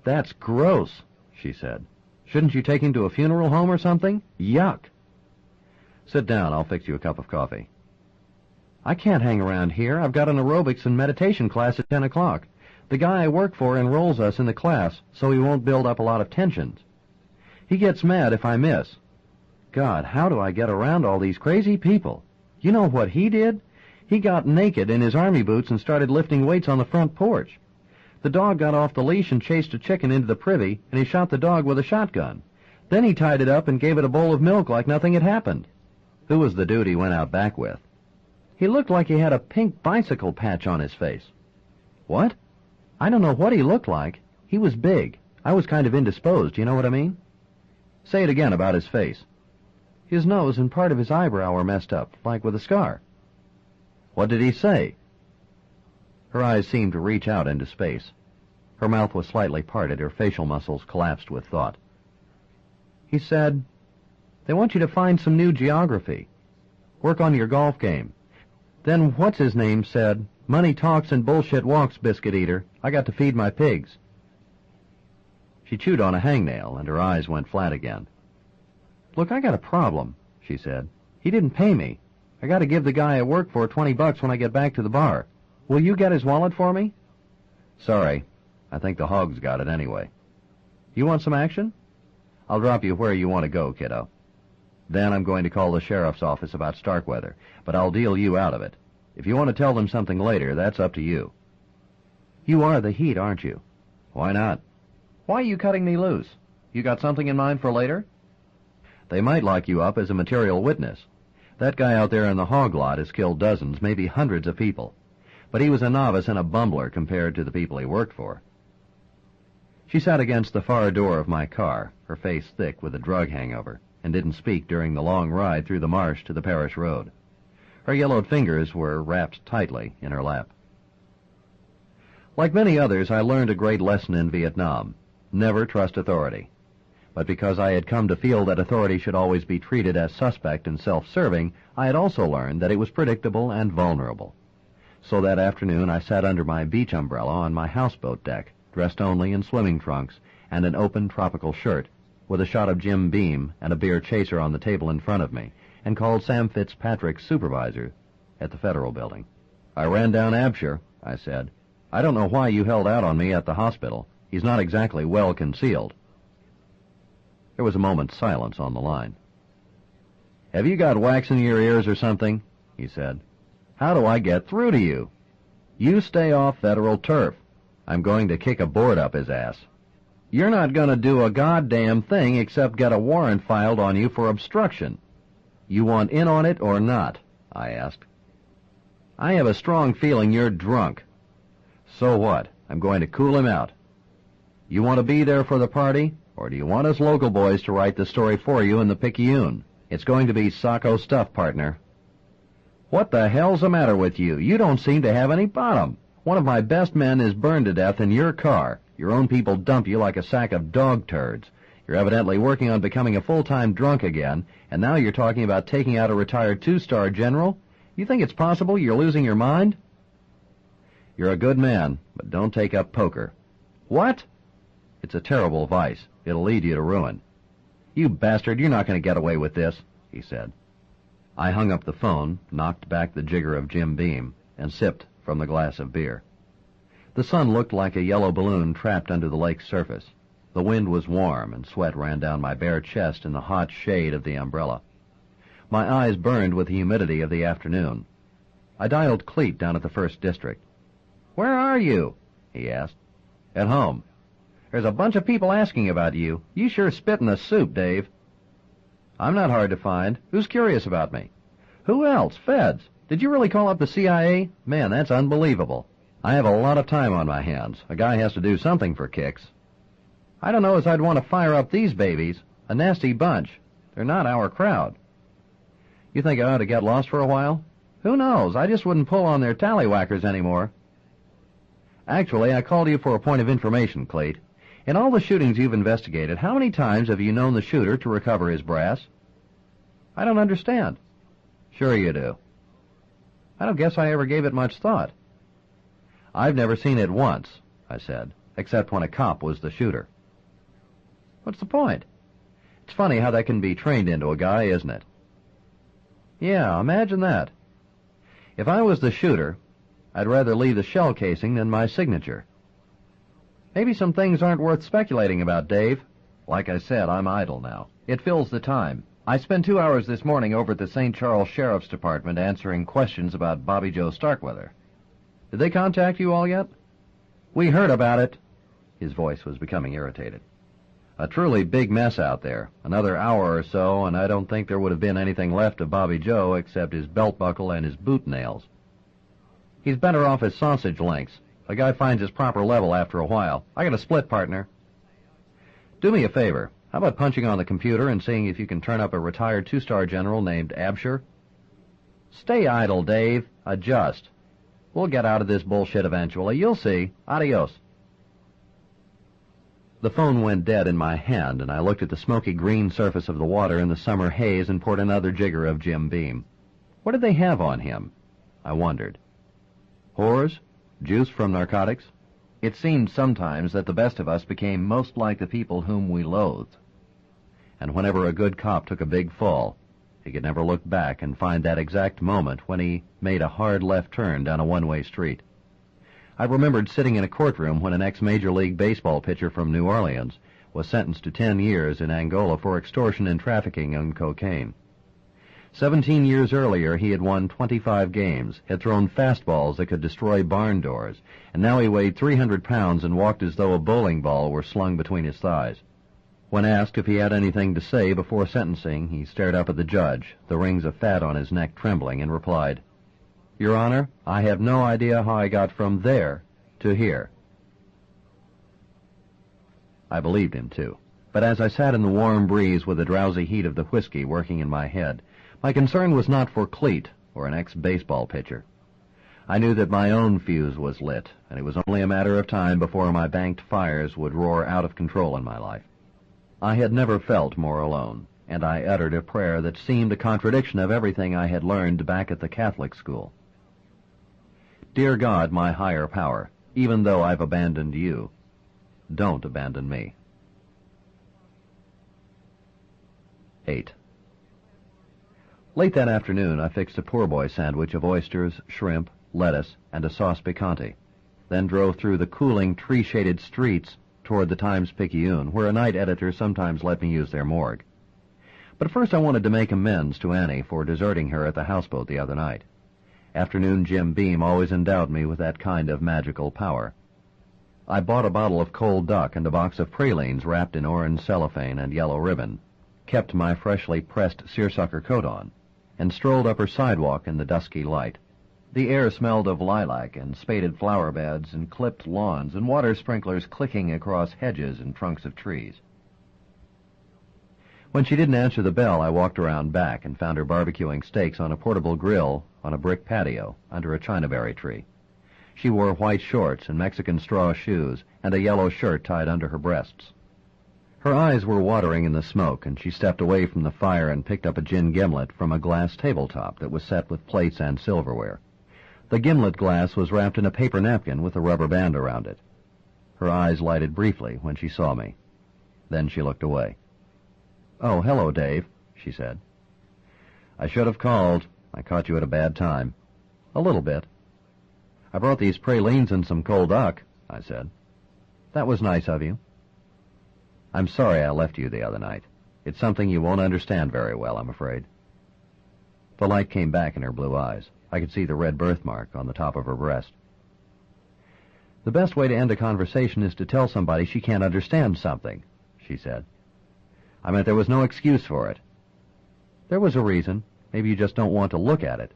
"That's gross," she said. "Shouldn't you take him to a funeral home or something? Yuck." "Sit down. I'll fix you a cup of coffee." "I can't hang around here. I've got an aerobics and meditation class at 10 o'clock. The guy I work for enrolls us in the class, so he won't build up a lot of tensions. He gets mad if I miss. God, how do I get around all these crazy people? You know what he did? He got naked in his army boots and started lifting weights on the front porch. The dog got off the leash and chased a chicken into the privy, and he shot the dog with a shotgun. Then he tied it up and gave it a bowl of milk like nothing had happened." "Who was the dude he went out back with?" "He looked like he had a pink bicycle patch on his face." "What?" "I don't know what he looked like. He was big. I was kind of indisposed, you know what I mean?" "Say it again about his face." "His nose and part of his eyebrow were messed up, like with a scar." "What did he say?" Her eyes seemed to reach out into space. Her mouth was slightly parted, her facial muscles collapsed with thought. "He said, they want you to find some new geography. Work on your golf game. Then what's-his-name said, 'Money talks and bullshit walks, biscuit eater. I got to feed my pigs.'" She chewed on a hangnail, and her eyes went flat again. "Look, I got a problem," she said. "He didn't pay me. I got to give the guy I work for $20 when I get back to the bar. Will you get his wallet for me?" "Sorry. I think the hog's got it anyway." "You want some action?" "I'll drop you where you want to go, kiddo. Then I'm going to call the sheriff's office about Starkweather, but I'll deal you out of it. If you want to tell them something later, that's up to you." "You are the Heat, aren't you?" "Why not?" "Why are you cutting me loose? You got something in mind for later?" "They might lock you up as a material witness. That guy out there in the hog lot has killed dozens, maybe hundreds of people. But he was a novice and a bumbler compared to the people he worked for." She sat against the far door of my car, her face thick with a drug hangover, and didn't speak during the long ride through the marsh to the parish road. Her yellowed fingers were wrapped tightly in her lap. Like many others, I learned a great lesson in Vietnam. Never trust authority. But because I had come to feel that authority should always be treated as suspect and self-serving, I had also learned that it was predictable and vulnerable. So that afternoon I sat under my beach umbrella on my houseboat deck, dressed only in swimming trunks and an open tropical shirt, with a shot of Jim Beam and a beer chaser on the table in front of me, and called Sam Fitzpatrick's supervisor at the Federal Building. "I ran down Absher," I said. "I don't know why you held out on me at the hospital. He's not exactly well concealed." There was a moment's silence on the line. "Have you got wax in your ears or something?" he said. "How do I get through to you? You stay off federal turf. I'm going to kick a board up his ass." "You're not going to do a goddamn thing except get a warrant filed on you for obstruction. You want in on it or not?" I asked. "I have a strong feeling you're drunk." "So what? I'm going to cool him out. You want to be there for the party, or do you want us local boys to write the story for you in the Picayune? It's going to be Sacco stuff, partner." "What the hell's the matter with you? You don't seem to have any bottom. One of my best men is burned to death in your car. Your own people dump you like a sack of dog turds. You're evidently working on becoming a full-time drunk again, and now you're talking about taking out a retired two-star general? You think it's possible you're losing your mind? You're a good man, but don't take up poker. What? It's a terrible vice. It'll lead you to ruin. You bastard, you're not going to get away with this, he said. I hung up the phone, knocked back the jigger of Jim Beam, and sipped from the glass of beer. The sun looked like a yellow balloon trapped under the lake's surface. The wind was warm, and sweat ran down my bare chest in the hot shade of the umbrella. My eyes burned with the humidity of the afternoon. I dialed Cleet down at the 1st District. "Where are you?" he asked. "At home." "There's a bunch of people asking about you. You sure spit in the soup, Dave." "I'm not hard to find. Who's curious about me?" "Who else? Feds. Did you really call up the CIA? Man, that's unbelievable. I have a lot of time on my hands. A guy has to do something for kicks." "I don't know as I'd want to fire up these babies. A nasty bunch. They're not our crowd." "You think I ought to get lost for a while?" "Who knows? I just wouldn't pull on their tallywhackers anymore." "Actually, I called you for a point of information, Cleet. In all the shootings you've investigated, how many times have you known the shooter to recover his brass?" "I don't understand." "Sure you do." "I don't guess I ever gave it much thought." "I've never seen it once," I said, "except when a cop was the shooter." "What's the point?" "It's funny how that can be trained into a guy, isn't it?" "Yeah, imagine that. If I was the shooter, I'd rather leave the shell casing than my signature." "Maybe some things aren't worth speculating about, Dave." "Like I said, I'm idle now. It fills the time. I spent 2 hours this morning over at the St. Charles Sheriff's Department answering questions about Bobby Joe Starkweather." "Did they contact you all yet?" "We heard about it." His voice was becoming irritated. "A truly big mess out there. Another hour or so, and I don't think there would have been anything left of Bobby Joe except his belt buckle and his boot nails. He's better off as sausage links. A guy finds his proper level after a while. I got a split, partner." "Do me a favor. How about punching on the computer and seeing if you can turn up a retired two-star general named Absher?" "Stay idle, Dave. Adjust. We'll get out of this bullshit eventually. You'll see. Adios." The phone went dead in my hand, and I looked at the smoky green surface of the water in the summer haze and poured another jigger of Jim Beam. What did they have on him? I wondered. Whores? Juice from narcotics? It seemed sometimes that the best of us became most like the people whom we loathed. And whenever a good cop took a big fall, he could never look back and find that exact moment when he made a hard left turn down a one-way street. I remembered sitting in a courtroom when an ex-Major League Baseball pitcher from New Orleans was sentenced to 10 years in Angola for extortion and trafficking in cocaine. 17 years earlier, he had won 25 games, had thrown fastballs that could destroy barn doors, and now he weighed 300 pounds and walked as though a bowling ball were slung between his thighs. When asked if he had anything to say before sentencing, he stared up at the judge, the rings of fat on his neck trembling, and replied, "Your Honor, I have no idea how I got from there to here." I believed him, too. But as I sat in the warm breeze with the drowsy heat of the whiskey working in my head, my concern was not for Cleet or an ex-baseball pitcher. I knew that my own fuse was lit, and it was only a matter of time before my banked fires would roar out of control in my life. I had never felt more alone, and I uttered a prayer that seemed a contradiction of everything I had learned back at the Catholic school. Dear God, my higher power, even though I've abandoned you, don't abandon me. 8. Late that afternoon, I fixed a poor boy sandwich of oysters, shrimp, lettuce, and a sauce picante, then drove through the cooling, tree-shaded streets toward the Times-Picayune, where a night editor sometimes let me use their morgue. But first I wanted to make amends to Annie for deserting her at the houseboat the other night. Afternoon Jim Beam always endowed me with that kind of magical power. I bought a bottle of cold duck and a box of pralines wrapped in orange cellophane and yellow ribbon, kept my freshly pressed seersucker coat on, and strolled up her sidewalk in the dusky light. The air smelled of lilac and spaded flower beds and clipped lawns and water sprinklers clicking across hedges and trunks of trees. When she didn't answer the bell, I walked around back and found her barbecuing steaks on a portable grill on a brick patio under a chinaberry tree. She wore white shorts and Mexican straw shoes and a yellow shirt tied under her breasts. Her eyes were watering in the smoke, and she stepped away from the fire and picked up a gin gimlet from a glass tabletop that was set with plates and silverware. The gimlet glass was wrapped in a paper napkin with a rubber band around it. Her eyes lighted briefly when she saw me. Then she looked away. "Oh, hello, Dave," she said. "I should have called. I caught you at a bad time." "A little bit." "I brought these pralines and some cold duck," I said. "That was nice of you." "I'm sorry I left you the other night. It's something you won't understand very well, I'm afraid." The light came back in her blue eyes. I could see the red birthmark on the top of her breast. "The best way to end a conversation is to tell somebody she can't understand something," she said. "I meant there was no excuse for it." "There was a reason. Maybe you just don't want to look at it."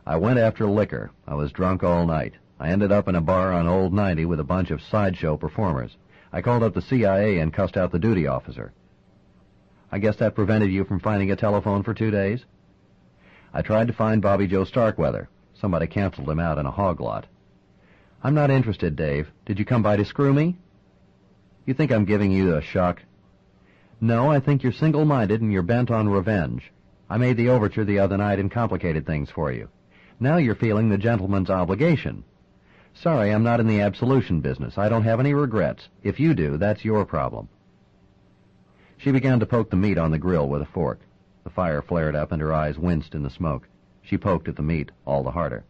"I went after liquor. I was drunk all night. I ended up in a bar on Old 90 with a bunch of sideshow performers. I called up the CIA and cussed out the duty officer." "I guess that prevented you from finding a telephone for 2 days?" "I tried to find Bobby Joe Starkweather. Somebody canceled him out in a hog lot." "I'm not interested, Dave. Did you come by to screw me?" "You think I'm giving you a shock?" "No, I think you're single-minded and you're bent on revenge. I made the overture the other night and complicated things for you. Now you're feeling the gentleman's obligation. Sorry, I'm not in the absolution business. I don't have any regrets. If you do, that's your problem." She began to poke the meat on the grill with a fork. The fire flared up and her eyes winced in the smoke. She poked at the meat all the harder.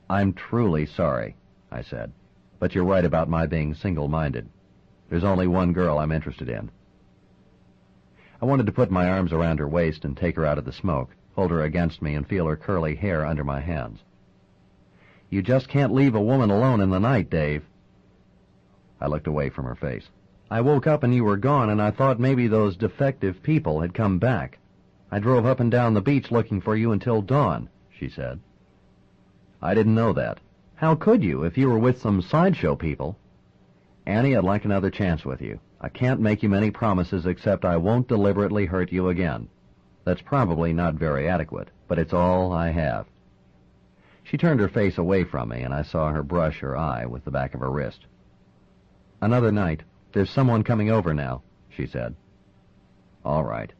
"I'm truly sorry," I said, "but you're right about my being single-minded. There's only one girl I'm interested in." I wanted to put my arms around her waist and take her out of the smoke, hold her against me and feel her curly hair under my hands. "You just can't leave a woman alone in the night, Dave." I looked away from her face. "I woke up and you were gone, and I thought maybe those defective people had come back. I drove up and down the beach looking for you until dawn," she said. "I didn't know that." "How could you, if you were with some sideshow people?" "Annie, I'd like another chance with you. I can't make you many promises except I won't deliberately hurt you again. That's probably not very adequate, but it's all I have." She turned her face away from me, and I saw her brush her eye with the back of her wrist. "Another night. There's someone coming over now," she said. "All right."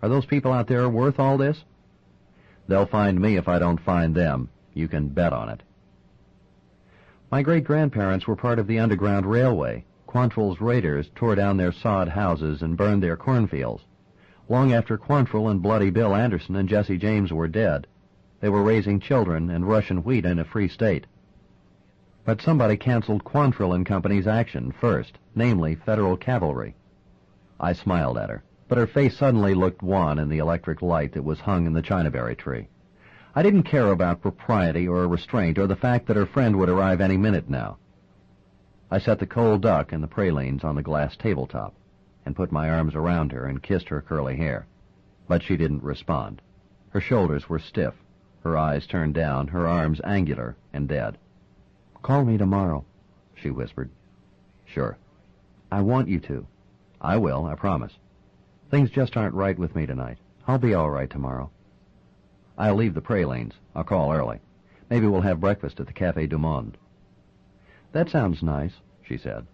"Are those people out there worth all this?" "They'll find me if I don't find them. You can bet on it." My great-grandparents were part of the Underground Railway. Quantrill's raiders tore down their sod houses and burned their cornfields. Long after Quantrill and Bloody Bill Anderson and Jesse James were dead, they were raising children and Russian wheat in a free state. But somebody canceled Quantrill and Company's action first, namely Federal Cavalry. I smiled at her, but her face suddenly looked wan in the electric light that was hung in the chinaberry tree. I didn't care about propriety or restraint or the fact that her friend would arrive any minute now. I set the cold duck and the pralines on the glass tabletop and put my arms around her and kissed her curly hair. But she didn't respond. Her shoulders were stiff, her eyes turned down, her arms angular and dead. "Call me tomorrow," she whispered. "Sure." "I want you to." "I will, I promise." "Things just aren't right with me tonight. I'll be all right tomorrow." "I'll leave the pralines. I'll call early. Maybe we'll have breakfast at the Café du Monde." "That sounds nice," she said.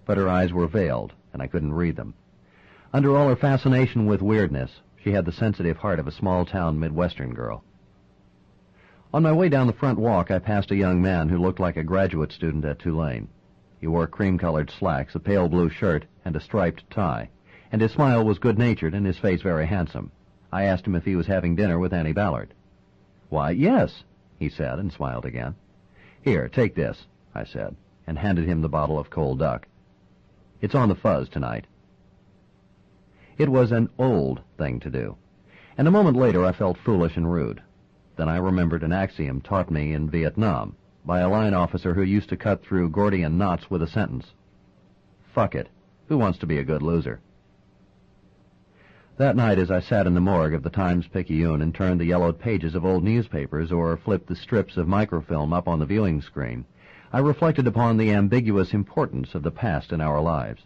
But her eyes were veiled, and I couldn't read them. Under all her fascination with weirdness, she had the sensitive heart of a small-town Midwestern girl. On my way down the front walk, I passed a young man who looked like a graduate student at Tulane. He wore cream-colored slacks, a pale blue shirt, and a striped tie, and his smile was good-natured and his face very handsome. I asked him if he was having dinner with Annie Ballard. "Why, yes," he said, and smiled again. "Here, take this," I said, and handed him the bottle of cold duck. "It's on the fuzz tonight." It was an old thing to do, and a moment later I felt foolish and rude. Then I remembered an axiom taught me in Vietnam by a line officer who used to cut through Gordian knots with a sentence. "Fuck it. Who wants to be a good loser?" That night, as I sat in the morgue of the Times-Picayune and turned the yellowed pages of old newspapers or flipped the strips of microfilm up on the viewing screen, I reflected upon the ambiguous importance of the past in our lives.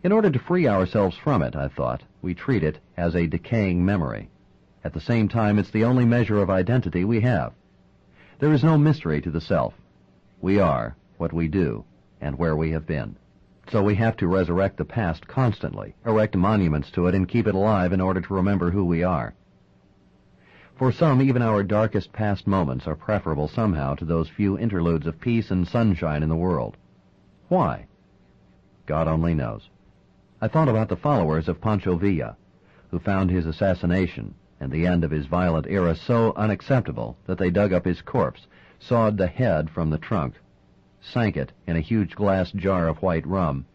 In order to free ourselves from it, I thought, we treat it as a decaying memory. At the same time, it's the only measure of identity we have. There is no mystery to the self. We are what we do and where we have been. So we have to resurrect the past constantly, erect monuments to it, and keep it alive in order to remember who we are. For some, even our darkest past moments are preferable somehow to those few interludes of peace and sunshine in the world. Why? God only knows. I thought about the followers of Pancho Villa, who found his assassination and the end of his violent era so unacceptable that they dug up his corpse, sawed the head from the trunk, sank it in a huge glass jar of white rum,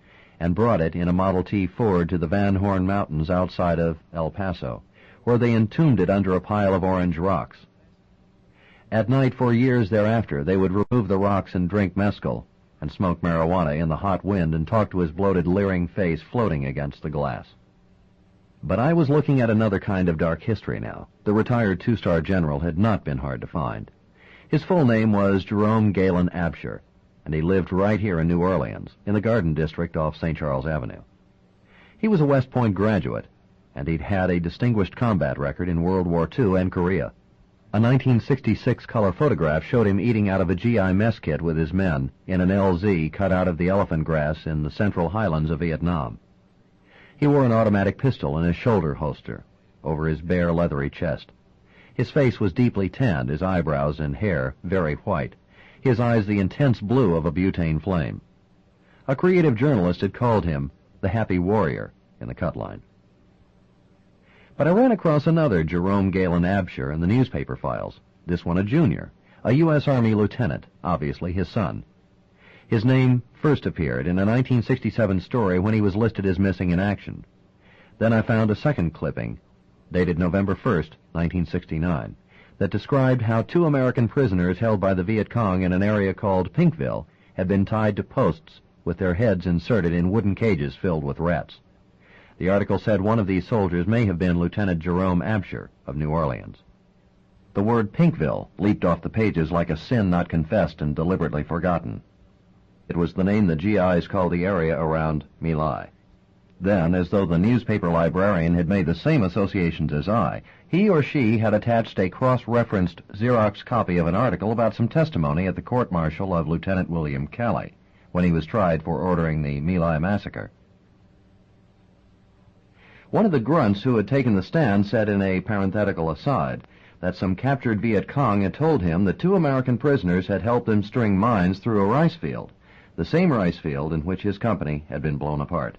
and brought it in a Model T Ford to the Van Horn Mountains outside of El Paso, where they entombed it under a pile of orange rocks. At night for years thereafter, they would remove the rocks and drink mezcal, and smoke marijuana in the hot wind and talk to his bloated, leering face floating against the glass. But I was looking at another kind of dark history now. The retired two-star general had not been hard to find. His full name was Jerome Galen Absher, and he lived right here in New Orleans, in the Garden District off St. Charles Avenue. He was a West Point graduate, and he'd had a distinguished combat record in World War II and Korea. A 1966 color photograph showed him eating out of a GI mess kit with his men in an LZ cut out of the elephant grass in the central highlands of Vietnam. He wore an automatic pistol in his shoulder holster over his bare, leathery chest. His face was deeply tanned, his eyebrows and hair very white, his eyes the intense blue of a butane flame. A creative journalist had called him the Happy Warrior in the cut line. But I ran across another Jerome Galen Absher in the newspaper files, this one a junior, a U.S. Army lieutenant, obviously his son. His name first appeared in a 1967 story when he was listed as missing in action. Then I found a second clipping, dated November 1st, 1969, that described how 2 American prisoners held by the Viet Cong in an area called Pinkville had been tied to posts with their heads inserted in wooden cages filled with rats. The article said one of these soldiers may have been Lieutenant Jerome Absher of New Orleans. The word Pinkville leaped off the pages like a sin not confessed and deliberately forgotten. It was the name the GIs called the area around My Lai. Then, as though the newspaper librarian had made the same associations as I, he or she had attached a cross-referenced Xerox copy of an article about some testimony at the court-martial of Lieutenant William Kelly, when he was tried for ordering the My Lai massacre. One of the grunts who had taken the stand said in a parenthetical aside that some captured Viet Cong had told him that 2 American prisoners had helped them string mines through a rice field, the same rice field in which his company had been blown apart.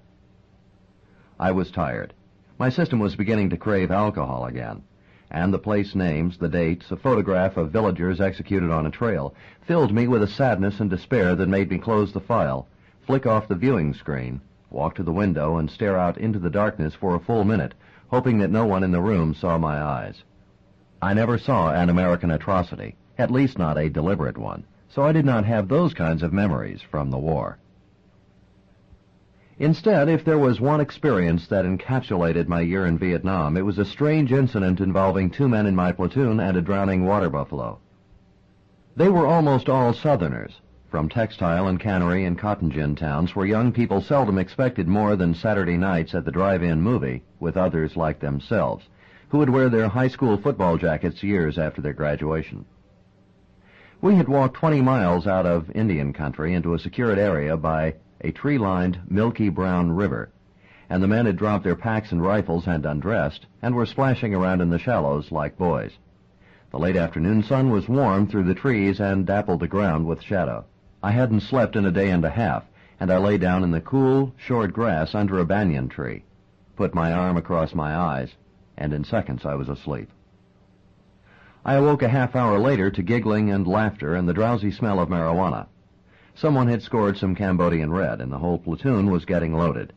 I was tired. My system was beginning to crave alcohol again, and the place names, the dates, a photograph of villagers executed on a trail, filled me with a sadness and despair that made me close the file, flick off the viewing screen, walk to the window, and stare out into the darkness for a full minute, hoping that no one in the room saw my eyes. I never saw an American atrocity, at least not a deliberate one, so I did not have those kinds of memories from the war. Instead, if there was one experience that encapsulated my year in Vietnam, it was a strange incident involving 2 men in my platoon and a drowning water buffalo. They were almost all Southerners, from textile and cannery and cotton gin towns where young people seldom expected more than Saturday nights at the drive-in movie with others like themselves, who would wear their high school football jackets years after their graduation. We had walked 20 miles out of Indian country into a secured area by a tree-lined, milky brown river, and the men had dropped their packs and rifles and undressed, and were splashing around in the shallows like boys. The late afternoon sun was warm through the trees and dappled the ground with shadow. I hadn't slept in a day and a half, and I lay down in the cool, short grass under a banyan tree, put my arm across my eyes, and in seconds I was asleep. I awoke a half hour later to giggling and laughter and the drowsy smell of marijuana. Someone had scored some Cambodian red, and the whole platoon was getting loaded.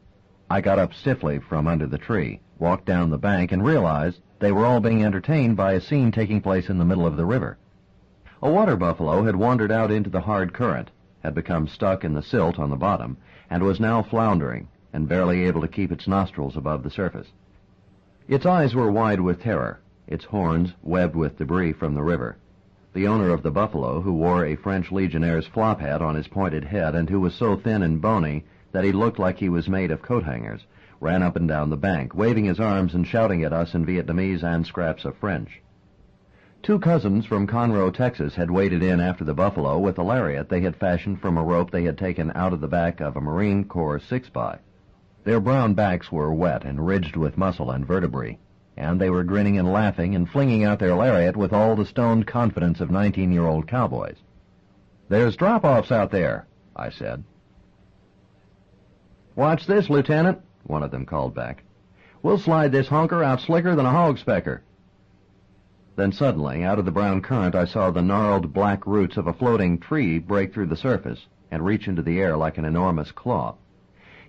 I got up stiffly from under the tree, walked down the bank, and realized they were all being entertained by a scene taking place in the middle of the river. A water buffalo had wandered out into the hard current, had become stuck in the silt on the bottom, and was now floundering and barely able to keep its nostrils above the surface. Its eyes were wide with terror, its horns webbed with debris from the river. The owner of the buffalo, who wore a French legionnaire's flop hat on his pointed head and who was so thin and bony that he looked like he was made of coat hangers, ran up and down the bank, waving his arms and shouting at us in Vietnamese and scraps of French. 2 cousins from Conroe, Texas, had waded in after the buffalo with a lariat they had fashioned from a rope they had taken out of the back of a Marine Corps 6x. Their brown backs were wet and ridged with muscle and vertebrae, and they were grinning and laughing and flinging out their lariat with all the stoned confidence of 19-year-old cowboys. "There's drop-offs out there," I said. "Watch this, Lieutenant," one of them called back. "We'll slide this honker out slicker than a hog specker." Then suddenly, out of the brown current, I saw the gnarled black roots of a floating tree break through the surface and reach into the air like an enormous claw.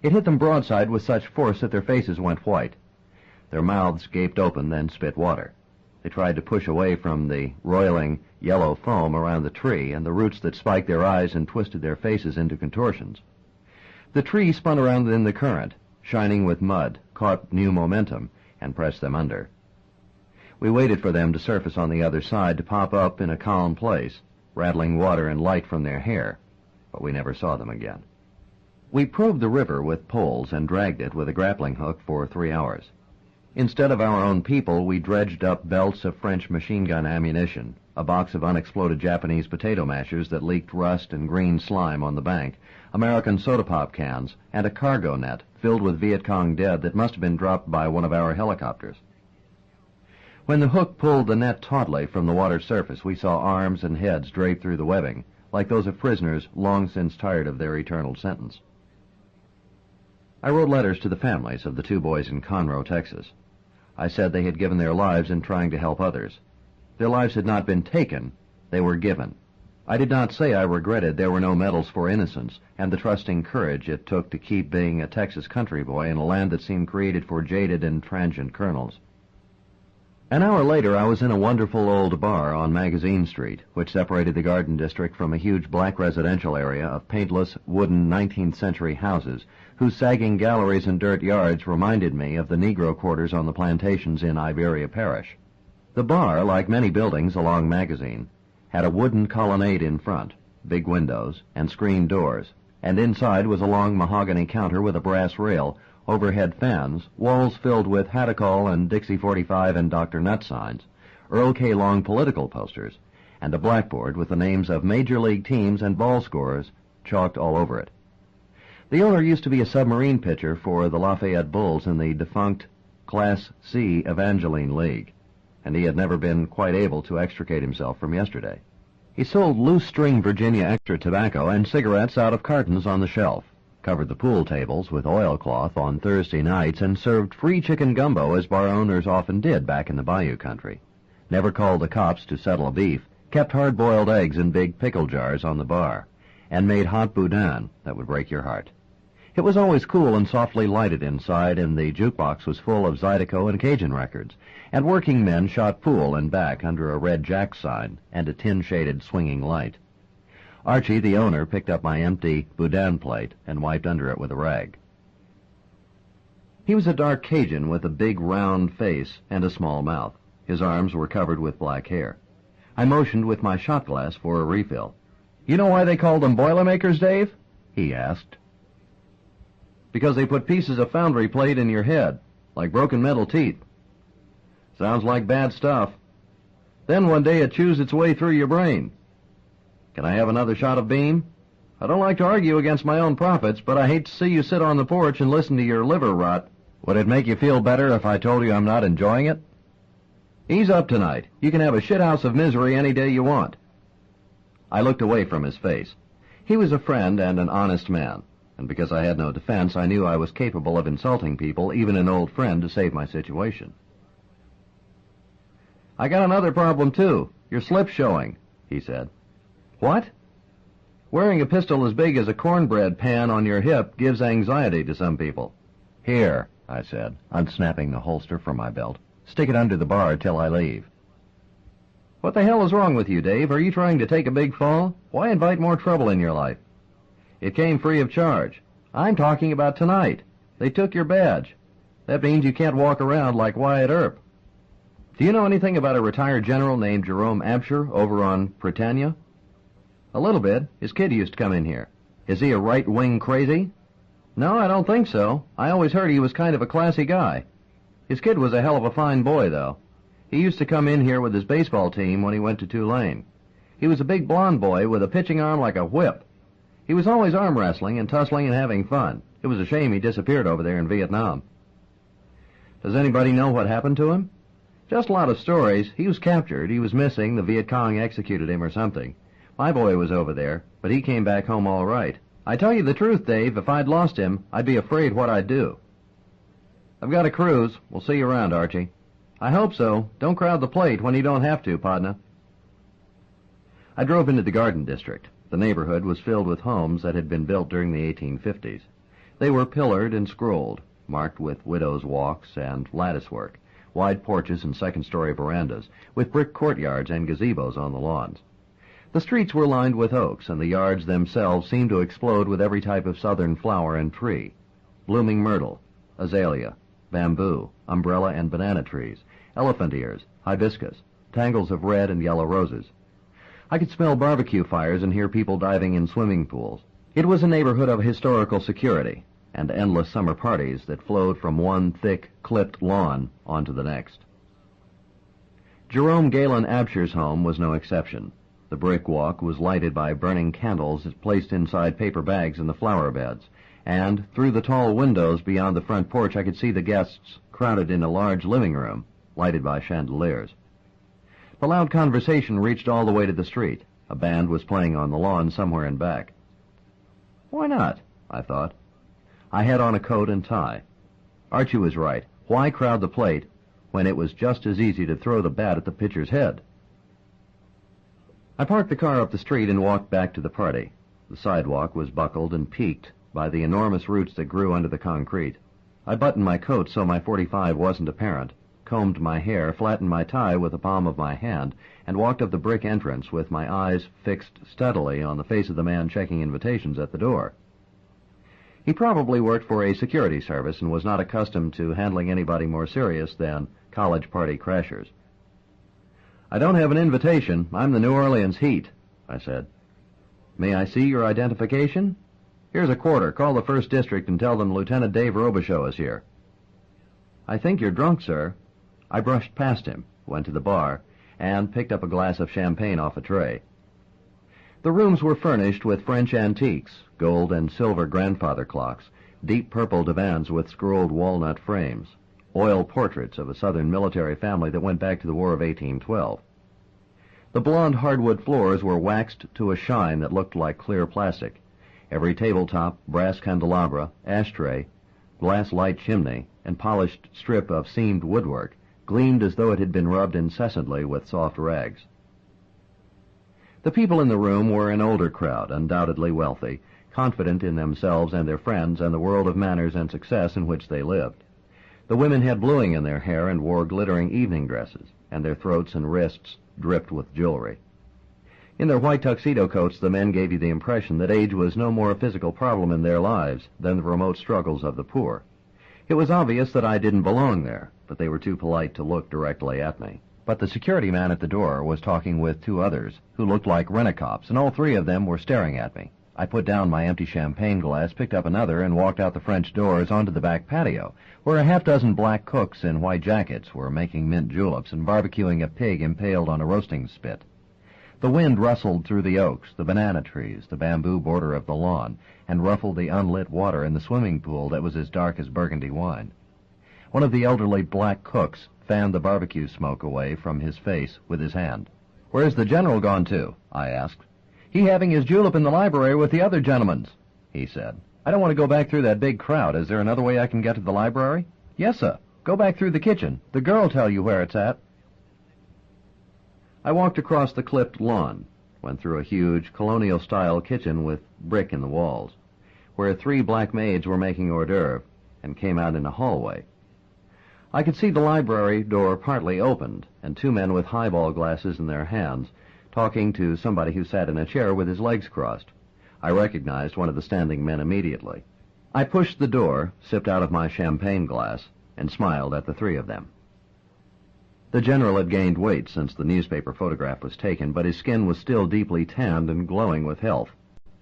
It hit them broadside with such force that their faces went white. Their mouths gaped open, then spit water. They tried to push away from the roiling yellow foam around the tree and the roots that spiked their eyes and twisted their faces into contortions. The tree spun around in the current, shining with mud, caught new momentum, and pressed them under. We waited for them to surface on the other side to pop up in a calm place, rattling water and light from their hair, but we never saw them again. We probed the river with poles and dragged it with a grappling hook for 3 hours. Instead of our own people, we dredged up belts of French machine gun ammunition, a box of unexploded Japanese potato mashers that leaked rust and green slime on the bank, American soda pop cans, and a cargo net filled with Viet Cong dead that must have been dropped by one of our helicopters. When the hook pulled the net tautly from the water's surface, we saw arms and heads draped through the webbing, like those of prisoners long since tired of their eternal sentence. I wrote letters to the families of the 2 boys in Conroe, Texas. I said they had given their lives in trying to help others. Their lives had not been taken, they were given. I did not say I regretted there were no medals for innocence and the trusting courage it took to keep being a Texas country boy in a land that seemed created for jaded and transient colonels. An hour later, I was in a wonderful old bar on Magazine Street, which separated the Garden District from a huge black residential area of paintless, wooden 19th century houses, whose sagging galleries and dirt yards reminded me of the Negro quarters on the plantations in Iberia Parish. The bar, like many buildings along Magazine, had a wooden colonnade in front, big windows, and screened doors, and inside was a long mahogany counter with a brass rail, overhead fans, walls filled with Hadacol and Dixie 45 and Dr. Nutt signs, Earl K. Long political posters, and a blackboard with the names of major league teams and ball scorers chalked all over it. The owner used to be a submarine pitcher for the Lafayette Bulls in the defunct Class C Evangeline League, and he had never been quite able to extricate himself from yesterday. He sold loose-string Virginia extra tobacco and cigarettes out of cartons on the shelf, covered the pool tables with oilcloth on Thursday nights, and served free chicken gumbo as bar owners often did back in the bayou country. Never called the cops to settle a beef, kept hard-boiled eggs in big pickle jars on the bar, and made hot boudin that would break your heart. It was always cool and softly lighted inside, and the jukebox was full of Zydeco and Cajun records, and working men shot pool and back under a red Jack sign and a tin-shaded swinging light. Archie, the owner, picked up my empty boudin plate and wiped under it with a rag. He was a dark Cajun with a big round face and a small mouth. His arms were covered with black hair. I motioned with my shot glass for a refill. "You know why they called them Boilermakers, Dave?" he asked. "Because they put pieces of foundry plate in your head, like broken metal teeth." "Sounds like bad stuff." "Then one day it chews its way through your brain." "Can I have another shot of beam?" "I don't like to argue against my own profits, but I hate to see you sit on the porch and listen to your liver rot. Would it make you feel better if I told you I'm not enjoying it?" "Ease up tonight. You can have a shithouse of misery any day you want." I looked away from his face. He was a friend and an honest man, and because I had no defense, I knew I was capable of insulting people, even an old friend, to save my situation. "I got another problem, too. Your slip's showing," he said. "What?" "Wearing a pistol as big as a cornbread pan on your hip gives anxiety to some people." "Here," I said, unsnapping the holster from my belt. "Stick it under the bar till I leave." "What the hell is wrong with you, Dave? Are you trying to take a big fall? Why invite more trouble in your life?" "It came free of charge." "I'm talking about tonight. They took your badge. That means you can't walk around like Wyatt Earp. Do you know anything about a retired general named Jerome Absher over on Britannia?" "A little bit. His kid used to come in here." "Is he a right-wing crazy?" "No, I don't think so. I always heard he was kind of a classy guy. His kid was a hell of a fine boy, though. He used to come in here with his baseball team when he went to Tulane. He was a big blond boy with a pitching arm like a whip. He was always arm wrestling and tussling and having fun. It was a shame he disappeared over there in Vietnam. Does anybody know what happened to him? Just a lot of stories. He was captured. He was missing. The Viet Cong executed him or something. My boy was over there, but he came back home all right. I tell you the truth, Dave, if I'd lost him, I'd be afraid what I'd do. I've got a cruise. We'll see you around, Archie. I hope so. Don't crowd the plate when you don't have to, Podna. I drove into the Garden District. The neighborhood was filled with homes that had been built during the 1850s. They were pillared and scrolled, marked with widows' walks and latticework, wide porches and second-story verandas, with brick courtyards and gazebos on the lawns. The streets were lined with oaks, and the yards themselves seemed to explode with every type of southern flower and tree. Blooming myrtle, azalea, bamboo, umbrella and banana trees, elephant ears, hibiscus, tangles of red and yellow roses. I could smell barbecue fires and hear people diving in swimming pools. It was a neighborhood of historical security, and endless summer parties that flowed from one thick, clipped lawn onto the next. Jerome Galen Absher's home was no exception. The brick walk was lighted by burning candles placed inside paper bags in the flower beds, and through the tall windows beyond the front porch I could see the guests crowded in a large living room, lighted by chandeliers. The loud conversation reached all the way to the street. A band was playing on the lawn somewhere in back. Why not? I thought. I had on a coat and tie. Archie was right. Why crowd the plate when it was just as easy to throw the bat at the pitcher's head? I parked the car up the street and walked back to the party. The sidewalk was buckled and peaked by the enormous roots that grew under the concrete. I buttoned my coat so my .45 wasn't apparent, combed my hair, flattened my tie with the palm of my hand, and walked up the brick entrance with my eyes fixed steadily on the face of the man checking invitations at the door. He probably worked for a security service and was not accustomed to handling anybody more serious than college party crashers. I don't have an invitation. I'm the New Orleans Heat, I said. May I see your identification? Here's a quarter. Call the first district and tell them Lieutenant Dave Robicheaux is here. I think you're drunk, sir. I brushed past him, went to the bar, and picked up a glass of champagne off a tray. The rooms were furnished with French antiques, gold and silver grandfather clocks, deep purple divans with scrolled walnut frames, oil portraits of a Southern military family that went back to the War of 1812. The blonde hardwood floors were waxed to a shine that looked like clear plastic. Every tabletop, brass candelabra, ashtray, glass light chimney, and polished strip of seamed woodwork gleamed as though it had been rubbed incessantly with soft rags. The people in the room were an older crowd, undoubtedly wealthy, confident in themselves and their friends and the world of manners and success in which they lived. The women had bluing in their hair and wore glittering evening dresses, and their throats and wrists dripped with jewelry. In their white tuxedo coats, the men gave you the impression that age was no more a physical problem in their lives than the remote struggles of the poor. It was obvious that I didn't belong there, but they were too polite to look directly at me. But the security man at the door was talking with two others, who looked like rent-a-cops, and all three of them were staring at me. I put down my empty champagne glass, picked up another, and walked out the French doors onto the back patio, where a half-dozen black cooks in white jackets were making mint juleps and barbecuing a pig impaled on a roasting spit. The wind rustled through the oaks, the banana trees, the bamboo border of the lawn, and ruffled the unlit water in the swimming pool that was as dark as burgundy wine. One of the elderly black cooks fanned the barbecue smoke away from his face with his hand. "Where's the general gone to?" I asked. "He having his julep in the library with the other gentlemen's," he said. "I don't want to go back through that big crowd. Is there another way I can get to the library?" "Yes, sir. Go back through the kitchen. The girl'll tell you where it's at." I walked across the clipped lawn, went through a huge colonial-style kitchen with brick in the walls, where three black maids were making hors d'oeuvre, and came out in a hallway. I could see the library door partly opened, and two men with highball glasses in their hands, talking to somebody who sat in a chair with his legs crossed. I recognized one of the standing men immediately. I pushed the door, sipped out of my champagne glass, and smiled at the three of them. The general had gained weight since the newspaper photograph was taken, but his skin was still deeply tanned and glowing with health.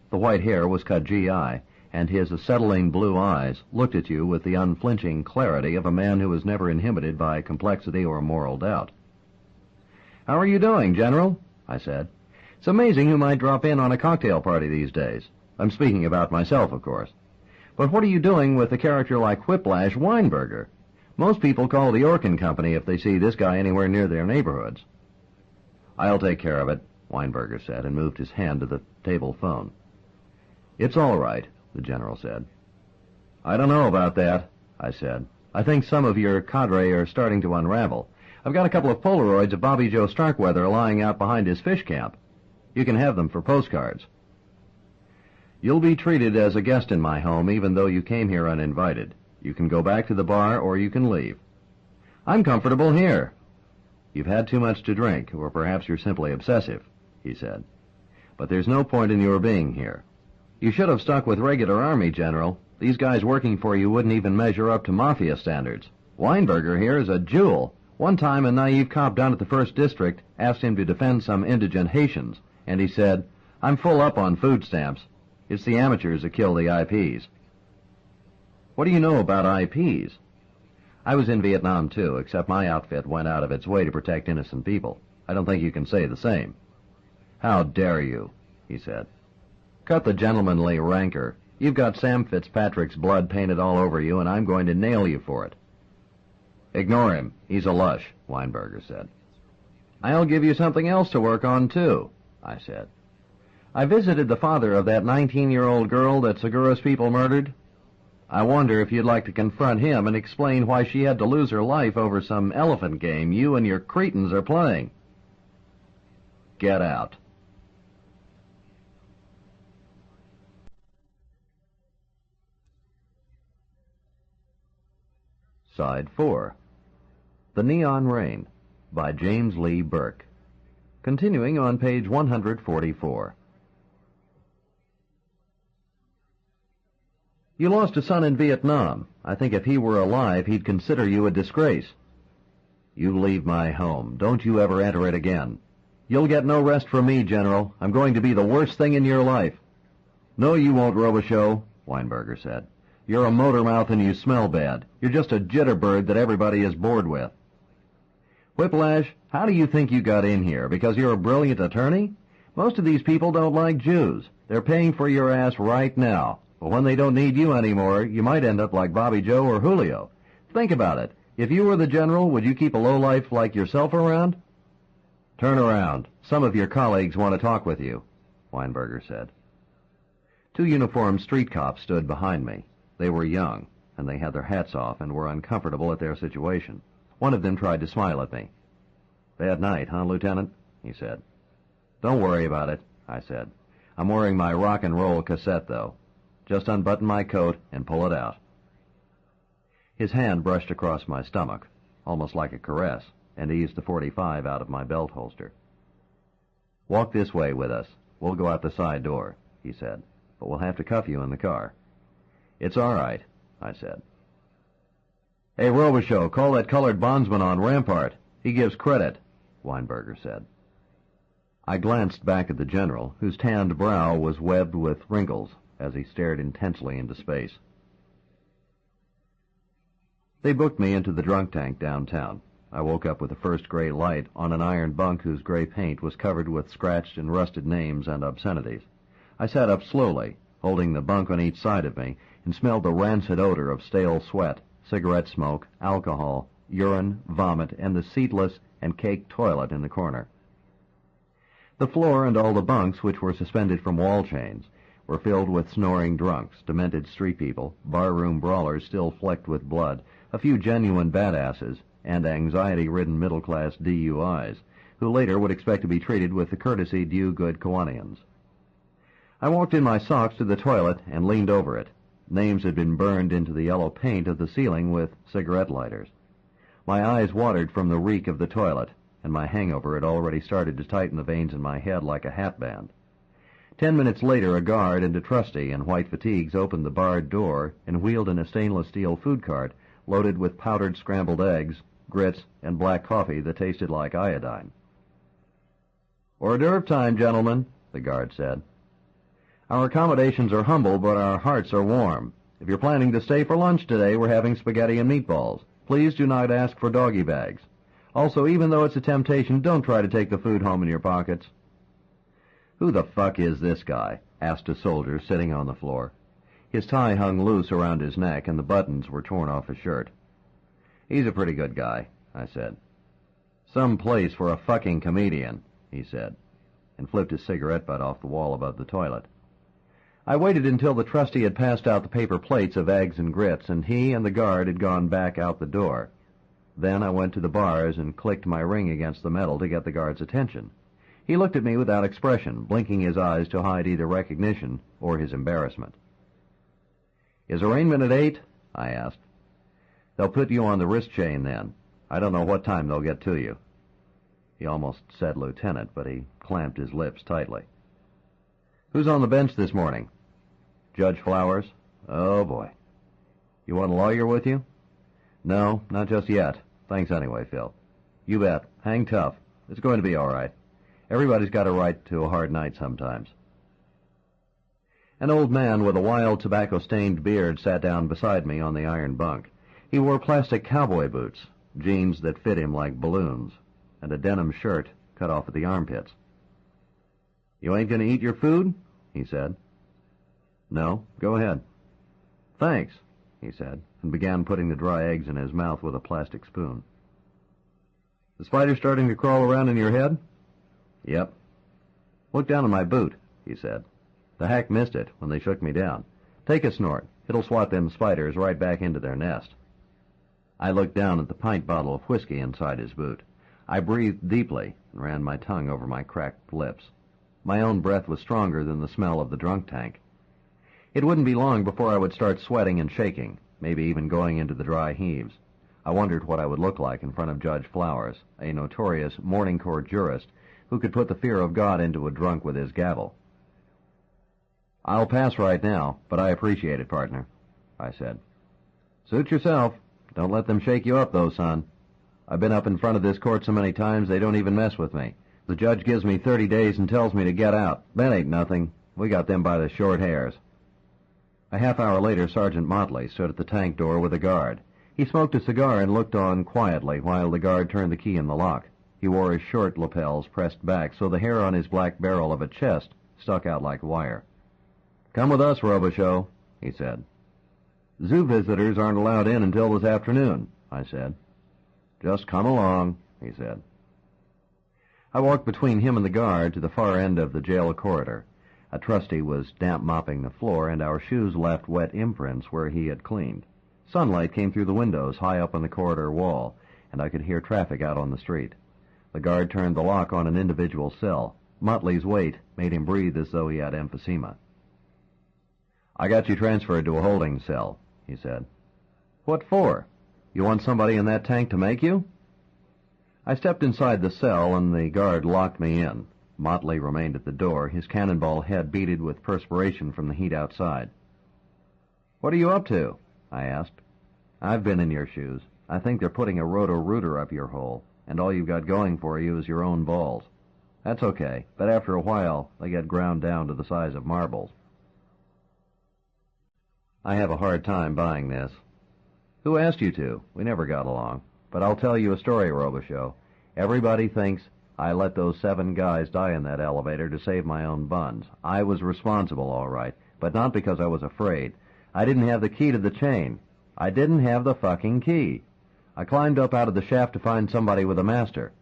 The white hair was cut GI, and his acetylene blue eyes looked at you with the unflinching clarity of a man who was never inhibited by complexity or moral doubt. "How are you doing, General?" I said. "It's amazing who might drop in on a cocktail party these days. I'm speaking about myself, of course. But what are you doing with a character like Whiplash Weinberger? Most people call the Orkin Company if they see this guy anywhere near their neighborhoods." "I'll take care of it," Weinberger said, and moved his hand to the table phone. "It's all right," the General said. "I don't know about that," I said. "I think some of your cadre are starting to unravel. I've got a couple of Polaroids of Bobby Joe Starkweather lying out behind his fish camp. You can have them for postcards. You'll be treated as a guest in my home even though you came here uninvited. You can go back to the bar or you can leave." "I'm comfortable here." "You've had too much to drink, or perhaps you're simply obsessive," he said. "But there's no point in your being here. You should have stuck with regular Army, General. These guys working for you wouldn't even measure up to Mafia standards. Weinberger here is a jewel. One time a naive cop down at the 1st District asked him to defend some indigent Haitians, and he said, 'I'm full up on food stamps. It's the amateurs that kill the IPs.'" "What do you know about IPs?" "I was in Vietnam, too, except my outfit went out of its way to protect innocent people. I don't think you can say the same." "How dare you?" he said. "Cut the gentlemanly rancor. You've got Sam Fitzpatrick's blood painted all over you, and I'm going to nail you for it." "Ignore him. He's a lush," Weinberger said. "I'll give you something else to work on, too," I said. "I visited the father of that 19-year-old girl that Segura's people murdered. I wonder if you'd like to confront him and explain why she had to lose her life over some elephant game you and your cretins are playing." "Get out." Side 4. The Neon Rain, by James Lee Burke. Continuing on page 144. "You lost a son in Vietnam. I think if he were alive, he'd consider you a disgrace." "You leave my home. Don't you ever enter it again." "You'll get no rest from me, General. I'm going to be the worst thing in your life." "No, you won't, Robicheaux," Weinberger said. "You're a motor mouth and you smell bad. You're just a jitterbird that everybody is bored with." "Whiplash, how do you think you got in here? Because you're a brilliant attorney? Most of these people don't like Jews. They're paying for your ass right now. But when they don't need you anymore, you might end up like Bobby Joe or Julio. Think about it. If you were the General, would you keep a lowlife like yourself around?" "Turn around. Some of your colleagues want to talk with you," Weinberger said. 2 uniformed street cops stood behind me. They were young, and they had their hats off and were uncomfortable at their situation. One of them tried to smile at me. "Bad night, huh, Lieutenant?" he said. "Don't worry about it," I said. "I'm wearing my rock and roll cassette, though. Just unbutton my coat and pull it out." His hand brushed across my stomach, almost like a caress, and eased the .45 out of my belt holster. "Walk this way with us. We'll go out the side door," he said, "but we'll have to cuff you in the car." "It's all right," I said. "Hey, Robicheaux, call that colored bondsman on Rampart. He gives credit," Weinberger said. I glanced back at the General, whose tanned brow was webbed with wrinkles as he stared intensely into space. They booked me into the drunk tank downtown. I woke up with the first gray light on an iron bunk whose gray paint was covered with scratched and rusted names and obscenities. I sat up slowly, holding the bunk on each side of me, and smelled the rancid odor of stale sweat, cigarette smoke, alcohol, urine, vomit, and the seatless and caked toilet in the corner. The floor and all the bunks, which were suspended from wall chains, were filled with snoring drunks, demented street people, barroom brawlers still flecked with blood, a few genuine badasses, and anxiety-ridden middle-class DUIs, who later would expect to be treated with the courtesy due good Kiwanians. I walked in my socks to the toilet and leaned over it. Names had been burned into the yellow paint of the ceiling with cigarette lighters. My eyes watered from the reek of the toilet, and my hangover had already started to tighten the veins in my head like a hatband. 10 minutes later, a guard and a trustee in white fatigues opened the barred door and wheeled in a stainless steel food cart loaded with powdered scrambled eggs, grits, and black coffee that tasted like iodine. "Hors d'oeuvre time, gentlemen," the guard said. "Our accommodations are humble, but our hearts are warm. If you're planning to stay for lunch today, we're having spaghetti and meatballs. Please do not ask for doggy bags. Also, even though it's a temptation, don't try to take the food home in your pockets." "Who the fuck is this guy?" asked a soldier sitting on the floor. His tie hung loose around his neck, and the buttons were torn off his shirt. "He's a pretty good guy," I said. "Some place for a fucking comedian," he said, and flipped his cigarette butt off the wall above the toilet. I waited until the trustee had passed out the paper plates of eggs and grits, and he and the guard had gone back out the door. Then I went to the bars and clicked my ring against the metal to get the guard's attention. He looked at me without expression, blinking his eyes to hide either recognition or his embarrassment. "Is arraignment at 8? I asked. "They'll put you on the wrist chain then. I don't know what time they'll get to you." He almost said lieutenant, but he clamped his lips tightly. "Who's on the bench this morning?" "Judge Flowers." "Oh, boy. You want a lawyer with you?" "No, not just yet. Thanks anyway, Phil." "You bet. Hang tough. It's going to be all right. Everybody's got a right to a hard night sometimes." An old man with a wild tobacco-stained beard sat down beside me on the iron bunk. He wore plastic cowboy boots, jeans that fit him like balloons, and a denim shirt cut off at the armpits. "You ain't going to eat your food?" he said. "No, go ahead." "Thanks," he said, and began putting the dry eggs in his mouth with a plastic spoon. "The spider starting to crawl around in your head?" "Yep." "Look down at my boot," he said. "The hack missed it when they shook me down. Take a snort. It'll swat them spiders right back into their nest." I looked down at the pint bottle of whiskey inside his boot. I breathed deeply and ran my tongue over my cracked lips. My own breath was stronger than the smell of the drunk tank. It wouldn't be long before I would start sweating and shaking, maybe even going into the dry heaves. I wondered what I would look like in front of Judge Flowers, a notorious morning court jurist who could put the fear of God into a drunk with his gavel. "I'll pass right now, but I appreciate it, partner," I said. "Suit yourself. Don't let them shake you up, though, son. I've been up in front of this court so many times they don't even mess with me. The judge gives me 30 days and tells me to get out. That ain't nothing. We got them by the short hairs." A half hour later, Sergeant Motley stood at the tank door with a guard. He smoked a cigar and looked on quietly while the guard turned the key in the lock. He wore his shirt lapels pressed back, so the hair on his black barrel of a chest stuck out like wire. "Come with us, Robicheaux," he said. "Zoo visitors aren't allowed in until this afternoon," I said. "Just come along," he said. I walked between him and the guard to the far end of the jail corridor. A trustee was damp mopping the floor, and our shoes left wet imprints where he had cleaned. Sunlight came through the windows high up on the corridor wall, and I could hear traffic out on the street. The guard turned the lock on an individual cell. Motley's weight made him breathe as though he had emphysema. "I got you transferred to a holding cell," he said. "What for? You want somebody in that tank to make you?" I stepped inside the cell, and the guard locked me in. Motley remained at the door, his cannonball head beaded with perspiration from the heat outside. "What are you up to?" I asked. "I've been in your shoes. I think they're putting a roto-rooter up your hole, and all you've got going for you is your own balls. That's okay, but after a while they get ground down to the size of marbles." "I have a hard time buying this." "Who asked you to? We never got along. But I'll tell you a story, Robicheaux. Everybody thinks I let those 7 guys die in that elevator to save my own buns. I was responsible, all right, but not because I was afraid. I didn't have the key to the chain. I didn't have the fucking key. I climbed up out of the shaft to find somebody with a master.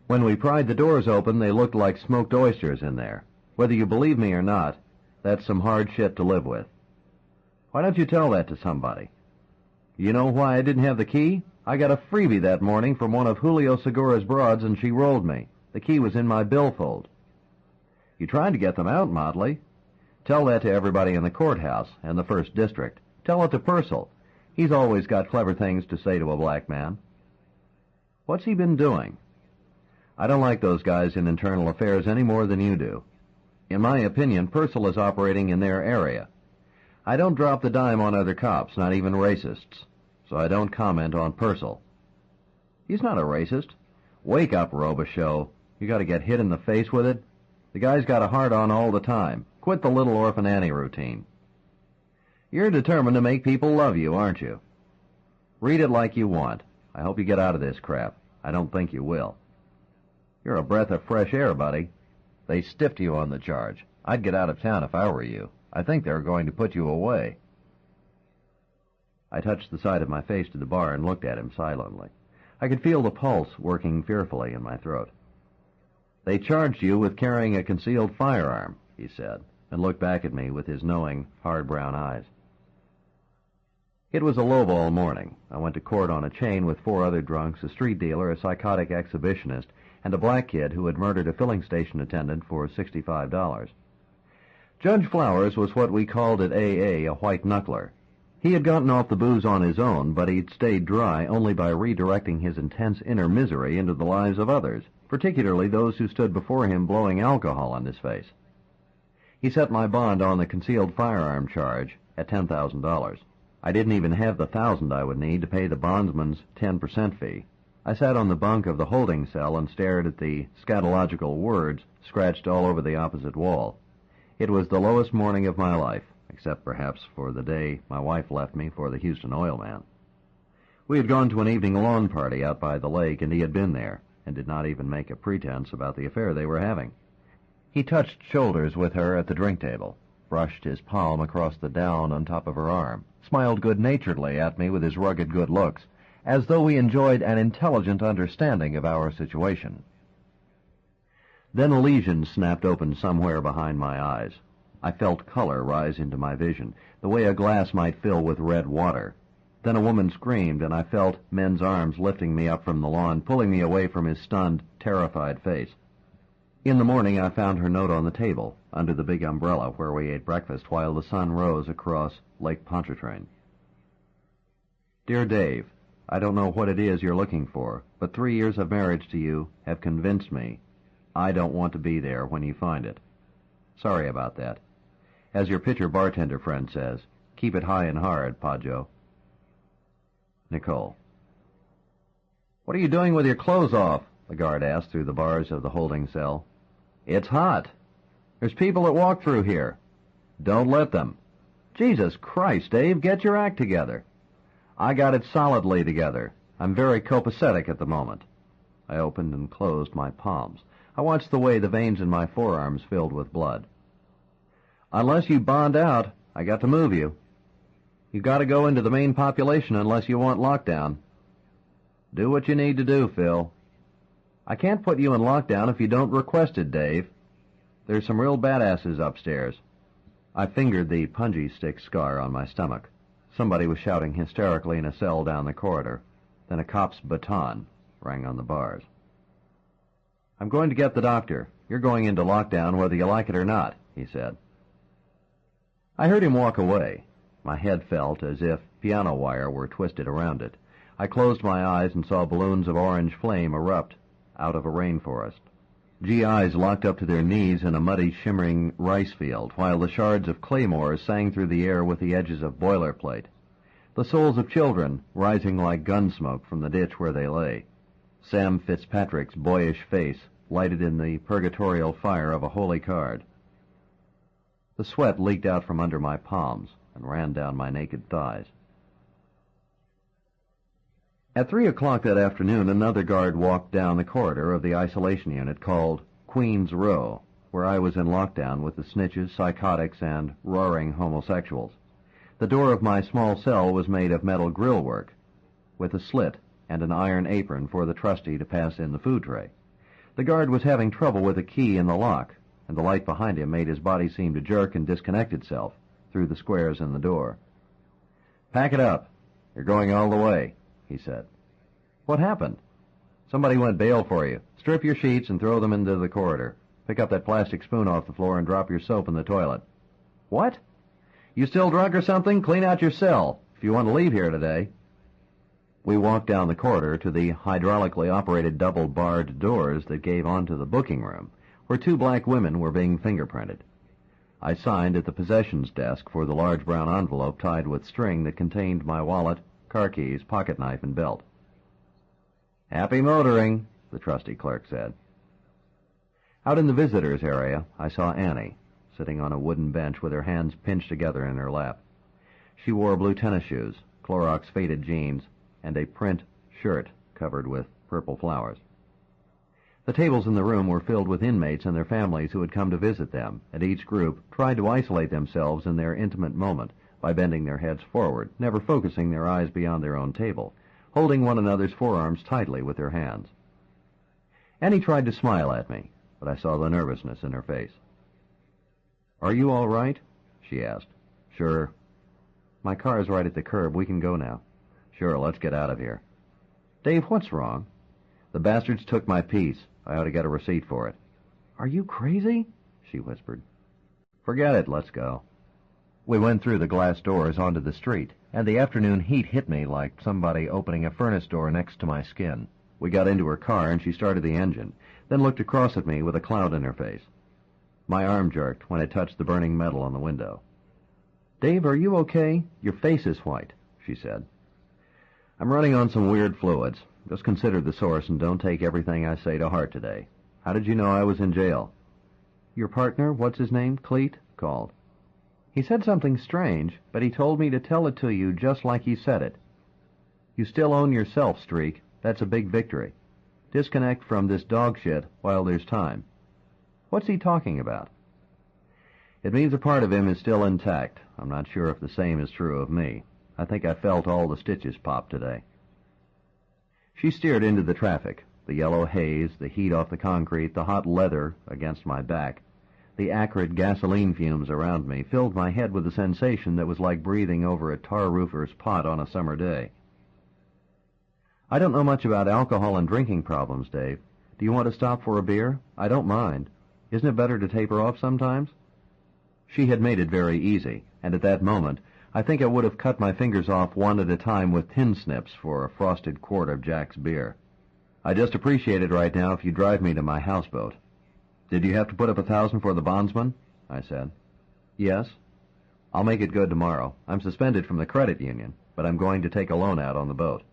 When we pried the doors open, they looked like smoked oysters in there. Whether you believe me or not, that's some hard shit to live with. Why don't you tell that to somebody? You know why I didn't have the key? I got a freebie that morning from one of Julio Segura's broads, and she rolled me. The key was in my billfold." "You tried to get them out, Motley." "Tell that to everybody in the courthouse and the 1st District. Tell it to Purcell. He's always got clever things to say to a black man." "What's he been doing?" "I don't like those guys in internal affairs any more than you do. In my opinion, Purcell is operating in their area. I don't drop the dime on other cops, not even racists, so I don't comment on Purcell." "He's not a racist." "Wake up, Robicheaux. You got to get hit in the face with it? The guy's got a hard-on all the time. Quit the Little Orphan Annie routine." "You're determined to make people love you, aren't you?" "Read it like you want. I hope you get out of this crap. I don't think you will. You're a breath of fresh air, buddy. They stiffed you on the charge. I'd get out of town if I were you. I think they're going to put you away. I touched the side of my face to the bar and looked at him silently. I could feel the pulse working fearfully in my throat. They charged you with carrying a concealed firearm, he said, and looked back at me with his knowing, hard brown eyes. It was a lowball morning. I went to court on a chain with 4 other drunks, a street dealer, a psychotic exhibitionist, and a black kid who had murdered a filling station attendant for $65. Judge Flowers was what we called at AA a white knuckler. He had gotten off the booze on his own, but he'd stayed dry only by redirecting his intense inner misery into the lives of others, particularly those who stood before him blowing alcohol on his face. He set my bond on the concealed firearm charge at $10,000. I didn't even have the $1,000 I would need to pay the bondsman's 10% fee. I sat on the bunk of the holding cell and stared at the scatological words scratched all over the opposite wall. It was the lowest morning of my life, except perhaps for the day my wife left me for the Houston oil man. We had gone to an evening lawn party out by the lake, and he had been there, and did not even make a pretense about the affair they were having. He touched shoulders with her at the drink table, brushed his palm across the down on top of her arm, smiled good-naturedly at me with his rugged good looks, as though we enjoyed an intelligent understanding of our situation. Then a lesion snapped open somewhere behind my eyes. I felt color rise into my vision, the way a glass might fill with red water. Then a woman screamed, and I felt men's arms lifting me up from the lawn, pulling me away from his stunned, terrified face. In the morning, I found her note on the table, under the big umbrella where we ate breakfast while the sun rose across Lake Pontchartrain. Dear Dave, I don't know what it is you're looking for, but 3 years of marriage to you have convinced me I don't want to be there when you find it. Sorry about that. As your pitcher bartender friend says, keep it high and hard, Padjo. Nicole. What are you doing with your clothes off? The guard asked through the bars of the holding cell. It's hot. There's people that walk through here. Don't let them. Jesus Christ, Dave, get your act together. I got it solidly together. I'm very copacetic at the moment. I opened and closed my palms. I watched the way the veins in my forearms filled with blood. Unless you bond out, I got to move you. You got to go into the main population unless you want lockdown. Do what you need to do, Phil. I can't put you in lockdown if you don't request it, Dave. There's some real badasses upstairs. I fingered the punji stick scar on my stomach. Somebody was shouting hysterically in a cell down the corridor. Then a cop's baton rang on the bars. I'm going to get the doctor. You're going into lockdown whether you like it or not, he said. I heard him walk away. My head felt as if piano wire were twisted around it. I closed my eyes and saw balloons of orange flame erupt out of a rainforest. GIs locked up to their knees in a muddy, shimmering rice field, while the shards of claymores sang through the air with the edges of boilerplate. The souls of children rising like gun smoke from the ditch where they lay. Sam Fitzpatrick's boyish face lighted in the purgatorial fire of a holy card. The sweat leaked out from under my palms and ran down my naked thighs. At 3 o'clock that afternoon, another guard walked down the corridor of the isolation unit called Queen's Row, where I was in lockdown with the snitches, psychotics, and roaring homosexuals. The door of my small cell was made of metal grillwork, with a slit and an iron apron for the trustee to pass in the food tray. The guard was having trouble with a key in the lock, and the light behind him made his body seem to jerk and disconnect itself through the squares in the door. Pack it up. You're going all the way, he said. What happened? Somebody went bail for you. Strip your sheets and throw them into the corridor. Pick up that plastic spoon off the floor and drop your soap in the toilet. What? You still drunk or something? Clean out your cell, if you want to leave here today. We walked down the corridor to the hydraulically operated double-barred doors that gave onto the booking room, where 2 black women were being fingerprinted. I signed at the possessions desk for the large brown envelope tied with string that contained my wallet, car keys, pocket knife, and belt. Happy motoring, the trusty clerk said. Out in the visitors' area, I saw Annie, sitting on a wooden bench with her hands pinched together in her lap. She wore blue tennis shoes, Clorox faded jeans, and a print shirt covered with purple flowers. The tables in the room were filled with inmates and their families who had come to visit them, and each group tried to isolate themselves in their intimate moment by bending their heads forward, never focusing their eyes beyond their own table, holding one another's forearms tightly with their hands. Annie tried to smile at me, but I saw the nervousness in her face. "Are you all right?" she asked. "Sure." "My car is right at the curb. We can go now." "Sure, let's get out of here." "Dave, what's wrong?" "The bastards took my piece. I ought to get a receipt for it." "Are you crazy?" she whispered. "Forget it. Let's go." We went through the glass doors onto the street, and the afternoon heat hit me like somebody opening a furnace door next to my skin. We got into her car, and she started the engine, then looked across at me with a cloud in her face. My arm jerked when it touched the burning metal on the window. "Dave, are you okay? Your face is white," she said. "I'm running on some weird fluids. Just consider the source and don't take everything I say to heart today. How did you know I was in jail?" "Your partner, what's his name, Cleet, called. He said something strange, but he told me to tell it to you just like he said it. You still own yourself, Streak. That's a big victory. Disconnect from this dog shit while there's time." "What's he talking about?" "It means a part of him is still intact. I'm not sure if the same is true of me. I think I felt all the stitches pop today." She steered into the traffic. The yellow haze, the heat off the concrete, the hot leather against my back, the acrid gasoline fumes around me filled my head with a sensation that was like breathing over a tar roofer's pot on a summer day. "I don't know much about alcohol and drinking problems, Dave. Do you want to stop for a beer? I don't mind. Isn't it better to taper off sometimes?" She had made it very easy, and at that moment I think I would have cut my fingers off one at a time with tin snips for a frosted quart of Jack's beer. "I just appreciate it right now if you drive me to my houseboat." "Did you have to put up $1,000 for the bondsman?" I said. "Yes." "I'll make it good tomorrow. I'm suspended from the credit union, but I'm going to take a loan out on the boat."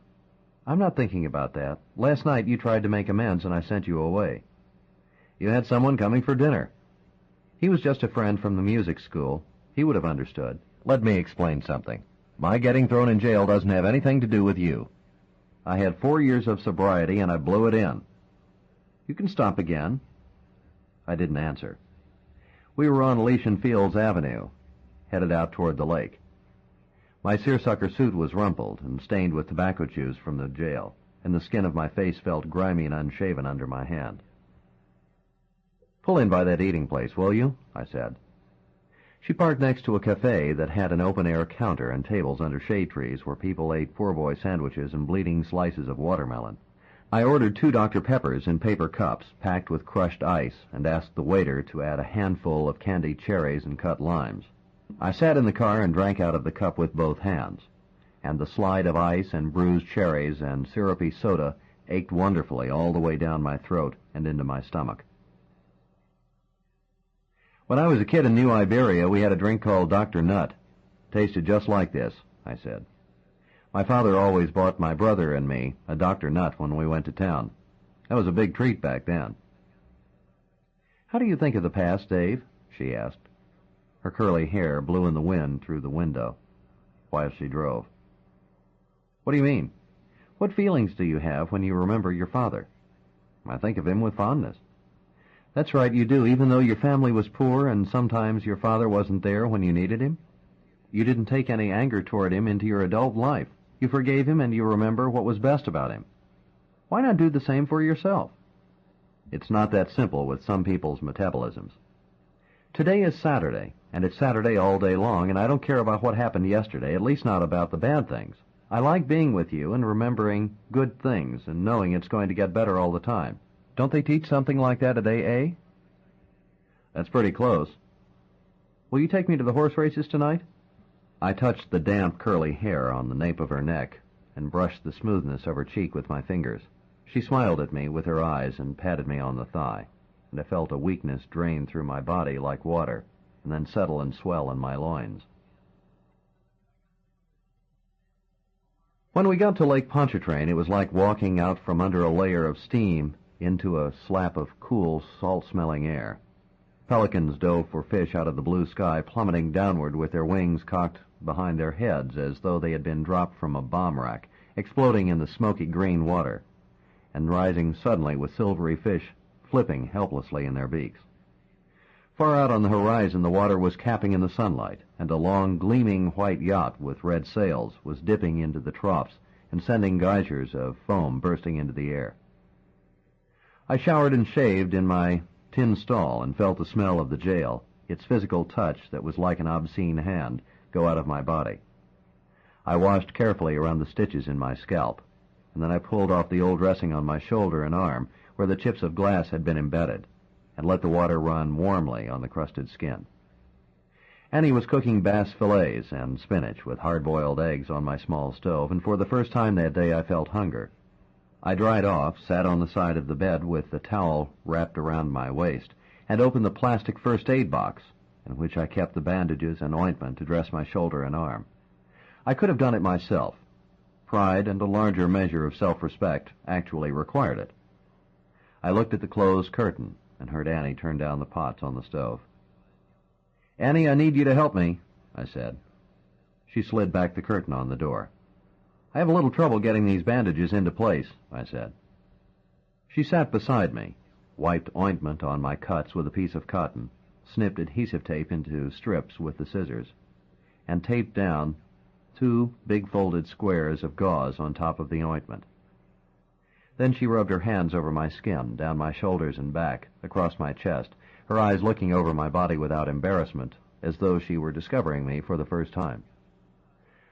"I'm not thinking about that. Last night you tried to make amends and I sent you away." "You had someone coming for dinner." "He was just a friend from the music school. He would have understood." "Let me explain something. My getting thrown in jail doesn't have anything to do with you. I had 4 years of sobriety and I blew it in." "You can stop again." I didn't answer. We were on Elysian Fields Avenue, headed out toward the lake. My seersucker suit was rumpled and stained with tobacco juice from the jail, and the skin of my face felt grimy and unshaven under my hand. "Pull in by that eating place, will you?" I said. She parked next to a cafe that had an open-air counter and tables under shade trees where people ate poor boy sandwiches and bleeding slices of watermelon. I ordered 2 Dr. Peppers in paper cups packed with crushed ice and asked the waiter to add a handful of candied cherries and cut limes. I sat in the car and drank out of the cup with both hands, and the slide of ice and bruised cherries and syrupy soda ached wonderfully all the way down my throat and into my stomach. "When I was a kid in New Iberia, we had a drink called Dr. Nut. Tasted just like this," I said. "My father always bought my brother and me a Dr. Nut when we went to town. That was a big treat back then." "How do you think of the past, Dave?" she asked. Her curly hair blew in the wind through the window while she drove. "What do you mean? What feelings do you have when you remember your father?" "I think of him with fondness." "That's right, you do, even though your family was poor and sometimes your father wasn't there when you needed him? You didn't take any anger toward him into your adult life. You forgave him and you remember what was best about him. Why not do the same for yourself?" It's not that simple with some people's metabolisms. Today is Saturday, and it's Saturday all day long, and I don't care about what happened yesterday, at least not about the bad things. I like being with you and remembering good things and knowing it's going to get better all the time. Don't they teach something like that at AA? That's pretty close. Will you take me to the horse races tonight? I touched the damp, curly hair on the nape of her neck and brushed the smoothness of her cheek with my fingers. She smiled at me with her eyes and patted me on the thigh, and I felt a weakness drain through my body like water and then settle and swell in my loins. When we got to Lake Pontchartrain, it was like walking out from under a layer of steam into a slap of cool, salt-smelling air. Pelicans dove for fish out of the blue sky, plummeting downward with their wings cocked behind their heads as though they had been dropped from a bomb rack, exploding in the smoky green water. and rising suddenly with silvery fish flipping helplessly in their beaks. Far out on the horizon the water was capping in the sunlight, and a long, gleaming white yacht with red sails was dipping into the troughs and sending geysers of foam bursting into the air. I showered and shaved in my tin stall and felt the smell of the jail, its physical touch that was like an obscene hand, go out of my body. I washed carefully around the stitches in my scalp, and then I pulled off the old dressing on my shoulder and arm where the chips of glass had been embedded, and let the water run warmly on the crusted skin. Annie was cooking bass fillets and spinach with hard-boiled eggs on my small stove, and for the first time that day I felt hunger. I dried off, sat on the side of the bed with the towel wrapped around my waist, and opened the plastic first aid box, in which I kept the bandages and ointment to dress my shoulder and arm. I could have done it myself. Pride and a larger measure of self-respect actually required it. I looked at the closed curtain and heard Annie turn down the pots on the stove. "Annie, I need you to help me," I said. She slid back the curtain on the door. "I have a little trouble getting these bandages into place," I said. She sat beside me, wiped ointment on my cuts with a piece of cotton, snipped adhesive tape into strips with the scissors, and taped down 2 big folded squares of gauze on top of the ointment. Then she rubbed her hands over my skin, down my shoulders and back, across my chest, her eyes looking over my body without embarrassment, as though she were discovering me for the first time.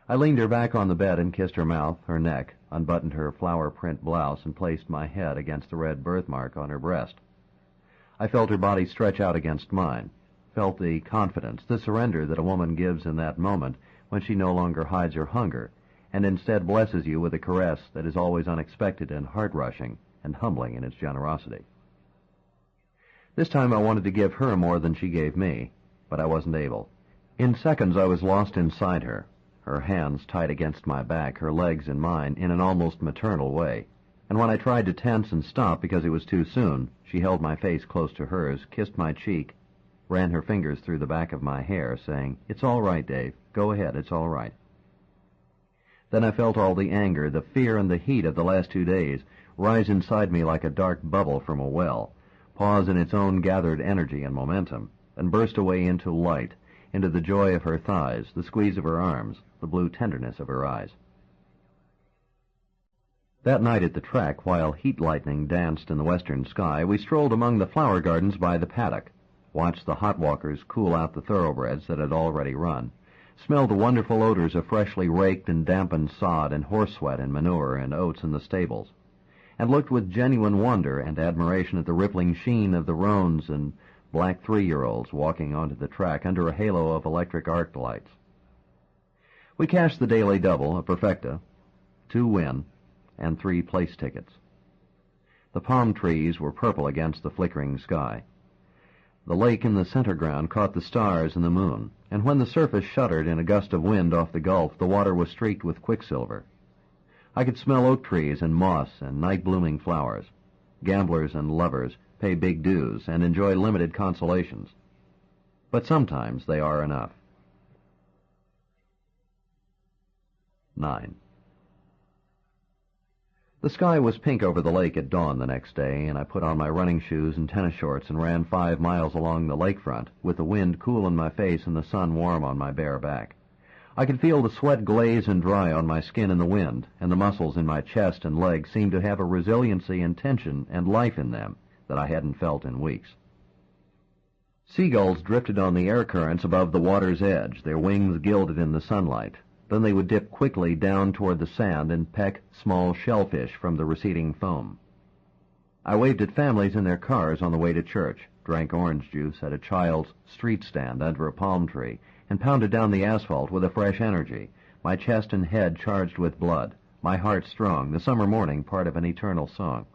I leaned her back on the bed and kissed her mouth, her neck, unbuttoned her flower print blouse, and placed my head against the red birthmark on her breast. I felt her body stretch out against mine, felt the confidence, the surrender that a woman gives in that moment when she no longer hides her hunger, and instead blesses you with a caress that is always unexpected and heart-rushing and humbling in its generosity. This time I wanted to give her more than she gave me, but I wasn't able. In seconds I was lost inside her hands tight against my back, her legs in mine, in an almost maternal way. And when I tried to tense and stop because it was too soon, she held my face close to hers, kissed my cheek, ran her fingers through the back of my hair, saying, "It's all right, Dave. Go ahead, it's all right." Then I felt all the anger, the fear, and the heat of the last 2 days rise inside me like a dark bubble from a well, pause in its own gathered energy and momentum, and burst away into light, into the joy of her thighs, the squeeze of her arms, the blue tenderness of her eyes. That night at the track, while heat lightning danced in the western sky, we strolled among the flower gardens by the paddock, watched the hot walkers cool out the thoroughbreds that had already run, smelled the wonderful odors of freshly raked and dampened sod and horse sweat and manure and oats in the stables, and looked with genuine wonder and admiration at the rippling sheen of the roans and black 3-year-olds walking onto the track under a halo of electric arc lights. We cashed the daily double, a perfecta, 2 win, and 3 place tickets. The palm trees were purple against the flickering sky. The lake in the center ground caught the stars and the moon, and when the surface shuddered in a gust of wind off the gulf, the water was streaked with quicksilver. I could smell oak trees and moss and night-blooming flowers. Gamblers and lovers pay big dues and enjoy limited consolations. But sometimes they are enough. 9. The sky was pink over the lake at dawn the next day, and I put on my running shoes and tennis shorts and ran 5 miles along the lakefront, with the wind cool in my face and the sun warm on my bare back. I could feel the sweat glaze and dry on my skin in the wind, and the muscles in my chest and legs seemed to have a resiliency and tension and life in them that I hadn't felt in weeks. Seagulls drifted on the air currents above the water's edge, their wings gilded in the sunlight. Then they would dip quickly down toward the sand and peck small shellfish from the receding foam. I waved at families in their cars on the way to church, drank orange juice at a child's street stand under a palm tree, and pounded down the asphalt with a fresh energy, my chest and head charged with blood, my heart strong, the summer morning part of an eternal song.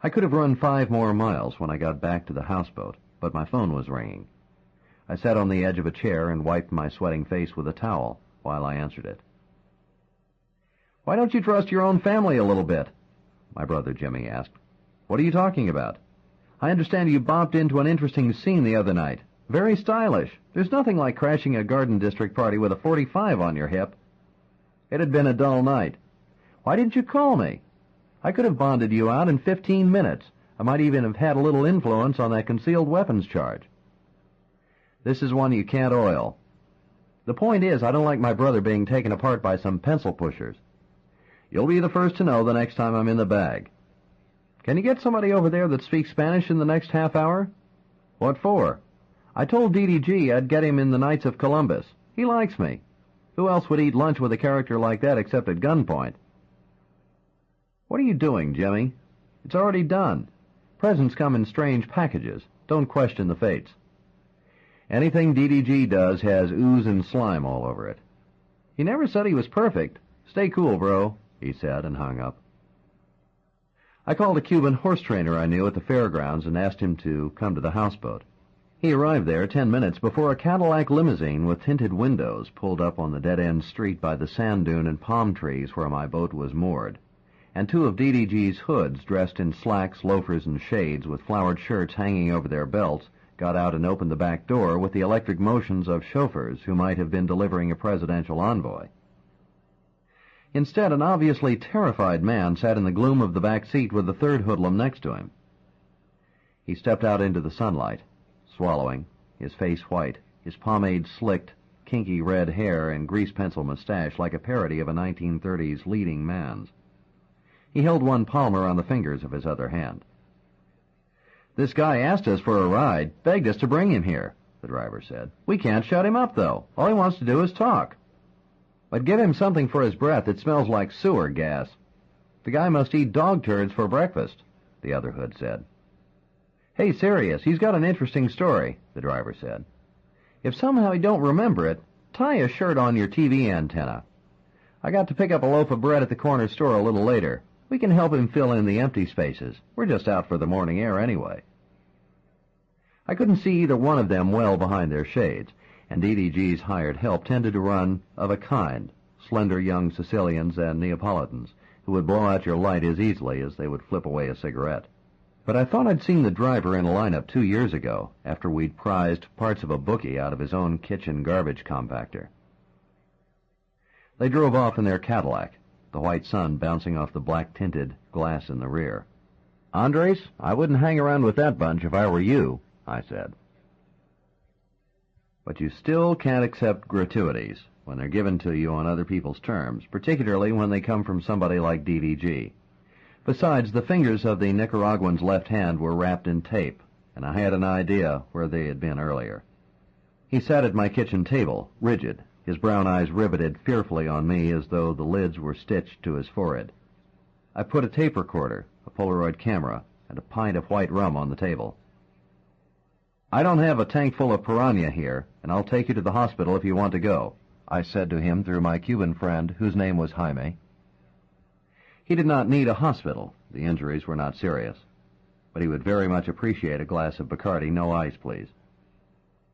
I could have run 5 more miles when I got back to the houseboat, but my phone was ringing. I sat on the edge of a chair and wiped my sweating face with a towel while I answered it. "Why don't you trust your own family a little bit?" my brother Jimmy asked. "What are you talking about? I understand you bopped into an interesting scene the other night. Very stylish. There's nothing like crashing a Garden District party with a .45 on your hip." "It had been a dull night." "Why didn't you call me?" I could have bonded you out in 15 minutes. I might even have had a little influence on that concealed weapons charge. This is one you can't oil. The point is, I don't like my brother being taken apart by some pencil pushers. You'll be the first to know the next time I'm in the bag. Can you get somebody over there that speaks Spanish in the next half hour? What for? I told DDG I'd get him in the Knights of Columbus. He likes me. Who else would eat lunch with a character like that except at gunpoint? What are you doing, Jimmy? It's already done. Presents come in strange packages. Don't question the fates. Anything DDG does has ooze and slime all over it. He never said he was perfect. Stay cool, bro, he said, and hung up. I called a Cuban horse trainer I knew at the fairgrounds and asked him to come to the houseboat. He arrived there 10 minutes before a Cadillac limousine with tinted windows pulled up on the dead-end street by the sand dune and palm trees where my boat was moored, and two of DDG's hoods dressed in slacks, loafers, and shades with flowered shirts hanging over their belts got out and opened the back door with the electric motions of chauffeurs who might have been delivering a presidential envoy. Instead, an obviously terrified man sat in the gloom of the back seat with the third hoodlum next to him. He stepped out into the sunlight, swallowing, his face white, his pomade-slicked, kinky red hair and grease-pencil mustache like a parody of a 1930s leading man's. He held one palm around the fingers of his other hand. "This guy asked us for a ride, begged us to bring him here," the driver said. "We can't shut him up, though. All he wants to do is talk." "But give him something for his breath. It smells like sewer gas." "The guy must eat dog turds for breakfast," the other hood said. "Hey, serious, he's got an interesting story," the driver said. "If somehow you don't remember it, tie a shirt on your TV antenna. I got to pick up a loaf of bread at the corner store a little later. We can help him fill in the empty spaces. We're just out for the morning air anyway." I couldn't see either one of them well behind their shades, and DDG's hired help tended to run of a kind, slender young Sicilians and Neapolitans, who would blow out your light as easily as they would flip away a cigarette. But I thought I'd seen the driver in a lineup 2 years ago, after we'd prized parts of a bookie out of his own kitchen garbage compactor. They drove off in their Cadillac, the white sun bouncing off the black-tinted glass in the rear. "Andres, I wouldn't hang around with that bunch if I were you," I said. But you still can't accept gratuities when they're given to you on other people's terms, particularly when they come from somebody like DDG. Besides, the fingers of the Nicaraguan's left hand were wrapped in tape, and I had an idea where they had been earlier. He sat at my kitchen table, rigid, his brown eyes riveted fearfully on me as though the lids were stitched to his forehead. I put a tape recorder, a Polaroid camera, and a pint of white rum on the table. "I don't have a tank full of piranha here, and I'll take you to the hospital if you want to go," I said to him through my Cuban friend, whose name was Jaime. He did not need a hospital. The injuries were not serious. But he would very much appreciate a glass of Bacardi, no ice, please.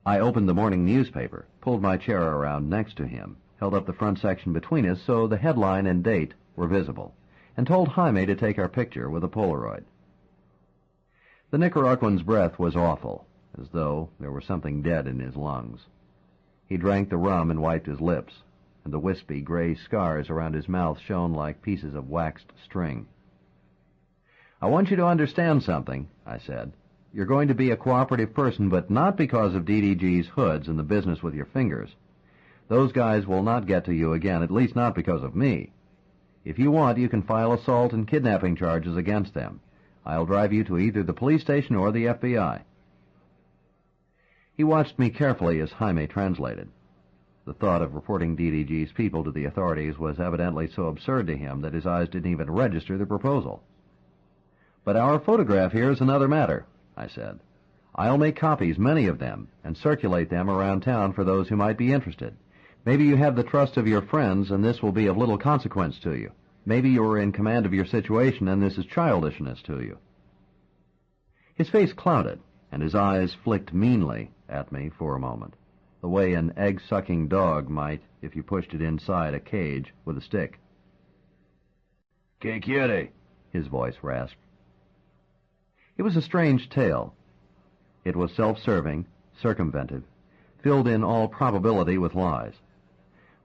I opened the morning newspaper, pulled my chair around next to him, held up the front section between us so the headline and date were visible, and told Jaime to take our picture with a Polaroid. The Nicaraguan's breath was awful, as though there were something dead in his lungs. He drank the rum and wiped his lips, and the wispy gray scars around his mouth shone like pieces of waxed string. "I want you to understand something," I said. "You're going to be a cooperative person, but not because of DDG's hoods and the business with your fingers. Those guys will not get to you again, at least not because of me. If you want, you can file assault and kidnapping charges against them. I'll drive you to either the police station or the FBI." He watched me carefully as Jaime translated. The thought of reporting DDG's people to the authorities was evidently so absurd to him that his eyes didn't even register the proposal. "But our photograph here is another matter," I said. "I'll make copies, many of them, and circulate them around town for those who might be interested. Maybe you have the trust of your friends, and this will be of little consequence to you. Maybe you are in command of your situation, and this is childishness to you." His face clouded, and his eyes flicked meanly at me for a moment, the way an egg-sucking dog might if you pushed it inside a cage with a stick. "Que quiere?" his voice rasped. It was a strange tale. It was self-serving, circumventive, filled in all probability with lies.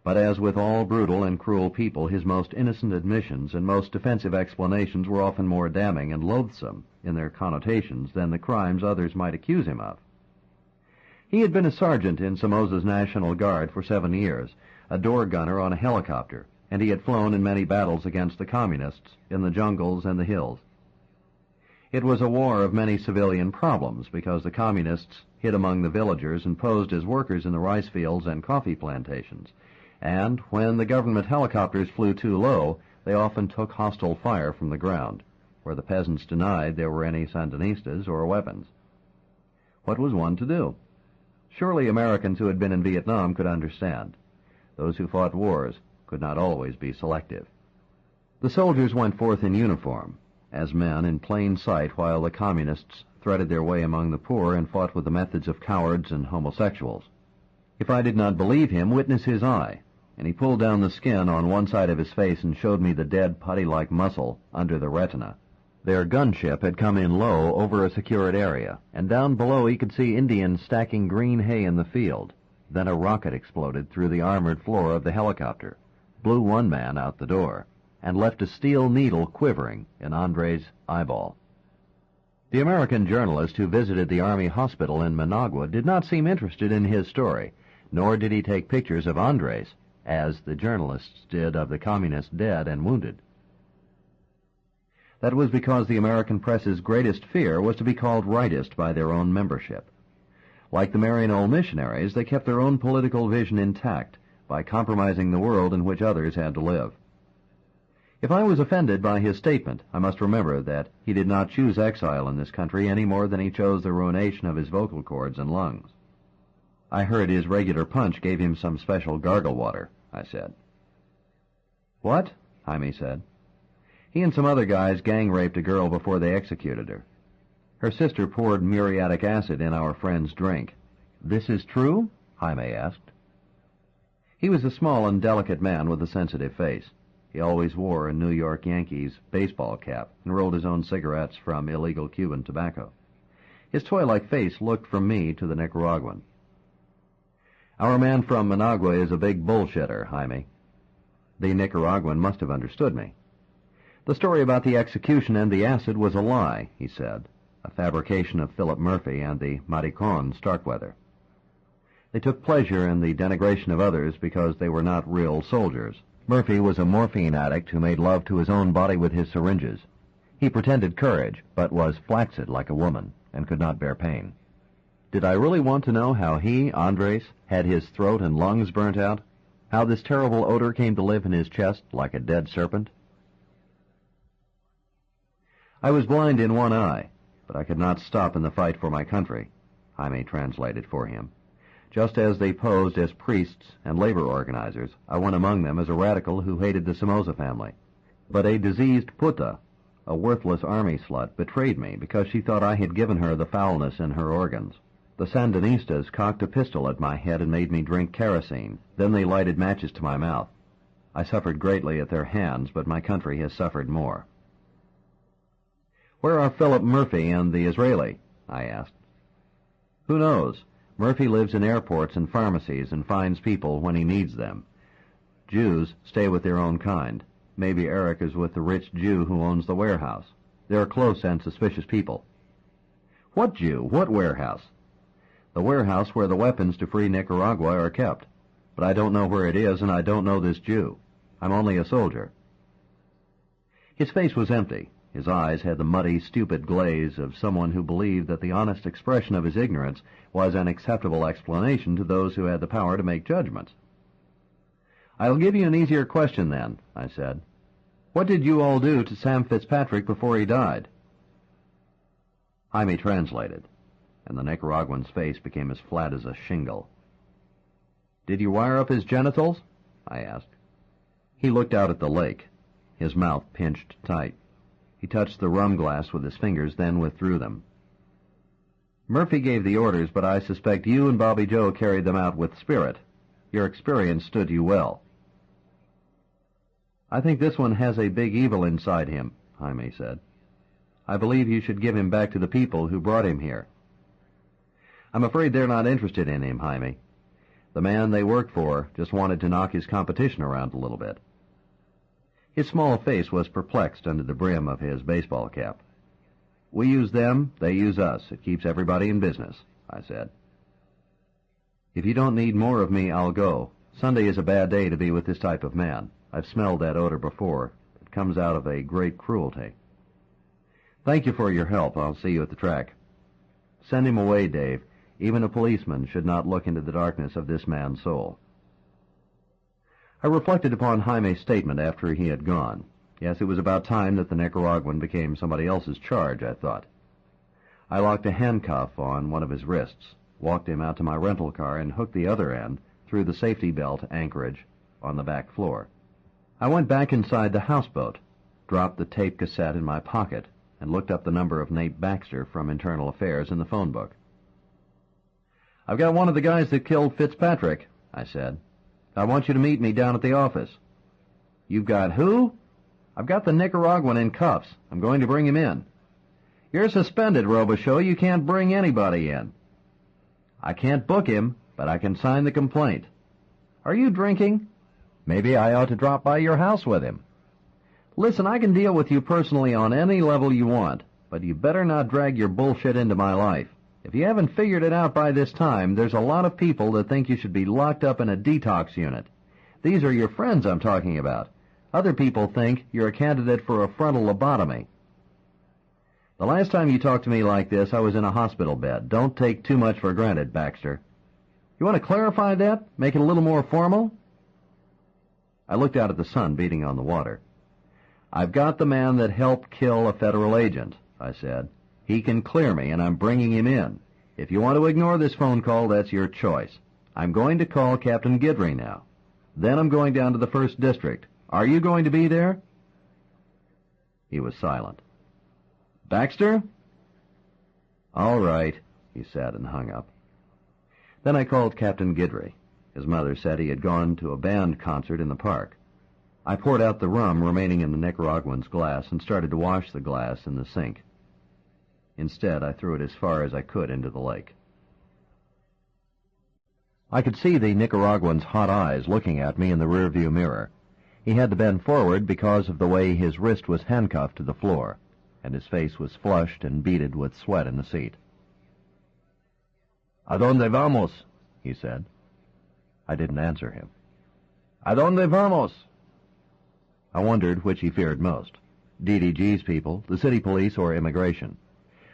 But as with all brutal and cruel people, his most innocent admissions and most defensive explanations were often more damning and loathsome in their connotations than the crimes others might accuse him of. He had been a sergeant in Somoza's National Guard for 7 years, a door gunner on a helicopter, and he had flown in many battles against the communists in the jungles and the hills. It was a war of many civilian problems because the communists hid among the villagers and posed as workers in the rice fields and coffee plantations, and when the government helicopters flew too low, they often took hostile fire from the ground, where the peasants denied there were any Sandinistas or weapons. What was one to do? Surely Americans who had been in Vietnam could understand. Those who fought wars could not always be selective. The soldiers went forth in uniform, as men in plain sight, while the communists threaded their way among the poor and fought with the methods of cowards and homosexuals. If I did not believe him, witness his eye, and he pulled down the skin on one side of his face and showed me the dead putty-like muscle under the retina. Their gunship had come in low over a secured area, and down below he could see Indians stacking green hay in the field. Then a rocket exploded through the armored floor of the helicopter, blew one man out the door, and left a steel needle quivering in Andres' eyeball. The American journalist who visited the Army hospital in Managua did not seem interested in his story, nor did he take pictures of Andres, as the journalists did of the communist dead and wounded. That was because the American press's greatest fear was to be called rightist by their own membership. Like the Maryknoll missionaries, they kept their own political vision intact by compromising the world in which others had to live. If I was offended by his statement, I must remember that he did not choose exile in this country any more than he chose the ruination of his vocal cords and lungs. I heard his regular punch gave him some special gargle water, I said. What? Jaime said. He and some other guys gang-raped a girl before they executed her. Her sister poured muriatic acid in our friend's drink. This is true? Jaime asked. He was a small and delicate man with a sensitive face. He always wore a New York Yankees baseball cap and rolled his own cigarettes from illegal Cuban tobacco. His toy-like face looked from me to the Nicaraguan. Our man from Managua is a big bullshitter, Jaime. The Nicaraguan must have understood me. The story about the execution and the acid was a lie, he said, a fabrication of Philip Murphy and the Maricon Starkweather. They took pleasure in the denigration of others because they were not real soldiers. Murphy was a morphine addict who made love to his own body with his syringes. He pretended courage, but was flaccid like a woman, and could not bear pain. Did I really want to know how he, Andres, had his throat and lungs burnt out? How this terrible odor came to live in his chest like a dead serpent? I was blind in one eye, but I could not stop in the fight for my country, Jaime translated for him. Just as they posed as priests and labor organizers, I went among them as a radical who hated the Somoza family. But a diseased puta, a worthless army slut, betrayed me because she thought I had given her the foulness in her organs. The Sandinistas cocked a pistol at my head and made me drink kerosene. Then they lighted matches to my mouth. I suffered greatly at their hands, but my country has suffered more. Where are Philip Murphy and the Israeli? I asked. Who knows? Murphy lives in airports and pharmacies and finds people when he needs them. Jews stay with their own kind. Maybe Eric is with the rich Jew who owns the warehouse. They are close and suspicious people. What Jew? What warehouse? The warehouse where the weapons to free Nicaragua are kept. But I don't know where it is, and I don't know this Jew. I'm only a soldier. His face was empty. His eyes had the muddy, stupid glaze of someone who believed that the honest expression of his ignorance was an acceptable explanation to those who had the power to make judgments. I'll give you an easier question, then, I said. What did you all do to Sam Fitzpatrick before he died? Jaime translated, and the Nicaraguan's face became as flat as a shingle. Did you wire up his genitals? I asked. He looked out at the lake, his mouth pinched tight. He touched the rum glass with his fingers, then withdrew them. Murphy gave the orders, but I suspect you and Bobby Joe carried them out with spirit. Your experience stood you well. I think this one has a big evil inside him, Jaime said. I believe you should give him back to the people who brought him here. I'm afraid they're not interested in him, Jaime. The man they worked for just wanted to knock his competition around a little bit. His small face was perplexed under the brim of his baseball cap. We use them, they use us. It keeps everybody in business, I said. If you don't need more of me, I'll go. Sunday is a bad day to be with this type of man. I've smelled that odor before. It comes out of a great cruelty. Thank you for your help. I'll see you at the track. Send him away, Dave. Even a policeman should not look into the darkness of this man's soul. I reflected upon Jaime's statement after he had gone. Yes, it was about time that the Nicaraguan became somebody else's charge, I thought. I locked a handcuff on one of his wrists, walked him out to my rental car, and hooked the other end through the safety belt anchorage on the back floor. I went back inside the houseboat, dropped the tape cassette in my pocket, and looked up the number of Nate Baxter from Internal Affairs in the phone book. I've got one of the guys that killed Fitzpatrick, I said. I want you to meet me down at the office. You've got who? I've got the Nicaraguan in cuffs. I'm going to bring him in. You're suspended, Robicheaux. You can't bring anybody in. I can't book him, but I can sign the complaint. Are you drinking? Maybe I ought to drop by your house with him. Listen, I can deal with you personally on any level you want, but you better not drag your bullshit into my life. If you haven't figured it out by this time, there's a lot of people that think you should be locked up in a detox unit. These are your friends I'm talking about. Other people think you're a candidate for a frontal lobotomy. The last time you talked to me like this, I was in a hospital bed. Don't take too much for granted, Baxter. You want to clarify that? Make it a little more formal? I looked out at the sun beating on the water. I've got the man that helped kill a federal agent, I said. He can clear me, and I'm bringing him in. If you want to ignore this phone call, that's your choice. I'm going to call Captain Guidry now. Then I'm going down to the 1st District. Are you going to be there? He was silent. Baxter? All right, he said and hung up. Then I called Captain Guidry. His mother said he had gone to a band concert in the park. I poured out the rum remaining in the Nicaraguan's glass and started to wash the glass in the sink. Instead, I threw it as far as I could into the lake. I could see the Nicaraguan's hot eyes looking at me in the rearview mirror. He had to bend forward because of the way his wrist was handcuffed to the floor, and his face was flushed and beaded with sweat in the seat. "¿A dónde vamos?" he said. I didn't answer him. "¿A dónde vamos?" I wondered which he feared most, DDG's people, the city police, or immigration.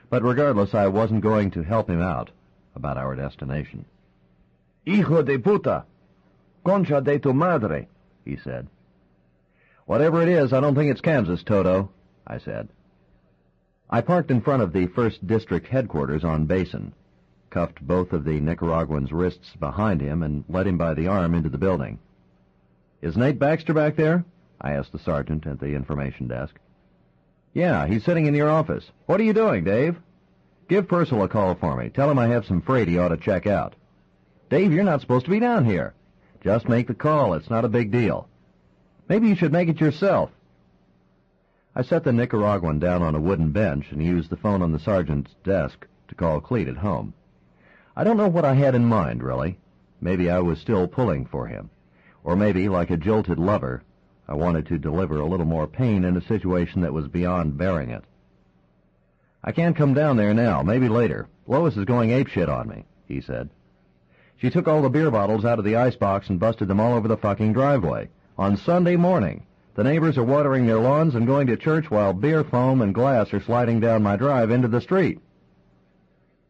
But regardless, I wasn't going to help him out about our destination. "Hijo de puta! Concha de tu madre!" he said. "Whatever it is, I don't think it's Kansas, Toto," I said. I parked in front of the 1st District headquarters on Basin, cuffed both of the Nicaraguan's wrists behind him, and led him by the arm into the building. "Is Nate Baxter back there?" I asked the sergeant at the information desk. "Yeah, he's sitting in your office. What are you doing, Dave?" "Give Purcell a call for me. Tell him I have some freight he ought to check out." "Dave, you're not supposed to be down here." "Just make the call. It's not a big deal." "Maybe you should make it yourself." I set the Nicaraguan down on a wooden bench and used the phone on the sergeant's desk to call Cleet at home. I don't know what I had in mind, really. Maybe I was still pulling for him. Or maybe, like a jilted lover, I wanted to deliver a little more pain in a situation that was beyond bearing it. "I can't come down there now. Maybe later. Lois is going apeshit on me," he said. "She took all the beer bottles out of the icebox and busted them all over the fucking driveway. On Sunday morning. The neighbors are watering their lawns and going to church while beer foam and glass are sliding down my drive into the street."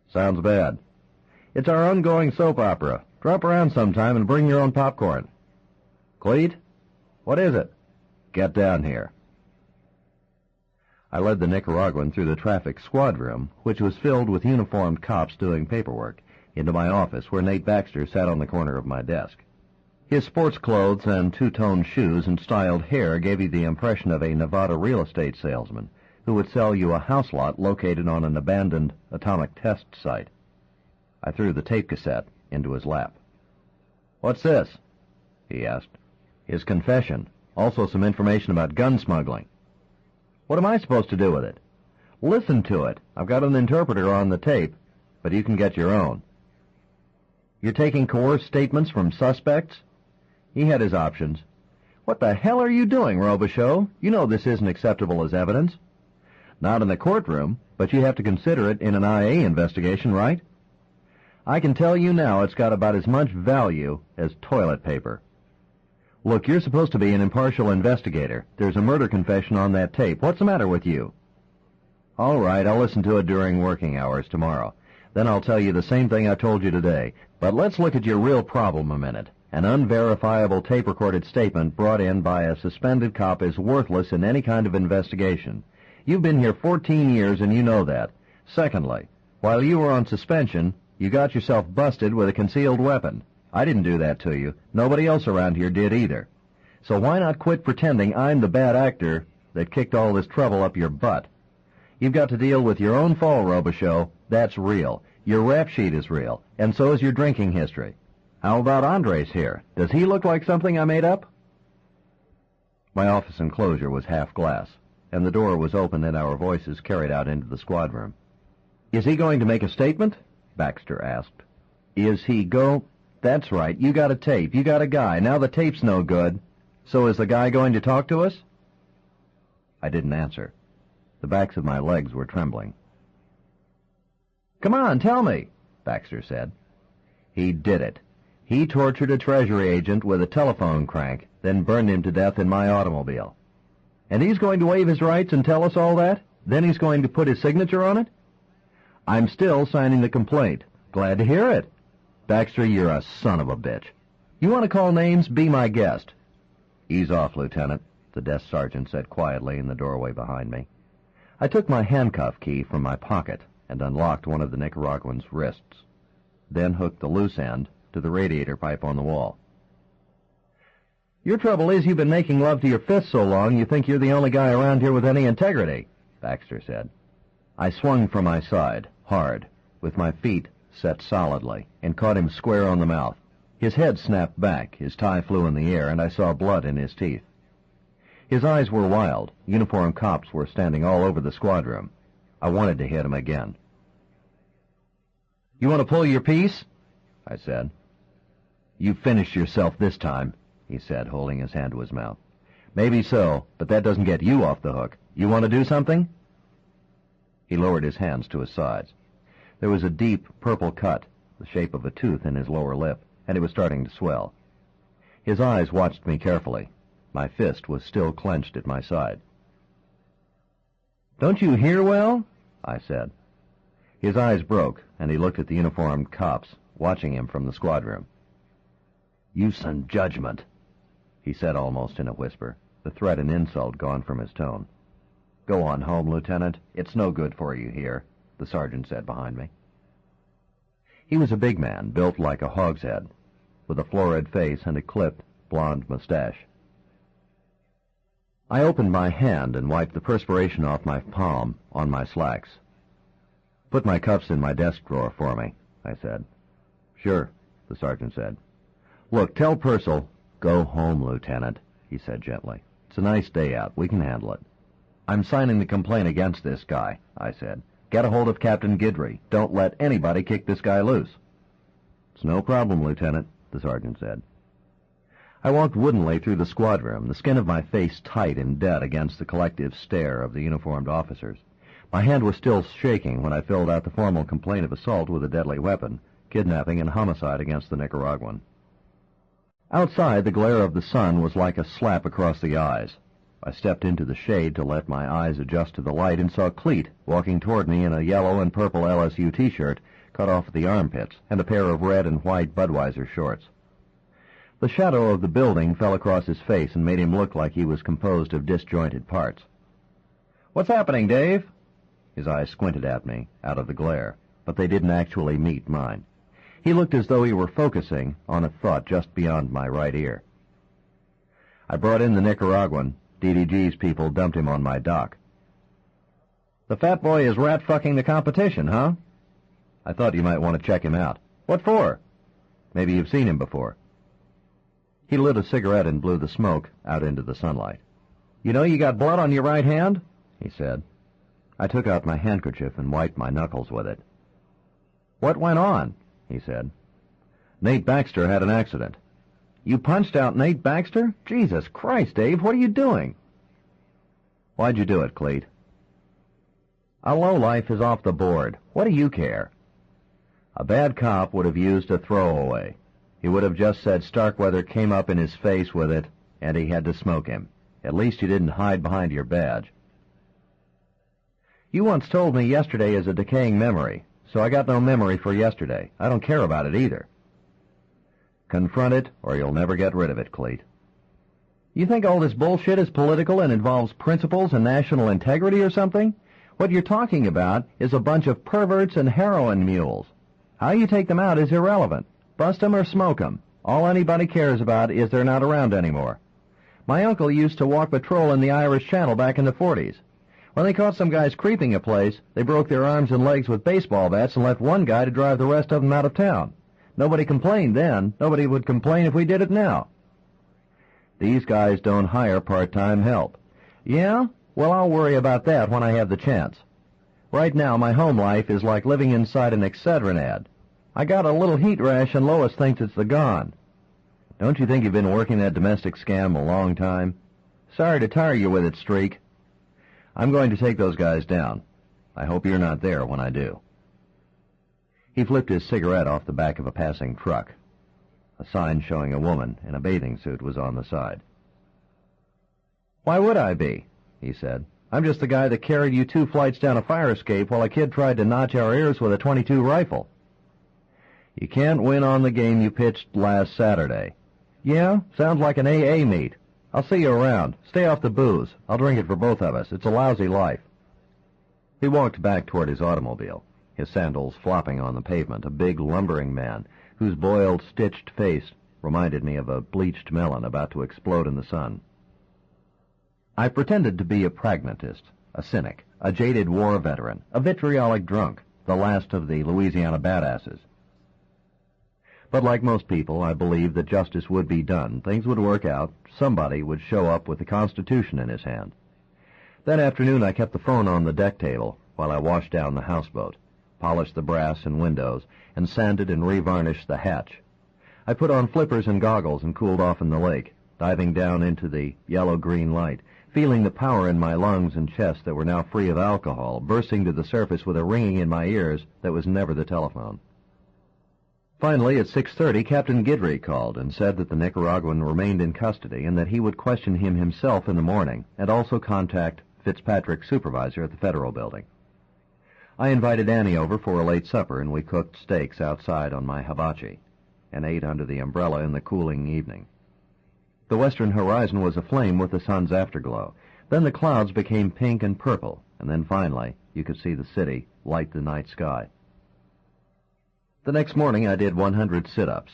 "Sounds bad." "It's our ongoing soap opera. Drop around sometime and bring your own popcorn." "Cleet? What is it?" "Get down here." I led the Nicaraguan through the traffic squad room, which was filled with uniformed cops doing paperwork, into my office where Nate Baxter sat on the corner of my desk. His sports clothes and two-tone shoes and styled hair gave you the impression of a Nevada real estate salesman who would sell you a house lot located on an abandoned atomic test site. I threw the tape cassette into his lap. "What's this?" he asked. "His confession. Also some information about gun smuggling." "What am I supposed to do with it?" "Listen to it. I've got an interpreter on the tape, but you can get your own." You're taking coerced statements from suspects? He had his options. What the hell are you doing, Robicheaux? You know this isn't acceptable as evidence. Not in the courtroom, but you have to consider it in an IA investigation, right? I can tell you now it's got about as much value as toilet paper. Look, you're supposed to be an impartial investigator. There's a murder confession on that tape. What's the matter with you? All right, I'll listen to it during working hours tomorrow. Then I'll tell you the same thing I told you today. But let's look at your real problem a minute. An unverifiable tape-recorded statement brought in by a suspended cop is worthless in any kind of investigation. You've been here 14 years and you know that. Secondly, while you were on suspension, you got yourself busted with a concealed weapon. I didn't do that to you. Nobody else around here did either. So why not quit pretending I'm the bad actor that kicked all this trouble up your butt? You've got to deal with your own fall, Robicheaux. That's real. Your rap sheet is real, and so is your drinking history. How about Andres here? Does he look like something I made up? My office enclosure was half glass, and the door was open and our voices carried out into the squad room. Is he going to make a statement? Baxter asked. Is he That's right. You got a tape. You got a guy. Now the tape's no good. So is the guy going to talk to us? I didn't answer. The backs of my legs were trembling. Come on, tell me, Baxter said. He did it. He tortured a Treasury agent with a telephone crank, then burned him to death in my automobile. And he's going to waive his rights and tell us all that? Then he's going to put his signature on it? I'm still signing the complaint. Glad to hear it. Baxter, you're a son of a bitch. You want to call names? Be my guest. Ease off, Lieutenant, the desk sergeant said quietly in the doorway behind me. I took my handcuff key from my pocket and unlocked one of the Nicaraguan's wrists, then hooked the loose end to the radiator pipe on the wall. Your trouble is you've been making love to your fist so long you think you're the only guy around here with any integrity, Baxter said. I swung from my side, hard, with my feet set solidly, and caught him square on the mouth. His head snapped back, his tie flew in the air, and I saw blood in his teeth. His eyes were wild. Uniformed cops were standing all over the squad room. I wanted to hit him again. You want to pull your piece? I said. You finished yourself this time, he said, holding his hand to his mouth. Maybe so, but that doesn't get you off the hook. You want to do something? He lowered his hands to his sides. There was a deep purple cut, the shape of a tooth in his lower lip, and it was starting to swell. His eyes watched me carefully. My fist was still clenched at my side. Don't you hear well? I said. His eyes broke, and he looked at the uniformed cops, watching him from the squad room. Use some judgment, he said almost in a whisper, the threat and insult gone from his tone. Go on home, Lieutenant. It's no good for you here, the sergeant said behind me. He was a big man, built like a hogshead, with a florid face and a clipped, blond mustache. I opened my hand and wiped the perspiration off my palm on my slacks. Put my cuffs in my desk drawer for me, I said. Sure, the sergeant said. Look, tell Purcell. Go home, Lieutenant, he said gently. It's a nice day out. We can handle it. I'm signing the complaint against this guy, I said. Get a hold of Captain Guidry. Don't let anybody kick this guy loose. It's no problem, Lieutenant, the sergeant said. I walked woodenly through the squad room, the skin of my face tight and dead against the collective stare of the uniformed officers. My hand was still shaking when I filled out the formal complaint of assault with a deadly weapon, kidnapping and homicide against the Nicaraguan. Outside, the glare of the sun was like a slap across the eyes. I stepped into the shade to let my eyes adjust to the light and saw Cleet walking toward me in a yellow and purple LSU T-shirt cut off at the armpits and a pair of red and white Budweiser shorts. The shadow of the building fell across his face and made him look like he was composed of disjointed parts. What's happening, Dave? His eyes squinted at me out of the glare, but they didn't actually meet mine. He looked as though he were focusing on a thought just beyond my right ear. I brought in the Nicaraguan. DDG's people dumped him on my dock. The fat boy is rat-fucking the competition, huh? I thought you might want to check him out. What for? Maybe you've seen him before. He lit a cigarette and blew the smoke out into the sunlight. You know you got blood on your right hand? He said. I took out my handkerchief and wiped my knuckles with it. What went on? He said. Nate Baxter had an accident. You punched out Nate Baxter? Jesus Christ, Dave, what are you doing? Why'd you do it, Cleet? A lowlife is off the board. What do you care? A bad cop would have used a throwaway. He would have just said Starkweather came up in his face with it, and he had to smoke him. At least you didn't hide behind your badge. You once told me yesterday is a decaying memory, so I got no memory for yesterday. I don't care about it either. Confront it, or you'll never get rid of it, Cleet. You think all this bullshit is political and involves principles and national integrity or something? What you're talking about is a bunch of perverts and heroin mules. How you take them out is irrelevant. Bust them or smoke them. All anybody cares about is they're not around anymore. My uncle used to walk patrol in the Irish Channel back in the 40s. When they caught some guys creeping a place, they broke their arms and legs with baseball bats and left one guy to drive the rest of them out of town. Nobody complained then. Nobody would complain if we did it now. These guys don't hire part-time help. Yeah? Well, I'll worry about that when I have the chance. Right now, my home life is like living inside an Excedrin ad. I got a little heat rash and Lois thinks it's the gone. Don't you think you've been working that domestic scam a long time? Sorry to tire you with it, Streak. I'm going to take those guys down. I hope you're not there when I do. He flipped his cigarette off the back of a passing truck. A sign showing a woman in a bathing suit was on the side. Why would I be? He said. I'm just the guy that carried you 2 flights down a fire escape while a kid tried to notch our ears with a .22 rifle. You can't win on the game you pitched last Saturday. Yeah? Sounds like an AA meet. I'll see you around. Stay off the booze. I'll drink it for both of us. It's a lousy life. He walked back toward his automobile, his sandals flopping on the pavement, a big lumbering man whose boiled, stitched face reminded me of a bleached melon about to explode in the sun. I pretended to be a pragmatist, a cynic, a jaded war veteran, a vitriolic drunk, the last of the Louisiana badasses. But like most people, I believed that justice would be done, things would work out, somebody would show up with the Constitution in his hand. That afternoon I kept the phone on the deck table while I washed down the houseboat, polished the brass and windows, and sanded and revarnished the hatch. I put on flippers and goggles and cooled off in the lake, diving down into the yellow-green light, feeling the power in my lungs and chest that were now free of alcohol, bursting to the surface with a ringing in my ears that was never the telephone. Finally, at 6:30, Captain Guidry called and said that the Nicaraguan remained in custody and that he would question him himself in the morning and also contact Fitzpatrick's supervisor at the Federal Building. I invited Annie over for a late supper, and we cooked steaks outside on my hibachi and ate under the umbrella in the cooling evening. The western horizon was aflame with the sun's afterglow. Then the clouds became pink and purple, and then finally you could see the city light the night sky. The next morning I did 100 sit-ups,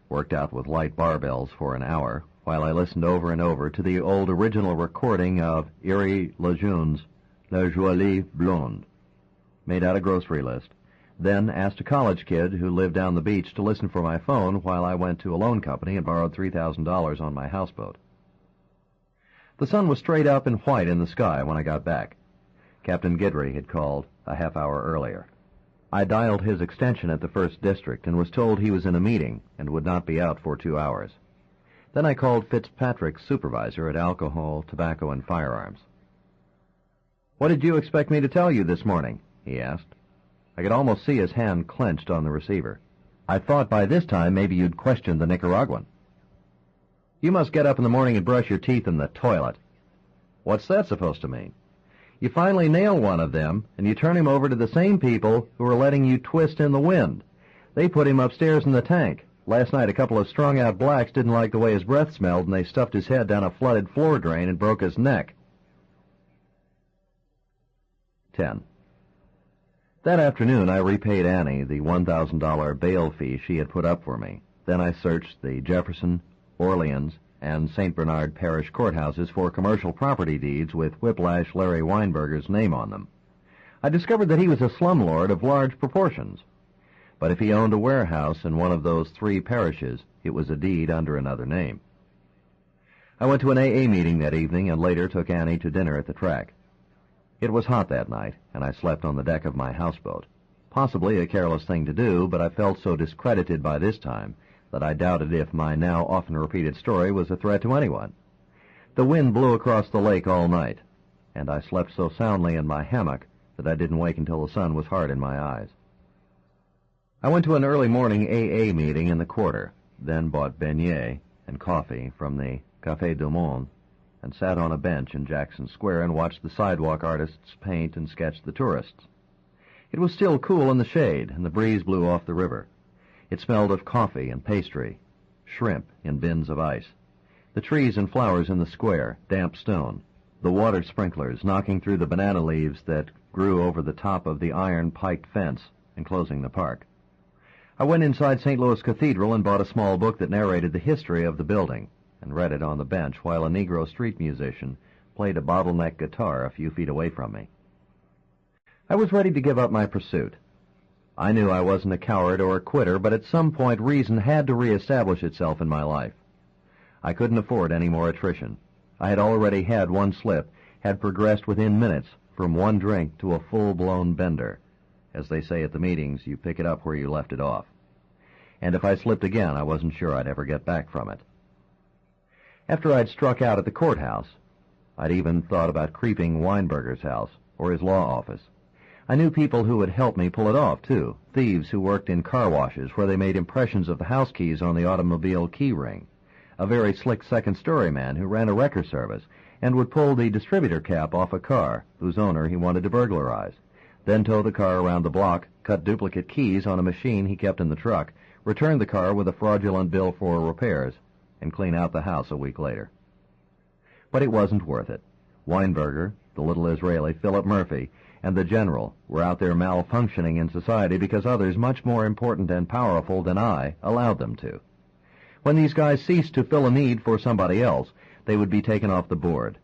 worked out with light barbells for an hour, while I listened over and over to the old original recording of Erie Lejeune's La Jolie Blonde, made out a grocery list, then asked a college kid who lived down the beach to listen for my phone while I went to a loan company and borrowed $3,000 on my houseboat. The sun was straight up and white in the sky when I got back. Captain Guidry had called a half hour earlier. I dialed his extension at the 1st District and was told he was in a meeting and would not be out for 2 hours. Then I called Fitzpatrick's supervisor at Alcohol, Tobacco, and Firearms. "What did you expect me to tell you this morning?" he asked. I could almost see his hand clenched on the receiver. "I thought by this time maybe you'd question the Nicaraguan." "You must get up in the morning and brush your teeth in the toilet." "What's that supposed to mean?" "You finally nail one of them, and you turn him over to the same people who are letting you twist in the wind. They put him upstairs in the tank. Last night a couple of strung-out blacks didn't like the way his breath smelled, and they stuffed his head down a flooded floor drain and broke his neck." 10. That afternoon I repaid Annie the $1,000 bail fee she had put up for me. Then I searched the Jefferson, Orleans, and St. Bernard parish courthouses for commercial property deeds with Whiplash Larry Weinberger's name on them. I discovered that he was a slumlord of large proportions. But if he owned a warehouse in one of those 3 parishes, it was a deed under another name. I went to an AA meeting that evening and later took Annie to dinner at the track. It was hot that night, and I slept on the deck of my houseboat. Possibly a careless thing to do, but I felt so discredited by this time that I doubted if my now often repeated story was a threat to anyone. The wind blew across the lake all night, and I slept so soundly in my hammock that I didn't wake until the sun was hard in my eyes. I went to an early morning AA meeting in the quarter, then bought beignets and coffee from the Café du Monde, and sat on a bench in Jackson Square and watched the sidewalk artists paint and sketch the tourists. It was still cool in the shade, and the breeze blew off the river. It smelled of coffee and pastry, shrimp in bins of ice, the trees and flowers in the square, damp stone, the water sprinklers knocking through the banana leaves that grew over the top of the iron piked fence enclosing the park. I went inside St. Louis Cathedral and bought a small book that narrated the history of the building, and read it on the bench while a Negro street musician played a bottleneck guitar a few feet away from me. I was ready to give up my pursuit. I knew I wasn't a coward or a quitter, but at some point reason had to reestablish itself in my life. I couldn't afford any more attrition. I had already had one slip, had progressed within minutes from one drink to a full-blown bender. As they say at the meetings, you pick it up where you left it off. And if I slipped again, I wasn't sure I'd ever get back from it. After I'd struck out at the courthouse, I'd even thought about creeping Weinberger's house or his law office. I knew people who would help me pull it off, too, thieves who worked in car washes where they made impressions of the house keys on the automobile key ring, a very slick second-story man who ran a wrecker service and would pull the distributor cap off a car whose owner he wanted to burglarize, then tow the car around the block, cut duplicate keys on a machine he kept in the truck, return the car with a fraudulent bill for repairs, and clean out the house a week later. But it wasn't worth it. Weinberger, the little Israeli, Philip Murphy, and the general were out there malfunctioning in society because others much more important and powerful than I allowed them to. When these guys ceased to fill a need for somebody else, they would be taken off the board.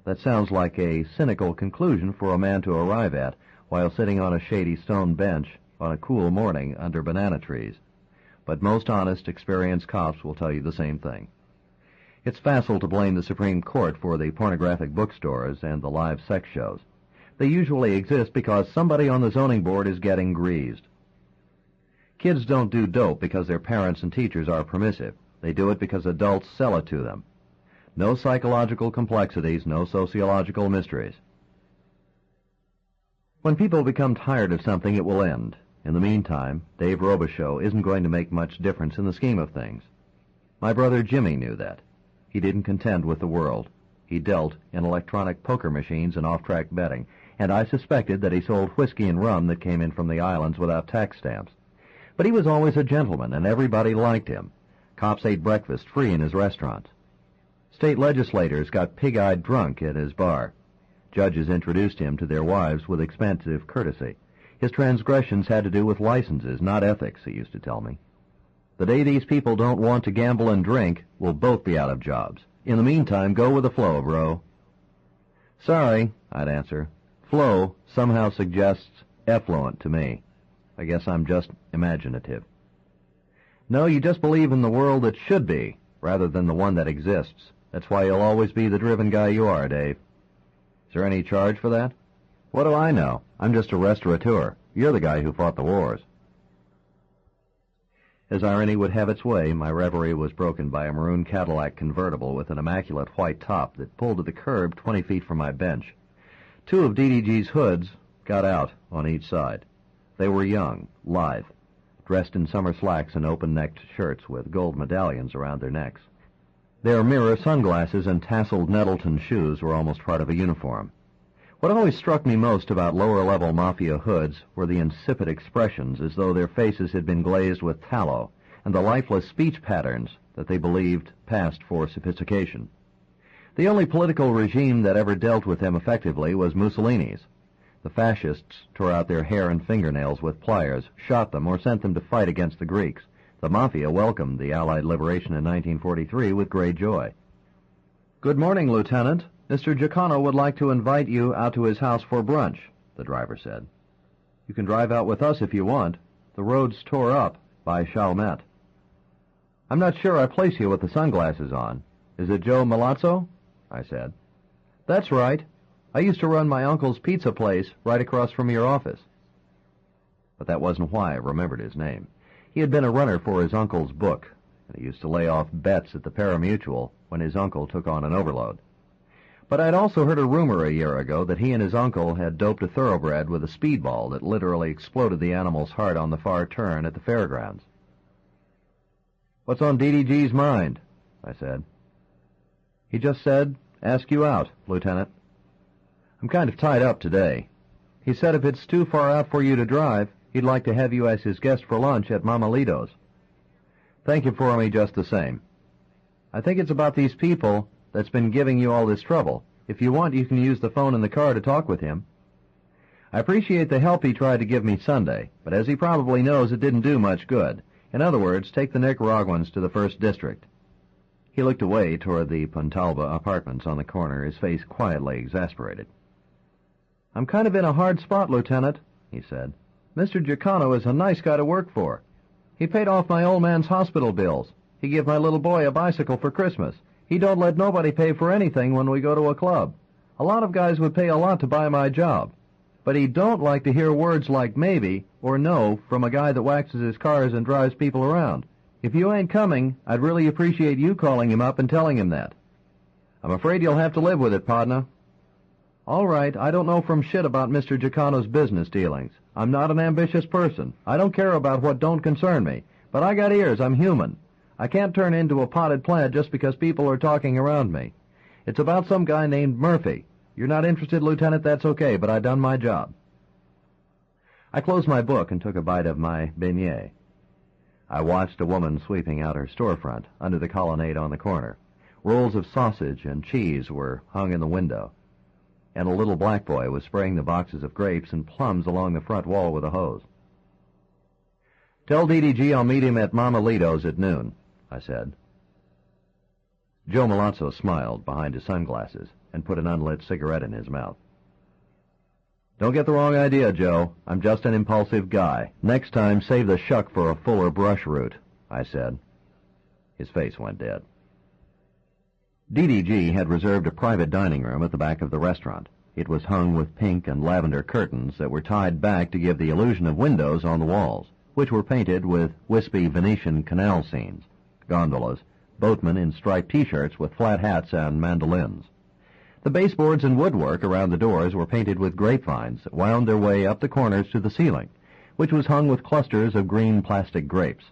That sounds like a cynical conclusion for a man to arrive at while sitting on a shady stone bench on a cool morning under banana trees. But most honest, experienced cops will tell you the same thing. It's facile to blame the Supreme Court for the pornographic bookstores and the live sex shows. They usually exist because somebody on the zoning board is getting greased. Kids don't do dope because their parents and teachers are permissive. They do it because adults sell it to them. No psychological complexities, no sociological mysteries. When people become tired of something, it will end. In the meantime, Dave Robicheaux isn't going to make much difference in the scheme of things. My brother Jimmy knew that. He didn't contend with the world. He dealt in electronic poker machines and off-track betting, and I suspected that he sold whiskey and rum that came in from the islands without tax stamps. But he was always a gentleman, and everybody liked him. Cops ate breakfast free in his restaurants. State legislators got pig-eyed drunk at his bar. Judges introduced him to their wives with expansive courtesy. His transgressions had to do with licenses, not ethics, he used to tell me. The day these people don't want to gamble and drink, we'll both be out of jobs. In the meantime, go with the flow, bro. Sorry, I'd answer. Flow somehow suggests effluent to me. I guess I'm just imaginative. No, you just believe in the world that should be, rather than the one that exists. That's why you'll always be the driven guy you are, Dave. Is there any charge for that? What do I know? I'm just a restaurateur. You're the guy who fought the wars. As irony would have its way, my reverie was broken by a maroon Cadillac convertible with an immaculate white top that pulled to the curb 20 feet from my bench. Two of DDG's hoods got out on each side. They were young, lithe, dressed in summer slacks and open-necked shirts with gold medallions around their necks. Their mirror sunglasses and tasseled Nettleton shoes were almost part of a uniform. What always struck me most about lower-level mafia hoods were the insipid expressions, as though their faces had been glazed with tallow, and the lifeless speech patterns that they believed passed for sophistication. The only political regime that ever dealt with them effectively was Mussolini's. The fascists tore out their hair and fingernails with pliers, shot them, or sent them to fight against the Greeks. The Mafia welcomed the Allied liberation in 1943 with great joy. "Good morning, Lieutenant. Mr. Giacono would like to invite you out to his house for brunch," the driver said. "You can drive out with us if you want. The road's tore up by Chalmette." "I'm not sure I place you with the sunglasses on. Is it Joe Milazzo?" I said. "That's right. I used to run my uncle's pizza place right across from your office." but that wasn't why I remembered his name. He had been a runner for his uncle's book, and he used to lay off bets at the Parimutuel when his uncle took on an overload. But I'd also heard a rumor a year ago that he and his uncle had doped a thoroughbred with a speedball that literally exploded the animal's heart on the far turn at the fairgrounds. "What's on DDG's mind?" I said. "He just said, ask you out, Lieutenant. I'm kind of tied up today. He said if it's too far out for you to drive, he'd like to have you as his guest for lunch at Mama Lito's. Thank you for me just the same. I think it's about these people that's been giving you all this trouble. If you want, you can use the phone in the car to talk with him. I appreciate the help he tried to give me Sunday, but as he probably knows, it didn't do much good. In other words, take the Nicaraguans to the 1st District." He looked away toward the Pontalba apartments on the corner, his face quietly exasperated. "I'm kind of in a hard spot, Lieutenant," he said. "Mr. Giacano is a nice guy to work for. He paid off my old man's hospital bills. He gave my little boy a bicycle for Christmas. He don't let nobody pay for anything when we go to a club. A lot of guys would pay a lot to buy my job. But he don't like to hear words like maybe or no from a guy that waxes his cars and drives people around. If you ain't coming, I'd really appreciate you calling him up and telling him that. I'm afraid you'll have to live with it, partner." "All right, I don't know from shit about Mr. Giacano's business dealings. I'm not an ambitious person. I don't care about what don't concern me. But I got ears, I'm human. I can't turn into a potted plant just because people are talking around me. It's about some guy named Murphy. You're not interested, Lieutenant, that's okay, but I done my job." I closed my book and took a bite of my beignet. I watched a woman sweeping out her storefront under the colonnade on the corner. Rolls of sausage and cheese were hung in the window, and a little black boy was spraying the boxes of grapes and plums along the front wall with a hose. "Tell DDG I'll meet him at Mama Lito's at noon," I said. Joe Malazzo smiled behind his sunglasses and put an unlit cigarette in his mouth. "Don't get the wrong idea, Joe. I'm just an impulsive guy. Next time, save the shuck for a fuller brush root," I said. His face went dead. DDG had reserved a private dining room at the back of the restaurant. It was hung with pink and lavender curtains that were tied back to give the illusion of windows on the walls, which were painted with wispy Venetian canal scenes, gondolas, boatmen in striped T-shirts with flat hats and mandolins. The baseboards and woodwork around the doors were painted with grapevines that wound their way up the corners to the ceiling, which was hung with clusters of green plastic grapes.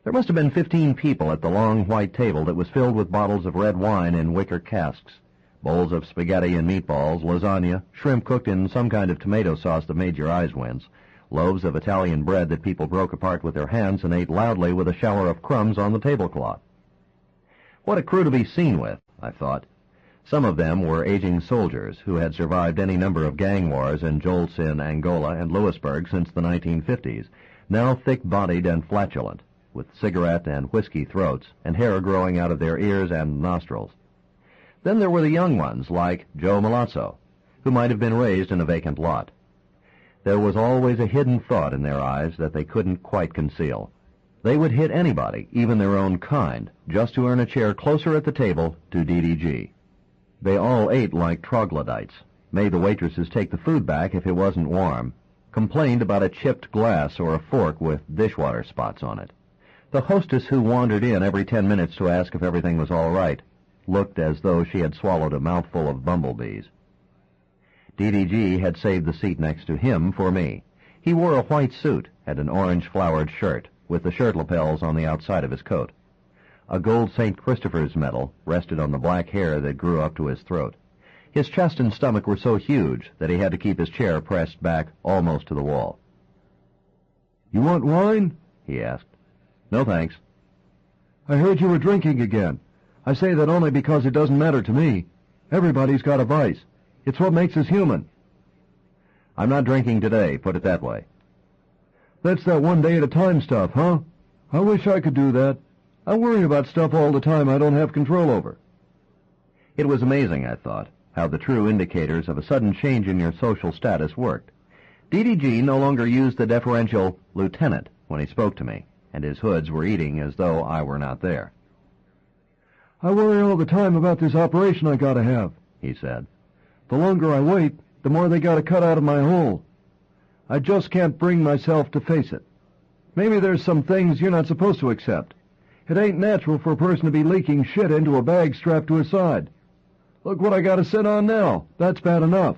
There must have been 15 people at the long white table that was filled with bottles of red wine in wicker casks, bowls of spaghetti and meatballs, lasagna, shrimp cooked in some kind of tomato sauce that made your eyes wince, loaves of Italian bread that people broke apart with their hands and ate loudly with a shower of crumbs on the tablecloth. What a crew to be seen with, I thought. Some of them were aging soldiers who had survived any number of gang wars and jolts in Angola and Louisburg since the 1950s, now thick-bodied and flatulent, with cigarette and whiskey throats and hair growing out of their ears and nostrils. Then there were the young ones, like Joe Malazzo, who might have been raised in a vacant lot. There was always a hidden thought in their eyes that they couldn't quite conceal. They would hit anybody, even their own kind, just to earn a chair closer at the table to DDG. They all ate like troglodytes, made the waitresses take the food back if it wasn't warm, complained about a chipped glass or a fork with dishwater spots on it. The hostess who wandered in every 10 minutes to ask if everything was all right looked as though she had swallowed a mouthful of bumblebees. DDG had saved the seat next to him for me. He wore a white suit and an orange-flowered shirt, with the shirt lapels on the outside of his coat. A gold St. Christopher's medal rested on the black hair that grew up to his throat. His chest and stomach were so huge that he had to keep his chair pressed back almost to the wall. "You want wine?" he asked. "No, thanks." "I heard you were drinking again. I say that only because it doesn't matter to me. Everybody's got a vice. It's what makes us human." "I'm not drinking today, put it that way." "That's that one-day-at-a-time stuff, huh? I wish I could do that. I worry about stuff all the time I don't have control over." It was amazing, I thought, how the true indicators of a sudden change in your social status worked. DDG no longer used the deferential lieutenant when he spoke to me, and his hoods were eating as though I were not there. "I worry all the time about this operation I gotta have," he said. "The longer I wait, the more they gotta cut out of my hole. I just can't bring myself to face it. Maybe there's some things you're not supposed to accept. It ain't natural for a person to be leaking shit into a bag strapped to his side. Look what I got to sit on now. That's bad enough.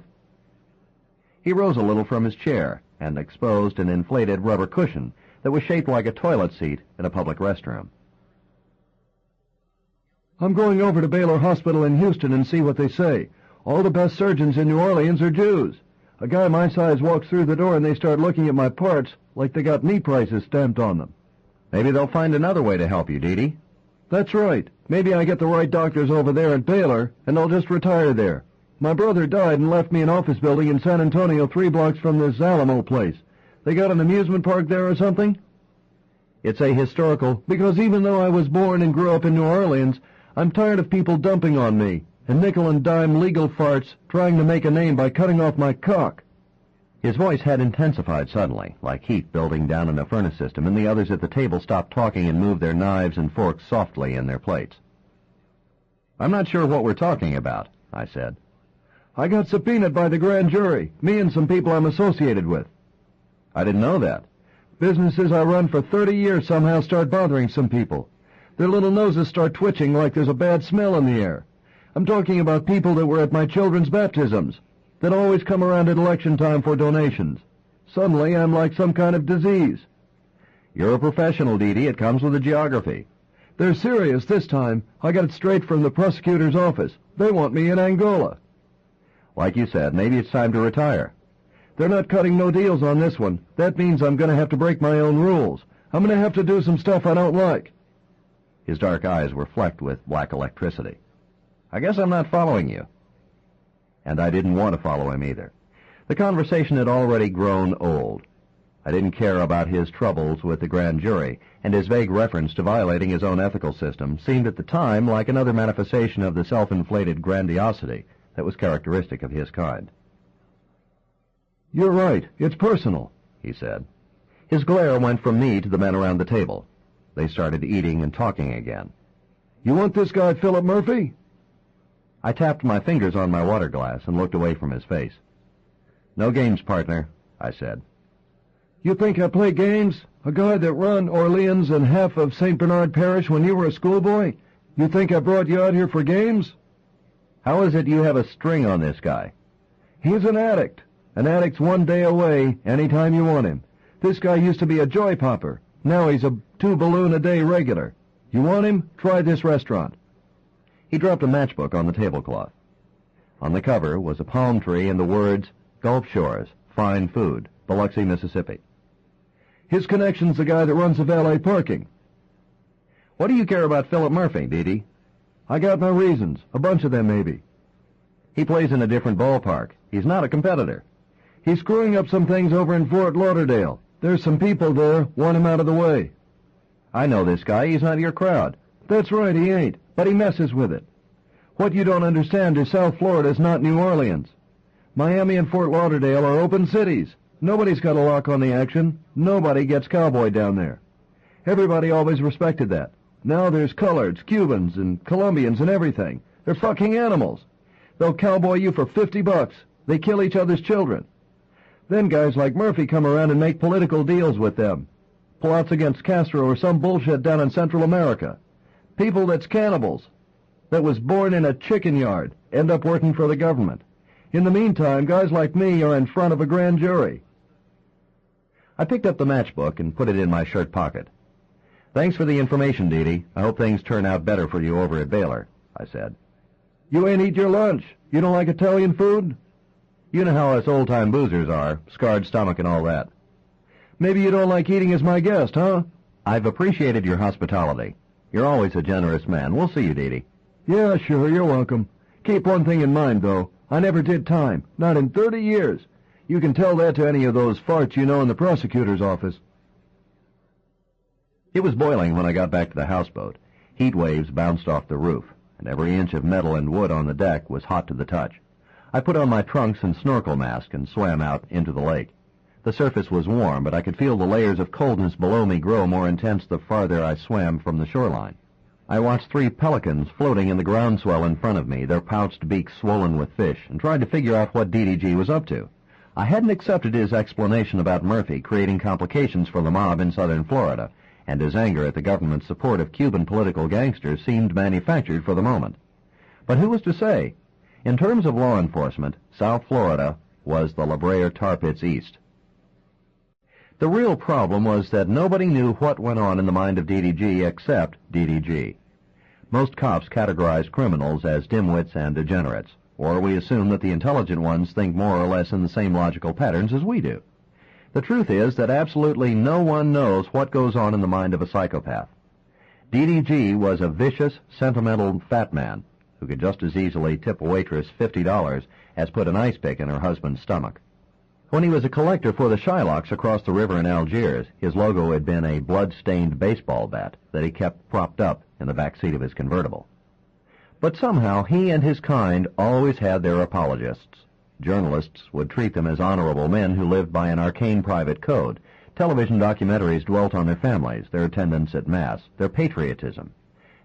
He rose a little from his chair and exposed an inflated rubber cushion that was shaped like a toilet seat in a public restroom. I'm going over to Baylor Hospital in Houston and see what they say. All the best surgeons in New Orleans are Jews. A guy my size walks through the door and they start looking at my parts like they got knee prices stamped on them. Maybe they'll find another way to help you, Dee. That's right. Maybe I get the right doctors over there at Baylor, and I'll just retire there. My brother died and left me an office building in San Antonio 3 blocks from this Alamo place. They got an amusement park there or something? It's a historical... Because even though I was born and grew up in New Orleans, I'm tired of people dumping on me, and nickel-and-dime legal farts trying to make a name by cutting off my cock. His voice had intensified suddenly, like heat building down in a furnace system, and the others at the table stopped talking and moved their knives and forks softly in their plates. I'm not sure what we're talking about, I said. I got subpoenaed by the grand jury, me and some people I'm associated with. I didn't know that. Businesses I run for 30 years somehow start bothering some people. Their little noses start twitching like there's a bad smell in the air. I'm talking about people that were at my children's baptisms, that always come around at election time for donations. Suddenly, I'm like some kind of disease. You're a professional, Dee. It comes with the geography. They're serious this time. I got it straight from the prosecutor's office. They want me in Angola. Like you said, maybe it's time to retire. They're not cutting no deals on this one. That means I'm going to have to break my own rules. I'm going to have to do some stuff I don't like. His dark eyes were flecked with black electricity. I guess I'm not following you. And I didn't want to follow him either. The conversation had already grown old. I didn't care about his troubles with the grand jury, and his vague reference to violating his own ethical system seemed at the time like another manifestation of the self-inflated grandiosity that was characteristic of his kind. You're right. It's personal, he said. His glare went from me to the men around the table. They started eating and talking again. You want this guy Philip Murphy? I tapped my fingers on my water glass and looked away from his face. No games, partner, I said. You think I play games? A guy that run Orleans and half of St. Bernard Parish when you were a schoolboy? You think I brought you out here for games? How is it you have a string on this guy? He's an addict. An addict's 1 day away any time you want him. This guy used to be a joy popper. Now he's a 2-balloon-a-day regular. You want him? Try this restaurant. He dropped a matchbook on the tablecloth. On the cover was a palm tree and the words, Gulf Shores, Fine Food, Biloxi, Mississippi. His connection's the guy that runs the valet parking. What do you care about Philip Murphy, Dee? I got my reasons. A bunch of them, maybe. He plays in a different ballpark. He's not a competitor. He's screwing up some things over in Fort Lauderdale. There's some people there want him out of the way. I know this guy. He's not your crowd. That's right, he ain't. But he messes with it. What you don't understand is South Florida's not New Orleans. Miami and Fort Lauderdale are open cities. Nobody's got a lock on the action. Nobody gets cowboy down there. Everybody always respected that. Now there's coloreds, Cubans, and Colombians and everything. They're fucking animals. They'll cowboy you for $50. They kill each other's children. Then guys like Murphy come around and make political deals with them. Plots against Castro or some bullshit down in Central America. People that's cannibals, that was born in a chicken yard, end up working for the government. In the meantime, guys like me are in front of a grand jury. I picked up the matchbook and put it in my shirt pocket. Thanks for the information, Dee. I hope things turn out better for you over at Baylor, I said. You ain't eat your lunch. You don't like Italian food? You know how us old-time boozers are, scarred stomach and all that. Maybe you don't like eating as my guest, huh? I've appreciated your hospitality. You're always a generous man. We'll see you, Dee. Yeah, sure, you're welcome. Keep one thing in mind, though. I never did time. Not in 30 years. You can tell that to any of those farts you know in the prosecutor's office. It was boiling when I got back to the houseboat. Heat waves bounced off the roof, and every inch of metal and wood on the deck was hot to the touch. I put on my trunks and snorkel mask and swam out into the lake. The surface was warm, but I could feel the layers of coldness below me grow more intense the farther I swam from the shoreline. I watched 3 pelicans floating in the groundswell in front of me, their pouched beaks swollen with fish, and tried to figure out what DDG was up to. I hadn't accepted his explanation about Murphy creating complications for the mob in southern Florida, and his anger at the government's support of Cuban political gangsters seemed manufactured for the moment. But who was to say? In terms of law enforcement, South Florida was the La Brea tar pits east. The real problem was that nobody knew what went on in the mind of DDG except DDG. Most cops categorize criminals as dimwits and degenerates, or we assume that the intelligent ones think more or less in the same logical patterns as we do. The truth is that absolutely no one knows what goes on in the mind of a psychopath. DDG was a vicious, sentimental fat man who could just as easily tip a waitress $50 as put an ice pick in her husband's stomach. When he was a collector for the Shylocks across the river in Algiers, his logo had been a blood-stained baseball bat that he kept propped up in the back seat of his convertible. But somehow he and his kind always had their apologists. Journalists would treat them as honorable men who lived by an arcane private code. Television documentaries dwelt on their families, their attendance at Mass, their patriotism,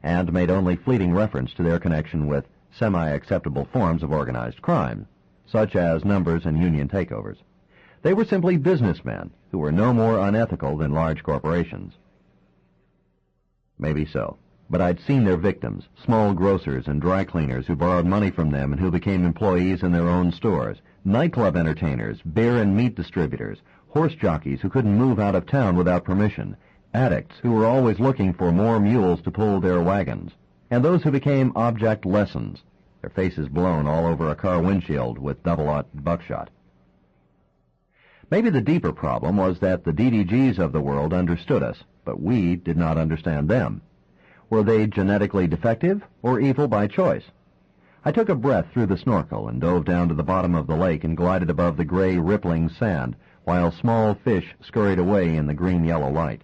and made only fleeting reference to their connection with semi-acceptable forms of organized crime, such as numbers and union takeovers. They were simply businessmen who were no more unethical than large corporations. Maybe so, but I'd seen their victims, small grocers and dry cleaners who borrowed money from them and who became employees in their own stores, nightclub entertainers, beer and meat distributors, horse jockeys who couldn't move out of town without permission, addicts who were always looking for more mules to pull their wagons, and those who became object lessons, their faces blown all over a car windshield with double-aught buckshot. Maybe the deeper problem was that the DDGs of the world understood us, but we did not understand them. Were they genetically defective or evil by choice? I took a breath through the snorkel and dove down to the bottom of the lake and glided above the gray, rippling sand, while small fish scurried away in the green-yellow light.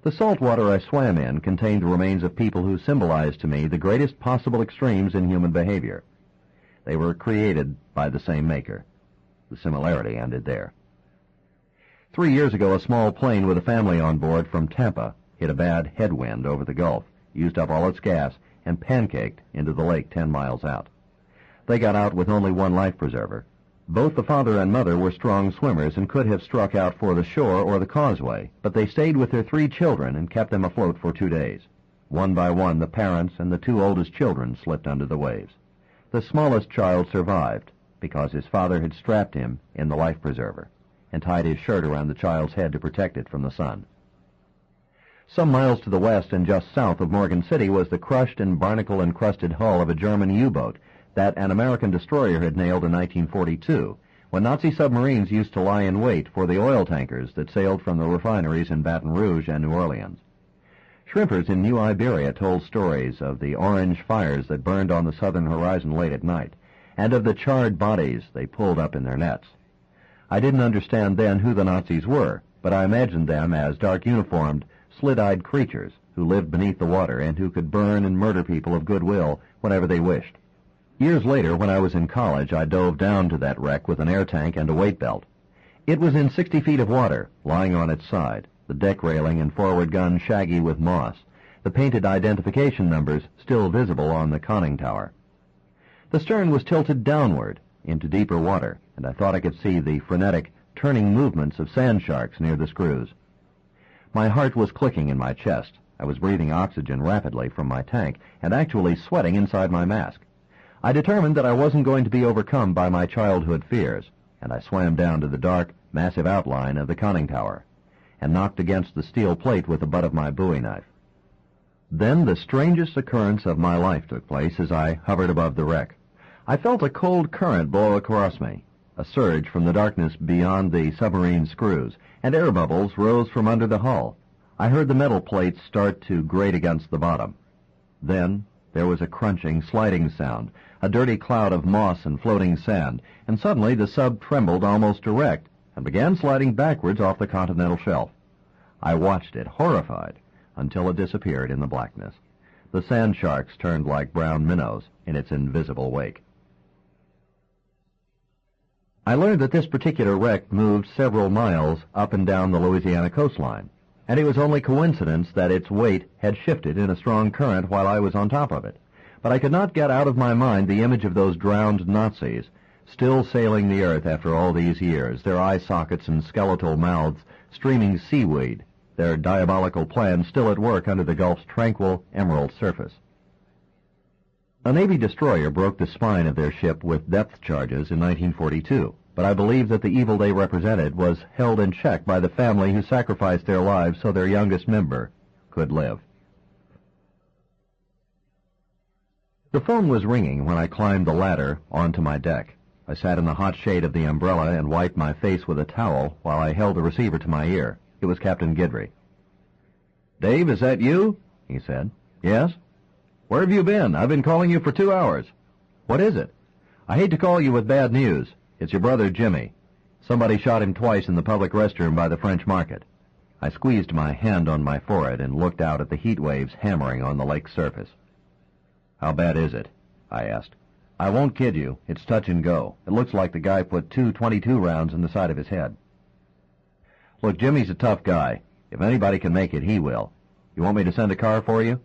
The salt water I swam in contained the remains of people who symbolized to me the greatest possible extremes in human behavior. They were created by the same maker. The similarity ended there. 3 years ago, a small plane with a family on board from Tampa hit a bad headwind over the Gulf, used up all its gas, and pancaked into the lake 10 miles out. They got out with only one life preserver. Both the father and mother were strong swimmers and could have struck out for the shore or the causeway, but they stayed with their 3 children and kept them afloat for 2 days. One by one, the parents and the 2 oldest children slipped under the waves. The smallest child survived because his father had strapped him in the life preserver and tied his shirt around the child's head to protect it from the sun. Some miles to the west and just south of Morgan City was the crushed and barnacle-encrusted hull of a German U-boat that an American destroyer had nailed in 1942, when Nazi submarines used to lie in wait for the oil tankers that sailed from the refineries in Baton Rouge and New Orleans. Shrimpers in New Iberia told stories of the orange fires that burned on the southern horizon late at night, and of the charred bodies they pulled up in their nets. I didn't understand then who the Nazis were, but I imagined them as dark-uniformed, slit-eyed creatures who lived beneath the water and who could burn and murder people of good will whenever they wished. Years later, when I was in college, I dove down to that wreck with an air tank and a weight belt. It was in 60 feet of water, lying on its side, the deck railing and forward gun shaggy with moss, the painted identification numbers still visible on the conning tower. The stern was tilted downward into deeper water, and I thought I could see the frenetic, turning movements of sand sharks near the screws. My heart was clicking in my chest. I was breathing oxygen rapidly from my tank and actually sweating inside my mask. I determined that I wasn't going to be overcome by my childhood fears, and I swam down to the dark, massive outline of the conning tower and knocked against the steel plate with the butt of my bowie knife. Then the strangest occurrence of my life took place as I hovered above the wreck. I felt a cold current blow across me, a surge from the darkness beyond the submarine screws, and air bubbles rose from under the hull. I heard the metal plates start to grate against the bottom. Then there was a crunching, sliding sound, a dirty cloud of moss and floating sand, and suddenly the sub trembled almost erect and began sliding backwards off the continental shelf. I watched it, horrified, until it disappeared in the blackness. The sand sharks turned like brown minnows in its invisible wake. I learned that this particular wreck moved several miles up and down the Louisiana coastline, and it was only coincidence that its weight had shifted in a strong current while I was on top of it. But I could not get out of my mind the image of those drowned Nazis, still sailing the earth after all these years, their eye sockets and skeletal mouths streaming seaweed, their diabolical plans still at work under the Gulf's tranquil emerald surface. A Navy destroyer broke the spine of their ship with depth charges in 1942, but I believe that the evil they represented was held in check by the family who sacrificed their lives so their youngest member could live. The phone was ringing when I climbed the ladder onto my deck. I sat in the hot shade of the umbrella and wiped my face with a towel while I held the receiver to my ear. It was Captain Guidry. "Dave, is that you?" he said. "Yes." "Where have you been? I've been calling you for 2 hours." "What is it?" "I hate to call you with bad news. It's your brother Jimmy. Somebody shot him twice in the public restroom by the French Market." I squeezed my hand on my forehead and looked out at the heat waves hammering on the lake's surface. "How bad is it?" I asked. "I won't kid you. It's touch and go. It looks like the guy put 2 .22 rounds in the side of his head." "Look, Jimmy's a tough guy. If anybody can make it, he will. You want me to send a car for you?"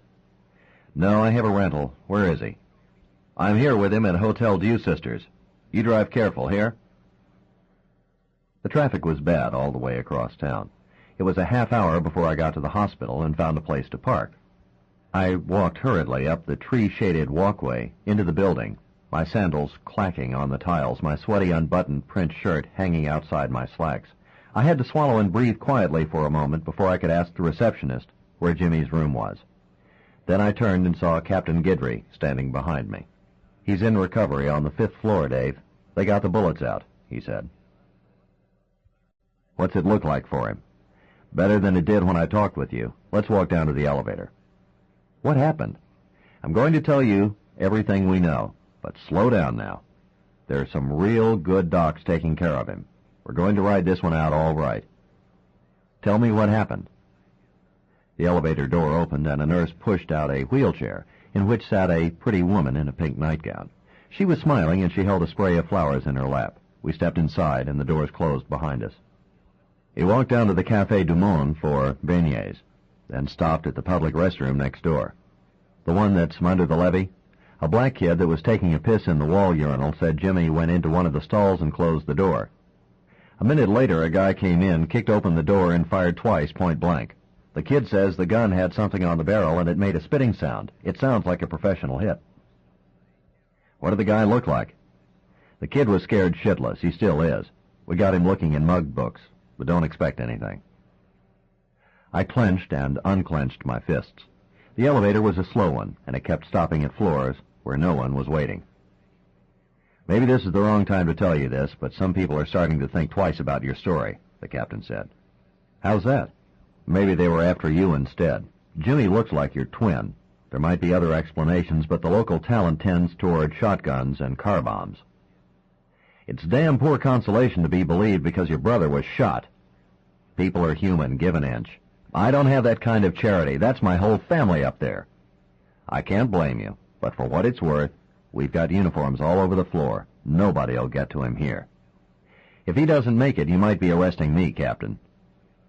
"No, I have a rental. Where is he?" "I'm here with him at Hotel Dew Sisters. You drive careful, here?" The traffic was bad all the way across town. It was a half hour before I got to the hospital and found a place to park. I walked hurriedly up the tree-shaded walkway into the building, my sandals clacking on the tiles, my sweaty unbuttoned print shirt hanging outside my slacks. I had to swallow and breathe quietly for a moment before I could ask the receptionist where Jimmy's room was. Then I turned and saw Captain Guidry standing behind me. "He's in recovery on the 5th floor, Dave. They got the bullets out," he said. "What's it look like for him?" "Better than it did when I talked with you. Let's walk down to the elevator." "What happened?" "I'm going to tell you everything we know, but slow down now. There's some real good docs taking care of him. We're going to ride this one out all right." "Tell me what happened." The elevator door opened and a nurse pushed out a wheelchair in which sat a pretty woman in a pink nightgown. She was smiling and she held a spray of flowers in her lap. We stepped inside and the doors closed behind us. He walked down to the Café du Monde for beignets, then stopped at the public restroom next door. "The one that's under the levee?" A black kid that was taking a piss in the wall urinal said Jimmy went into one of the stalls and closed the door. A minute later a guy came in, kicked open the door, and fired twice point blank. The kid says the gun had something on the barrel and it made a spitting sound. It sounds like a professional hit. "What did the guy look like?" "The kid was scared shitless. He still is. We got him looking in mug books, but don't expect anything." I clenched and unclenched my fists. The elevator was a slow one, and it kept stopping at floors where no one was waiting. "Maybe this is the wrong time to tell you this, but some people are starting to think twice about your story," the captain said. "How's that?" "Maybe they were after you instead. Jimmy looks like your twin. There might be other explanations, but the local talent tends toward shotguns and car bombs." "It's damn poor consolation to be believed because your brother was shot." "People are human. Give an inch." "I don't have that kind of charity. That's my whole family up there." "I can't blame you, but for what it's worth, we've got uniforms all over the floor. Nobody'll get to him here." "If he doesn't make it, you might be arresting me, Captain."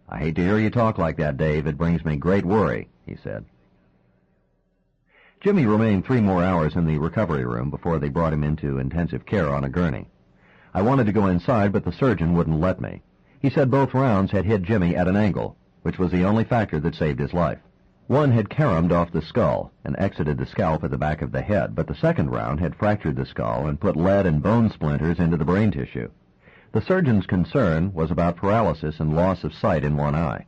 "I hate to hear you talk like that, Dave. It brings me great worry," he said. Jimmy remained 3 more hours in the recovery room before they brought him into intensive care on a gurney. I wanted to go inside, but the surgeon wouldn't let me. He said both rounds had hit Jimmy at an angle, which was the only factor that saved his life. One had caromed off the skull and exited the scalp at the back of the head, but the second round had fractured the skull and put lead and bone splinters into the brain tissue. The surgeon's concern was about paralysis and loss of sight in one eye.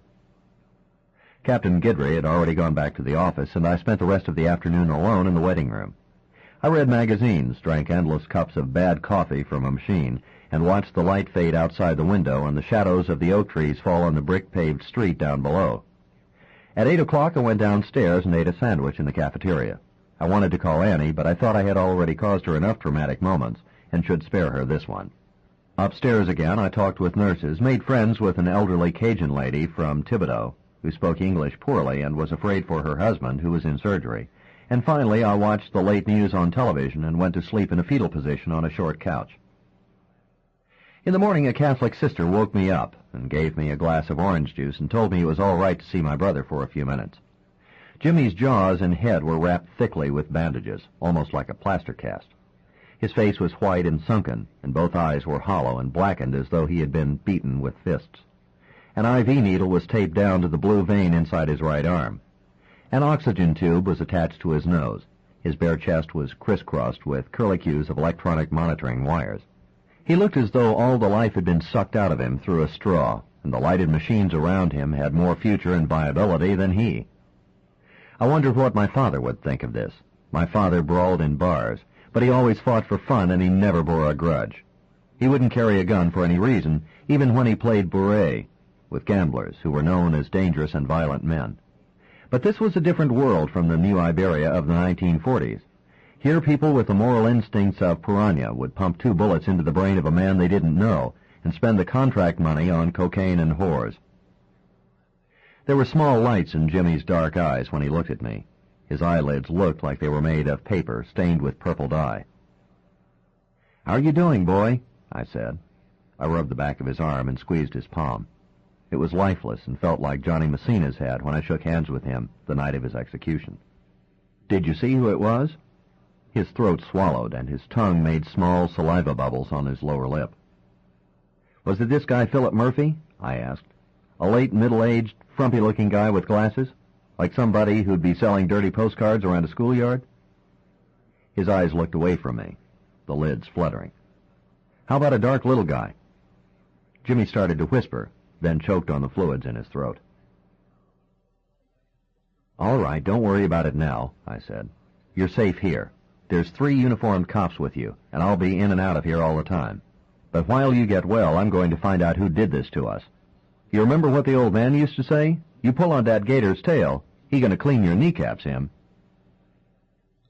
Captain Guidry had already gone back to the office, and I spent the rest of the afternoon alone in the waiting room. I read magazines, drank endless cups of bad coffee from a machine, and watched the light fade outside the window and the shadows of the oak trees fall on the brick-paved street down below. At 8 o'clock I went downstairs and ate a sandwich in the cafeteria. I wanted to call Annie, but I thought I had already caused her enough traumatic moments and should spare her this one. Upstairs again, I talked with nurses, made friends with an elderly Cajun lady from Thibodaux, who spoke English poorly and was afraid for her husband, who was in surgery, and finally I watched the late news on television and went to sleep in a fetal position on a short couch. In the morning, a Catholic sister woke me up and gave me a glass of orange juice and told me it was all right to see my brother for a few minutes. Jimmy's jaws and head were wrapped thickly with bandages, almost like a plaster cast. His face was white and sunken, and both eyes were hollow and blackened as though he had been beaten with fists. An IV needle was taped down to the blue vein inside his right arm. An oxygen tube was attached to his nose. His bare chest was crisscrossed with curlicues of electronic monitoring wires. He looked as though all the life had been sucked out of him through a straw, and the lighted machines around him had more future and viability than he. I wondered what my father would think of this. My father brawled in bars, but he always fought for fun and he never bore a grudge. He wouldn't carry a gun for any reason, even when he played bourrée with gamblers who were known as dangerous and violent men. But this was a different world from the New Iberia of the 1940s. Here people with the moral instincts of piranha would pump 2 bullets into the brain of a man they didn't know and spend the contract money on cocaine and whores. There were small lights in Jimmy's dark eyes when he looked at me. His eyelids looked like they were made of paper stained with purple dye. "How are you doing, boy?" I said. I rubbed the back of his arm and squeezed his palm. It was lifeless and felt like Johnny Messina's had when I shook hands with him the night of his execution. "Did you see who it was?" His throat swallowed, and his tongue made small saliva bubbles on his lower lip. "Was it this guy Philip Murphy?" I asked. "A late middle-aged, frumpy-looking guy with glasses? Like somebody who'd be selling dirty postcards around a schoolyard?" His eyes looked away from me, the lids fluttering. "How about a dark little guy?" Jimmy started to whisper, then choked on the fluids in his throat. "All right, don't worry about it now," I said. "You're safe here. There's 3 uniformed cops with you, and I'll be in and out of here all the time. But while you get well, I'm going to find out who did this to us. You remember what the old man used to say? You pull on that gator's tail, he gonna clean your kneecaps, him."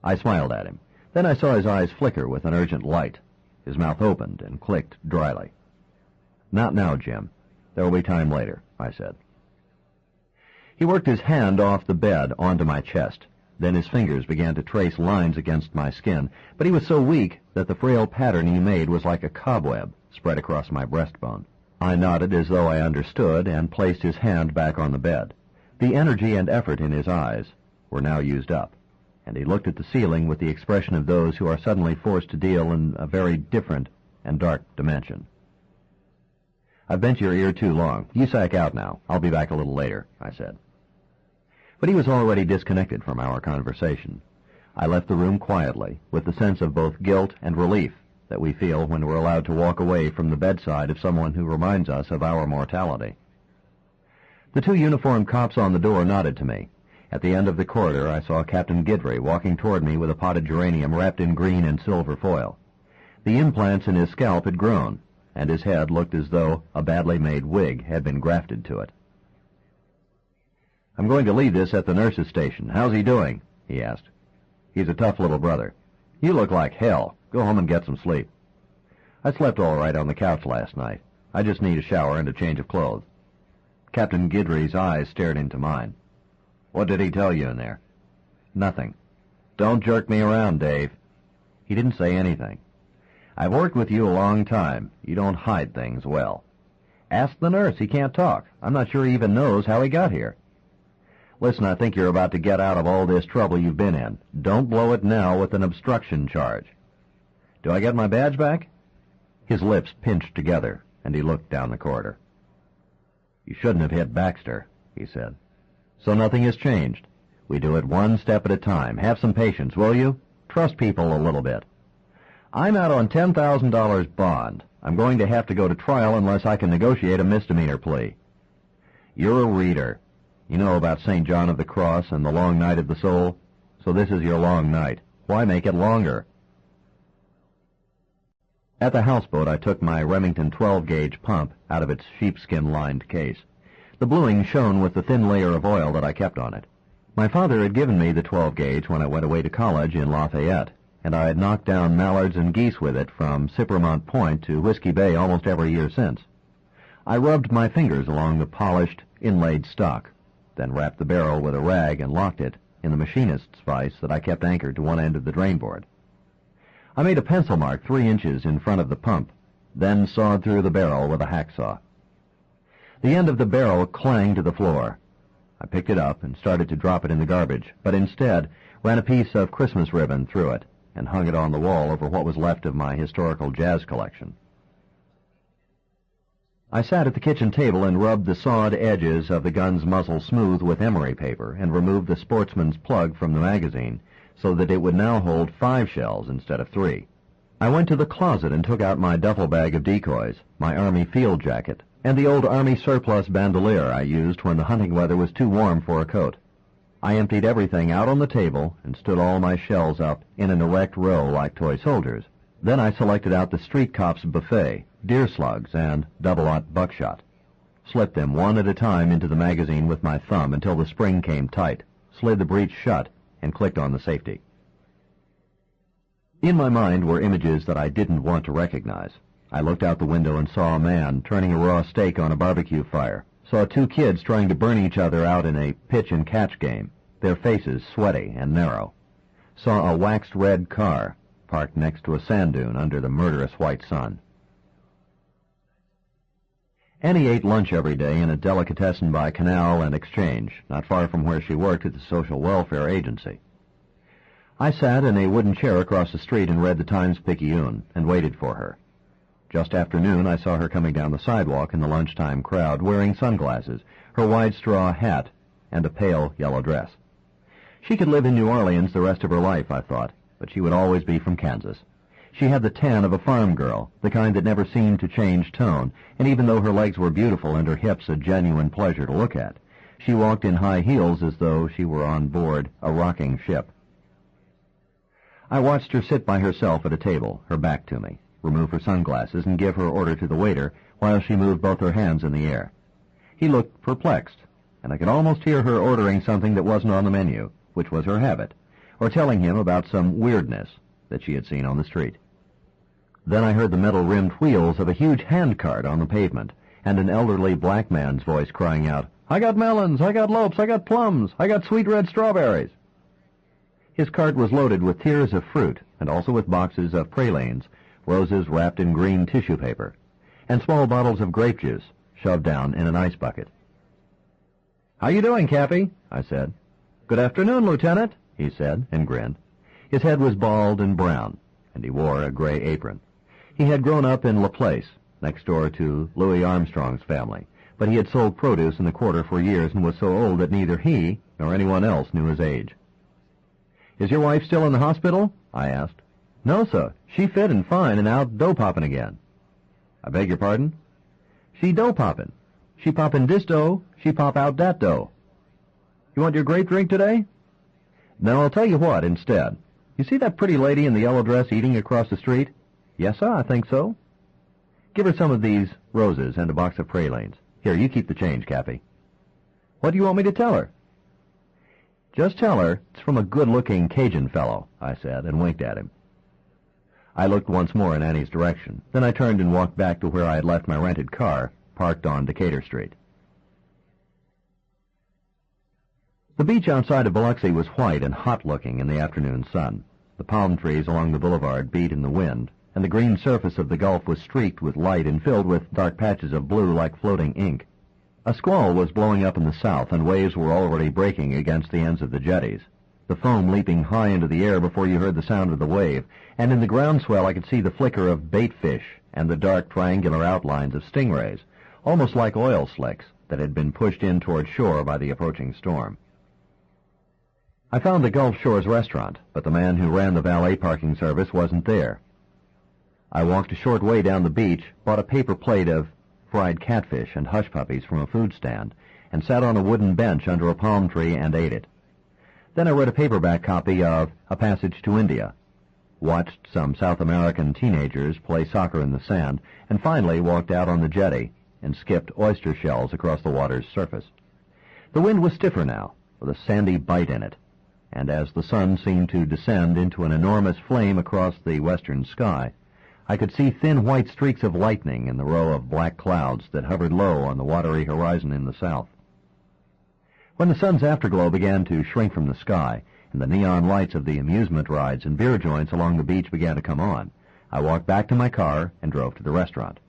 I smiled at him. Then I saw his eyes flicker with an urgent light. His mouth opened and clicked dryly. "Not now, Jim. There will be time later," I said. He worked his hand off the bed onto my chest. Then his fingers began to trace lines against my skin, but he was so weak that the frail pattern he made was like a cobweb spread across my breastbone. I nodded as though I understood and placed his hand back on the bed. The energy and effort in his eyes were now used up, and he looked at the ceiling with the expression of those who are suddenly forced to deal in a very different and dark dimension. "I've bent your ear too long. You sack out now. I'll be back a little later," I said. But he was already disconnected from our conversation. I left the room quietly, with the sense of both guilt and relief that we feel when we're allowed to walk away from the bedside of someone who reminds us of our mortality. The 2 uniformed cops on the door nodded to me. At the end of the corridor, I saw Captain Guidry walking toward me with a potted geranium wrapped in green and silver foil. The implants in his scalp had grown, and his head looked as though a badly made wig had been grafted to it. "I'm going to leave this at the nurse's station. How's he doing?" he asked. "He's a tough little brother." "You look like hell. Go home and get some sleep." "I slept all right on the couch last night. I just need a shower and a change of clothes." Captain Guidry's eyes stared into mine. "What did he tell you in there?" "Nothing." "Don't jerk me around, Dave." He didn't say anything. "I've worked with you a long time. You don't hide things well." "Ask the nurse. He can't talk. I'm not sure he even knows how he got here." "Listen, I think you're about to get out of all this trouble you've been in. Don't blow it now with an obstruction charge." "Do I get my badge back?" His lips pinched together, and he looked down the corridor. "You shouldn't have hit Baxter," he said. "So nothing has changed. We do it one step at a time. Have some patience, will you? Trust people a little bit. I'm out on $10,000 bond. I'm going to have to go to trial unless I can negotiate a misdemeanor plea." "You're a reader. You know about St. John of the Cross and the long night of the soul. So this is your long night. Why make it longer?" At the houseboat, I took my Remington 12-gauge pump out of its sheepskin-lined case. The bluing shone with the thin layer of oil that I kept on it. My father had given me the 12-gauge when I went away to college in Lafayette, and I had knocked down mallards and geese with it from Cypremont Point to Whiskey Bay almost every year since. I rubbed my fingers along the polished, inlaid stock, then wrapped the barrel with a rag and locked it in the machinist's vise that I kept anchored to one end of the drainboard. I made a pencil mark 3 inches in front of the pump, then sawed through the barrel with a hacksaw. The end of the barrel clanged to the floor. I picked it up and started to drop it in the garbage, but instead ran a piece of Christmas ribbon through it and hung it on the wall over what was left of my historical jazz collection. I sat at the kitchen table and rubbed the sawed edges of the gun's muzzle smooth with emery paper and removed the sportsman's plug from the magazine so that it would now hold 5 shells instead of 3. I went to the closet and took out my duffel bag of decoys, my Army field jacket, and the old Army surplus bandolier I used when the hunting weather was too warm for a coat. I emptied everything out on the table and stood all my shells up in an erect row like toy soldiers. Then I selected out the street cop's buffet, deer slugs, and double-aught buckshot. Slipped them one at a time into the magazine with my thumb until the spring came tight, slid the breech shut, and clicked on the safety. In my mind were images that I didn't want to recognize. I looked out the window and saw a man turning a raw steak on a barbecue fire, saw 2 kids trying to burn each other out in a pitch-and-catch game, their faces sweaty and narrow. Saw a waxed red car parked next to a sand dune under the murderous white sun. Annie ate lunch every day in a delicatessen by Canal and Exchange, not far from where she worked at the Social Welfare Agency. I sat in a wooden chair across the street and read the Times-Picayune and waited for her. Just after noon, I saw her coming down the sidewalk in the lunchtime crowd, wearing sunglasses, her wide straw hat, and a pale yellow dress. She could live in New Orleans the rest of her life, I thought, but she would always be from Kansas. She had the tan of a farm girl, the kind that never seemed to change tone, and even though her legs were beautiful and her hips a genuine pleasure to look at, she walked in high heels as though she were on board a rocking ship. I watched her sit by herself at a table, her back to me, remove her sunglasses and give her order to the waiter while she moved both her hands in the air. He looked perplexed, and I could almost hear her ordering something that wasn't on the menu, which was her habit, or telling him about some weirdness that she had seen on the street. Then I heard the metal-rimmed wheels of a huge handcart on the pavement, and an elderly black man's voice crying out, "I got melons, I got lopes, I got plums, I got sweet red strawberries." His cart was loaded with tiers of fruit, and also with boxes of pralines, roses wrapped in green tissue paper, and small bottles of grape juice shoved down in an ice bucket. "How you doing, Cappy?" I said. "Good afternoon, Lieutenant," he said, and grinned. His head was bald and brown, and he wore a gray apron. He had grown up in Laplace, next door to Louis Armstrong's family, but he had sold produce in the quarter for years and was so old that neither he nor anyone else knew his age. "Is your wife still in the hospital?" I asked. "No, sir. She fit and fine and out dough-popping again." "I beg your pardon?" "She dough-popping. She poppin' this dough, she pop out that dough." "You want your grape drink today?" "No, I'll tell you what instead. You see that pretty lady in the yellow dress eating across the street?" "Yes, sir, I think so." "Give her some of these roses and a box of pralines. Here, you keep the change, Cappy." "What do you want me to tell her?" "Just tell her it's from a good-looking Cajun fellow," I said, and winked at him. I looked once more in Annie's direction. Then I turned and walked back to where I had left my rented car, parked on Decatur Street. The beach outside of Biloxi was white and hot-looking in the afternoon sun. The palm trees along the boulevard beat in the wind, and the green surface of the Gulf was streaked with light and filled with dark patches of blue like floating ink. A squall was blowing up in the south, and waves were already breaking against the ends of the jetties, the foam leaping high into the air before you heard the sound of the wave, and in the groundswell I could see the flicker of bait fish and the dark triangular outlines of stingrays, almost like oil slicks that had been pushed in toward shore by the approaching storm. I found the Gulf Shores restaurant, but the man who ran the valet parking service wasn't there. I walked a short way down the beach, bought a paper plate of fried catfish and hush puppies from a food stand, and sat on a wooden bench under a palm tree and ate it. Then I read a paperback copy of A Passage to India, watched some South American teenagers play soccer in the sand, and finally walked out on the jetty and skipped oyster shells across the water's surface. The wind was stiffer now, with a sandy bite in it, and as the sun seemed to descend into an enormous flame across the western sky, I could see thin white streaks of lightning in the row of black clouds that hovered low on the watery horizon in the south. When the sun's afterglow began to shrink from the sky, and the neon lights of the amusement rides and beer joints along the beach began to come on, I walked back to my car and drove to the restaurant.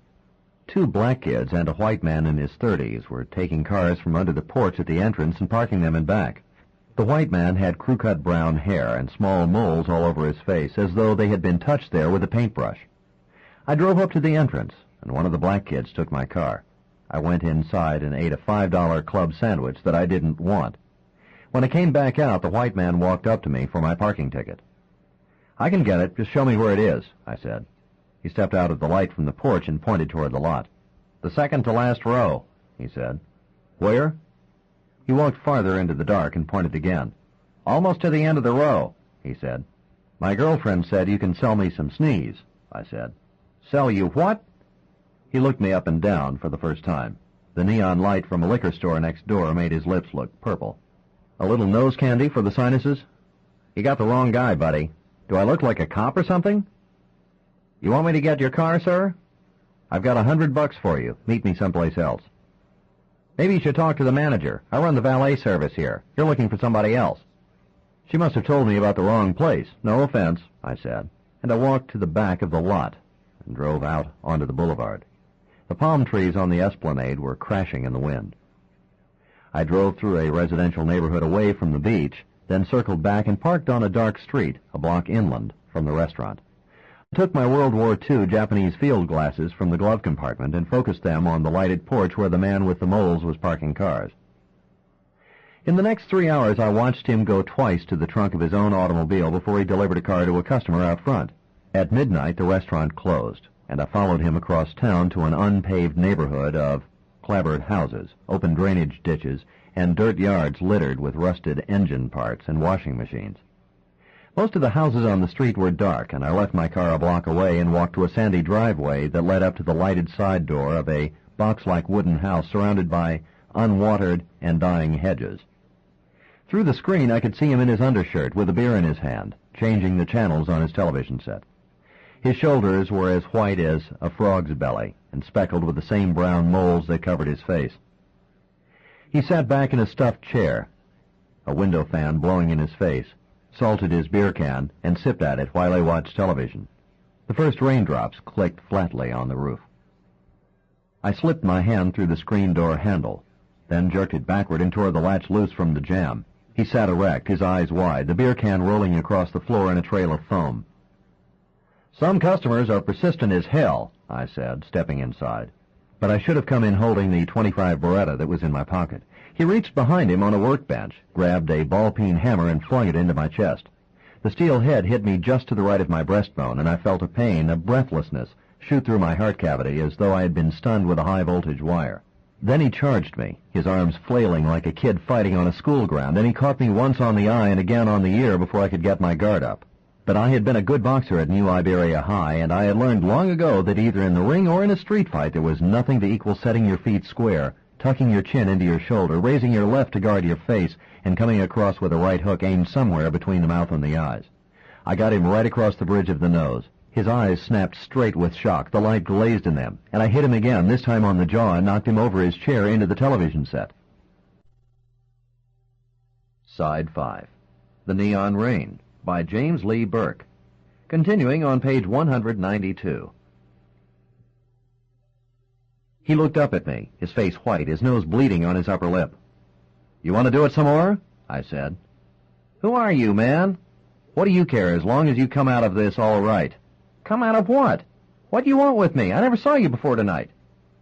2 black kids and a white man in his 30s were taking cars from under the porch at the entrance and parking them in back. The white man had crew-cut brown hair and small moles all over his face, as though they had been touched there with a paintbrush. I drove up to the entrance, and one of the black kids took my car. I went inside and ate a $5 club sandwich that I didn't want. When I came back out, the white man walked up to me for my parking ticket. "I can get it. Just show me where it is," I said. He stepped out of the light from the porch and pointed toward the lot. "The second to last row," he said. "Where?" He walked farther into the dark and pointed again. "Almost to the end of the row," he said. "My girlfriend said you can sell me some sneeze," I said. "Sell you what?" He looked me up and down for the first time. The neon light from a liquor store next door made his lips look purple. "A little nose candy for the sinuses?" "You got the wrong guy, buddy. Do I look like a cop or something?" "You want me to get your car, sir?" "I've got $100 for you. Meet me someplace else." "Maybe you should talk to the manager. I run the valet service here. You're looking for somebody else." She must have told me about the wrong place. "No offense," I said, and I walked to the back of the lot and drove out onto the boulevard. The palm trees on the esplanade were crashing in the wind. I drove through a residential neighborhood away from the beach, then circled back and parked on a dark street, a block inland from the restaurant. I took my World War II Japanese field glasses from the glove compartment and focused them on the lighted porch where the man with the moles was parking cars. In the next 3 hours, I watched him go twice to the trunk of his own automobile before he delivered a car to a customer out front. At midnight, the restaurant closed, and I followed him across town to an unpaved neighborhood of clapboard houses, open drainage ditches, and dirt yards littered with rusted engine parts and washing machines. Most of the houses on the street were dark, and I left my car a block away and walked to a sandy driveway that led up to the lighted side door of a box-like wooden house surrounded by unwatered and dying hedges. Through the screen, I could see him in his undershirt with a beer in his hand, changing the channels on his television set. His shoulders were as white as a frog's belly and speckled with the same brown moles that covered his face. He sat back in a stuffed chair, a window fan blowing in his face, salted his beer can, and sipped at it while I watched television. The first raindrops clicked flatly on the roof. I slipped my hand through the screen door handle, then jerked it backward and tore the latch loose from the jamb. He sat erect, his eyes wide, the beer can rolling across the floor in a trail of foam. "Some customers are persistent as hell," I said, stepping inside. But I should have come in holding the .25 Beretta that was in my pocket. He reached behind him on a workbench, grabbed a ball-peen hammer, and flung it into my chest. The steel head hit me just to the right of my breastbone, and I felt a pain, a breathlessness, shoot through my heart cavity as though I had been stunned with a high-voltage wire. Then he charged me, his arms flailing like a kid fighting on a school ground, and he caught me once on the eye and again on the ear before I could get my guard up. But I had been a good boxer at New Iberia High, and I had learned long ago that either in the ring or in a street fight there was nothing to equal setting your feet square, tucking your chin into your shoulder, raising your left to guard your face, and coming across with a right hook aimed somewhere between the mouth and the eyes. I got him right across the bridge of the nose. His eyes snapped straight with shock. The light glazed in them, and I hit him again, this time on the jaw, and knocked him over his chair into the television set. Side 5. The Neon Rain, by James Lee Burke. Continuing on page 192. He looked up at me, his face white, his nose bleeding on his upper lip. "You want to do it some more?" I said. "Who are you, man? What do you care as long as you come out of this all right?" "Come out of what? What do you want with me? I never saw you before tonight."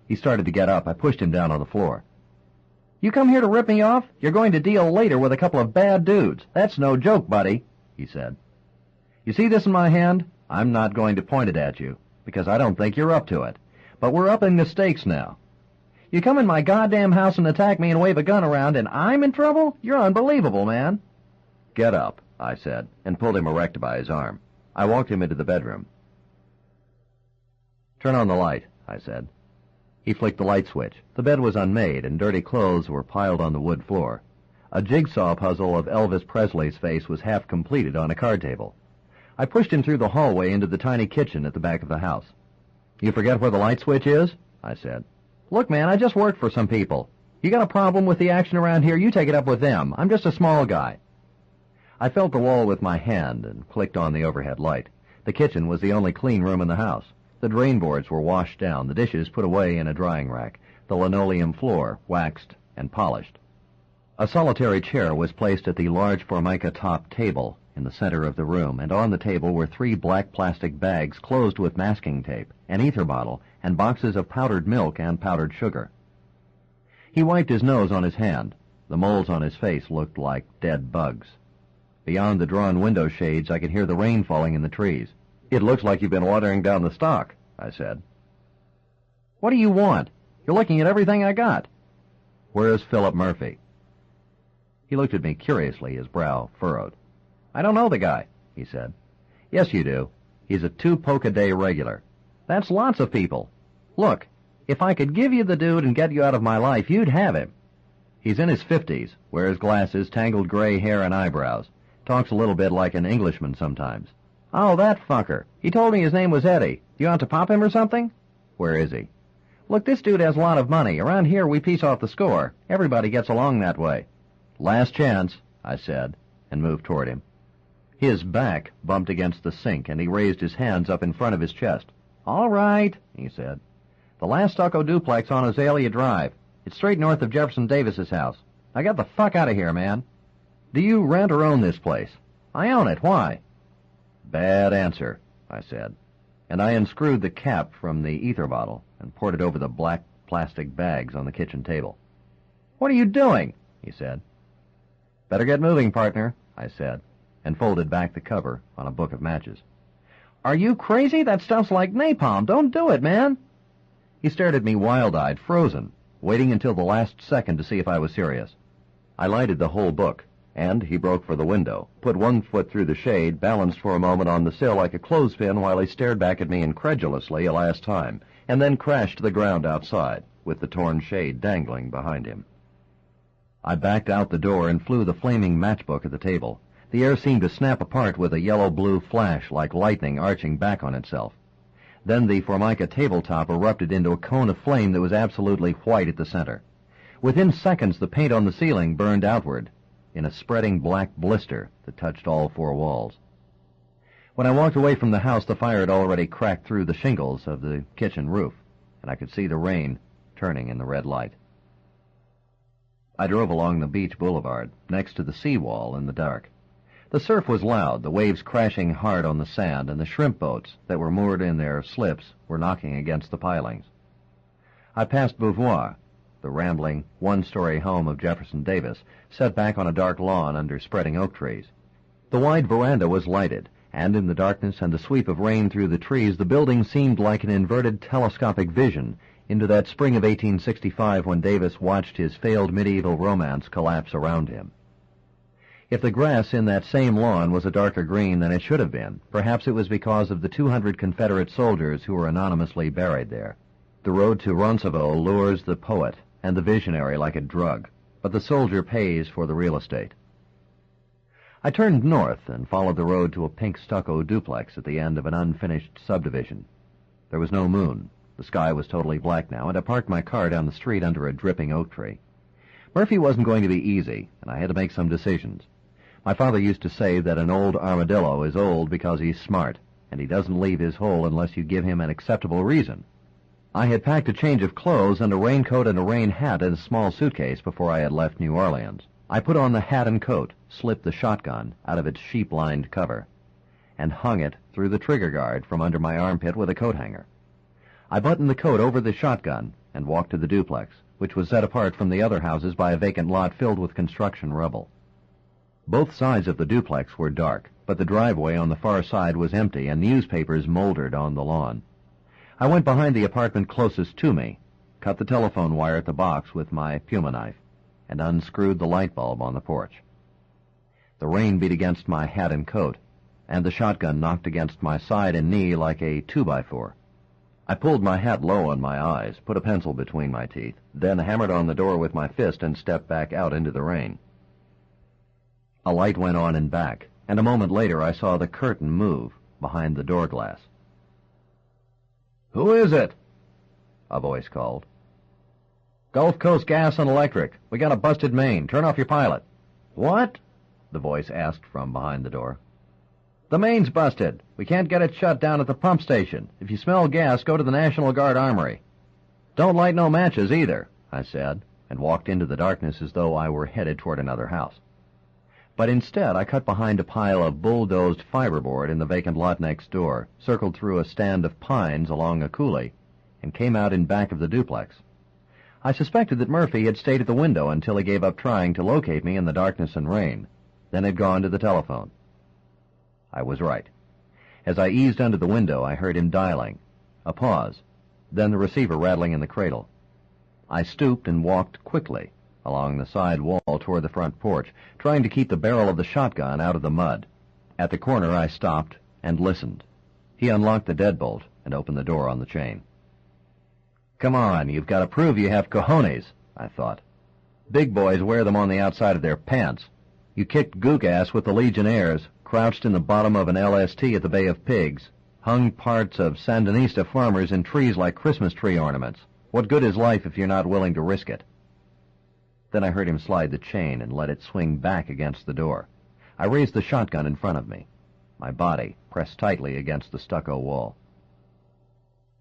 He started to get up. I pushed him down on the floor. "You come here to rip me off? You're going to deal later with a couple of bad dudes. That's no joke, buddy," he said. "You see this in my hand? I'm not going to point it at you, because I don't think you're up to it. But we're upping the stakes now. You come in my goddamn house and attack me and wave a gun around, and I'm in trouble? You're unbelievable, man." "Get up," I said, and pulled him erect by his arm. I walked him into the bedroom. "Turn on the light," I said. He flicked the light switch. The bed was unmade, and dirty clothes were piled on the wood floor. A jigsaw puzzle of Elvis Presley's face was half completed on a card table. I pushed him through the hallway into the tiny kitchen at the back of the house. "You forget where the light switch is?" I said. "Look, man, I just work for some people. You got a problem with the action around here, you take it up with them. I'm just a small guy." I felt the wall with my hand and clicked on the overhead light. The kitchen was the only clean room in the house. The drain boards were washed down, the dishes put away in a drying rack, the linoleum floor waxed and polished. A solitary chair was placed at the large formica-top table in the center of the room, and on the table were 3 black plastic bags closed with masking tape, an ether bottle, and boxes of powdered milk and powdered sugar. He wiped his nose on his hand. The moles on his face looked like dead bugs. Beyond the drawn window shades, I could hear the rain falling in the trees. "It looks like you've been watering down the stock," I said. "What do you want? You're looking at everything I got." "Where's Philip Murphy?" He looked at me curiously, his brow furrowed. "I don't know the guy," he said. "Yes, you do. He's a 2-poke-a-day regular. That's lots of people. Look, if I could give you the dude and get you out of my life, you'd have him. He's in his 50s, wears glasses, tangled gray hair and eyebrows. Talks a little bit like an Englishman sometimes." "Oh, that fucker. He told me his name was Eddie. Do you want to pop him or something?" "Where is he?" "Look, this dude has a lot of money. Around here we piece off the score. Everybody gets along that way." "Last chance," I said, and moved toward him. His back bumped against the sink, and he raised his hands up in front of his chest. "All right," he said. "The last stucco duplex on Azalea Drive. It's straight north of Jefferson Davis's house. Now get the fuck out of here, man." "Do you rent or own this place?" "I own it. Why?" "Bad answer," I said, and I unscrewed the cap from the ether bottle and poured it over the black plastic bags on the kitchen table. "What are you doing?" he said. "Better get moving, partner," I said, and folded back the cover on a book of matches. "Are you crazy? That stuff's like napalm. Don't do it, man." He stared at me wild-eyed, frozen, waiting until the last second to see if I was serious. I lighted the whole book, and he broke for the window, put one foot through the shade, balanced for a moment on the sill like a clothespin while he stared back at me incredulously a last time, and then crashed to the ground outside, with the torn shade dangling behind him. I backed out the door and flew the flaming matchbook at the table. The air seemed to snap apart with a yellow-blue flash like lightning arching back on itself. Then the formica tabletop erupted into a cone of flame that was absolutely white at the center. Within seconds, the paint on the ceiling burned outward in a spreading black blister that touched all 4 walls. When I walked away from the house, the fire had already cracked through the shingles of the kitchen roof, and I could see the rain turning in the red light. I drove along the beach boulevard, next to the seawall in the dark. The surf was loud, the waves crashing hard on the sand, and the shrimp boats that were moored in their slips were knocking against the pilings. I passed Beauvoir, the rambling, 1-story home of Jefferson Davis, set back on a dark lawn under spreading oak trees. The wide veranda was lighted, and in the darkness and the sweep of rain through the trees, the building seemed like an inverted telescopic vision into that spring of 1865 when Davis watched his failed medieval romance collapse around him. If the grass in that same lawn was a darker green than it should have been, perhaps it was because of the 200 Confederate soldiers who were anonymously buried there. The road to Roncevaux lures the poet and the visionary like a drug, but the soldier pays for the real estate. I turned north and followed the road to a pink stucco duplex at the end of an unfinished subdivision. There was no moon. The sky was totally black now, and I parked my car down the street under a dripping oak tree. Murphy wasn't going to be easy, and I had to make some decisions. My father used to say that an old armadillo is old because he's smart, and he doesn't leave his hole unless you give him an acceptable reason. I had packed a change of clothes and a raincoat and a rain hat in a small suitcase before I had left New Orleans. I put on the hat and coat, slipped the shotgun out of its sheep-lined cover, and hung it through the trigger guard from under my armpit with a coat hanger. I buttoned the coat over the shotgun and walked to the duplex, which was set apart from the other houses by a vacant lot filled with construction rubble. Both sides of the duplex were dark, but the driveway on the far side was empty and newspapers mouldered on the lawn. I went behind the apartment closest to me, cut the telephone wire at the box with my Puma knife, and unscrewed the light bulb on the porch. The rain beat against my hat and coat, and the shotgun knocked against my side and knee like a 2x4. I pulled my hat low on my eyes, put a pencil between my teeth, then hammered on the door with my fist and stepped back out into the rain. A light went on and back, and a moment later I saw the curtain move behind the door glass. "Who is it?" a voice called. "Gulf Coast Gas and Electric. We got a busted main. Turn off your pilot." "What?" the voice asked from behind the door. "The main's busted. We can't get it shut down at the pump station. If you smell gas, go to the National Guard Armory." "Don't light no matches either," I said, and walked into the darkness as though I were headed toward another house. But instead, I cut behind a pile of bulldozed fiberboard in the vacant lot next door, circled through a stand of pines along a coulee, and came out in back of the duplex. I suspected that Murphy had stayed at the window until he gave up trying to locate me in the darkness and rain, then had gone to the telephone. I was right. As I eased under the window, I heard him dialing. A pause, then the receiver rattling in the cradle. I stooped and walked quickly along the side wall toward the front porch, trying to keep the barrel of the shotgun out of the mud. At the corner, I stopped and listened. He unlocked the deadbolt and opened the door on the chain. Come on, you've got to prove you have cojones, I thought. Big boys wear them on the outside of their pants. You kicked gook ass with the Legionnaires, crouched in the bottom of an LST at the Bay of Pigs, hung parts of Sandinista farmers in trees like Christmas tree ornaments. What good is life if you're not willing to risk it? Then I heard him slide the chain and let it swing back against the door. I raised the shotgun in front of me, my body pressed tightly against the stucco wall.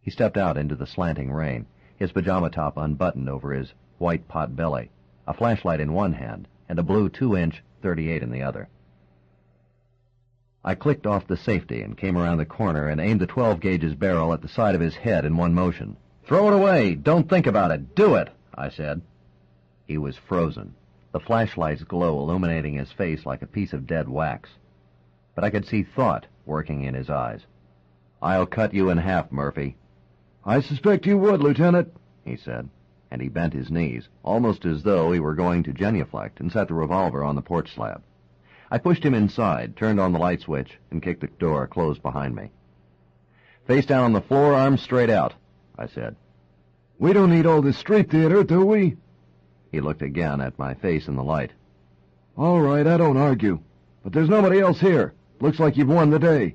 He stepped out into the slanting rain, his pajama top unbuttoned over his white pot belly, a flashlight in one hand and a blue 2-inch .38 in the other. I clicked off the safety and came around the corner and aimed the 12-gauge's barrel at the side of his head in one motion. "Throw it away! Don't think about it! Do it!" I said. He was frozen, the flashlight's glow illuminating his face like a piece of dead wax. But I could see thought working in his eyes. "I'll cut you in half, Murphy." "I suspect you would, Lieutenant," he said, and he bent his knees, almost as though he were going to genuflect, and set the revolver on the porch slab. I pushed him inside, turned on the light switch, and kicked the door closed behind me. "Face down on the floor, arms straight out," I said. "We don't need all this street theater, do we?" He looked again at my face in the light. "All right, I don't argue. But there's nobody else here. Looks like you've won the day."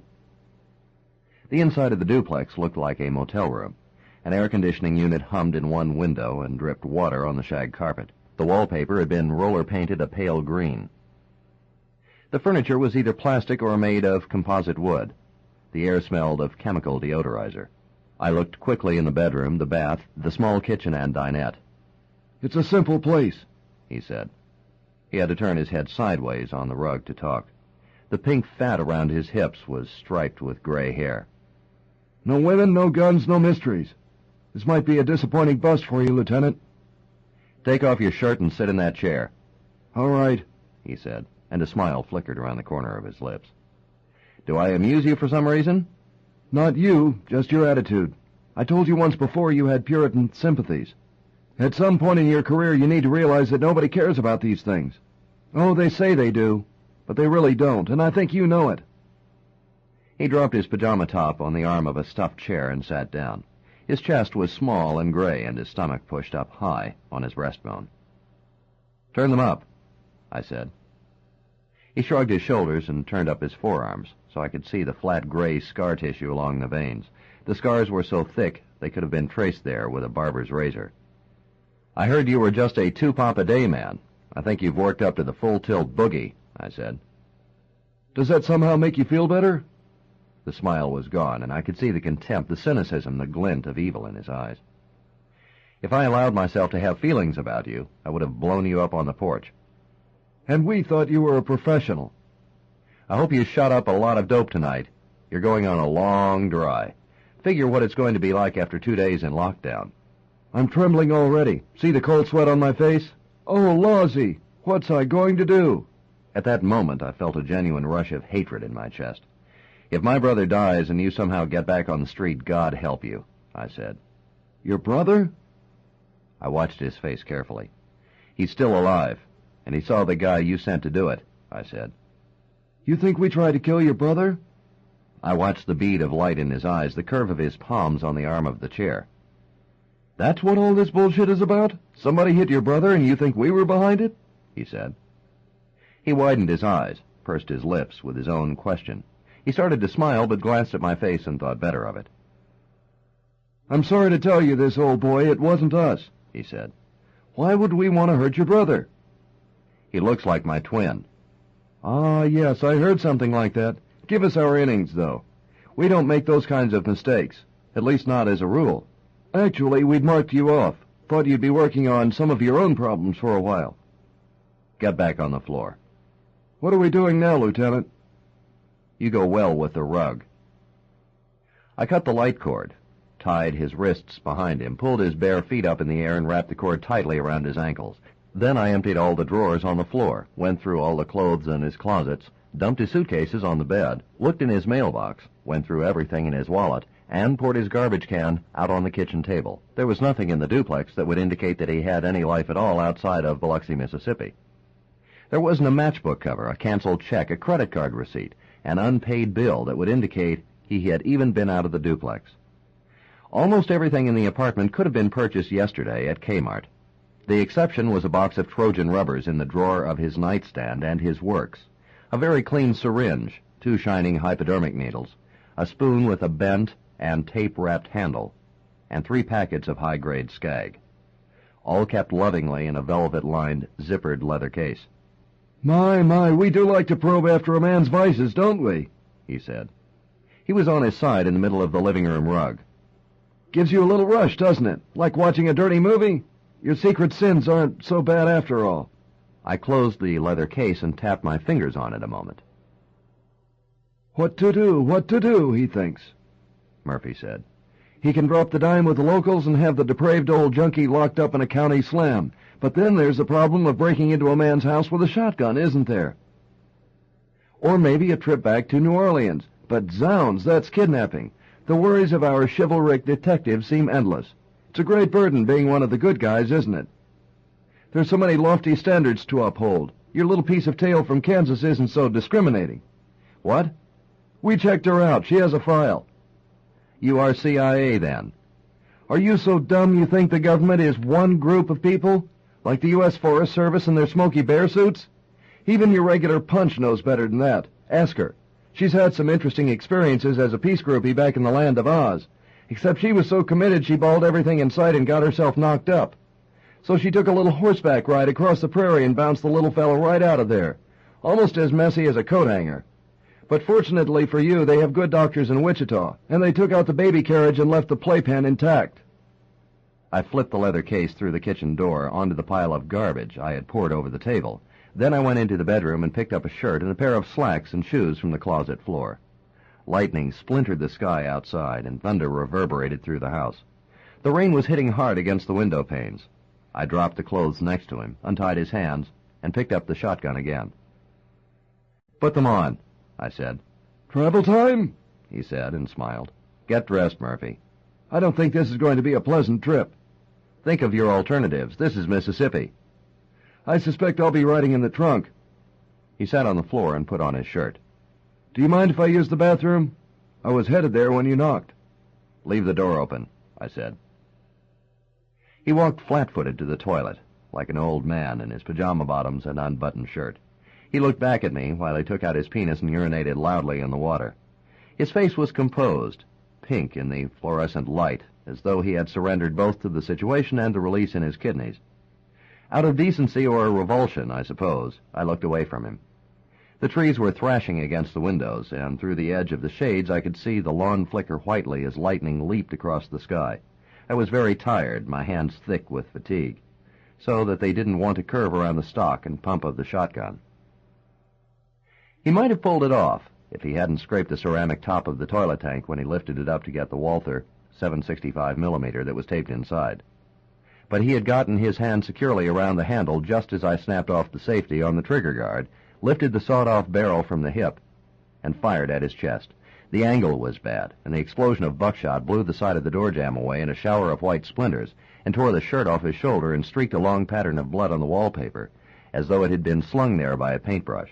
The inside of the duplex looked like a motel room. An air conditioning unit hummed in one window and dripped water on the shag carpet. The wallpaper had been roller-painted a pale green. The furniture was either plastic or made of composite wood. The air smelled of chemical deodorizer. I looked quickly in the bedroom, the bath, the small kitchen and dinette. "It's a simple place," he said. He had to turn his head sideways on the rug to talk. The pink fat around his hips was striped with gray hair. "No women, no guns, no mysteries. This might be a disappointing bust for you, Lieutenant." "Take off your shirt and sit in that chair." "All right," he said, and a smile flickered around the corner of his lips. "Do I amuse you for some reason?" "Not you, just your attitude. I told you once before you had Puritan sympathies. At some point in your career you need to realize that nobody cares about these things. Oh, they say they do, but they really don't, and I think you know it." He dropped his pajama top on the arm of a stuffed chair and sat down. His chest was small and gray, and his stomach pushed up high on his breastbone. "Turn them up," I said. He shrugged his shoulders and turned up his forearms, so I could see the flat gray scar tissue along the veins. The scars were so thick they could have been traced there with a barber's razor. "I heard you were just a two-pop-a-day man. I think you've worked up to the full-tilt boogie," I said. "Does that somehow make you feel better?" The smile was gone, and I could see the contempt, the cynicism, the glint of evil in his eyes. "If I allowed myself to have feelings about you, I would have blown you up on the porch." "And we thought you were a professional." "I hope you shot up a lot of dope tonight. You're going on a long dry. Figure what it's going to be like after 2 days in lockdown." "I'm trembling already. See the cold sweat on my face? Oh, Lawsy, what's I going to do?" At that moment, I felt a genuine rush of hatred in my chest. "If my brother dies and you somehow get back on the street, God help you," I said. "Your brother?" I watched his face carefully. "He's still alive, and he saw the guy you sent to do it," I said. "You think we tried to kill your brother?" I watched the bead of light in his eyes, the curve of his palms on the arm of the chair. "That's what all this bullshit is about? Somebody hit your brother and you think we were behind it?" he said. He widened his eyes, pursed his lips with his own question. He started to smile, but glanced at my face and thought better of it. "I'm sorry to tell you this, old boy. It wasn't us," he said. "Why would we want to hurt your brother?" "He looks like my twin." "Ah, yes, I heard something like that. Give us our innings, though. We don't make those kinds of mistakes, at least not as a rule. Actually, we'd marked you off. Thought you'd be working on some of your own problems for a while. Get back on the floor. What are we doing now, Lieutenant? You go well with the rug. I cut the light cord, tied his wrists behind him, pulled his bare feet up in the air, and wrapped the cord tightly around his ankles. Then I emptied all the drawers on the floor, went through all the clothes in his closets, dumped his suitcases on the bed, looked in his mailbox, went through everything in his wallet, and poured his garbage can out on the kitchen table. There was nothing in the duplex that would indicate that he had any life at all outside of Biloxi, Mississippi. There wasn't a matchbook cover, a canceled check, a credit card receipt, an unpaid bill that would indicate he had even been out of the duplex. Almost everything in the apartment could have been purchased yesterday at Kmart. The exception was a box of Trojan rubbers in the drawer of his nightstand and his works, a very clean syringe, 2 shining hypodermic needles, a spoon with a bent and tape-wrapped handle, and 3 packets of high-grade skag, all kept lovingly in a velvet-lined, zippered leather case. My, we do like to probe after a man's vices, don't we? He said. He was on his side in the middle of the living room rug. Gives you a little rush, doesn't it? Like watching a dirty movie? Your secret sins aren't so bad after all. I closed the leather case and tapped my fingers on it a moment. What to do, he thinks, Murphy said. He can drop the dime with the locals and have the depraved old junkie locked up in a county slam. But then there's the problem of breaking into a man's house with a shotgun, isn't there? Or maybe a trip back to New Orleans. But zounds, that's kidnapping. The worries of our chivalric detectives seem endless. It's a great burden being one of the good guys, isn't it? There's so many lofty standards to uphold. Your little piece of tail from Kansas isn't so discriminating. What? We checked her out. She has a file. You are CIA, then? Are you so dumb you think the government is one group of people? Like the U.S. Forest Service and their Smokey Bear suits? Even your regular Punch knows better than that. Ask her. She's had some interesting experiences as a peace groupie back in the land of Oz. Except she was so committed she balled everything in sight and got herself knocked up. So she took a little horseback ride across the prairie and bounced the little fellow right out of there. Almost as messy as a coat hanger. But fortunately for you, they have good doctors in Wichita, and they took out the baby carriage and left the playpen intact. I flipped the leather case through the kitchen door onto the pile of garbage I had poured over the table. Then I went into the bedroom and picked up a shirt and a pair of slacks and shoes from the closet floor. Lightning splintered the sky outside, and thunder reverberated through the house. The rain was hitting hard against the window panes. I dropped the clothes next to him, untied his hands, and picked up the shotgun again. "Put them on," I said. "Travel time?" he said, and smiled. "Get dressed, Murphy." "I don't think this is going to be a pleasant trip." "Think of your alternatives. This is Mississippi." "I suspect I'll be riding in the trunk." He sat on the floor and put on his shirt. "Do you mind if I use the bathroom? I was headed there when you knocked." "Leave the door open," I said. He walked flat-footed to the toilet, like an old man in his pajama bottoms and unbuttoned shirt. He looked back at me while he took out his penis and urinated loudly in the water. His face was composed, pink in the fluorescent light, as though he had surrendered both to the situation and the release in his kidneys. Out of decency or revulsion, I suppose, I looked away from him. The trees were thrashing against the windows, and through the edge of the shades I could see the lawn flicker whitely as lightning leaped across the sky. I was very tired, my hands thick with fatigue, so that they didn't want to curve around the stock and pump of the shotgun. He might have pulled it off if he hadn't scraped the ceramic top of the toilet tank when he lifted it up to get the Walther 765mm that was taped inside. But he had gotten his hand securely around the handle just as I snapped off the safety on the trigger guard, lifted the sawed-off barrel from the hip, and fired at his chest. The angle was bad, and the explosion of buckshot blew the side of the door jamb away in a shower of white splinters, and tore the shirt off his shoulder and streaked a long pattern of blood on the wallpaper, as though it had been slung there by a paintbrush.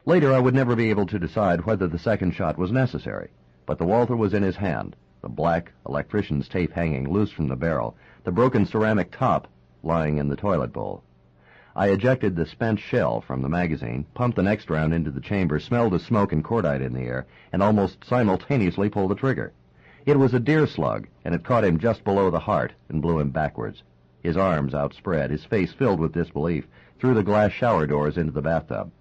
Later I would never be able to decide whether the second shot was necessary, but the Walther was in his hand, the black electrician's tape hanging loose from the barrel, the broken ceramic top lying in the toilet bowl. I ejected the spent shell from the magazine, pumped the next round into the chamber, smelled of smoke and cordite in the air, and almost simultaneously pulled the trigger. It was a deer slug, and it caught him just below the heart and blew him backwards. His arms outspread, his face filled with disbelief, through the glass shower doors into the bathtub.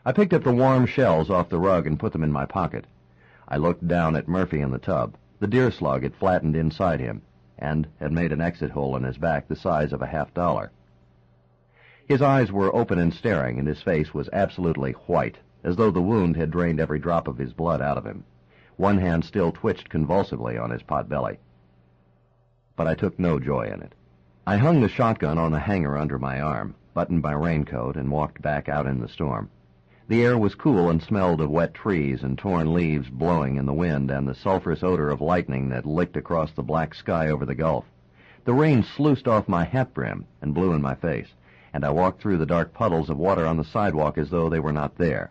I picked up the warm shells off the rug and put them in my pocket. I looked down at Murphy in the tub. The deer slug had flattened inside him. and had made an exit hole in his back the size of a $50. His eyes were open and staring, and his face was absolutely white, as though the wound had drained every drop of his blood out of him. One hand still twitched convulsively on his pot belly. But I took no joy in it. I hung the shotgun on a hanger under my arm, buttoned my raincoat, and walked back out in the storm. The air was cool and smelled of wet trees and torn leaves blowing in the wind and the sulphurous odor of lightning that licked across the black sky over the Gulf. The rain sluiced off my hat brim and blew in my face, and I walked through the dark puddles of water on the sidewalk as though they were not there.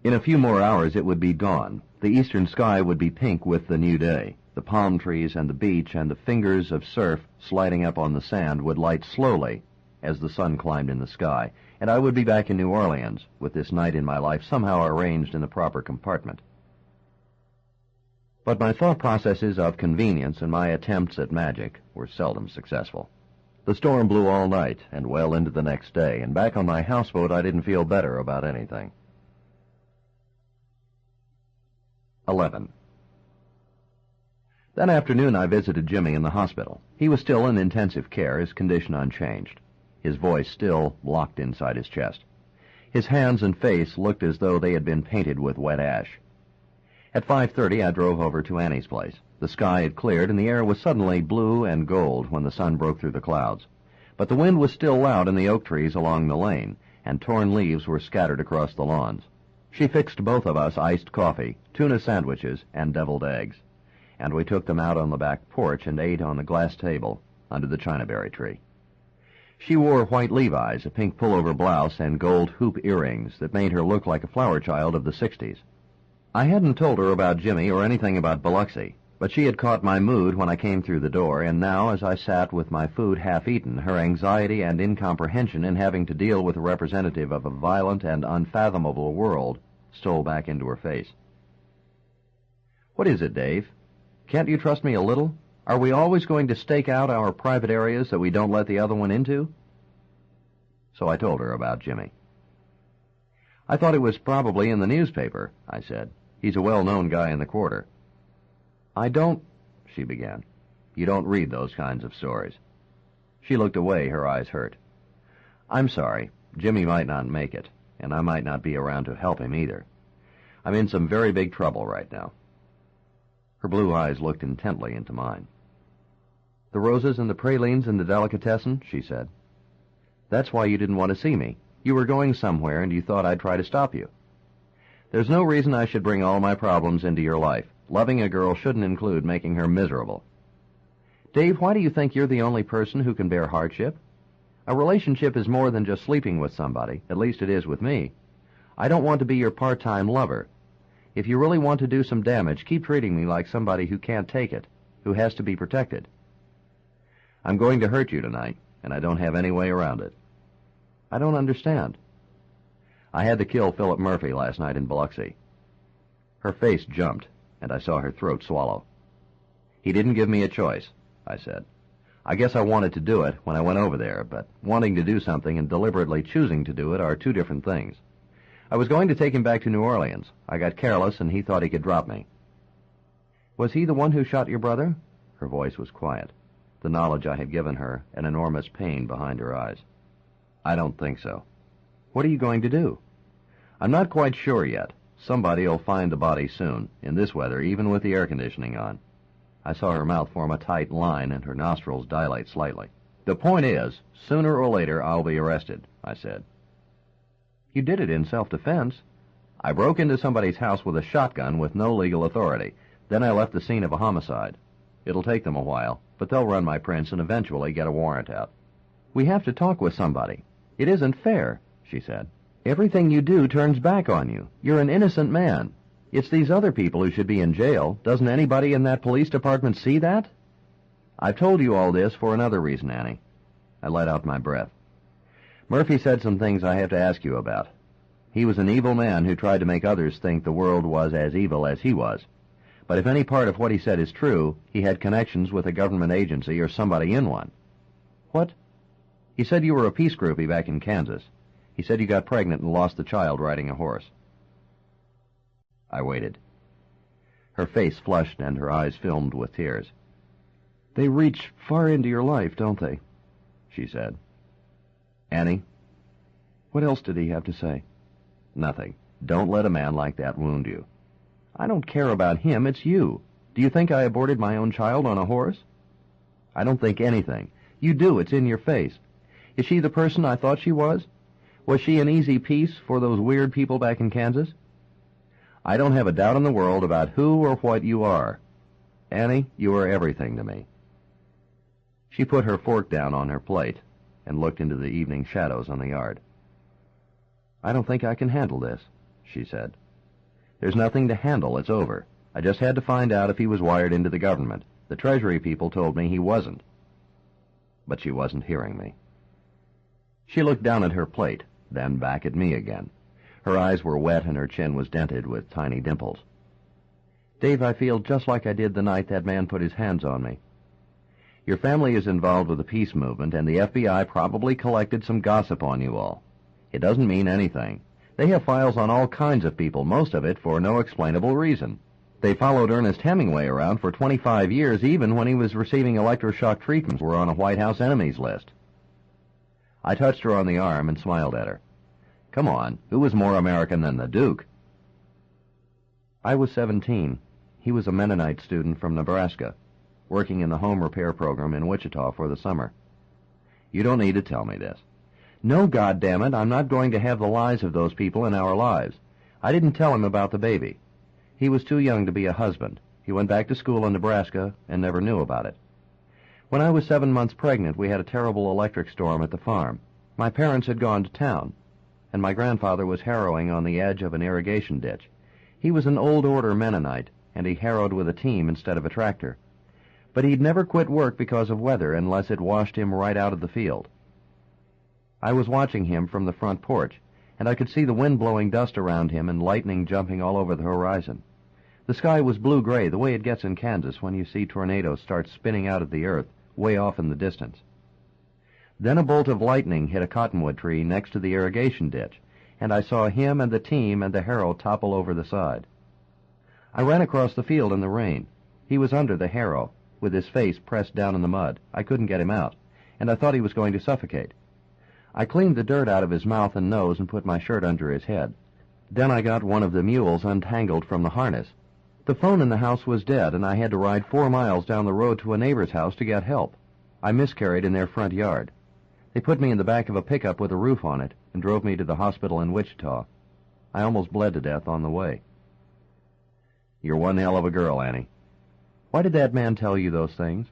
In a few more hours it would be dawn. The eastern sky would be pink with the new day. The palm trees and the beach and the fingers of surf sliding up on the sand would light slowly as the sun climbed in the sky, and I would be back in New Orleans with this night in my life somehow arranged in the proper compartment. But my thought processes of convenience and my attempts at magic were seldom successful. The storm blew all night and well into the next day, and back on my houseboat I didn't feel better about anything. 11. That afternoon I visited Jimmy in the hospital. He was still in intensive care, his condition unchanged. His voice still locked inside his chest. His hands and face looked as though they had been painted with wet ash. At 5:30 I drove over to Annie's place. The sky had cleared and the air was suddenly blue and gold when the sun broke through the clouds. But the wind was still loud in the oak trees along the lane, and torn leaves were scattered across the lawns. She fixed both of us iced coffee, tuna sandwiches, and deviled eggs, and we took them out on the back porch and ate on the glass table under the chinaberry tree. She wore white Levi's, a pink pullover blouse, and gold hoop earrings that made her look like a flower child of the 60s. I hadn't told her about Jimmy or anything about Biloxi, but she had caught my mood when I came through the door, and now, as I sat with my food half-eaten, her anxiety and incomprehension in having to deal with a representative of a violent and unfathomable world stole back into her face. "What is it, Dave? Can't you trust me a little? Are we always going to stake out our private areas that we don't let the other one into?" So I told her about Jimmy. "I thought it was probably in the newspaper," I said. "He's a well-known guy in the quarter." "I don't—" she began. "You don't read those kinds of stories." She looked away, her eyes hurt. "I'm sorry. Jimmy might not make it, and I might not be around to help him either. I'm in some very big trouble right now." Her blue eyes looked intently into mine. "The roses and the pralines and the delicatessen," she said. "That's why you didn't want to see me. You were going somewhere, and you thought I'd try to stop you. There's no reason I should bring all my problems into your life. Loving a girl shouldn't include making her miserable. Dave, why do you think you're the only person who can bear hardship? A relationship is more than just sleeping with somebody. At least it is with me. I don't want to be your part-time lover. If you really want to do some damage, keep treating me like somebody who can't take it, who has to be protected. I'm going to hurt you tonight, and I don't have any way around it." "I don't understand." "I had to kill Philip Murphy last night in Biloxi." Her face jumped, and I saw her throat swallow. "He didn't give me a choice," I said. "I guess I wanted to do it when I went over there, but wanting to do something and deliberately choosing to do it are two different things. I was going to take him back to New Orleans. I got careless, and he thought he could drop me." "Was he the one who shot your brother?" Her voice was quiet. The knowledge I had given her an enormous pain behind her eyes. "I don't think so." "What are you going to do?" "I'm not quite sure yet. Somebody'll find the body soon, in this weather, even with the air conditioning on." I saw her mouth form a tight line and her nostrils dilate slightly. "The point is, sooner or later I'll be arrested," I said. "You did it in self-defense." "I broke into somebody's house with a shotgun with no legal authority. Then I left the scene of a homicide. It'll take them a while, but they'll run my prints and eventually get a warrant out." "We have to talk with somebody. It isn't fair," she said. "Everything you do turns back on you. You're an innocent man. It's these other people who should be in jail. Doesn't anybody in that police department see that?" "I've told you all this for another reason, Annie." I let out my breath. "Murphy said some things I have to ask you about. He was an evil man who tried to make others think the world was as evil as he was. But if any part of what he said is true, he had connections with a government agency or somebody in one." "What?" "He said you were a peace groupie back in Kansas. He said you got pregnant and lost the child riding a horse." I waited. Her face flushed and her eyes filmed with tears. They reach far into your life, don't they? She said. Annie? What else did he have to say? Nothing. Don't let a man like that wound you. I don't care about him, it's you. Do you think I aborted my own child on a horse? I don't think anything. You do, it's in your face. Is she the person I thought she was? Was she an easy piece for those weird people back in Kansas? I don't have a doubt in the world about who or what you are. Annie, you are everything to me. She put her fork down on her plate and looked into the evening shadows on the yard. I don't think I can handle this, she said. There's nothing to handle. It's over. I just had to find out if he was wired into the government. The Treasury people told me he wasn't. But she wasn't hearing me. She looked down at her plate, then back at me again. Her eyes were wet and her chin was dented with tiny dimples. Dave, I feel just like I did the night that man put his hands on me. Your family is involved with the peace movement, and the FBI probably collected some gossip on you all. It doesn't mean anything. They have files on all kinds of people, most of it for no explainable reason. They followed Ernest Hemingway around for 25 years, even when he was receiving electroshock treatments were on a White House enemies list. I touched her on the arm and smiled at her. Come on, who was more American than the Duke? I was 17. He was a Mennonite student from Nebraska, working in the home repair program in Wichita for the summer. You don't need to tell me this. No, goddammit, I'm not going to have the lies of those people in our lives. I didn't tell him about the baby. He was too young to be a husband. He went back to school in Nebraska and never knew about it. When I was 7 months pregnant, we had a terrible electric storm at the farm. My parents had gone to town, and my grandfather was harrowing on the edge of an irrigation ditch. He was an old-order Mennonite, and he harrowed with a team instead of a tractor. But he'd never quit work because of weather unless it washed him right out of the field. I was watching him from the front porch, and I could see the wind blowing dust around him and lightning jumping all over the horizon. The sky was blue-gray, the way it gets in Kansas when you see tornadoes start spinning out of the earth way off in the distance. Then a bolt of lightning hit a cottonwood tree next to the irrigation ditch, and I saw him and the team and the harrow topple over the side. I ran across the field in the rain. He was under the harrow, with his face pressed down in the mud. I couldn't get him out, and I thought he was going to suffocate. I cleaned the dirt out of his mouth and nose and put my shirt under his head. Then I got one of the mules untangled from the harness. The phone in the house was dead, and I had to ride 4 miles down the road to a neighbor's house to get help. I miscarried in their front yard. They put me in the back of a pickup with a roof on it and drove me to the hospital in Wichita. I almost bled to death on the way. You're one hell of a girl, Annie. Why did that man tell you those things?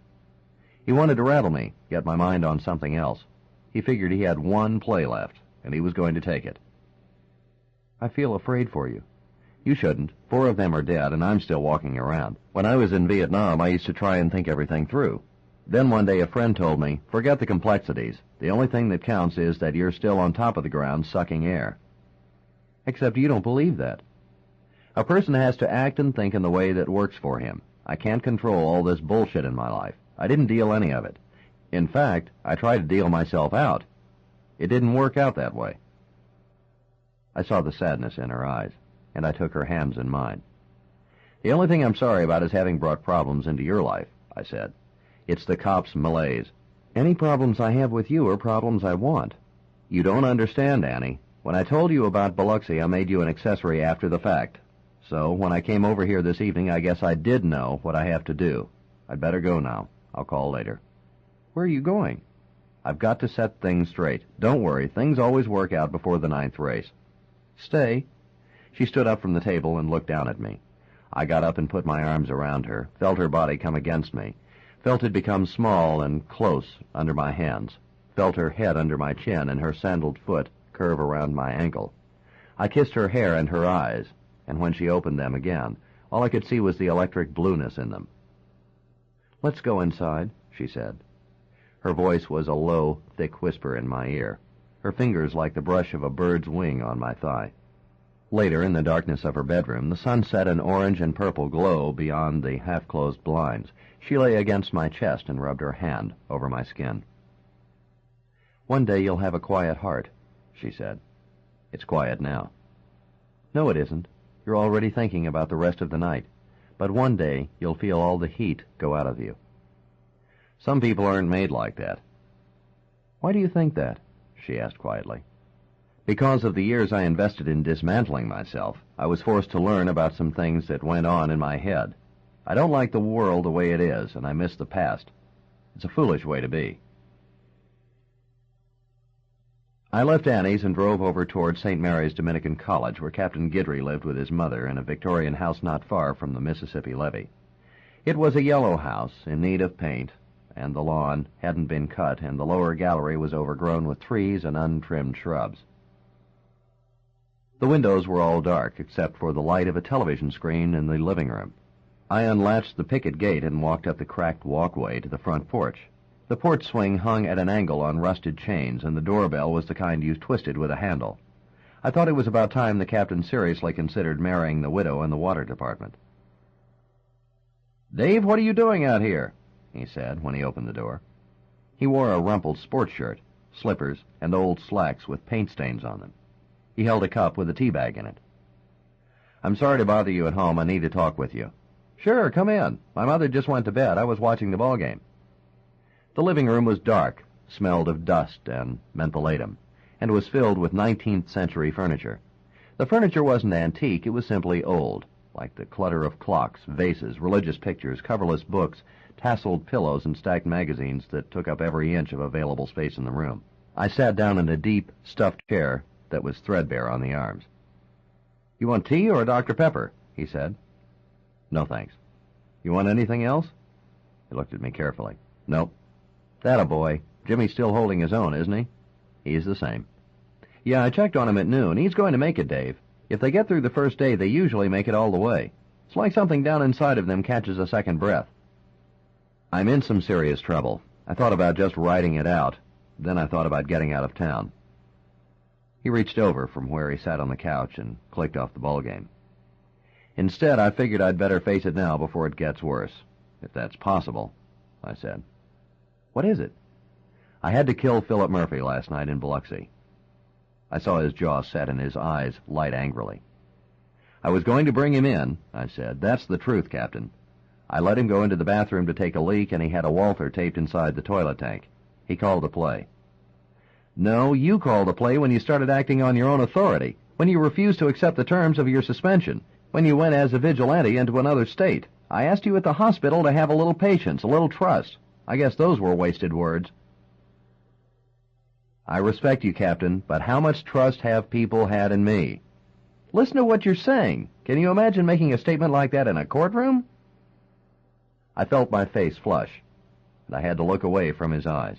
He wanted to rattle me, get my mind on something else. He figured he had one play left, and he was going to take it. I feel afraid for you. You shouldn't. 4 of them are dead, and I'm still walking around. When I was in Vietnam, I used to try and think everything through. Then one day a friend told me, forget the complexities. The only thing that counts is that you're still on top of the ground sucking air. Except you don't believe that. A person has to act and think in the way that works for him. I can't control all this bullshit in my life. I didn't deal any of it. In fact, I tried to deal myself out. It didn't work out that way. I saw the sadness in her eyes, and I took her hands in mine. The only thing I'm sorry about is having brought problems into your life, I said. It's the cops' malaise. Any problems I have with you are problems I want. You don't understand, Annie. When I told you about Biloxi, I made you an accessory after the fact. So when I came over here this evening, I guess I did know what I have to do. I'd better go now. I'll call later. Where are you going? I've got to set things straight. Don't worry, things always work out before the 9th race. Stay. She stood up from the table and looked down at me. I got up and put my arms around her, felt her body come against me, felt it become small and close under my hands, felt her head under my chin and her sandaled foot curve around my ankle. I kissed her hair and her eyes, and when she opened them again, all I could see was the electric blueness in them. Let's go inside, she said. Her voice was a low, thick whisper in my ear, her fingers like the brush of a bird's wing on my thigh. Later, in the darkness of her bedroom, the sun set an orange and purple glow beyond the half-closed blinds. She lay against my chest and rubbed her hand over my skin. One day you'll have a quiet heart, she said. It's quiet now. No, it isn't. You're already thinking about the rest of the night. But one day you'll feel all the heat go out of you. Some people aren't made like that. Why do you think that? She asked quietly. Because of the years I invested in dismantling myself, I was forced to learn about some things that went on in my head. I don't like the world the way it is, and I miss the past. It's a foolish way to be. I left Annie's and drove over toward St. Mary's Dominican College, where Captain Guidry lived with his mother in a Victorian house not far from the Mississippi levee. It was a yellow house in need of paint, and the lawn hadn't been cut, and the lower gallery was overgrown with trees and untrimmed shrubs. The windows were all dark, except for the light of a television screen in the living room. I unlatched the picket gate and walked up the cracked walkway to the front porch. The porch swing hung at an angle on rusted chains, and the doorbell was the kind you twisted with a handle. I thought it was about time the captain seriously considered marrying the widow in the water department. "Dave, what are you doing out here?" he said when he opened the door. He wore a rumpled sports shirt, slippers, and old slacks with paint stains on them. He held a cup with a tea bag in it. "I'm sorry to bother you at home. I need to talk with you." "Sure, come in. My mother just went to bed. I was watching the ball game." The living room was dark, smelled of dust and mentholatum, and was filled with 19th century furniture. The furniture wasn't antique, it was simply old, like the clutter of clocks, vases, religious pictures, coverless books, tasseled pillows, and stacked magazines that took up every inch of available space in the room. I sat down in a deep, stuffed chair that was threadbare on the arms. "You want tea or Dr. Pepper?" he said. "No, thanks." "You want anything else?" He looked at me carefully. "Nope." "That a boy. Jimmy's still holding his own, isn't he?" "He's the same." "Yeah, I checked on him at noon. He's going to make it, Dave. If they get through the first day, they usually make it all the way. It's like something down inside of them catches a second breath." "I'm in some serious trouble. I thought about just writing it out. Then I thought about getting out of town." He reached over from where he sat on the couch and clicked off the ball game. "Instead, I figured I'd better face it now before it gets worse. If that's possible," I said. "What is it?" "I had to kill Philip Murphy last night in Biloxi." I saw his jaw set and his eyes light angrily. "I was going to bring him in," I said. "That's the truth, Captain. I let him go into the bathroom to take a leak, and he had a Walther taped inside the toilet tank. He called the play." "No, you called the play when you started acting on your own authority, when you refused to accept the terms of your suspension, when you went as a vigilante into another state. I asked you at the hospital to have a little patience, a little trust. I guess those were wasted words." "I respect you, Captain, but how much trust have people had in me?" "Listen to what you're saying. Can you imagine making a statement like that in a courtroom?" I felt my face flush, and I had to look away from his eyes.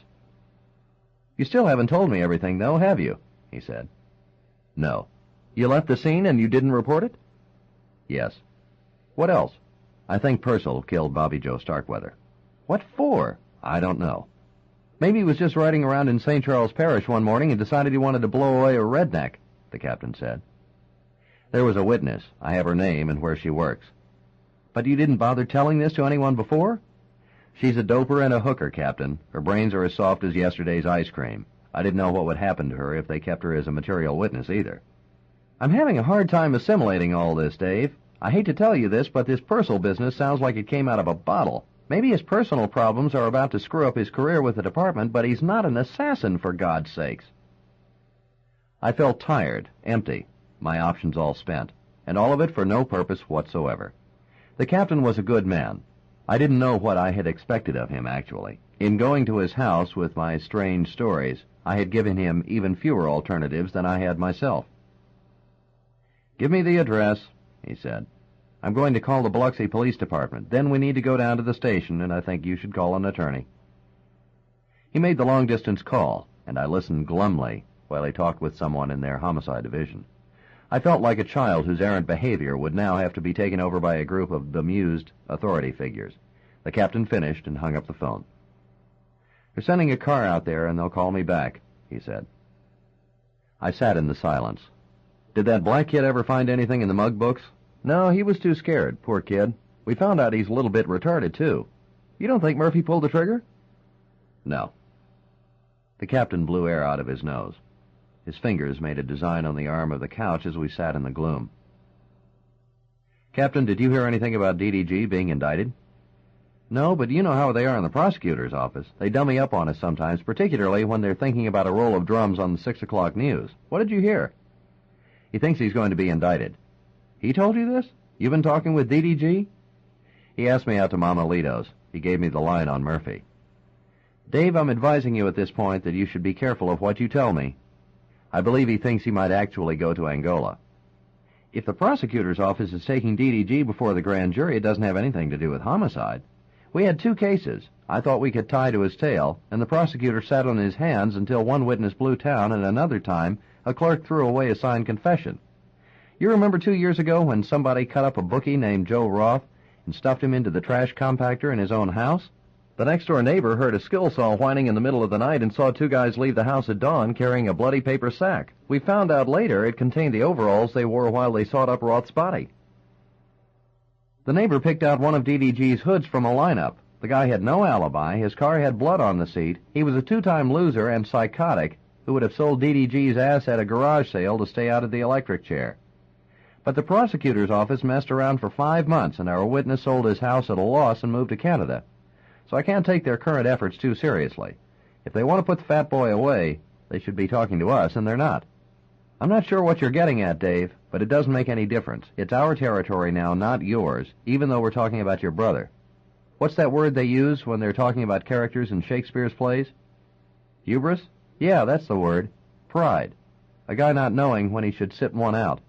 "You still haven't told me everything, though, have you?" he said. "No." "You left the scene and you didn't report it?" "Yes." "What else?" "I think Purcell killed Bobby Joe Starkweather." "What for?" "I don't know. Maybe he was just riding around in St. Charles Parish one morning and decided he wanted to blow away a redneck," the captain said. "There was a witness. I have her name and where she works." "But you didn't bother telling this to anyone before?" "She's a doper and a hooker, Captain. Her brains are as soft as yesterday's ice cream. I didn't know what would happen to her if they kept her as a material witness, either." "I'm having a hard time assimilating all this, Dave. I hate to tell you this, but this Purcell business sounds like it came out of a bottle. Maybe his personal problems are about to screw up his career with the department, but he's not an assassin, for God's sakes." I felt tired, empty, my options all spent, and all of it for no purpose whatsoever. The captain was a good man. I didn't know what I had expected of him, actually. In going to his house with my strange stories, I had given him even fewer alternatives than I had myself. "Give me the address," he said. "I'm going to call the Biloxi Police Department. Then we need to go down to the station, and I think you should call an attorney." He made the long-distance call, and I listened glumly while he talked with someone in their homicide division. I felt like a child whose errant behavior would now have to be taken over by a group of bemused authority figures. The captain finished and hung up the phone. "They're sending a car out there, and they'll call me back," he said. I sat in the silence. "Did that black kid ever find anything in the mug books?" "No, he was too scared, poor kid. We found out he's a little bit retarded, too." "You don't think Murphy pulled the trigger?" "No." The captain blew air out of his nose. His fingers made a design on the arm of the couch as we sat in the gloom. "Captain, did you hear anything about DDG being indicted?" No, but you know how they are in the prosecutor's office. They dummy up on us sometimes, particularly when they're thinking about a roll of drums on the 6 o'clock news. What did you hear? He thinks he's going to be indicted. He told you this? You've been talking with DDG? He asked me out to Mama Lito's. He gave me the line on Murphy. Dave, I'm advising you at this point that you should be careful of what you tell me. I believe he thinks he might actually go to Angola. If the prosecutor's office is taking DDG before the grand jury, it doesn't have anything to do with homicide. We had 2 cases. I thought we could tie to his tail, and the prosecutor sat on his hands until one witness blew town, and another time a clerk threw away a signed confession. You remember 2 years ago when somebody cut up a bookie named Joe Roth and stuffed him into the trash compactor in his own house? The next-door neighbor heard a skill saw whining in the middle of the night and saw 2 guys leave the house at dawn carrying a bloody paper sack. We found out later it contained the overalls they wore while they sawed up Roth's body. The neighbor picked out one of DDG's hoods from a lineup. The guy had no alibi, his car had blood on the seat, he was a 2-time loser and psychotic who would have sold DDG's ass at a garage sale to stay out of the electric chair. But the prosecutor's office messed around for 5 months, and our witness sold his house at a loss and moved to Canada. So I can't take their current efforts too seriously. If they want to put the fat boy away, they should be talking to us, and they're not. I'm not sure what you're getting at, Dave, but it doesn't make any difference. It's our territory now, not yours, even though we're talking about your brother. What's that word they use when they're talking about characters in Shakespeare's plays? Hubris? Yeah, that's the word. Pride. A guy not knowing when he should sit one out.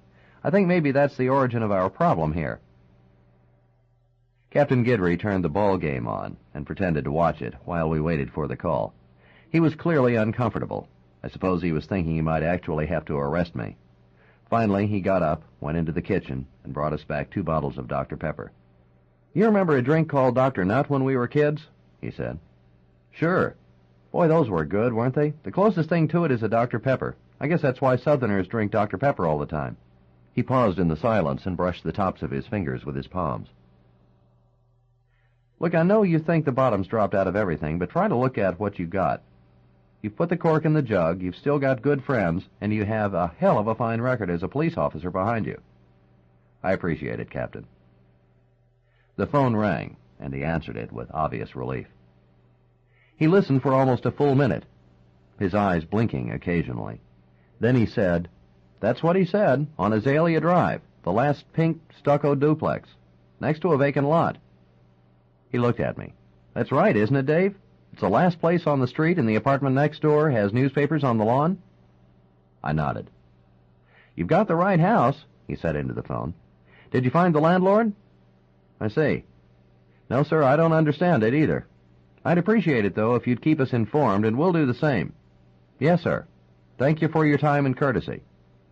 I think maybe that's the origin of our problem here. Captain Guidry turned the ball game on and pretended to watch it while we waited for the call. He was clearly uncomfortable. I suppose he was thinking he might actually have to arrest me. Finally, he got up, went into the kitchen, and brought us back 2 bottles of Dr. Pepper. You remember a drink called Dr. Nut when we were kids? He said. Sure. Boy, those were good, weren't they? The closest thing to it is a Dr. Pepper. I guess that's why Southerners drink Dr. Pepper all the time. He paused in the silence and brushed the tops of his fingers with his palms. Look, I know you think the bottom's dropped out of everything, but try to look at what you got. You've put the cork in the jug, you've still got good friends, and you have a hell of a fine record as a police officer behind you. I appreciate it, Captain. The phone rang, and he answered it with obvious relief. He listened for almost a full minute, his eyes blinking occasionally. Then he said, That's what he said, on Azalea Drive, the last pink stucco duplex, next to a vacant lot. He looked at me. That's right, isn't it, Dave? It's the last place on the street, and the apartment next door has newspapers on the lawn? I nodded. You've got the right house, he said into the phone. Did you find the landlord? I see. No, sir, I don't understand it either. I'd appreciate it, though, if you'd keep us informed, and we'll do the same. Yes, sir. Thank you for your time and courtesy.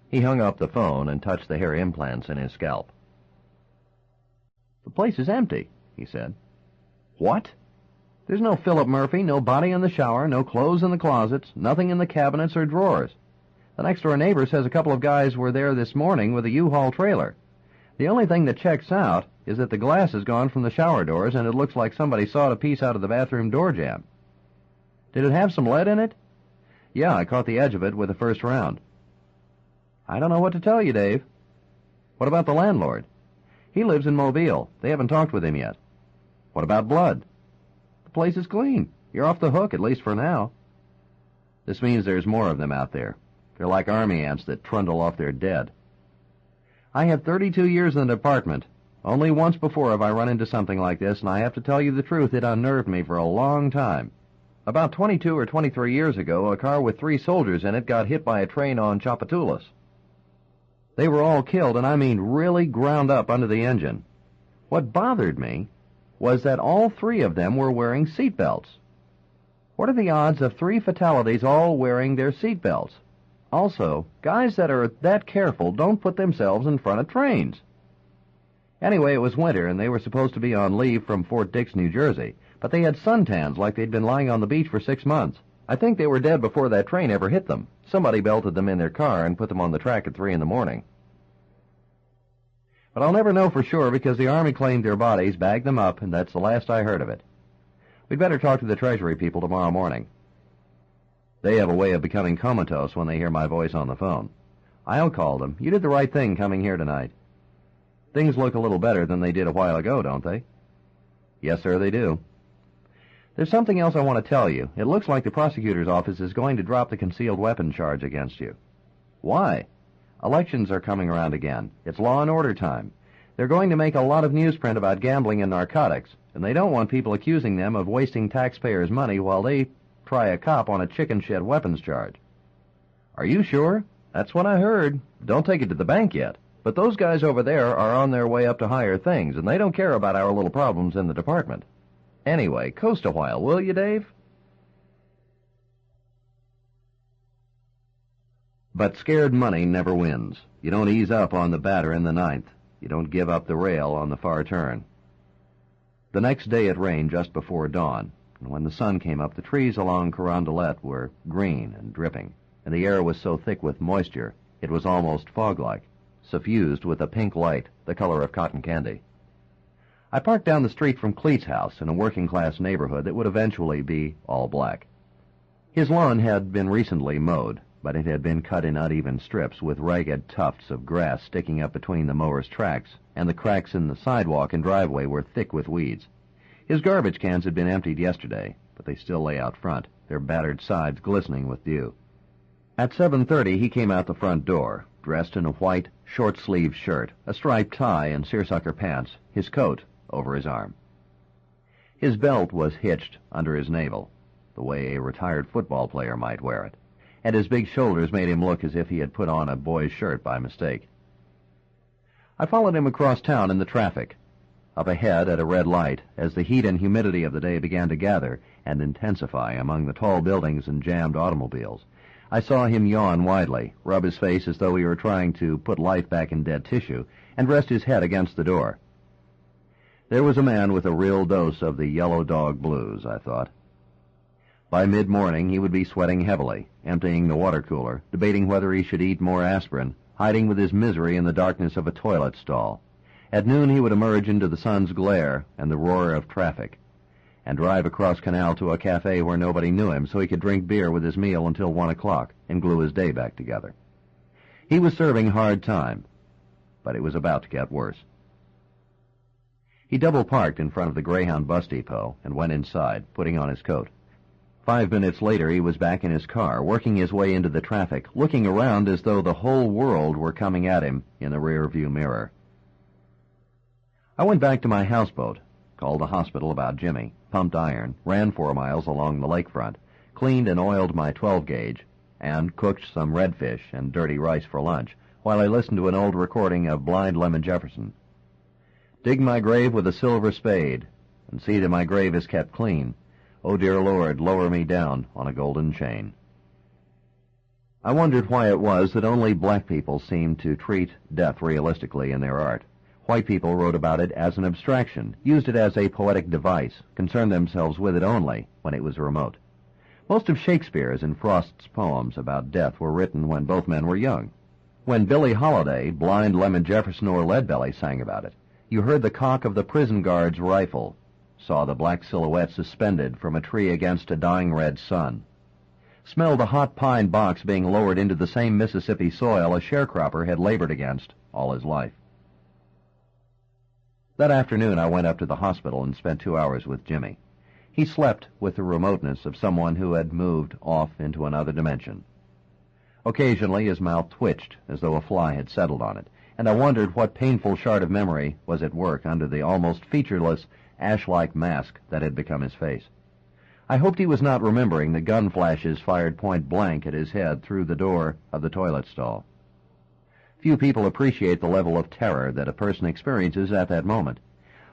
He hung up the phone and touched the hair implants in his scalp. The place is empty, he said. What? There's no Philip Murphy, no body in the shower, no clothes in the closets, nothing in the cabinets or drawers. The next-door neighbor says a couple of guys were there this morning with a U-Haul trailer. The only thing that checks out is that the glass is gone from the shower doors, and it looks like somebody sawed a piece out of the bathroom door jamb. Did it have some lead in it? Yeah, I caught the edge of it with the first round. I don't know what to tell you, Dave. What about the landlord? He lives in Mobile. They haven't talked with him yet. What about blood? The place is clean. You're off the hook, at least for now. This means there's more of them out there. They're like army ants that trundle off their dead. I have 32 years in the department. Only once before have I run into something like this, and I have to tell you the truth, it unnerved me for a long time. About 22 or 23 years ago, a car with 3 soldiers in it got hit by a train on Chapatulas. They were all killed, and I mean really ground up under the engine. What bothered me was that all 3 of them were wearing seat belts. What are the odds of 3 fatalities all wearing their seat belts? Also, guys that are that careful don't put themselves in front of trains. Anyway, it was winter, and they were supposed to be on leave from Fort Dix, New Jersey, but they had suntans like they'd been lying on the beach for 6 months. I think they were dead before that train ever hit them. Somebody belted them in their car and put them on the track at 3 in the morning. But I'll never know for sure because the Army claimed their bodies, bagged them up, and that's the last I heard of it. We'd better talk to the Treasury people tomorrow morning. They have a way of becoming comatose when they hear my voice on the phone. I'll call them. You did the right thing coming here tonight. Things look a little better than they did a while ago, don't they? Yes, sir, they do. There's something else I want to tell you. It looks like the prosecutor's office is going to drop the concealed weapon charge against you. Why? Elections are coming around again. It's law and order time. They're going to make a lot of newsprint about gambling and narcotics, and they don't want people accusing them of wasting taxpayers' money while they try a cop on a chicken shit weapons charge. Are you sure? That's what I heard. Don't take it to the bank yet. But those guys over there are on their way up to higher things, and they don't care about our little problems in the department. Anyway, coast a while, will you, Dave? But scared money never wins. You don't ease up on the batter in the ninth. You don't give up the rail on the far turn. The next day it rained just before dawn, and when the sun came up, the trees along Carondelet were green and dripping, and the air was so thick with moisture it was almost fog-like, suffused with a pink light, the color of cotton candy. I parked down the street from Cleet's house in a working-class neighborhood that would eventually be all black. His lawn had been recently mowed, but it had been cut in uneven strips with ragged tufts of grass sticking up between the mower's tracks, and the cracks in the sidewalk and driveway were thick with weeds. His garbage cans had been emptied yesterday, but they still lay out front, their battered sides glistening with dew. At 7:30 he came out the front door, dressed in a white, short-sleeved shirt, a striped tie, and seersucker pants, his coat over his arm. His belt was hitched under his navel, the way a retired football player might wear it, and his big shoulders made him look as if he had put on a boy's shirt by mistake. I followed him across town in the traffic. Up ahead at a red light, as the heat and humidity of the day began to gather and intensify among the tall buildings and jammed automobiles, I saw him yawn widely, rub his face as though he were trying to put life back in dead tissue, and rest his head against the door. There was a man with a real dose of the yellow dog blues, I thought. By mid-morning he would be sweating heavily, emptying the water cooler, debating whether he should eat more aspirin, hiding with his misery in the darkness of a toilet stall. At noon he would emerge into the sun's glare and the roar of traffic, and drive across canal to a cafe where nobody knew him so he could drink beer with his meal until 1 o'clock and glue his day back together. He was serving hard time, but it was about to get worse. He double-parked in front of the Greyhound bus depot and went inside, putting on his coat. 5 minutes later he was back in his car, working his way into the traffic, looking around as though the whole world were coming at him in the rear-view mirror. I went back to my houseboat, called the hospital about Jimmy, pumped iron, ran 4 miles along the lakefront, cleaned and oiled my 12-gauge, and cooked some redfish and dirty rice for lunch, while I listened to an old recording of Blind Lemon Jefferson. Dig my grave with a silver spade, and see that my grave is kept clean. O dear Lord, lower me down on a golden chain. I wondered why it was that only black people seemed to treat death realistically in their art. White people wrote about it as an abstraction, used it as a poetic device, concerned themselves with it only when it was remote. Most of Shakespeare's and Frost's poems about death were written when both men were young. When Billie Holiday, Blind Lemon Jefferson, or Leadbelly sang about it, you heard the cock of the prison guard's rifle, saw the black silhouette suspended from a tree against a dying red sun, smelled the hot pine box being lowered into the same Mississippi soil a sharecropper had labored against all his life. That afternoon I went up to the hospital and spent 2 hours with Jimmy. He slept with the remoteness of someone who had moved off into another dimension. Occasionally his mouth twitched as though a fly had settled on it, and I wondered what painful shard of memory was at work under the almost featureless, ash-like mask that had become his face. I hoped he was not remembering the gun flashes fired point-blank at his head through the door of the toilet stall. Few people appreciate the level of terror that a person experiences at that moment.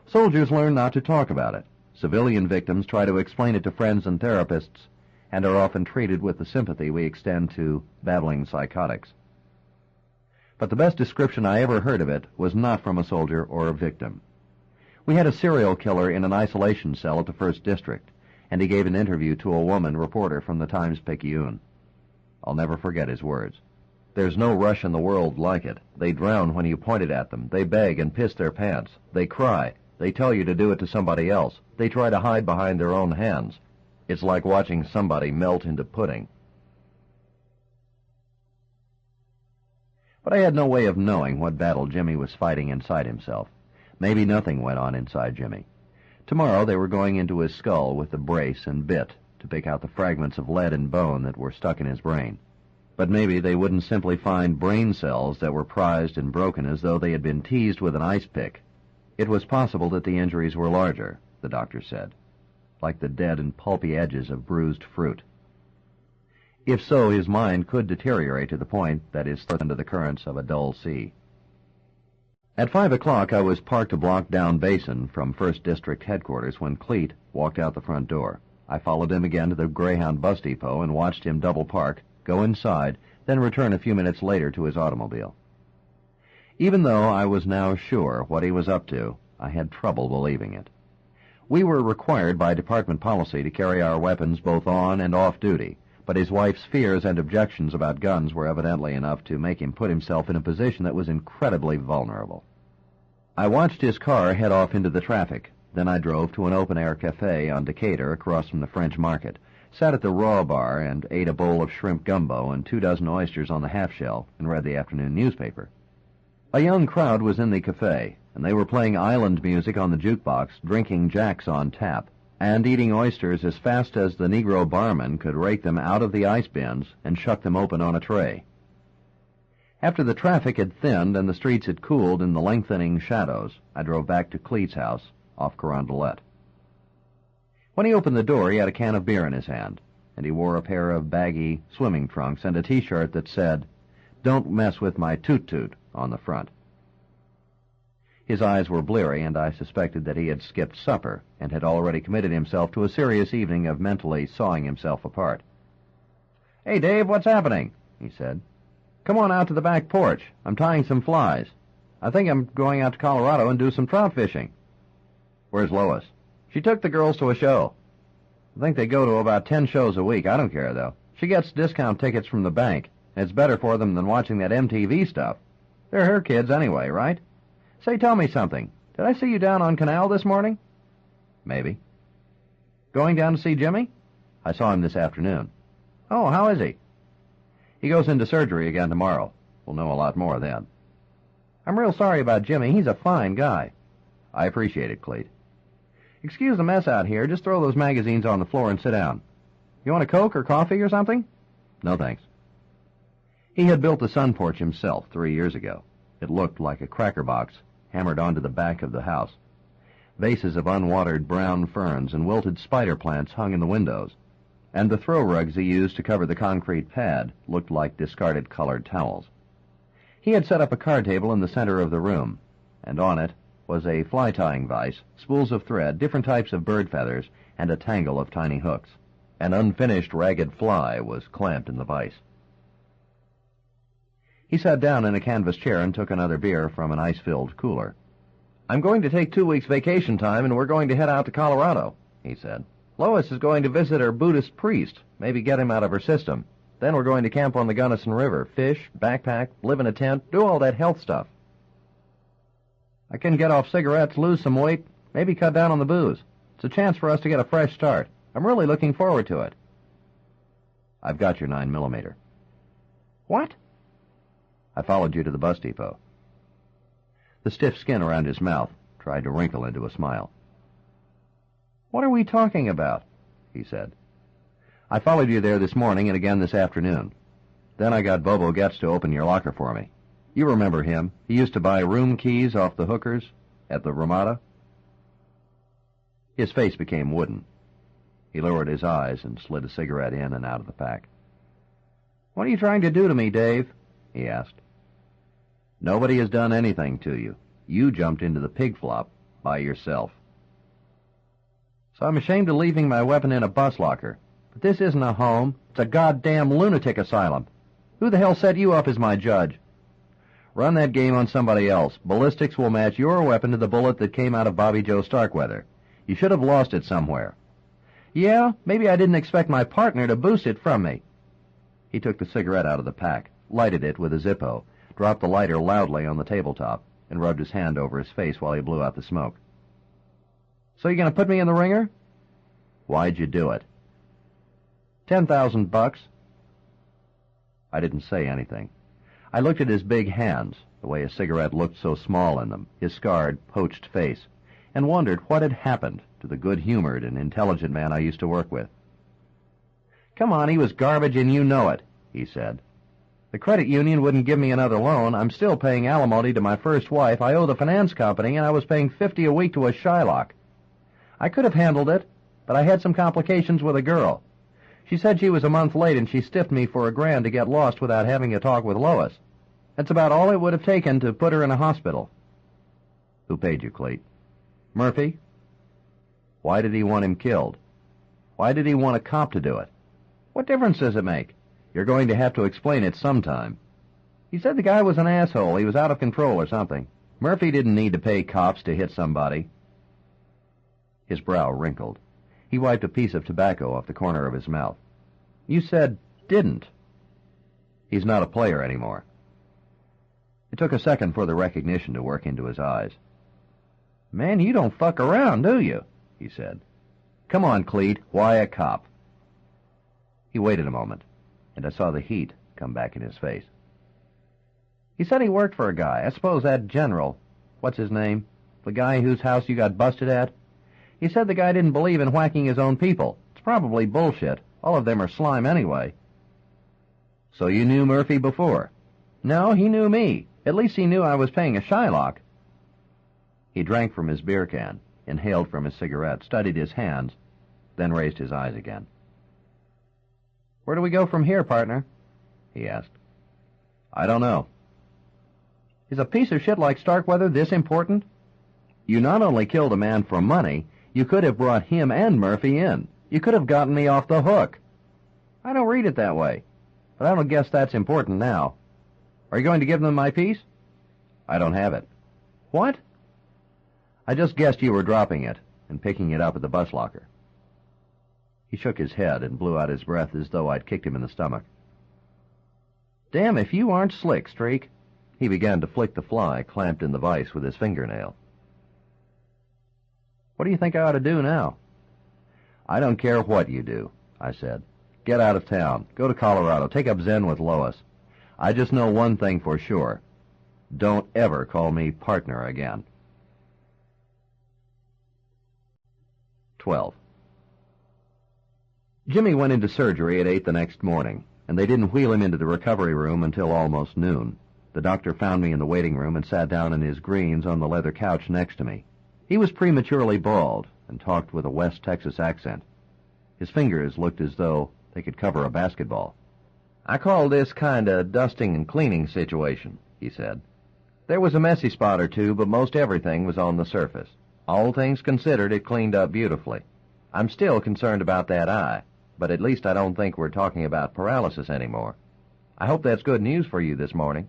Soldiers learn not to talk about it. Civilian victims try to explain it to friends and therapists, and are often treated with the sympathy we extend to babbling psychotics. But the best description I ever heard of it was not from a soldier or a victim. We had a serial killer in an isolation cell at the 1st District, and he gave an interview to a woman reporter from the Times-Picayune. I'll never forget his words. There's no rush in the world like it. They drown when you point it at them. They beg and piss their pants. They cry. They tell you to do it to somebody else. They try to hide behind their own hands. It's like watching somebody melt into pudding. But I had no way of knowing what battle Jimmy was fighting inside himself. Maybe nothing went on inside Jimmy. Tomorrow they were going into his skull with the brace and bit to pick out the fragments of lead and bone that were stuck in his brain. But maybe they wouldn't simply find brain cells that were prized and broken as though they had been teased with an ice pick. It was possible that the injuries were larger, the doctor said, like the dead and pulpy edges of bruised fruit. If so, his mind could deteriorate to the point that is thrust into the currents of a dull sea. At 5 o'clock, I was parked a block down Basin from 1st District headquarters when Cleet walked out the front door. I followed him again to the Greyhound bus depot and watched him double park, go inside, then return a few minutes later to his automobile. Even though I was now sure what he was up to, I had trouble believing it. We were required by department policy to carry our weapons both on and off duty, but his wife's fears and objections about guns were evidently enough to make him put himself in a position that was incredibly vulnerable. I watched his car head off into the traffic. Then I drove to an open-air cafe on Decatur across from the French Market, sat at the Raw Bar and ate a bowl of shrimp gumbo and 24 oysters on the half-shell and read the afternoon newspaper. A young crowd was in the cafe, and they were playing island music on the jukebox, drinking Jacks on tap, and eating oysters as fast as the Negro barman could rake them out of the ice bins and shuck them open on a tray. After the traffic had thinned and the streets had cooled in the lengthening shadows, I drove back to Cleet's house off Carondelet. When he opened the door, he had a can of beer in his hand, and he wore a pair of baggy swimming trunks and a T-shirt that said, "Don't mess with my toot-toot," on the front. His eyes were bleary, and I suspected that he had skipped supper and had already committed himself to a serious evening of mentally sawing himself apart. "Hey, Dave, what's happening?" he said. "Come on out to the back porch. I'm tying some flies. I think I'm going out to Colorado and do some trout fishing." "Where's Lois?" "She took the girls to a show. I think they go to about 10 shows a week. I don't care, though. She gets discount tickets from the bank, and it's better for them than watching that MTV stuff. They're her kids anyway, right? Say, tell me something. Did I see you down on Canal this morning?" "Maybe." "Going down to see Jimmy?" "I saw him this afternoon." "Oh, how is he?" "He goes into surgery again tomorrow. We'll know a lot more then." "I'm real sorry about Jimmy. He's a fine guy." "I appreciate it, Cleet." "Excuse the mess out here. Just throw those magazines on the floor and sit down. You want a Coke or coffee or something?" "No, thanks." He had built the sun porch himself 3 years ago. It looked like a cracker box hammered onto the back of the house. Vases of unwatered brown ferns and wilted spider plants hung in the windows, and the throw rugs he used to cover the concrete pad looked like discarded colored towels. He had set up a card table in the center of the room, and on it was a fly-tying vise, spools of thread, different types of bird feathers, and a tangle of tiny hooks. An unfinished ragged fly was clamped in the vise. He sat down in a canvas chair and took another beer from an ice-filled cooler. "I'm going to take 2 weeks vacation time, and we're going to head out to Colorado," he said. "Lois is going to visit her Buddhist priest, maybe get him out of her system. Then we're going to camp on the Gunnison River, fish, backpack, live in a tent, do all that health stuff. I can get off cigarettes, lose some weight, maybe cut down on the booze. It's a chance for us to get a fresh start. I'm really looking forward to it." "I've got your 9mm. "What?" "I followed you to the bus depot." The stiff skin around his mouth tried to wrinkle into a smile. "What are we talking about?" he said. "I followed you there this morning and again this afternoon. Then I got Bobo Getz to open your locker for me. You remember him. He used to buy room keys off the hookers at the Ramada." His face became wooden. He lowered his eyes and slid a cigarette in and out of the pack. "What are you trying to do to me, Dave?" he asked. "Nobody has done anything to you. You jumped into the pig flop by yourself." "So I'm ashamed of leaving my weapon in a bus locker. But this isn't a home. It's a goddamn lunatic asylum. Who the hell set you up as my judge?" "Run that game on somebody else. Ballistics will match your weapon to the bullet that came out of Bobby Joe Starkweather. You should have lost it somewhere." "Yeah, maybe I didn't expect my partner to boost it from me." He took the cigarette out of the pack, lighted it with a Zippo, dropped the lighter loudly on the tabletop, and rubbed his hand over his face while he blew out the smoke. "So you're going to put me in the ringer?" "Why'd you do it?" $10,000. I didn't say anything. I looked at his big hands, the way a cigarette looked so small in them, his scarred, poached face, and wondered what had happened to the good-humored and intelligent man I used to work with. "Come on, he was garbage and you know it," he said. "The credit union wouldn't give me another loan. I'm still paying alimony to my first wife. I owe the finance company, and I was paying $50 a week to a Shylock. I could have handled it, but I had some complications with a girl. She said she was a month late, and she stiffed me for $1,000 to get lost without having a talk with Lois. That's about all it would have taken to put her in a hospital." "Who paid you, Cleet?" "Murphy." "Why did he want him killed? Why did he want a cop to do it?" "What difference does it make?" "You're going to have to explain it sometime." "He said the guy was an asshole. He was out of control or something. Murphy didn't need to pay cops to hit somebody." His brow wrinkled. He wiped a piece of tobacco off the corner of his mouth. "You said didn't." "He's not a player anymore." It took a second for the recognition to work into his eyes. "Man, you don't fuck around, do you?" he said. "Come on, Cleet. Why a cop?" He waited a moment, and I saw the heat come back in his face. "He said he worked for a guy. I suppose that general, what's his name? The guy whose house you got busted at? He said the guy didn't believe in whacking his own people. It's probably bullshit. All of them are slime anyway." "So you knew Murphy before?" "No, he knew me. At least he knew I was paying a Shylock." He drank from his beer can, inhaled from his cigarette, studied his hands, then raised his eyes again. "Where do we go from here, partner?" he asked. "I don't know." "Is a piece of shit like Starkweather this important?" "You not only killed a man for money, you could have brought him and Murphy in. You could have gotten me off the hook." "I don't read it that way, but I don't guess that's important now. Are you going to give them my piece?" "I don't have it." "What?" "I just guessed you were dropping it and picking it up at the bus locker." He shook his head and blew out his breath as though I'd kicked him in the stomach. "Damn if you aren't slick, Streak." He began to flick the fly clamped in the vise with his fingernail. "What do you think I ought to do now?" "I don't care what you do," I said. "Get out of town. Go to Colorado. Take up Zen with Lois. I just know one thing for sure. Don't ever call me partner again." 12. Jimmy went into surgery at 8 the next morning, and they didn't wheel him into the recovery room until almost noon. The doctor found me in the waiting room and sat down in his greens on the leather couch next to me. He was prematurely bald and talked with a West Texas accent. His fingers looked as though they could cover a basketball. "I call this kind of dusting and cleaning situation," he said. "There was a messy spot or two, but most everything was on the surface. All things considered, it cleaned up beautifully. I'm still concerned about that eye, but at least I don't think we're talking about paralysis anymore. I hope that's good news for you this morning."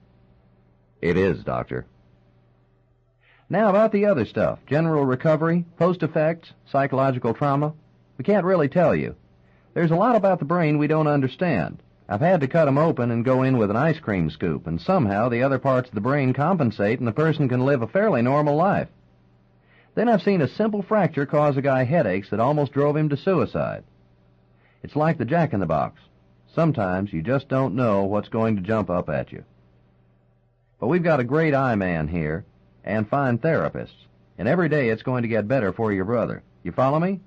"It is, Doctor." "Now about the other stuff, general recovery, post-effects, psychological trauma. We can't really tell you. There's a lot about the brain we don't understand. I've had to cut them open and go in with an ice cream scoop, and somehow the other parts of the brain compensate and the person can live a fairly normal life. Then I've seen a simple fracture cause a guy headaches that almost drove him to suicide. It's like the jack-in-the-box. Sometimes you just don't know what's going to jump up at you. But we've got a great eye man here, and fine therapists, and every day it's going to get better for your brother. You follow me?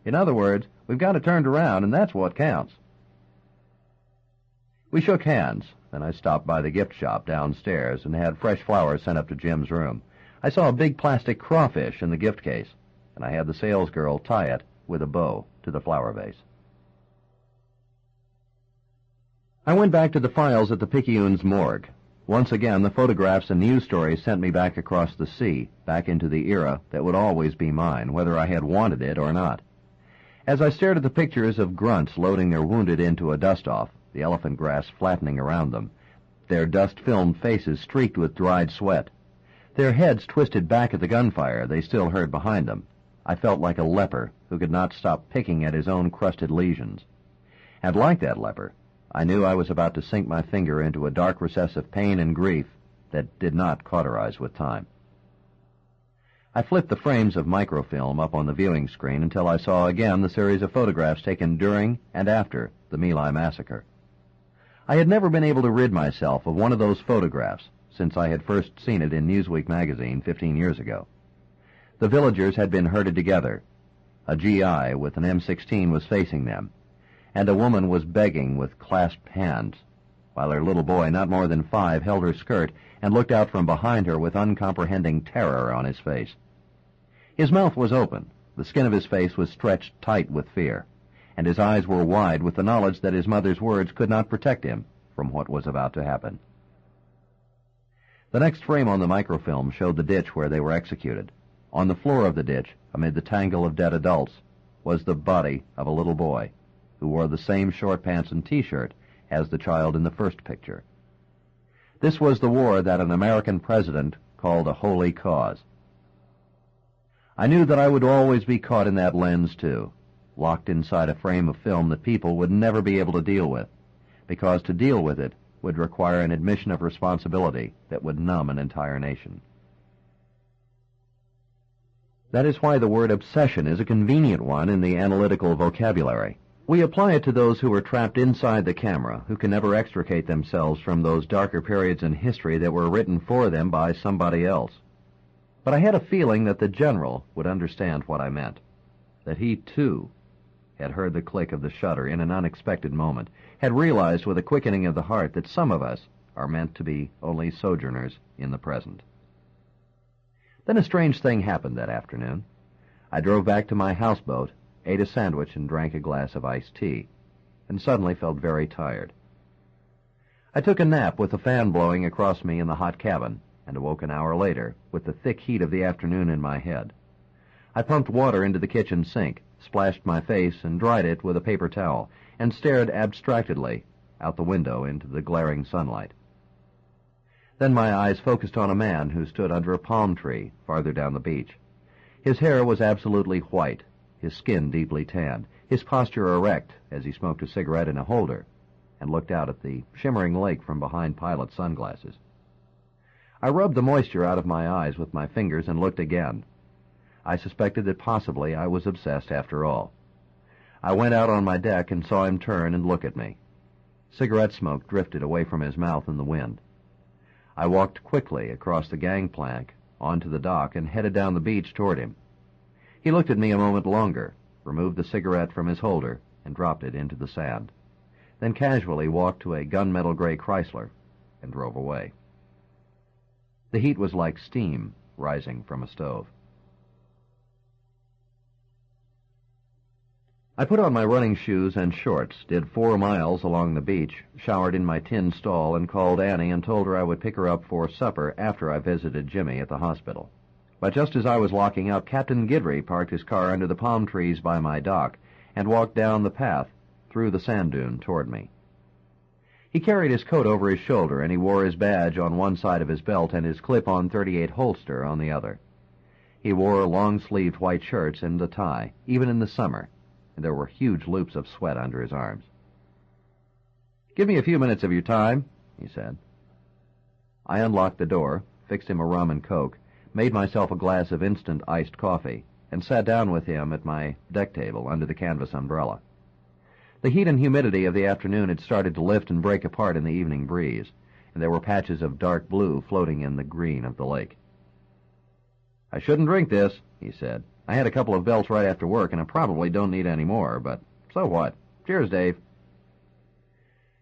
In other words, we've got it turned around, and that's what counts." We shook hands, then I stopped by the gift shop downstairs and had fresh flowers sent up to Jim's room. I saw a big plastic crawfish in the gift case, and I had the salesgirl tie it with a bow to the flower vase. I went back to the files at the Picayune's morgue. Once again, the photographs and news stories sent me back across the sea, back into the era that would always be mine, whether I had wanted it or not. As I stared at the pictures of grunts loading their wounded into a dust-off, the elephant grass flattening around them, their dust-filmed faces streaked with dried sweat, their heads twisted back at the gunfire they still heard behind them, I felt like a leper who could not stop picking at his own crusted lesions. And like that leper, I knew I was about to sink my finger into a dark recess of pain and grief that did not cauterize with time. I flipped the frames of microfilm up on the viewing screen until I saw again the series of photographs taken during and after the My Lai massacre. I had never been able to rid myself of one of those photographs since I had first seen it in Newsweek magazine 15 years ago. The villagers had been herded together. A GI with an M16 was facing them, and a woman was begging with clasped hands, while her little boy, not more than 5, held her skirt and looked out from behind her with uncomprehending terror on his face. His mouth was open, the skin of his face was stretched tight with fear, and his eyes were wide with the knowledge that his mother's words could not protect him from what was about to happen. The next frame on the microfilm showed the ditch where they were executed. On the floor of the ditch, amid the tangle of dead adults, was the body of a little boy who wore the same short pants and T-shirt as the child in the first picture. This was the war that an American president called a holy cause. I knew that I would always be caught in that lens, too, locked inside a frame of film that people would never be able to deal with, because to deal with it would require an admission of responsibility that would numb an entire nation. That is why the word obsession is a convenient one in the analytical vocabulary. We apply it to those who are trapped inside the camera, who can never extricate themselves from those darker periods in history that were written for them by somebody else. But I had a feeling that the general would understand what I meant, that he, too, had heard the click of the shutter in an unexpected moment, had realized with a quickening of the heart that some of us are meant to be only sojourners in the present. Then a strange thing happened that afternoon. I drove back to my houseboat, ate a sandwich and drank a glass of iced tea, and suddenly felt very tired. I took a nap with the fan blowing across me in the hot cabin, and awoke an hour later with the thick heat of the afternoon in my head. I pumped water into the kitchen sink, splashed my face and dried it with a paper towel, and stared abstractedly out the window into the glaring sunlight. Then my eyes focused on a man who stood under a palm tree farther down the beach. His hair was absolutely white, his skin deeply tanned, his posture erect as he smoked a cigarette in a holder and looked out at the shimmering lake from behind pilot sunglasses. I rubbed the moisture out of my eyes with my fingers and looked again. I suspected that possibly I was obsessed after all. I went out on my deck and saw him turn and look at me. Cigarette smoke drifted away from his mouth in the wind. I walked quickly across the gangplank onto the dock and headed down the beach toward him. He looked at me a moment longer, removed the cigarette from his holder, and dropped it into the sand, then casually walked to a gunmetal gray Chrysler and drove away. The heat was like steam rising from a stove. I put on my running shoes and shorts, did 4 miles along the beach, showered in my tin stall, and called Annie and told her I would pick her up for supper after I visited Jimmy at the hospital. But just as I was locking up, Captain Guidry parked his car under the palm trees by my dock and walked down the path through the sand dune toward me. He carried his coat over his shoulder, and he wore his badge on one side of his belt and his clip-on .38 holster on the other. He wore long-sleeved white shirts and a tie, even in the summer, and there were huge loops of sweat under his arms. "Give me a few minutes of your time," he said. I unlocked the door, fixed him a rum and coke, made myself a glass of instant iced coffee, and sat down with him at my deck table under the canvas umbrella. The heat and humidity of the afternoon had started to lift and break apart in the evening breeze, and there were patches of dark blue floating in the green of the lake. "I shouldn't drink this," he said. "I had a couple of belts right after work, and I probably don't need any more, but so what? Cheers, Dave."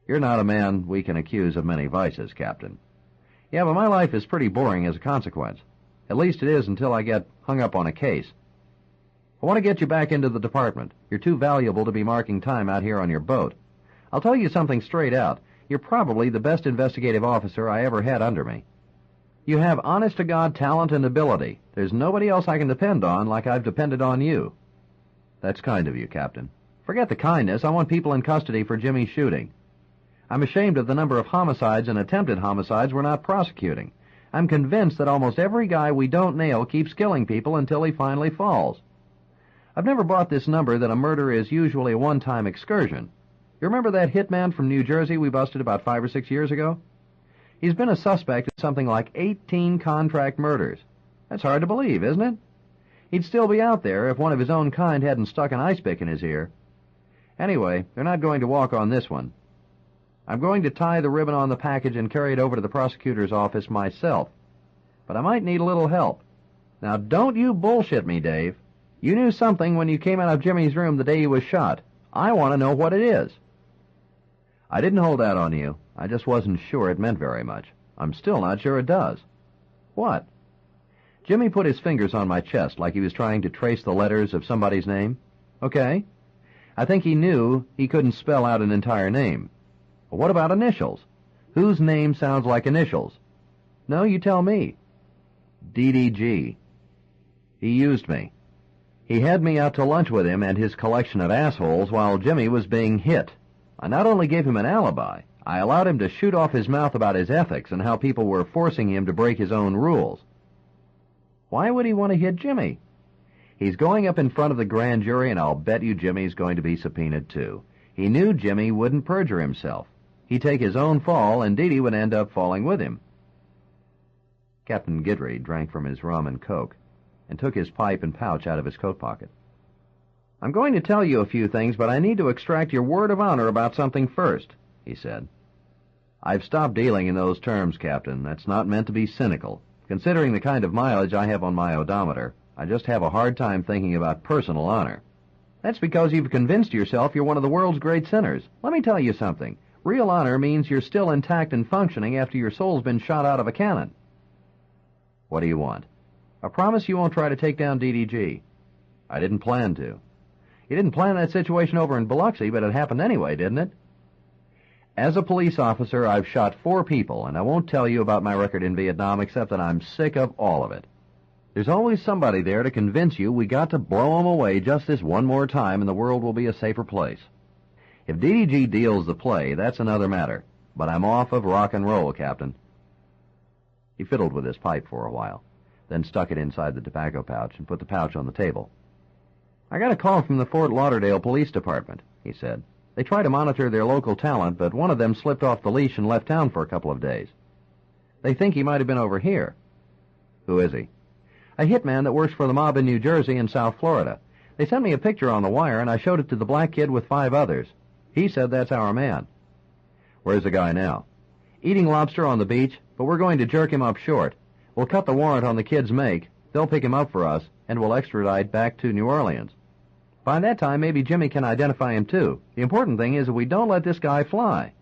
"You're not a man we can accuse of many vices, Captain." "Yeah, but my life is pretty boring as a consequence. At least it is until I get hung up on a case. I want to get you back into the department. You're too valuable to be marking time out here on your boat. I'll tell you something straight out. You're probably the best investigative officer I ever had under me. You have honest-to-God talent and ability. There's nobody else I can depend on like I've depended on you." "That's kind of you, Captain." "Forget the kindness. I want people in custody for Jimmy's shooting. I'm ashamed of the number of homicides and attempted homicides we're not prosecuting. I'm convinced that almost every guy we don't nail keeps killing people until he finally falls. I've never bought this number that a murder is usually a one-time excursion. You remember that hitman from New Jersey we busted about 5 or 6 years ago? He's been a suspect in something like 18 contract murders. That's hard to believe, isn't it? He'd still be out there if one of his own kind hadn't stuck an ice pick in his ear. Anyway, they're not going to walk on this one. I'm going to tie the ribbon on the package and carry it over to the prosecutor's office myself. But I might need a little help. Now, don't you bullshit me, Dave. You knew something when you came out of Jimmy's room the day he was shot. I want to know what it is. I didn't hold out on you. I just wasn't sure it meant very much. I'm still not sure it does. What? Jimmy put his fingers on my chest like he was trying to trace the letters of somebody's name. Okay. I think he knew he couldn't spell out an entire name. But what about initials? Whose name sounds like initials? No, you tell me. DDG. He used me. He had me out to lunch with him and his collection of assholes while Jimmy was being hit. I not only gave him an alibi, I allowed him to shoot off his mouth about his ethics and how people were forcing him to break his own rules. Why would he want to hit Jimmy? He's going up in front of the grand jury, and I'll bet you Jimmy's going to be subpoenaed too. He knew Jimmy wouldn't perjure himself. He'd take his own fall, and Dee Dee would end up falling with him. Captain Guidry drank from his rum and coke and took his pipe and pouch out of his coat pocket. I'm going to tell you a few things, but I need to extract your word of honor about something first, he said. I've stopped dealing in those terms, Captain. That's not meant to be cynical. Considering the kind of mileage I have on my odometer, I just have a hard time thinking about personal honor. That's because you've convinced yourself you're one of the world's great sinners. Let me tell you something. Real honor means you're still intact and functioning after your soul's been shot out of a cannon. What do you want? A promise you won't try to take down DDG. I didn't plan to. You didn't plan that situation over in Biloxi, but it happened anyway, didn't it? As a police officer, I've shot 4 people, and I won't tell you about my record in Vietnam except that I'm sick of all of it. There's always somebody there to convince you we got to blow 'em away just this one more time and the world will be a safer place. If DDG deals the play, that's another matter, but I'm off of rock and roll, Captain. He fiddled with his pipe for a while, then stuck it inside the tobacco pouch and put the pouch on the table. I got a call from the Fort Lauderdale Police Department, he said. They try to monitor their local talent, but one of them slipped off the leash and left town for a couple of days. They think he might have been over here. Who is he? A hitman that works for the mob in New Jersey and South Florida. They sent me a picture on the wire, and I showed it to the black kid with 5 others. He said that's our man. Where's the guy now? Eating lobster on the beach, but we're going to jerk him up short. We'll cut the warrant on the kid's make. They'll pick him up for us, and we'll extradite back to New Orleans. By that time, maybe Jimmy can identify him, too. The important thing is that we don't let this guy fly.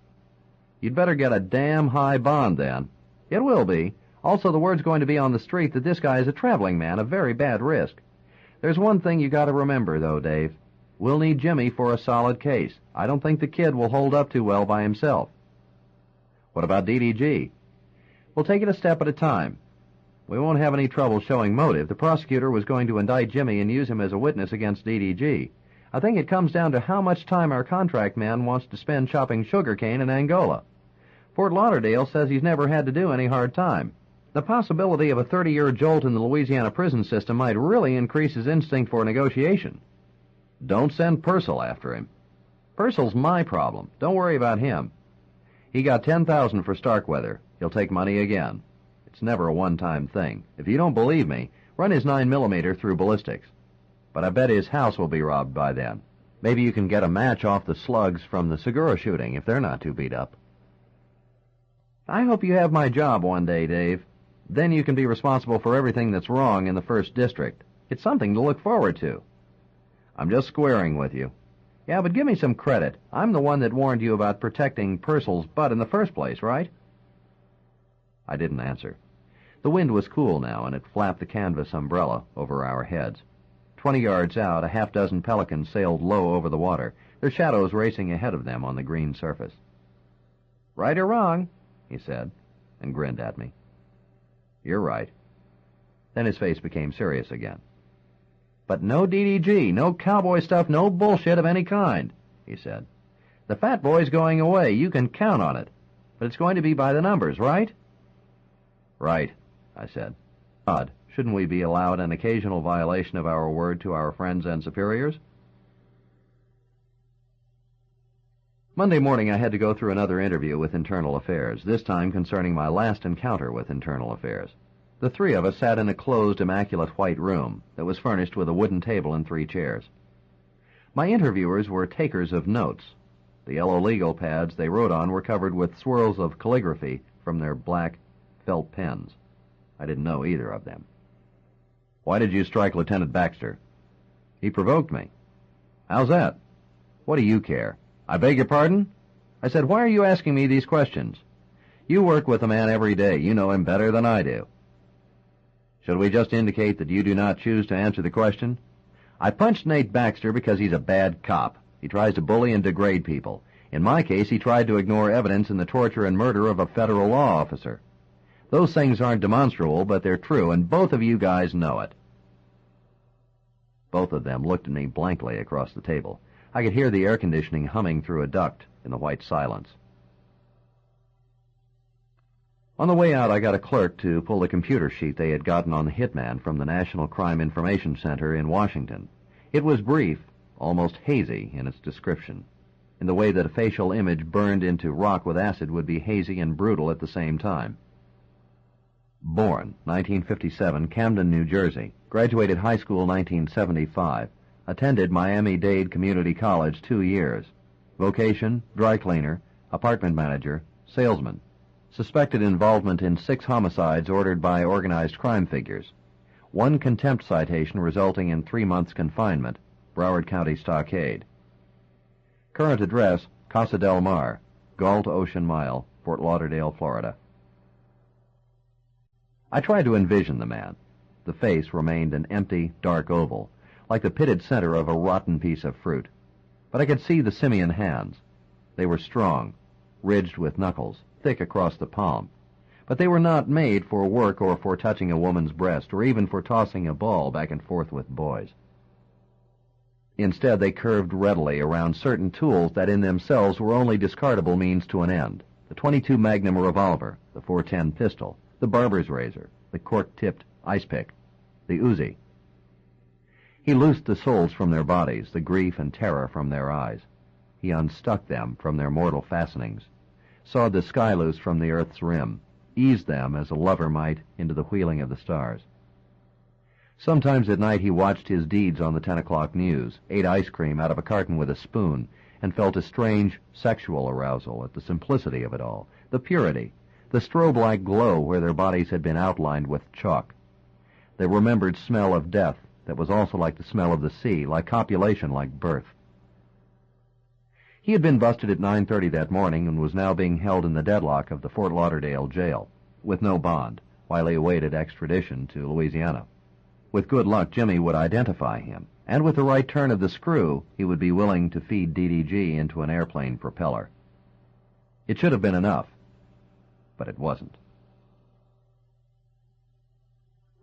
You'd better get a damn high bond, then. It will be. Also, the word's going to be on the street that this guy is a traveling man, a very bad risk. There's one thing you got to remember, though, Dave. We'll need Jimmy for a solid case. I don't think the kid will hold up too well by himself. What about DDG? We'll take it a step at a time. We won't have any trouble showing motive. The prosecutor was going to indict Jimmy and use him as a witness against DDG. I think it comes down to how much time our contract man wants to spend chopping sugarcane in Angola. Fort Lauderdale says he's never had to do any hard time. The possibility of a 30-year jolt in the Louisiana prison system might really increase his instinct for negotiation. Don't send Purcell after him. Purcell's my problem. Don't worry about him. He got $10,000 for Starkweather. He'll take money again. It's never a one-time thing. If you don't believe me, run his 9mm through ballistics. But I bet his house will be robbed by then. Maybe you can get a match off the slugs from the Segura shooting if they're not too beat up. I hope you have my job one day, Dave. Then you can be responsible for everything that's wrong in the 1st District. It's something to look forward to. I'm just squaring with you. Yeah, but give me some credit. I'm the one that warned you about protecting Purcell's butt in the first place, right? I didn't answer. The wind was cool now, and it flapped the canvas umbrella over our heads. 20 yards out, a half-dozen pelicans sailed low over the water, their shadows racing ahead of them on the green surface. Right or wrong, he said, and grinned at me. You're right. Then his face became serious again. But no DDG, no cowboy stuff, no bullshit of any kind, he said. The fat boy's going away. You can count on it. But it's going to be by the numbers, right? Right, I said. Odd, shouldn't we be allowed an occasional violation of our word to our friends and superiors? Monday morning I had to go through another interview with Internal Affairs, this time concerning my last encounter with Internal Affairs. The 3 of us sat in a closed, immaculate white room that was furnished with a wooden table and 3 chairs. My interviewers were takers of notes. The yellow legal pads they wrote on were covered with swirls of calligraphy from their black felt pens. I didn't know either of them. Why did you strike Lieutenant Baxter? He provoked me. How's that? What do you care? I beg your pardon? I said, why are you asking me these questions? You work with the man every day. You know him better than I do. Should we just indicate that you do not choose to answer the question? I punched Nate Baxter because he's a bad cop. He tries to bully and degrade people. In my case, he tried to ignore evidence in the torture and murder of a federal law officer. Those things aren't demonstrable, but they're true, and both of you guys know it. Both of them looked at me blankly across the table. I could hear the air conditioning humming through a duct in the white silence. On the way out, I got a clerk to pull the computer sheet they had gotten on the hitman from the National Crime Information Center in Washington. It was brief, almost hazy in its description, in the way that a facial image burned into rock with acid would be hazy and brutal at the same time. Born, 1957, Camden, New Jersey. Graduated high school 1975. Attended Miami-Dade Community College 2 years. Vocation, dry cleaner, apartment manager, salesman. Suspected involvement in 6 homicides ordered by organized crime figures. 1 contempt citation resulting in 3 months confinement, Broward County Stockade. Current address, Casa del Mar, Galt Ocean Mile, Fort Lauderdale, Florida. I tried to envision the man. The face remained an empty, dark oval, like the pitted center of a rotten piece of fruit. But I could see the simian hands. They were strong, ridged with knuckles, thick across the palm. But they were not made for work or for touching a woman's breast, or even for tossing a ball back and forth with boys. Instead, they curved readily around certain tools that in themselves were only discardable means to an end. The .22 Magnum revolver, the .410 pistol, the barber's razor, the cork-tipped ice pick, the Uzi. He loosed the souls from their bodies, the grief and terror from their eyes. He unstuck them from their mortal fastenings, sawed the sky loose from the earth's rim, eased them as a lover might into the wheeling of the stars. Sometimes at night he watched his deeds on the 10 o'clock news, ate ice cream out of a carton with a spoon, and felt a strange sexual arousal at the simplicity of it all, the purity, the strobe-like glow where their bodies had been outlined with chalk. The remembered smell of death that was also like the smell of the sea, like copulation, like birth. He had been busted at 9:30 that morning and was now being held in the deadlock of the Fort Lauderdale jail, with no bond, while he awaited extradition to Louisiana. With good luck, Jimmy would identify him, and with the right turn of the screw, he would be willing to feed DDG into an airplane propeller. It should have been enough, but it wasn't.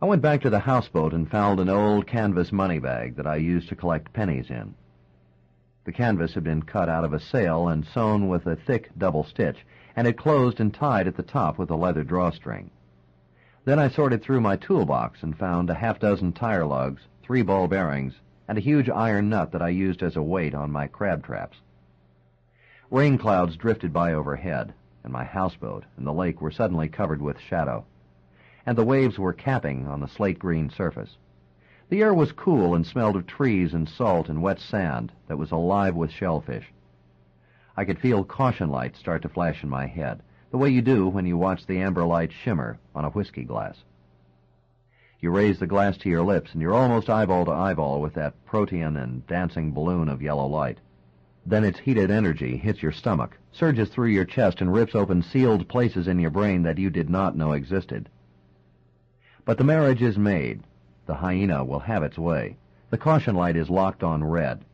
I went back to the houseboat and found an old canvas money bag that I used to collect pennies in. The canvas had been cut out of a sail and sewn with a thick double stitch, and it closed and tied at the top with a leather drawstring. Then I sorted through my toolbox and found a half-dozen tire lugs, 3 ball bearings, and a huge iron nut that I used as a weight on my crab traps. Rain clouds drifted by overhead, and my houseboat and the lake were suddenly covered with shadow, and the waves were capping on the slate-green surface. The air was cool and smelled of trees and salt and wet sand that was alive with shellfish. I could feel caution lights start to flash in my head, the way you do when you watch the amber light shimmer on a whiskey glass. You raise the glass to your lips, and you're almost eyeball to eyeball with that protean and dancing balloon of yellow light. Then its heated energy hits your stomach, surges through your chest, and rips open sealed places in your brain that you did not know existed. But the marriage is made. The hyena will have its way. The caution light is locked on red.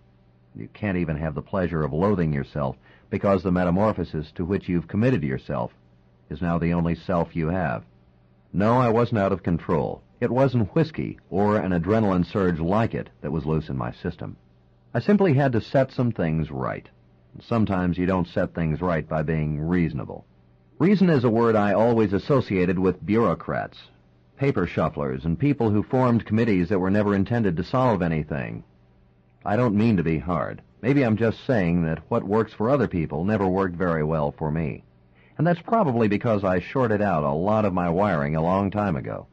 You can't even have the pleasure of loathing yourself, because the metamorphosis to which you've committed yourself is now the only self you have. No, I wasn't out of control. It wasn't whiskey or an adrenaline surge like it that was loose in my system. I simply had to set some things right. And sometimes you don't set things right by being reasonable. Reason is a word I always associated with bureaucrats, paper shufflers, and people who formed committees that were never intended to solve anything. I don't mean to be hard. Maybe I'm just saying that what works for other people never worked very well for me. And that's probably because I shorted out a lot of my wiring a long time ago.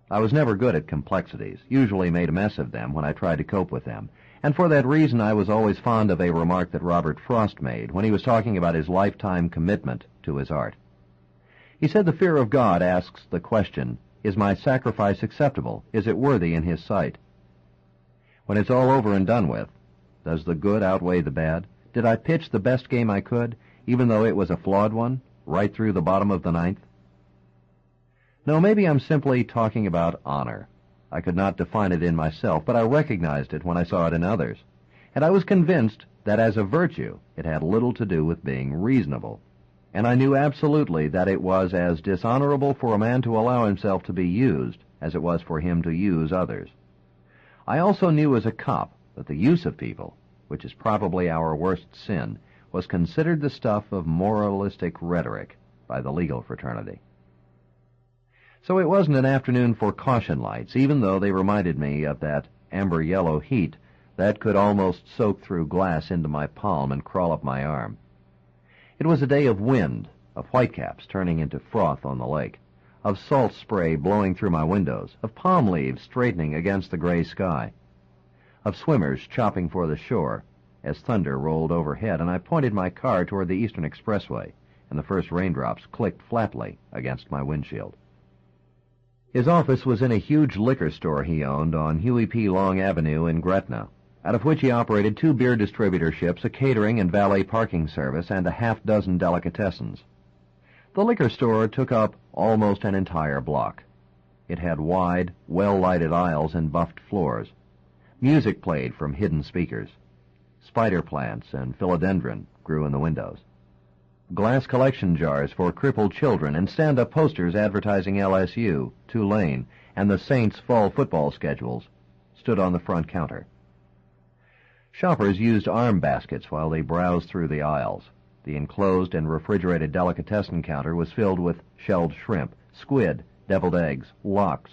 I was never good at complexities, usually made a mess of them when I tried to cope with them, and for that reason I was always fond of a remark that Robert Frost made when he was talking about his lifetime commitment to his art. He said the fear of God asks the question, Is my sacrifice acceptable? Is it worthy in his sight? When it's all over and done with, does the good outweigh the bad? Did I pitch the best game I could, even though it was a flawed one, right through the bottom of the ninth? No, maybe I'm simply talking about honor. I could not define it in myself, but I recognized it when I saw it in others. And I was convinced that as a virtue, it had little to do with being reasonable. And I knew absolutely that it was as dishonorable for a man to allow himself to be used as it was for him to use others. I also knew as a cop that the use of people, which is probably our worst sin, was considered the stuff of moralistic rhetoric by the legal fraternity. So it wasn't an afternoon for caution lights, even though they reminded me of that amber-yellow heat that could almost soak through glass into my palm and crawl up my arm. It was a day of wind, of whitecaps turning into froth on the lake, of salt spray blowing through my windows, of palm leaves straightening against the gray sky, of swimmers chopping for the shore as thunder rolled overhead, and I pointed my car toward the Eastern Expressway, and the first raindrops clicked flatly against my windshield. His office was in a huge liquor store he owned on Huey P. Long Avenue in Gretna, out of which he operated 2 beer distributorships, a catering and valet parking service, and a half-dozen delicatessens. The liquor store took up almost an entire block. It had wide, well-lighted aisles and buffed floors. Music played from hidden speakers. Spider plants and philodendron grew in the windows. Glass collection jars for crippled children and stand-up posters advertising LSU, Tulane, and the Saints' fall football schedules stood on the front counter. Shoppers used arm baskets while they browsed through the aisles. The enclosed and refrigerated delicatessen counter was filled with shelled shrimp, squid, deviled eggs, lox,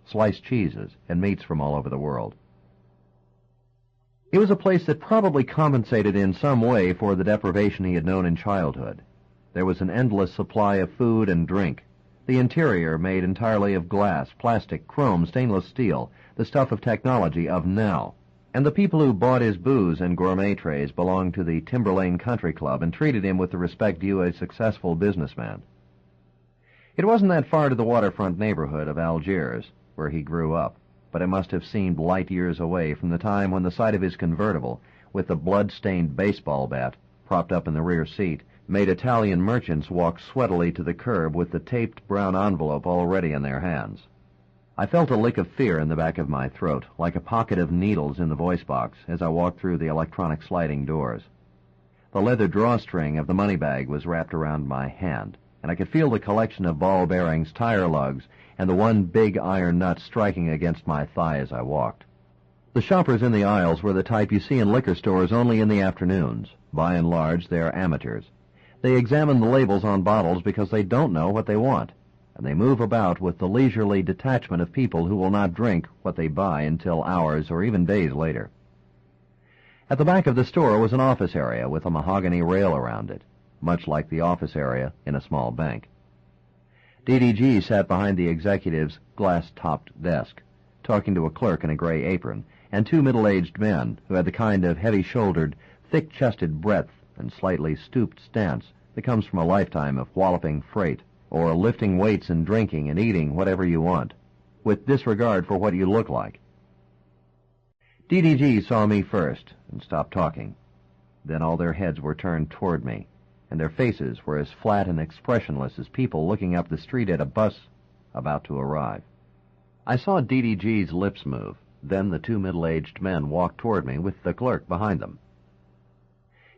sliced cheeses, and meats from all over the world. It was a place that probably compensated in some way for the deprivation he had known in childhood. There was an endless supply of food and drink. The interior made entirely of glass, plastic, chrome, stainless steel, the stuff of technology of now. And the people who bought his booze and gourmet trays belonged to the Timberlane Country Club and treated him with the respect due a successful businessman. It wasn't that far to the waterfront neighborhood of Algiers, where he grew up, but it must have seemed light years away from the time when the sight of his convertible, with the blood-stained baseball bat propped up in the rear seat, made Italian merchants walk sweatily to the curb with the taped brown envelope already in their hands. I felt a lick of fear in the back of my throat, like a pocket of needles in the voice box, as I walked through the electronic sliding doors. The leather drawstring of the money bag was wrapped around my hand, and I could feel the collection of ball bearings, tire lugs, and the one big iron nut striking against my thigh as I walked. The shoppers in the aisles were the type you see in liquor stores only in the afternoons. By and large, they're amateurs. They examine the labels on bottles because they don't know what they want, and they move about with the leisurely detachment of people who will not drink what they buy until hours or even days later. At the back of the store was an office area with a mahogany rail around it, much like the office area in a small bank. DDG sat behind the executive's glass-topped desk, talking to a clerk in a gray apron, and 2 middle-aged men who had the kind of heavy-shouldered, thick-chested breadth and slightly stooped stance that comes from a lifetime of walloping freight, or lifting weights and drinking and eating whatever you want, with disregard for what you look like. DDG saw me first and stopped talking. Then all their heads were turned toward me, and their faces were as flat and expressionless as people looking up the street at a bus about to arrive. I saw DDG's lips move. Then the 2 middle-aged men walked toward me with the clerk behind them.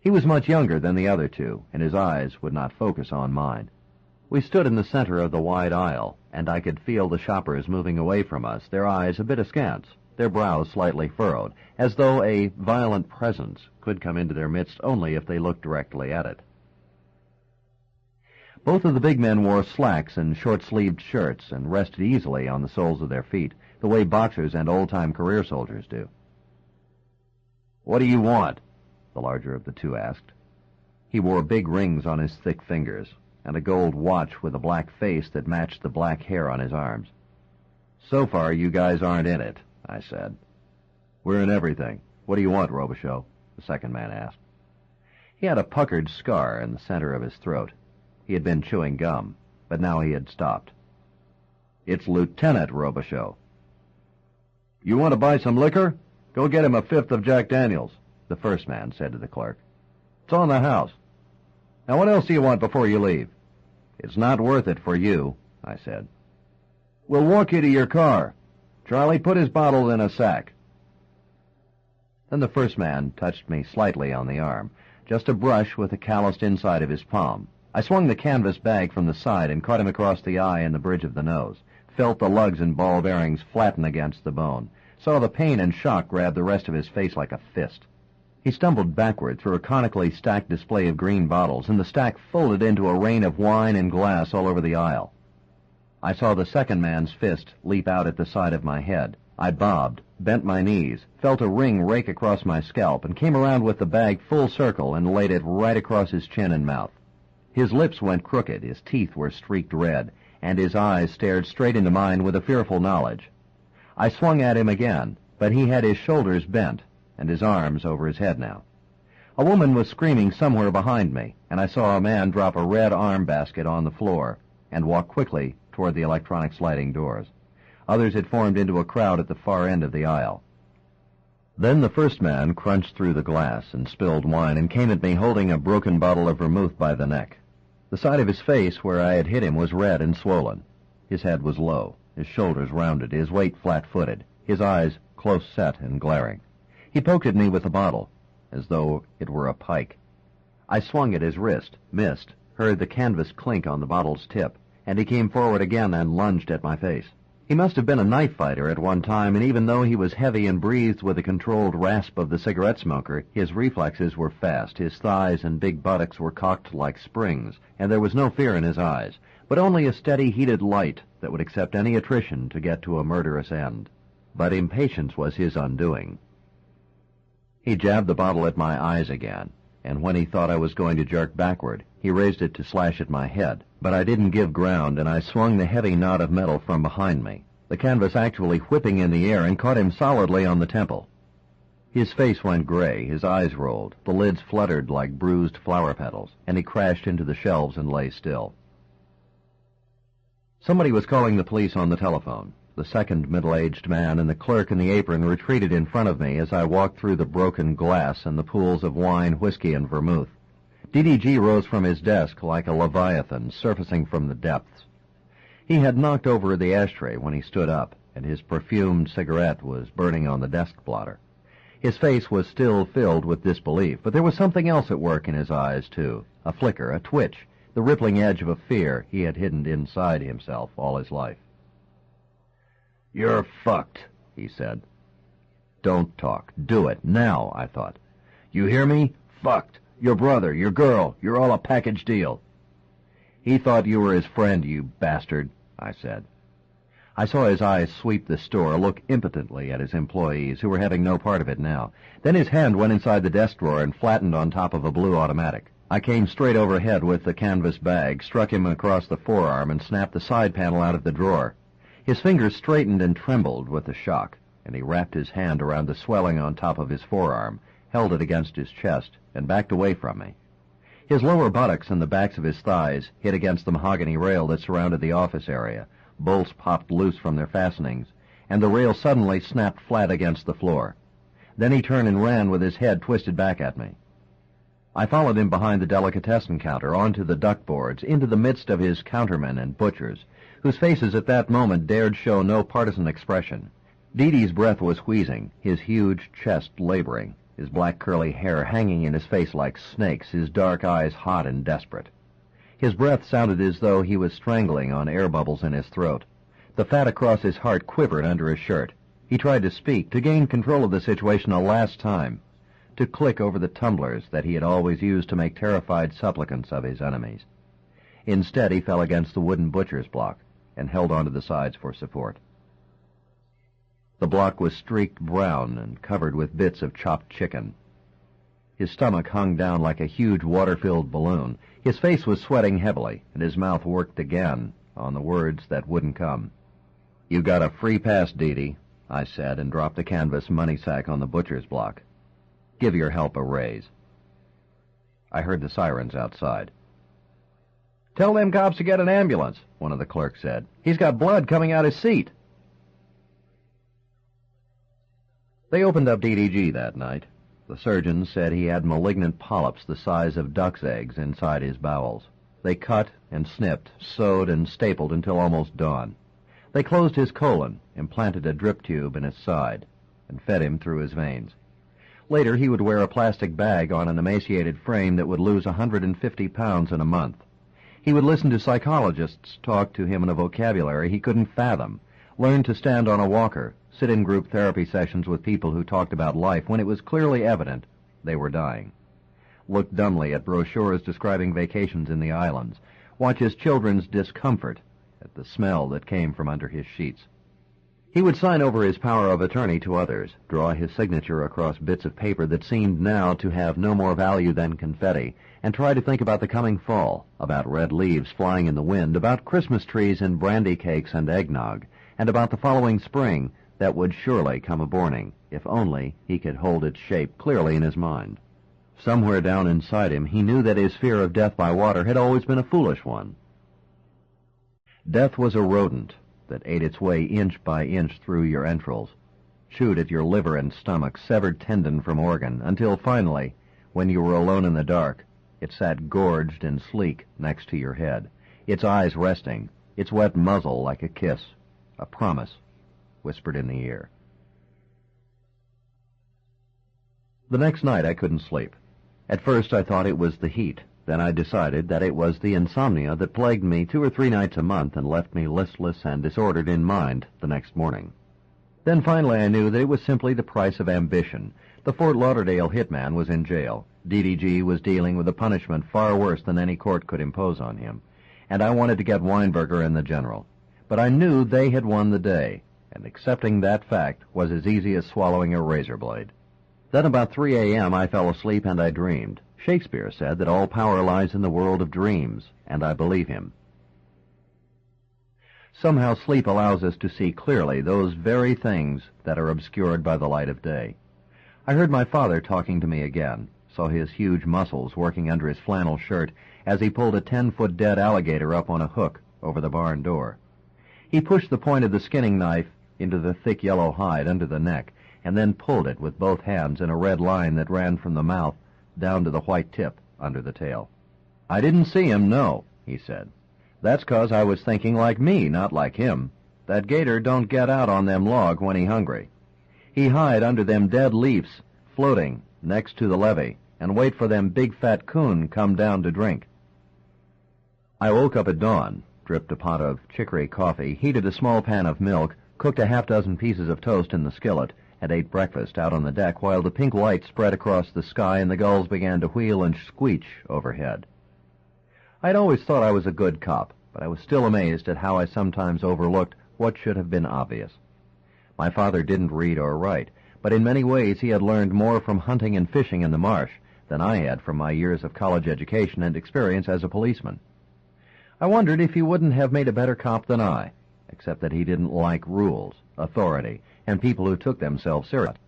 He was much younger than the other 2, and his eyes would not focus on mine. We stood in the center of the wide aisle, and I could feel the shoppers moving away from us, their eyes a bit askance, their brows slightly furrowed, as though a violent presence could come into their midst only if they looked directly at it. Both of the big men wore slacks and short-sleeved shirts and rested easily on the soles of their feet, the way boxers and old-time career soldiers do. "What do you want?" the larger of the 2 asked. He wore big rings on his thick fingers, and a gold watch with a black face that matched the black hair on his arms. "So far, you guys aren't in it," I said. "We're in everything. What do you want, Robicheaux?" the second man asked. He had a puckered scar in the center of his throat. He had been chewing gum, but now he had stopped. It's Lieutenant Robicheaux. You want to buy some liquor? Go get him a fifth of Jack Daniels, the first man said to the clerk. It's on the house. Now what else do you want before you leave? It's not worth it for you, I said. We'll walk you to your car. Charlie, put his bottle in a sack. Then the first man touched me slightly on the arm, just a brush with the calloused inside of his palm. I swung the canvas bag from the side and caught him across the eye and the bridge of the nose, felt the lugs and ball bearings flatten against the bone, saw the pain and shock grab the rest of his face like a fist. He stumbled backward through a conically stacked display of green bottles, and the stack folded into a rain of wine and glass all over the aisle. I saw the second man's fist leap out at the side of my head. I bobbed, bent my knees, felt a ring rake across my scalp, and came around with the bag full circle and laid it right across his chin and mouth. His lips went crooked, his teeth were streaked red, and his eyes stared straight into mine with a fearful knowledge. I swung at him again, but he had his shoulders bent and his arms over his head now. A woman was screaming somewhere behind me, and I saw a man drop a red arm basket on the floor and walk quickly toward the electronic sliding doors. Others had formed into a crowd at the far end of the aisle. Then the first man crunched through the glass and spilled wine and came at me holding a broken bottle of vermouth by the neck. The side of his face where I had hit him was red and swollen. His head was low, his shoulders rounded, his weight flat-footed, his eyes close set and glaring. He poked at me with the bottle, as though it were a pike. I swung at his wrist, missed, heard the canvas clink on the bottle's tip, and he came forward again and lunged at my face. He must have been a knife fighter at one time, and even though he was heavy and breathed with the controlled rasp of the cigarette smoker, his reflexes were fast, his thighs and big buttocks were cocked like springs, and there was no fear in his eyes, but only a steady, heated light that would accept any attrition to get to a murderous end. But impatience was his undoing. He jabbed the bottle at my eyes again, and when he thought I was going to jerk backward, he raised it to slash at my head. But I didn't give ground, and I swung the heavy knot of metal from behind me, the canvas actually whipping in the air, and caught him solidly on the temple. His face went gray, his eyes rolled, the lids fluttered like bruised flower petals, and he crashed into the shelves and lay still. Somebody was calling the police on the telephone. The second middle-aged man and the clerk in the apron retreated in front of me as I walked through the broken glass and the pools of wine, whiskey, and vermouth. DDG rose from his desk like a leviathan surfacing from the depths. He had knocked over the ashtray when he stood up, and his perfumed cigarette was burning on the desk blotter. His face was still filled with disbelief, but there was something else at work in his eyes, too, a flicker, a twitch, the rippling edge of a fear he had hidden inside himself all his life. "You're fucked," he said. "Don't talk. Do it. Now," I thought. "You hear me? Fucked. Your brother, your girl, you're all a package deal." "He thought you were his friend, you bastard," I said. I saw his eyes sweep the store, look impotently at his employees, who were having no part of it now. Then his hand went inside the desk drawer and flattened on top of a blue automatic. I came straight overhead with the canvas bag, struck him across the forearm, and snapped the side panel out of the drawer. His fingers straightened and trembled with the shock, and he wrapped his hand around the swelling on top of his forearm, held it against his chest, and backed away from me. His lower buttocks and the backs of his thighs hit against the mahogany rail that surrounded the office area. Bolts popped loose from their fastenings, and the rail suddenly snapped flat against the floor. Then he turned and ran with his head twisted back at me. I followed him behind the delicatessen counter, onto the duckboards, into the midst of his countermen and butchers, whose faces at that moment dared show no partisan expression. Dee Dee's breath was wheezing, his huge chest laboring, his black curly hair hanging in his face like snakes, his dark eyes hot and desperate. His breath sounded as though he was strangling on air bubbles in his throat. The fat across his heart quivered under his shirt. He tried to speak, to gain control of the situation a last time, to click over the tumblers that he had always used to make terrified supplicants of his enemies. Instead, he fell against the wooden butcher's block and held onto the sides for support. The block was streaked brown and covered with bits of chopped chicken. His stomach hung down like a huge water-filled balloon. His face was sweating heavily, and his mouth worked again on the words that wouldn't come. "You got a free pass, Dee Dee," I said, and dropped the canvas money sack on the butcher's block. "Give your help a raise." I heard the sirens outside. "Tell them cops to get an ambulance," one of the clerks said. "He's got blood coming out his seat." They opened up DDG that night. The surgeons said he had malignant polyps the size of duck's eggs inside his bowels. They cut and snipped, sewed and stapled until almost dawn. They closed his colon, implanted a drip tube in his side, and fed him through his veins. Later, he would wear a plastic bag on an emaciated frame that would lose 150 pounds in a month. He would listen to psychologists talk to him in a vocabulary he couldn't fathom, learn to stand on a walker, sit in group therapy sessions with people who talked about life when it was clearly evident they were dying, look dumbly at brochures describing vacations in the islands, watch his children's discomfort at the smell that came from under his sheets. He would sign over his power of attorney to others, draw his signature across bits of paper that seemed now to have no more value than confetti, and try to think about the coming fall, about red leaves flying in the wind, about Christmas trees and brandy cakes and eggnog, and about the following spring that would surely come a-borning, if only he could hold its shape clearly in his mind. Somewhere down inside him, he knew that his fear of death by water had always been a foolish one. Death was a rodent that ate its way inch by inch through your entrails, chewed at your liver and stomach, severed tendon from organ, until finally, when you were alone in the dark, it sat gorged and sleek next to your head, its eyes resting, its wet muzzle like a kiss, a promise whispered in the ear. The next night I couldn't sleep. At first I thought it was the heat. Then I decided that it was the insomnia that plagued me 2 or 3 nights a month and left me listless and disordered in mind the next morning. Then finally I knew that it was simply the price of ambition. The Fort Lauderdale hitman was in jail. DDG was dealing with a punishment far worse than any court could impose on him. And I wanted to get Weinberger and the general. But I knew they had won the day, and accepting that fact was as easy as swallowing a razor blade. Then about 3 a.m. I fell asleep and I dreamed. Shakespeare said that all power lies in the world of dreams, and I believe him. Somehow sleep allows us to see clearly those very things that are obscured by the light of day. I heard my father talking to me again, saw his huge muscles working under his flannel shirt as he pulled a 10-foot dead alligator up on a hook over the barn door. He pushed the point of the skinning knife into the thick yellow hide under the neck, and then pulled it with both hands in a red line that ran from the mouth down to the white tip under the tail. "I didn't see him, no," he said. "That's 'cause I was thinking like me, not like him. That gator don't get out on them log when he hungry. He hide under them dead leaves, floating next to the levee, and wait for them big fat coon come down to drink." I woke up at dawn, dripped a pot of chicory coffee, heated a small pan of milk, cooked a half-dozen pieces of toast in the skillet, and ate breakfast out on the deck while the pink light spread across the sky and the gulls began to wheel and screech overhead. I'd always thought I was a good cop, but I was still amazed at how I sometimes overlooked what should have been obvious. My father didn't read or write, but in many ways he had learned more from hunting and fishing in the marsh than I had from my years of college education and experience as a policeman. I wondered if he wouldn't have made a better cop than I, except that he didn't like rules, authority, and people who took themselves seriously.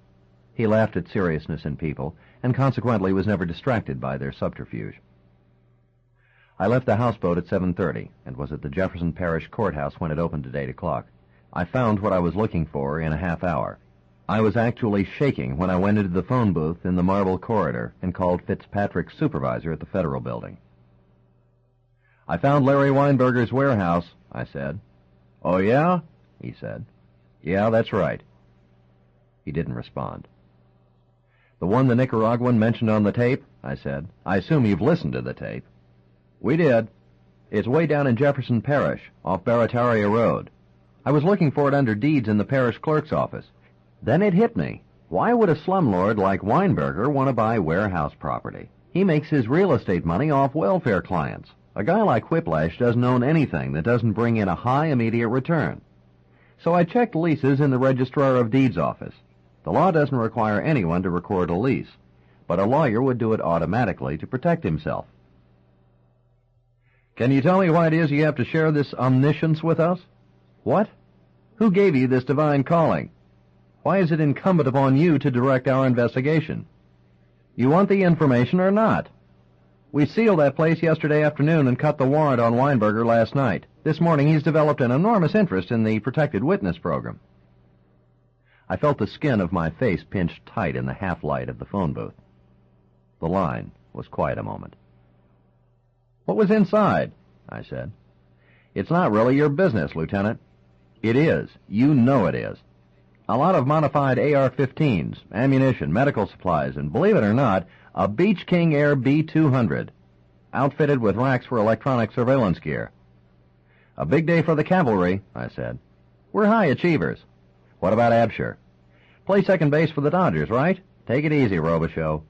He laughed at seriousness in people, and consequently was never distracted by their subterfuge. I left the houseboat at 7:30, and was at the Jefferson Parish Courthouse when it opened at 8 o'clock. I found what I was looking for in a half hour. I was actually shaking when I went into the phone booth in the marble corridor and called Fitzpatrick's supervisor at the Federal Building. "I found Larry Weinberger's warehouse," I said. "Oh, yeah?" he said. "Yeah, that's right." He didn't respond. "The one the Nicaraguan mentioned on the tape?" I said. "I assume you've listened to the tape." "We did. It's way down in Jefferson Parish, off Barataria Road. I was looking for it under deeds in the parish clerk's office. Then it hit me. Why would a slumlord like Weinberger want to buy warehouse property? He makes his real estate money off welfare clients. A guy like Whiplash doesn't own anything that doesn't bring in a high immediate return. So I checked leases in the Registrar of Deeds office. The law doesn't require anyone to record a lease, but a lawyer would do it automatically to protect himself. "Can you tell me why it is you have to share this omniscience with us? What? Who gave you this divine calling? Why is it incumbent upon you to direct our investigation? You want the information or not?" We sealed that place yesterday afternoon and cut the warrant on Weinberger last night. This morning he's developed an enormous interest in the protected witness program. I felt the skin of my face pinched tight in the half-light of the phone booth. The line was quiet a moment. "What was inside?" I said. "It's not really your business, Lieutenant." "It is. You know it is. A lot of modified AR-15s, ammunition, medical supplies, and believe it or not, a Beach King Air B-200, outfitted with racks for electronic surveillance gear." "A big day for the cavalry," I said. "We're high achievers. What about Absher? Play second base for the Dodgers, right? Take it easy, Robicheaux.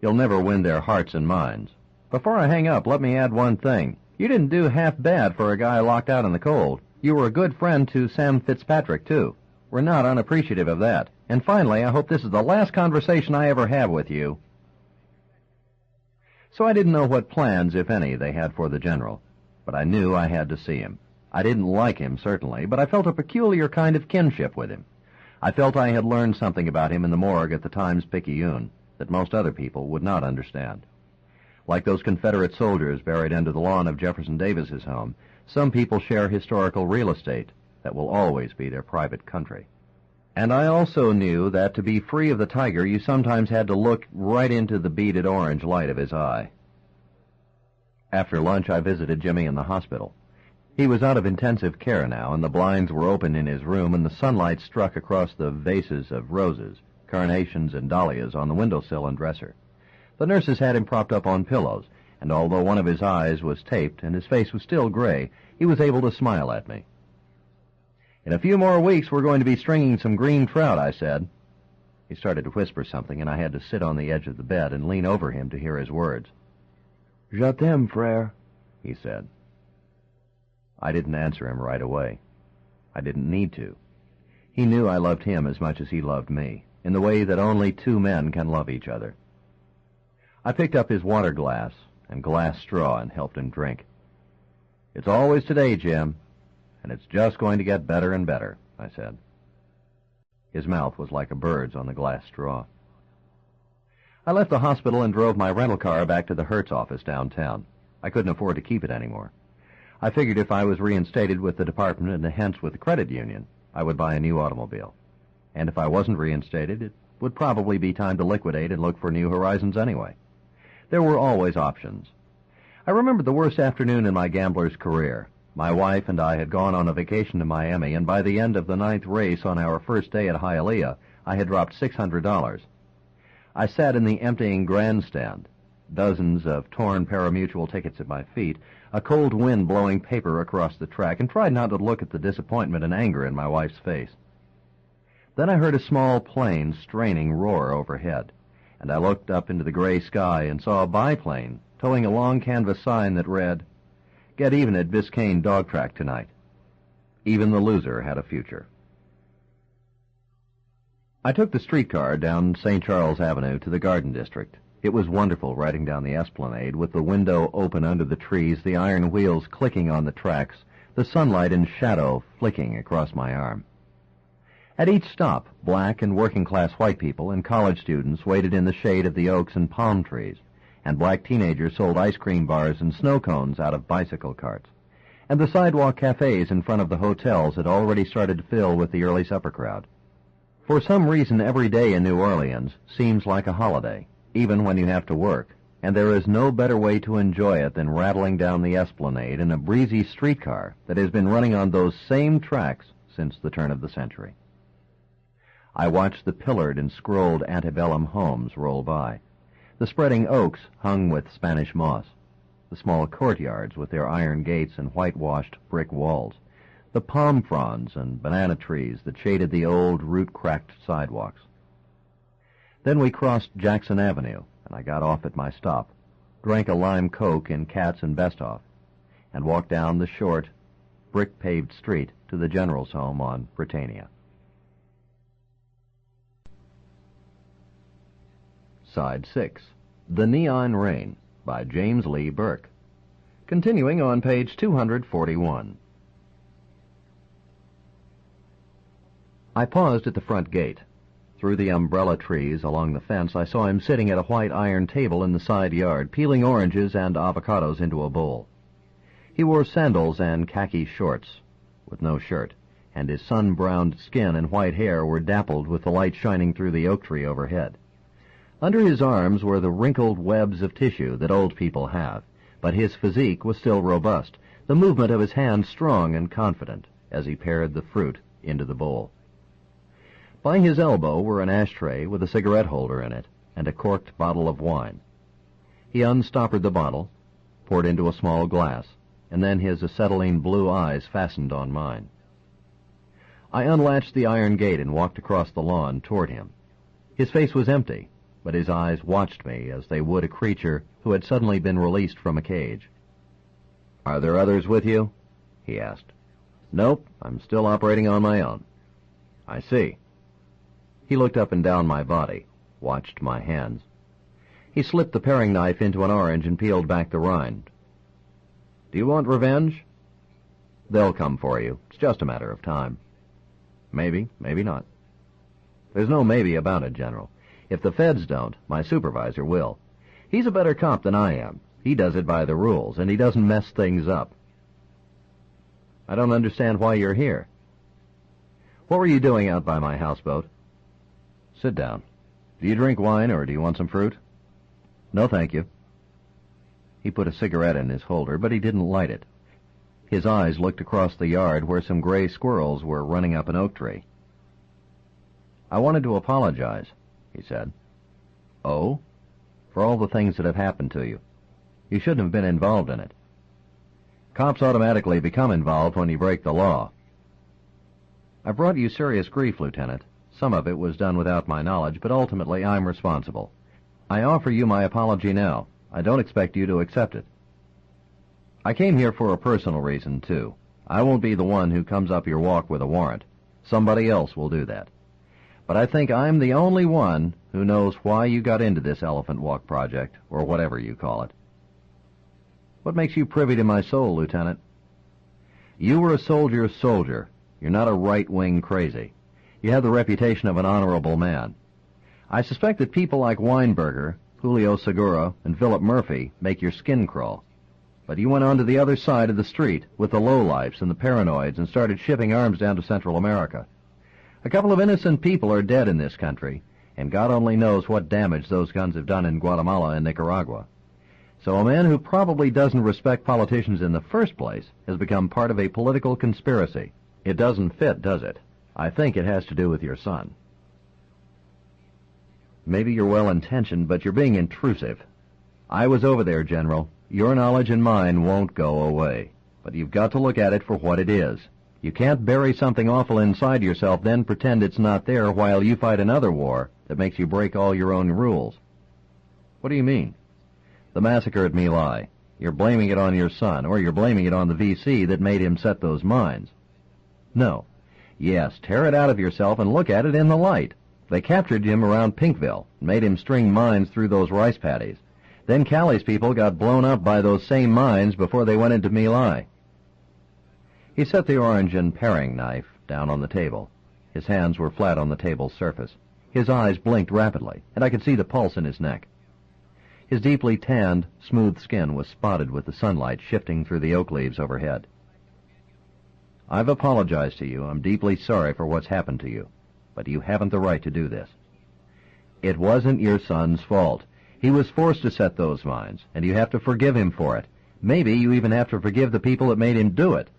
You'll never win their hearts and minds. Before I hang up, let me add one thing. You didn't do half bad for a guy locked out in the cold. You were a good friend to Sam Fitzpatrick, too. We're not unappreciative of that. And finally, I hope this is the last conversation I ever have with you." So I didn't know what plans, if any, they had for the General, but I knew I had to see him. I didn't like him, certainly, but I felt a peculiar kind of kinship with him. I felt I had learned something about him in the morgue at the Times-Picayune that most other people would not understand. Like those Confederate soldiers buried under the lawn of Jefferson Davis's home, some people share historical real estate that will always be their private country. And I also knew that to be free of the tiger, you sometimes had to look right into the beaded orange light of his eye. After lunch, I visited Jimmy in the hospital. He was out of intensive care now, and the blinds were open in his room, and the sunlight struck across the vases of roses, carnations, and dahlias on the windowsill and dresser. The nurses had him propped up on pillows, and although one of his eyes was taped and his face was still gray, he was able to smile at me. "In a few more weeks, we're going to be stringing some green trout," I said. He started to whisper something, and I had to sit on the edge of the bed and lean over him to hear his words. "Je t'aime, frère," he said. I didn't answer him right away. I didn't need to. He knew I loved him as much as he loved me, in the way that only two men can love each other. I picked up his water glass and glass straw and helped him drink. "It's always today, Jim, and it's just going to get better and better," I said. His mouth was like a bird's on the glass straw. I left the hospital and drove my rental car back to the Hertz office downtown. I couldn't afford to keep it anymore. I figured if I was reinstated with the department and hence with the credit union, I would buy a new automobile. And if I wasn't reinstated, it would probably be time to liquidate and look for new horizons anyway. There were always options. I remembered the worst afternoon in my gambler's career. My wife and I had gone on a vacation to Miami, and by the end of the 9th race on our first day at Hialeah, I had dropped $600. I sat in the emptying grandstand, dozens of torn pari-mutuel tickets at my feet, a cold wind blowing paper across the track, and tried not to look at the disappointment and anger in my wife's face. Then I heard a small plane straining roar overhead, and I looked up into the gray sky and saw a biplane towing a long canvas sign that read, "Get even at Biscayne Dog Track tonight." Even the loser had a future. I took the streetcar down St. Charles Avenue to the Garden District. It was wonderful riding down the esplanade with the window open under the trees, the iron wheels clicking on the tracks, the sunlight and shadow flicking across my arm. At each stop, black and working-class white people and college students waited in the shade of the oaks and palm trees, and black teenagers sold ice cream bars and snow cones out of bicycle carts. And the sidewalk cafes in front of the hotels had already started to fill with the early supper crowd. For some reason, every day in New Orleans seems like a holiday, even when you have to work, and there is no better way to enjoy it than rattling down the esplanade in a breezy streetcar that has been running on those same tracks since the turn of the century. I watched the pillared and scrolled antebellum homes roll by, the spreading oaks hung with Spanish moss, the small courtyards with their iron gates and whitewashed brick walls, the palm fronds and banana trees that shaded the old root-cracked sidewalks. Then we crossed Jackson Avenue, and I got off at my stop, drank a lime Coke in Katz and Bestoff, and walked down the short, brick-paved street to the General's home on Britannia. Side 6, The Neon Rain, by James Lee Burke. Continuing on page 241. I paused at the front gate. Through the umbrella trees along the fence, I saw him sitting at a white iron table in the side yard, peeling oranges and avocados into a bowl. He wore sandals and khaki shorts, with no shirt, and his sun-browned skin and white hair were dappled with the light shining through the oak tree overhead. Under his arms were the wrinkled webs of tissue that old people have, but his physique was still robust, the movement of his hands strong and confident as he pared the fruit into the bowl. By his elbow were an ashtray with a cigarette holder in it and a corked bottle of wine. He unstoppered the bottle, poured into a small glass, and then his acetylene blue eyes fastened on mine. I unlatched the iron gate and walked across the lawn toward him. His face was empty, but his eyes watched me as they would a creature who had suddenly been released from a cage. "Are there others with you?" he asked. "Nope, I'm still operating on my own." "I see." He looked up and down my body, watched my hands. He slipped the paring knife into an orange and peeled back the rind. "Do you want revenge?" "They'll come for you. It's just a matter of time." "Maybe, maybe not." "There's no maybe about it, General. If the feds don't, my supervisor will. He's a better cop than I am. He does it by the rules, and he doesn't mess things up." "I don't understand why you're here." "What were you doing out by my houseboat?" "Sit down. Do you drink wine, or do you want some fruit?" "No, thank you." He put a cigarette in his holder, but he didn't light it. His eyes looked across the yard where some gray squirrels were running up an oak tree. "I wanted to apologize," he said. "Oh? For all the things that have happened to you. You shouldn't have been involved in it." "Cops automatically become involved when you break the law." "I brought you serious grief, Lieutenant. Some of it was done without my knowledge, but ultimately I'm responsible. I offer you my apology now. I don't expect you to accept it. I came here for a personal reason, too. I won't be the one who comes up your walk with a warrant. Somebody else will do that. But I think I'm the only one who knows why you got into this Elephant Walk project, or whatever you call it." "What makes you privy to my soul, Lieutenant?" "You were a soldier's soldier. You're not a right-wing crazy. You have the reputation of an honorable man. I suspect that people like Weinberger, Julio Segura, and Philip Murphy make your skin crawl. But you went on to the other side of the street with the lowlifes and the paranoids and started shipping arms down to Central America. A couple of innocent people are dead in this country, and God only knows what damage those guns have done in Guatemala and Nicaragua. So a man who probably doesn't respect politicians in the first place has become part of a political conspiracy. It doesn't fit, does it? I think it has to do with your son." "Maybe you're well-intentioned, but you're being intrusive. I was over there, General. Your knowledge and mine won't go away. But you've got to look at it for what it is. You can't bury something awful inside yourself, then pretend it's not there while you fight another war that makes you break all your own rules." "What do you mean?" "The massacre at My Lai. You're blaming it on your son, or you're blaming it on the VC that made him set those mines." "No. Yes, tear it out of yourself and look at it in the light. They captured him around Pinkville and made him string mines through those rice paddies. Then Callie's people got blown up by those same mines before they went into My Lai." He set the orange and paring knife down on the table. His hands were flat on the table's surface. His eyes blinked rapidly, and I could see the pulse in his neck. His deeply tanned, smooth skin was spotted with the sunlight shifting through the oak leaves overhead. "I've apologized to you. I'm deeply sorry for what's happened to you. But you haven't the right to do this. It wasn't your son's fault. He was forced to set those mines, and you have to forgive him for it. Maybe you even have to forgive the people that made him do it."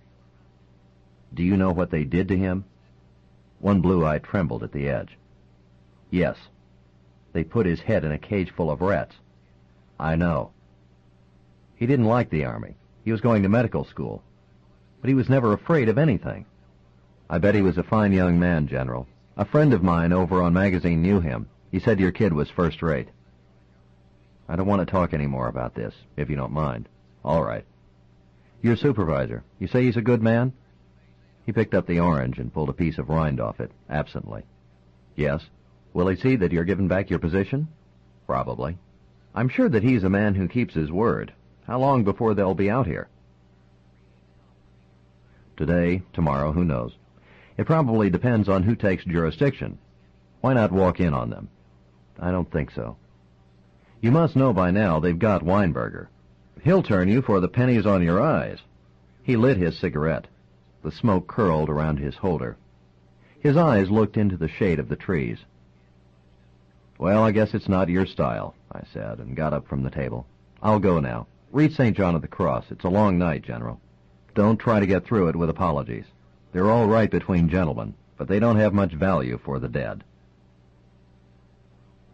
"Do you know what they did to him?" One blue eye trembled at the edge. "Yes. They put his head in a cage full of rats." "I know." "He didn't like the Army. He was going to medical school. But he was never afraid of anything." "I bet he was a fine young man, General. A friend of mine over on magazine knew him. He said your kid was first-rate." "I don't want to talk any more about this, if you don't mind." "All right." "Your supervisor, you say he's a good man?" He picked up the orange and pulled a piece of rind off it, absently. "Yes." "Will he see that you're given back your position?" "Probably." "I'm sure that he's a man who keeps his word. How long before they'll be out here?" "Today, tomorrow, who knows? It probably depends on who takes jurisdiction. Why Why not walk in on them? I don't think so. You must know by now they've got Weinberger. He'll turn you for the pennies on your eyes. He lit his cigarette. The smoke curled around his holder. His eyes looked into the shade of the trees. Well, I guess it's not your style, I said, and got up from the table. I'll go now. Read St. John of the Cross. It's a long night, General. Don't try to get through it with apologies. They're all right between gentlemen, but they don't have much value for the dead.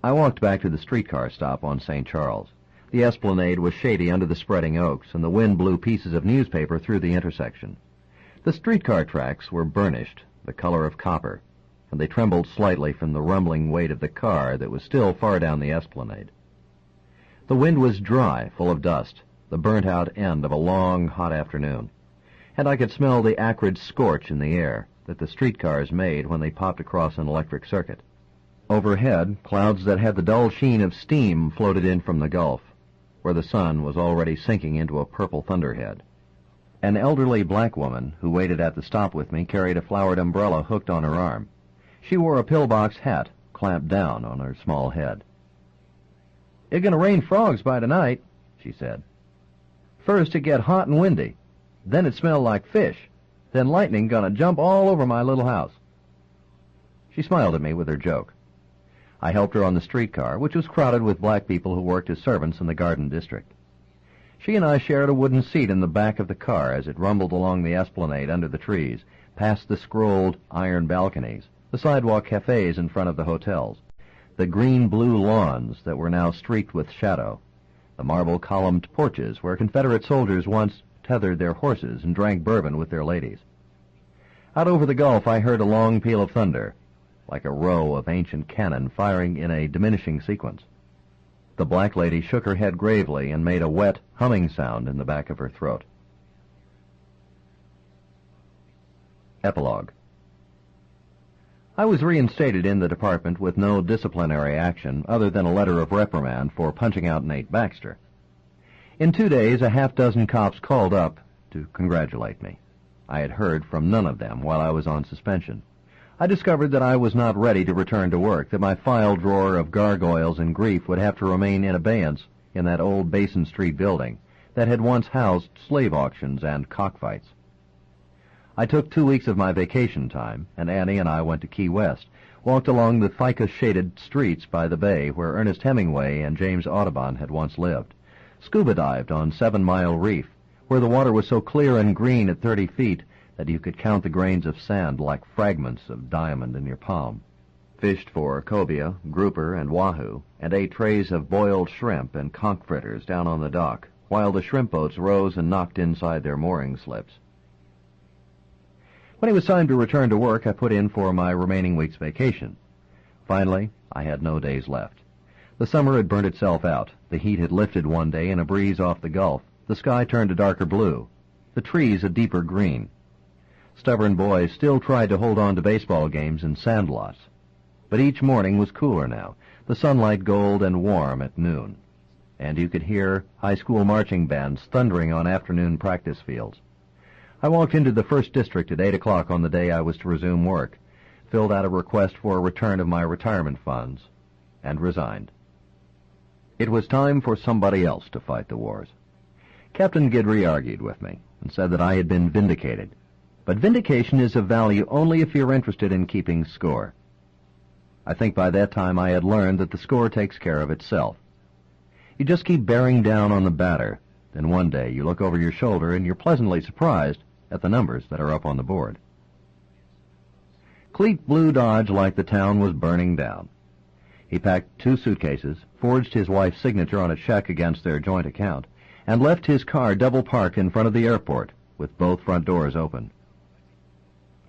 I walked back to the streetcar stop on St. Charles. The esplanade was shady under the spreading oaks, and the wind blew pieces of newspaper through the intersection. The streetcar tracks were burnished, the color of copper, and they trembled slightly from the rumbling weight of the car that was still far down the esplanade. The wind was dry, full of dust, the burnt-out end of a long, hot afternoon, and I could smell the acrid scorch in the air that the streetcars made when they popped across an electric circuit. Overhead, clouds that had the dull sheen of steam floated in from the Gulf, where the sun was already sinking into a purple thunderhead. An elderly black woman who waited at the stop with me carried a flowered umbrella hooked on her arm. She wore a pillbox hat clamped down on her small head. "It's going to rain frogs by tonight," she said. "First it get hot and windy, then it smell like fish, then lightning going to jump all over my little house." She smiled at me with her joke. I helped her on the streetcar, which was crowded with black people who worked as servants in the Garden District. She and I shared a wooden seat in the back of the car as it rumbled along the esplanade under the trees, past the scrolled iron balconies, the sidewalk cafes in front of the hotels, the green-blue lawns that were now streaked with shadow, the marble-columned porches where Confederate soldiers once tethered their horses and drank bourbon with their ladies. Out over the Gulf I heard a long peal of thunder, like a row of ancient cannon firing in a diminishing sequence. The black lady shook her head gravely and made a wet, humming sound in the back of her throat. Epilogue. I was reinstated in the department with no disciplinary action other than a letter of reprimand for punching out Nate Baxter. In 2 days, a half-dozen cops called up to congratulate me. I had heard from none of them while I was on suspension. I discovered that I was not ready to return to work, that my file drawer of gargoyles and grief would have to remain in abeyance in that old Basin Street building that had once housed slave auctions and cockfights. I took 2 weeks of my vacation time, and Annie and I went to Key West, walked along the ficus-shaded streets by the bay where Ernest Hemingway and James Audubon had once lived, scuba dived on 7 Mile Reef, where the water was so clear and green at 30 feet that you could count the grains of sand like fragments of diamond in your palm, fished for cobia, grouper, and wahoo, and ate trays of boiled shrimp and conch fritters down on the dock, while the shrimp boats rose and knocked inside their mooring slips. When it was time to return to work, I put in for my remaining week's vacation. Finally, I had no days left. The summer had burnt itself out. The heat had lifted one day in a breeze off the Gulf. The sky turned a darker blue, the trees a deeper green. Stubborn boys still tried to hold on to baseball games in sandlots. But each morning was cooler now, the sunlight gold and warm at noon, and you could hear high school marching bands thundering on afternoon practice fields. I walked into the 1st District at 8 o'clock on the day I was to resume work, filled out a request for a return of my retirement funds, and resigned. It was time for somebody else to fight the wars. Captain Guidry argued with me and said that I had been vindicated. But vindication is of value only if you're interested in keeping score. I think by that time I had learned that the score takes care of itself. You just keep bearing down on the batter, then one day you look over your shoulder and you're pleasantly surprised at the numbers that are up on the board. Cleet blew Dodge like the town was burning down. He packed 2 suitcases, forged his wife's signature on a check against their joint account, and left his car double-parked in front of the airport, with both front doors open.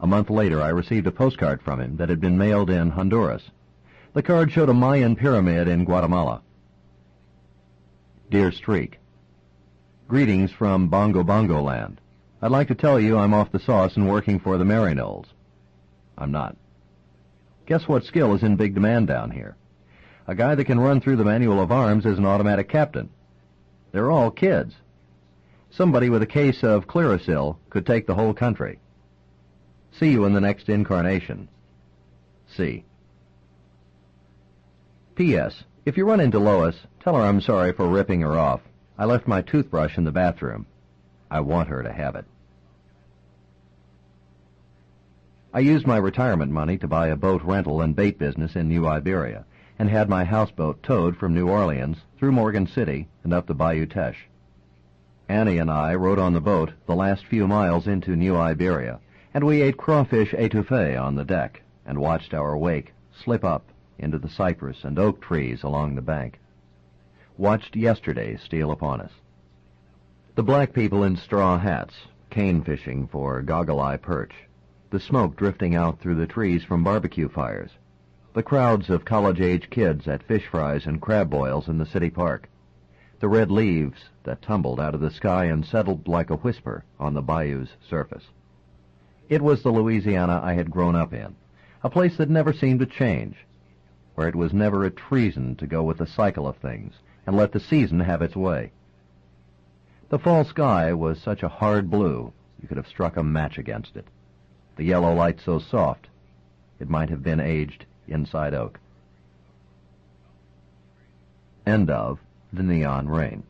A month later, I received a postcard from him that had been mailed in Honduras. The card showed a Mayan pyramid in Guatemala. Dear Streak, greetings from Bongo Bongo Land. I'd like to tell you I'm off the sauce and working for the Maryknolls. I'm not. Guess what skill is in big demand down here? A guy that can run through the manual of arms as an automatic captain. They're all kids. Somebody with a case of Clearasil could take the whole country. See you in the next incarnation. C. P.S. If you run into Lois, tell her I'm sorry for ripping her off. I left my toothbrush in the bathroom. I want her to have it. I used my retirement money to buy a boat rental and bait business in New Iberia, and had my houseboat towed from New Orleans through Morgan City and up the Bayou Teche. Annie and I rode on the boat the last few miles into New Iberia, and we ate crawfish étouffée on the deck and watched our wake slip up into the cypress and oak trees along the bank. Watched yesterday steal upon us. The black people in straw hats, cane fishing for goggle-eye perch, the smoke drifting out through the trees from barbecue fires, the crowds of college-age kids at fish fries and crab boils in the city park, the red leaves that tumbled out of the sky and settled like a whisper on the bayou's surface. It was the Louisiana I had grown up in, a place that never seemed to change, where it was never a treason to go with the cycle of things and let the season have its way. The fall sky was such a hard blue you could have struck a match against it. The yellow light so soft it might have been aged inside oak. End of The Neon Rain.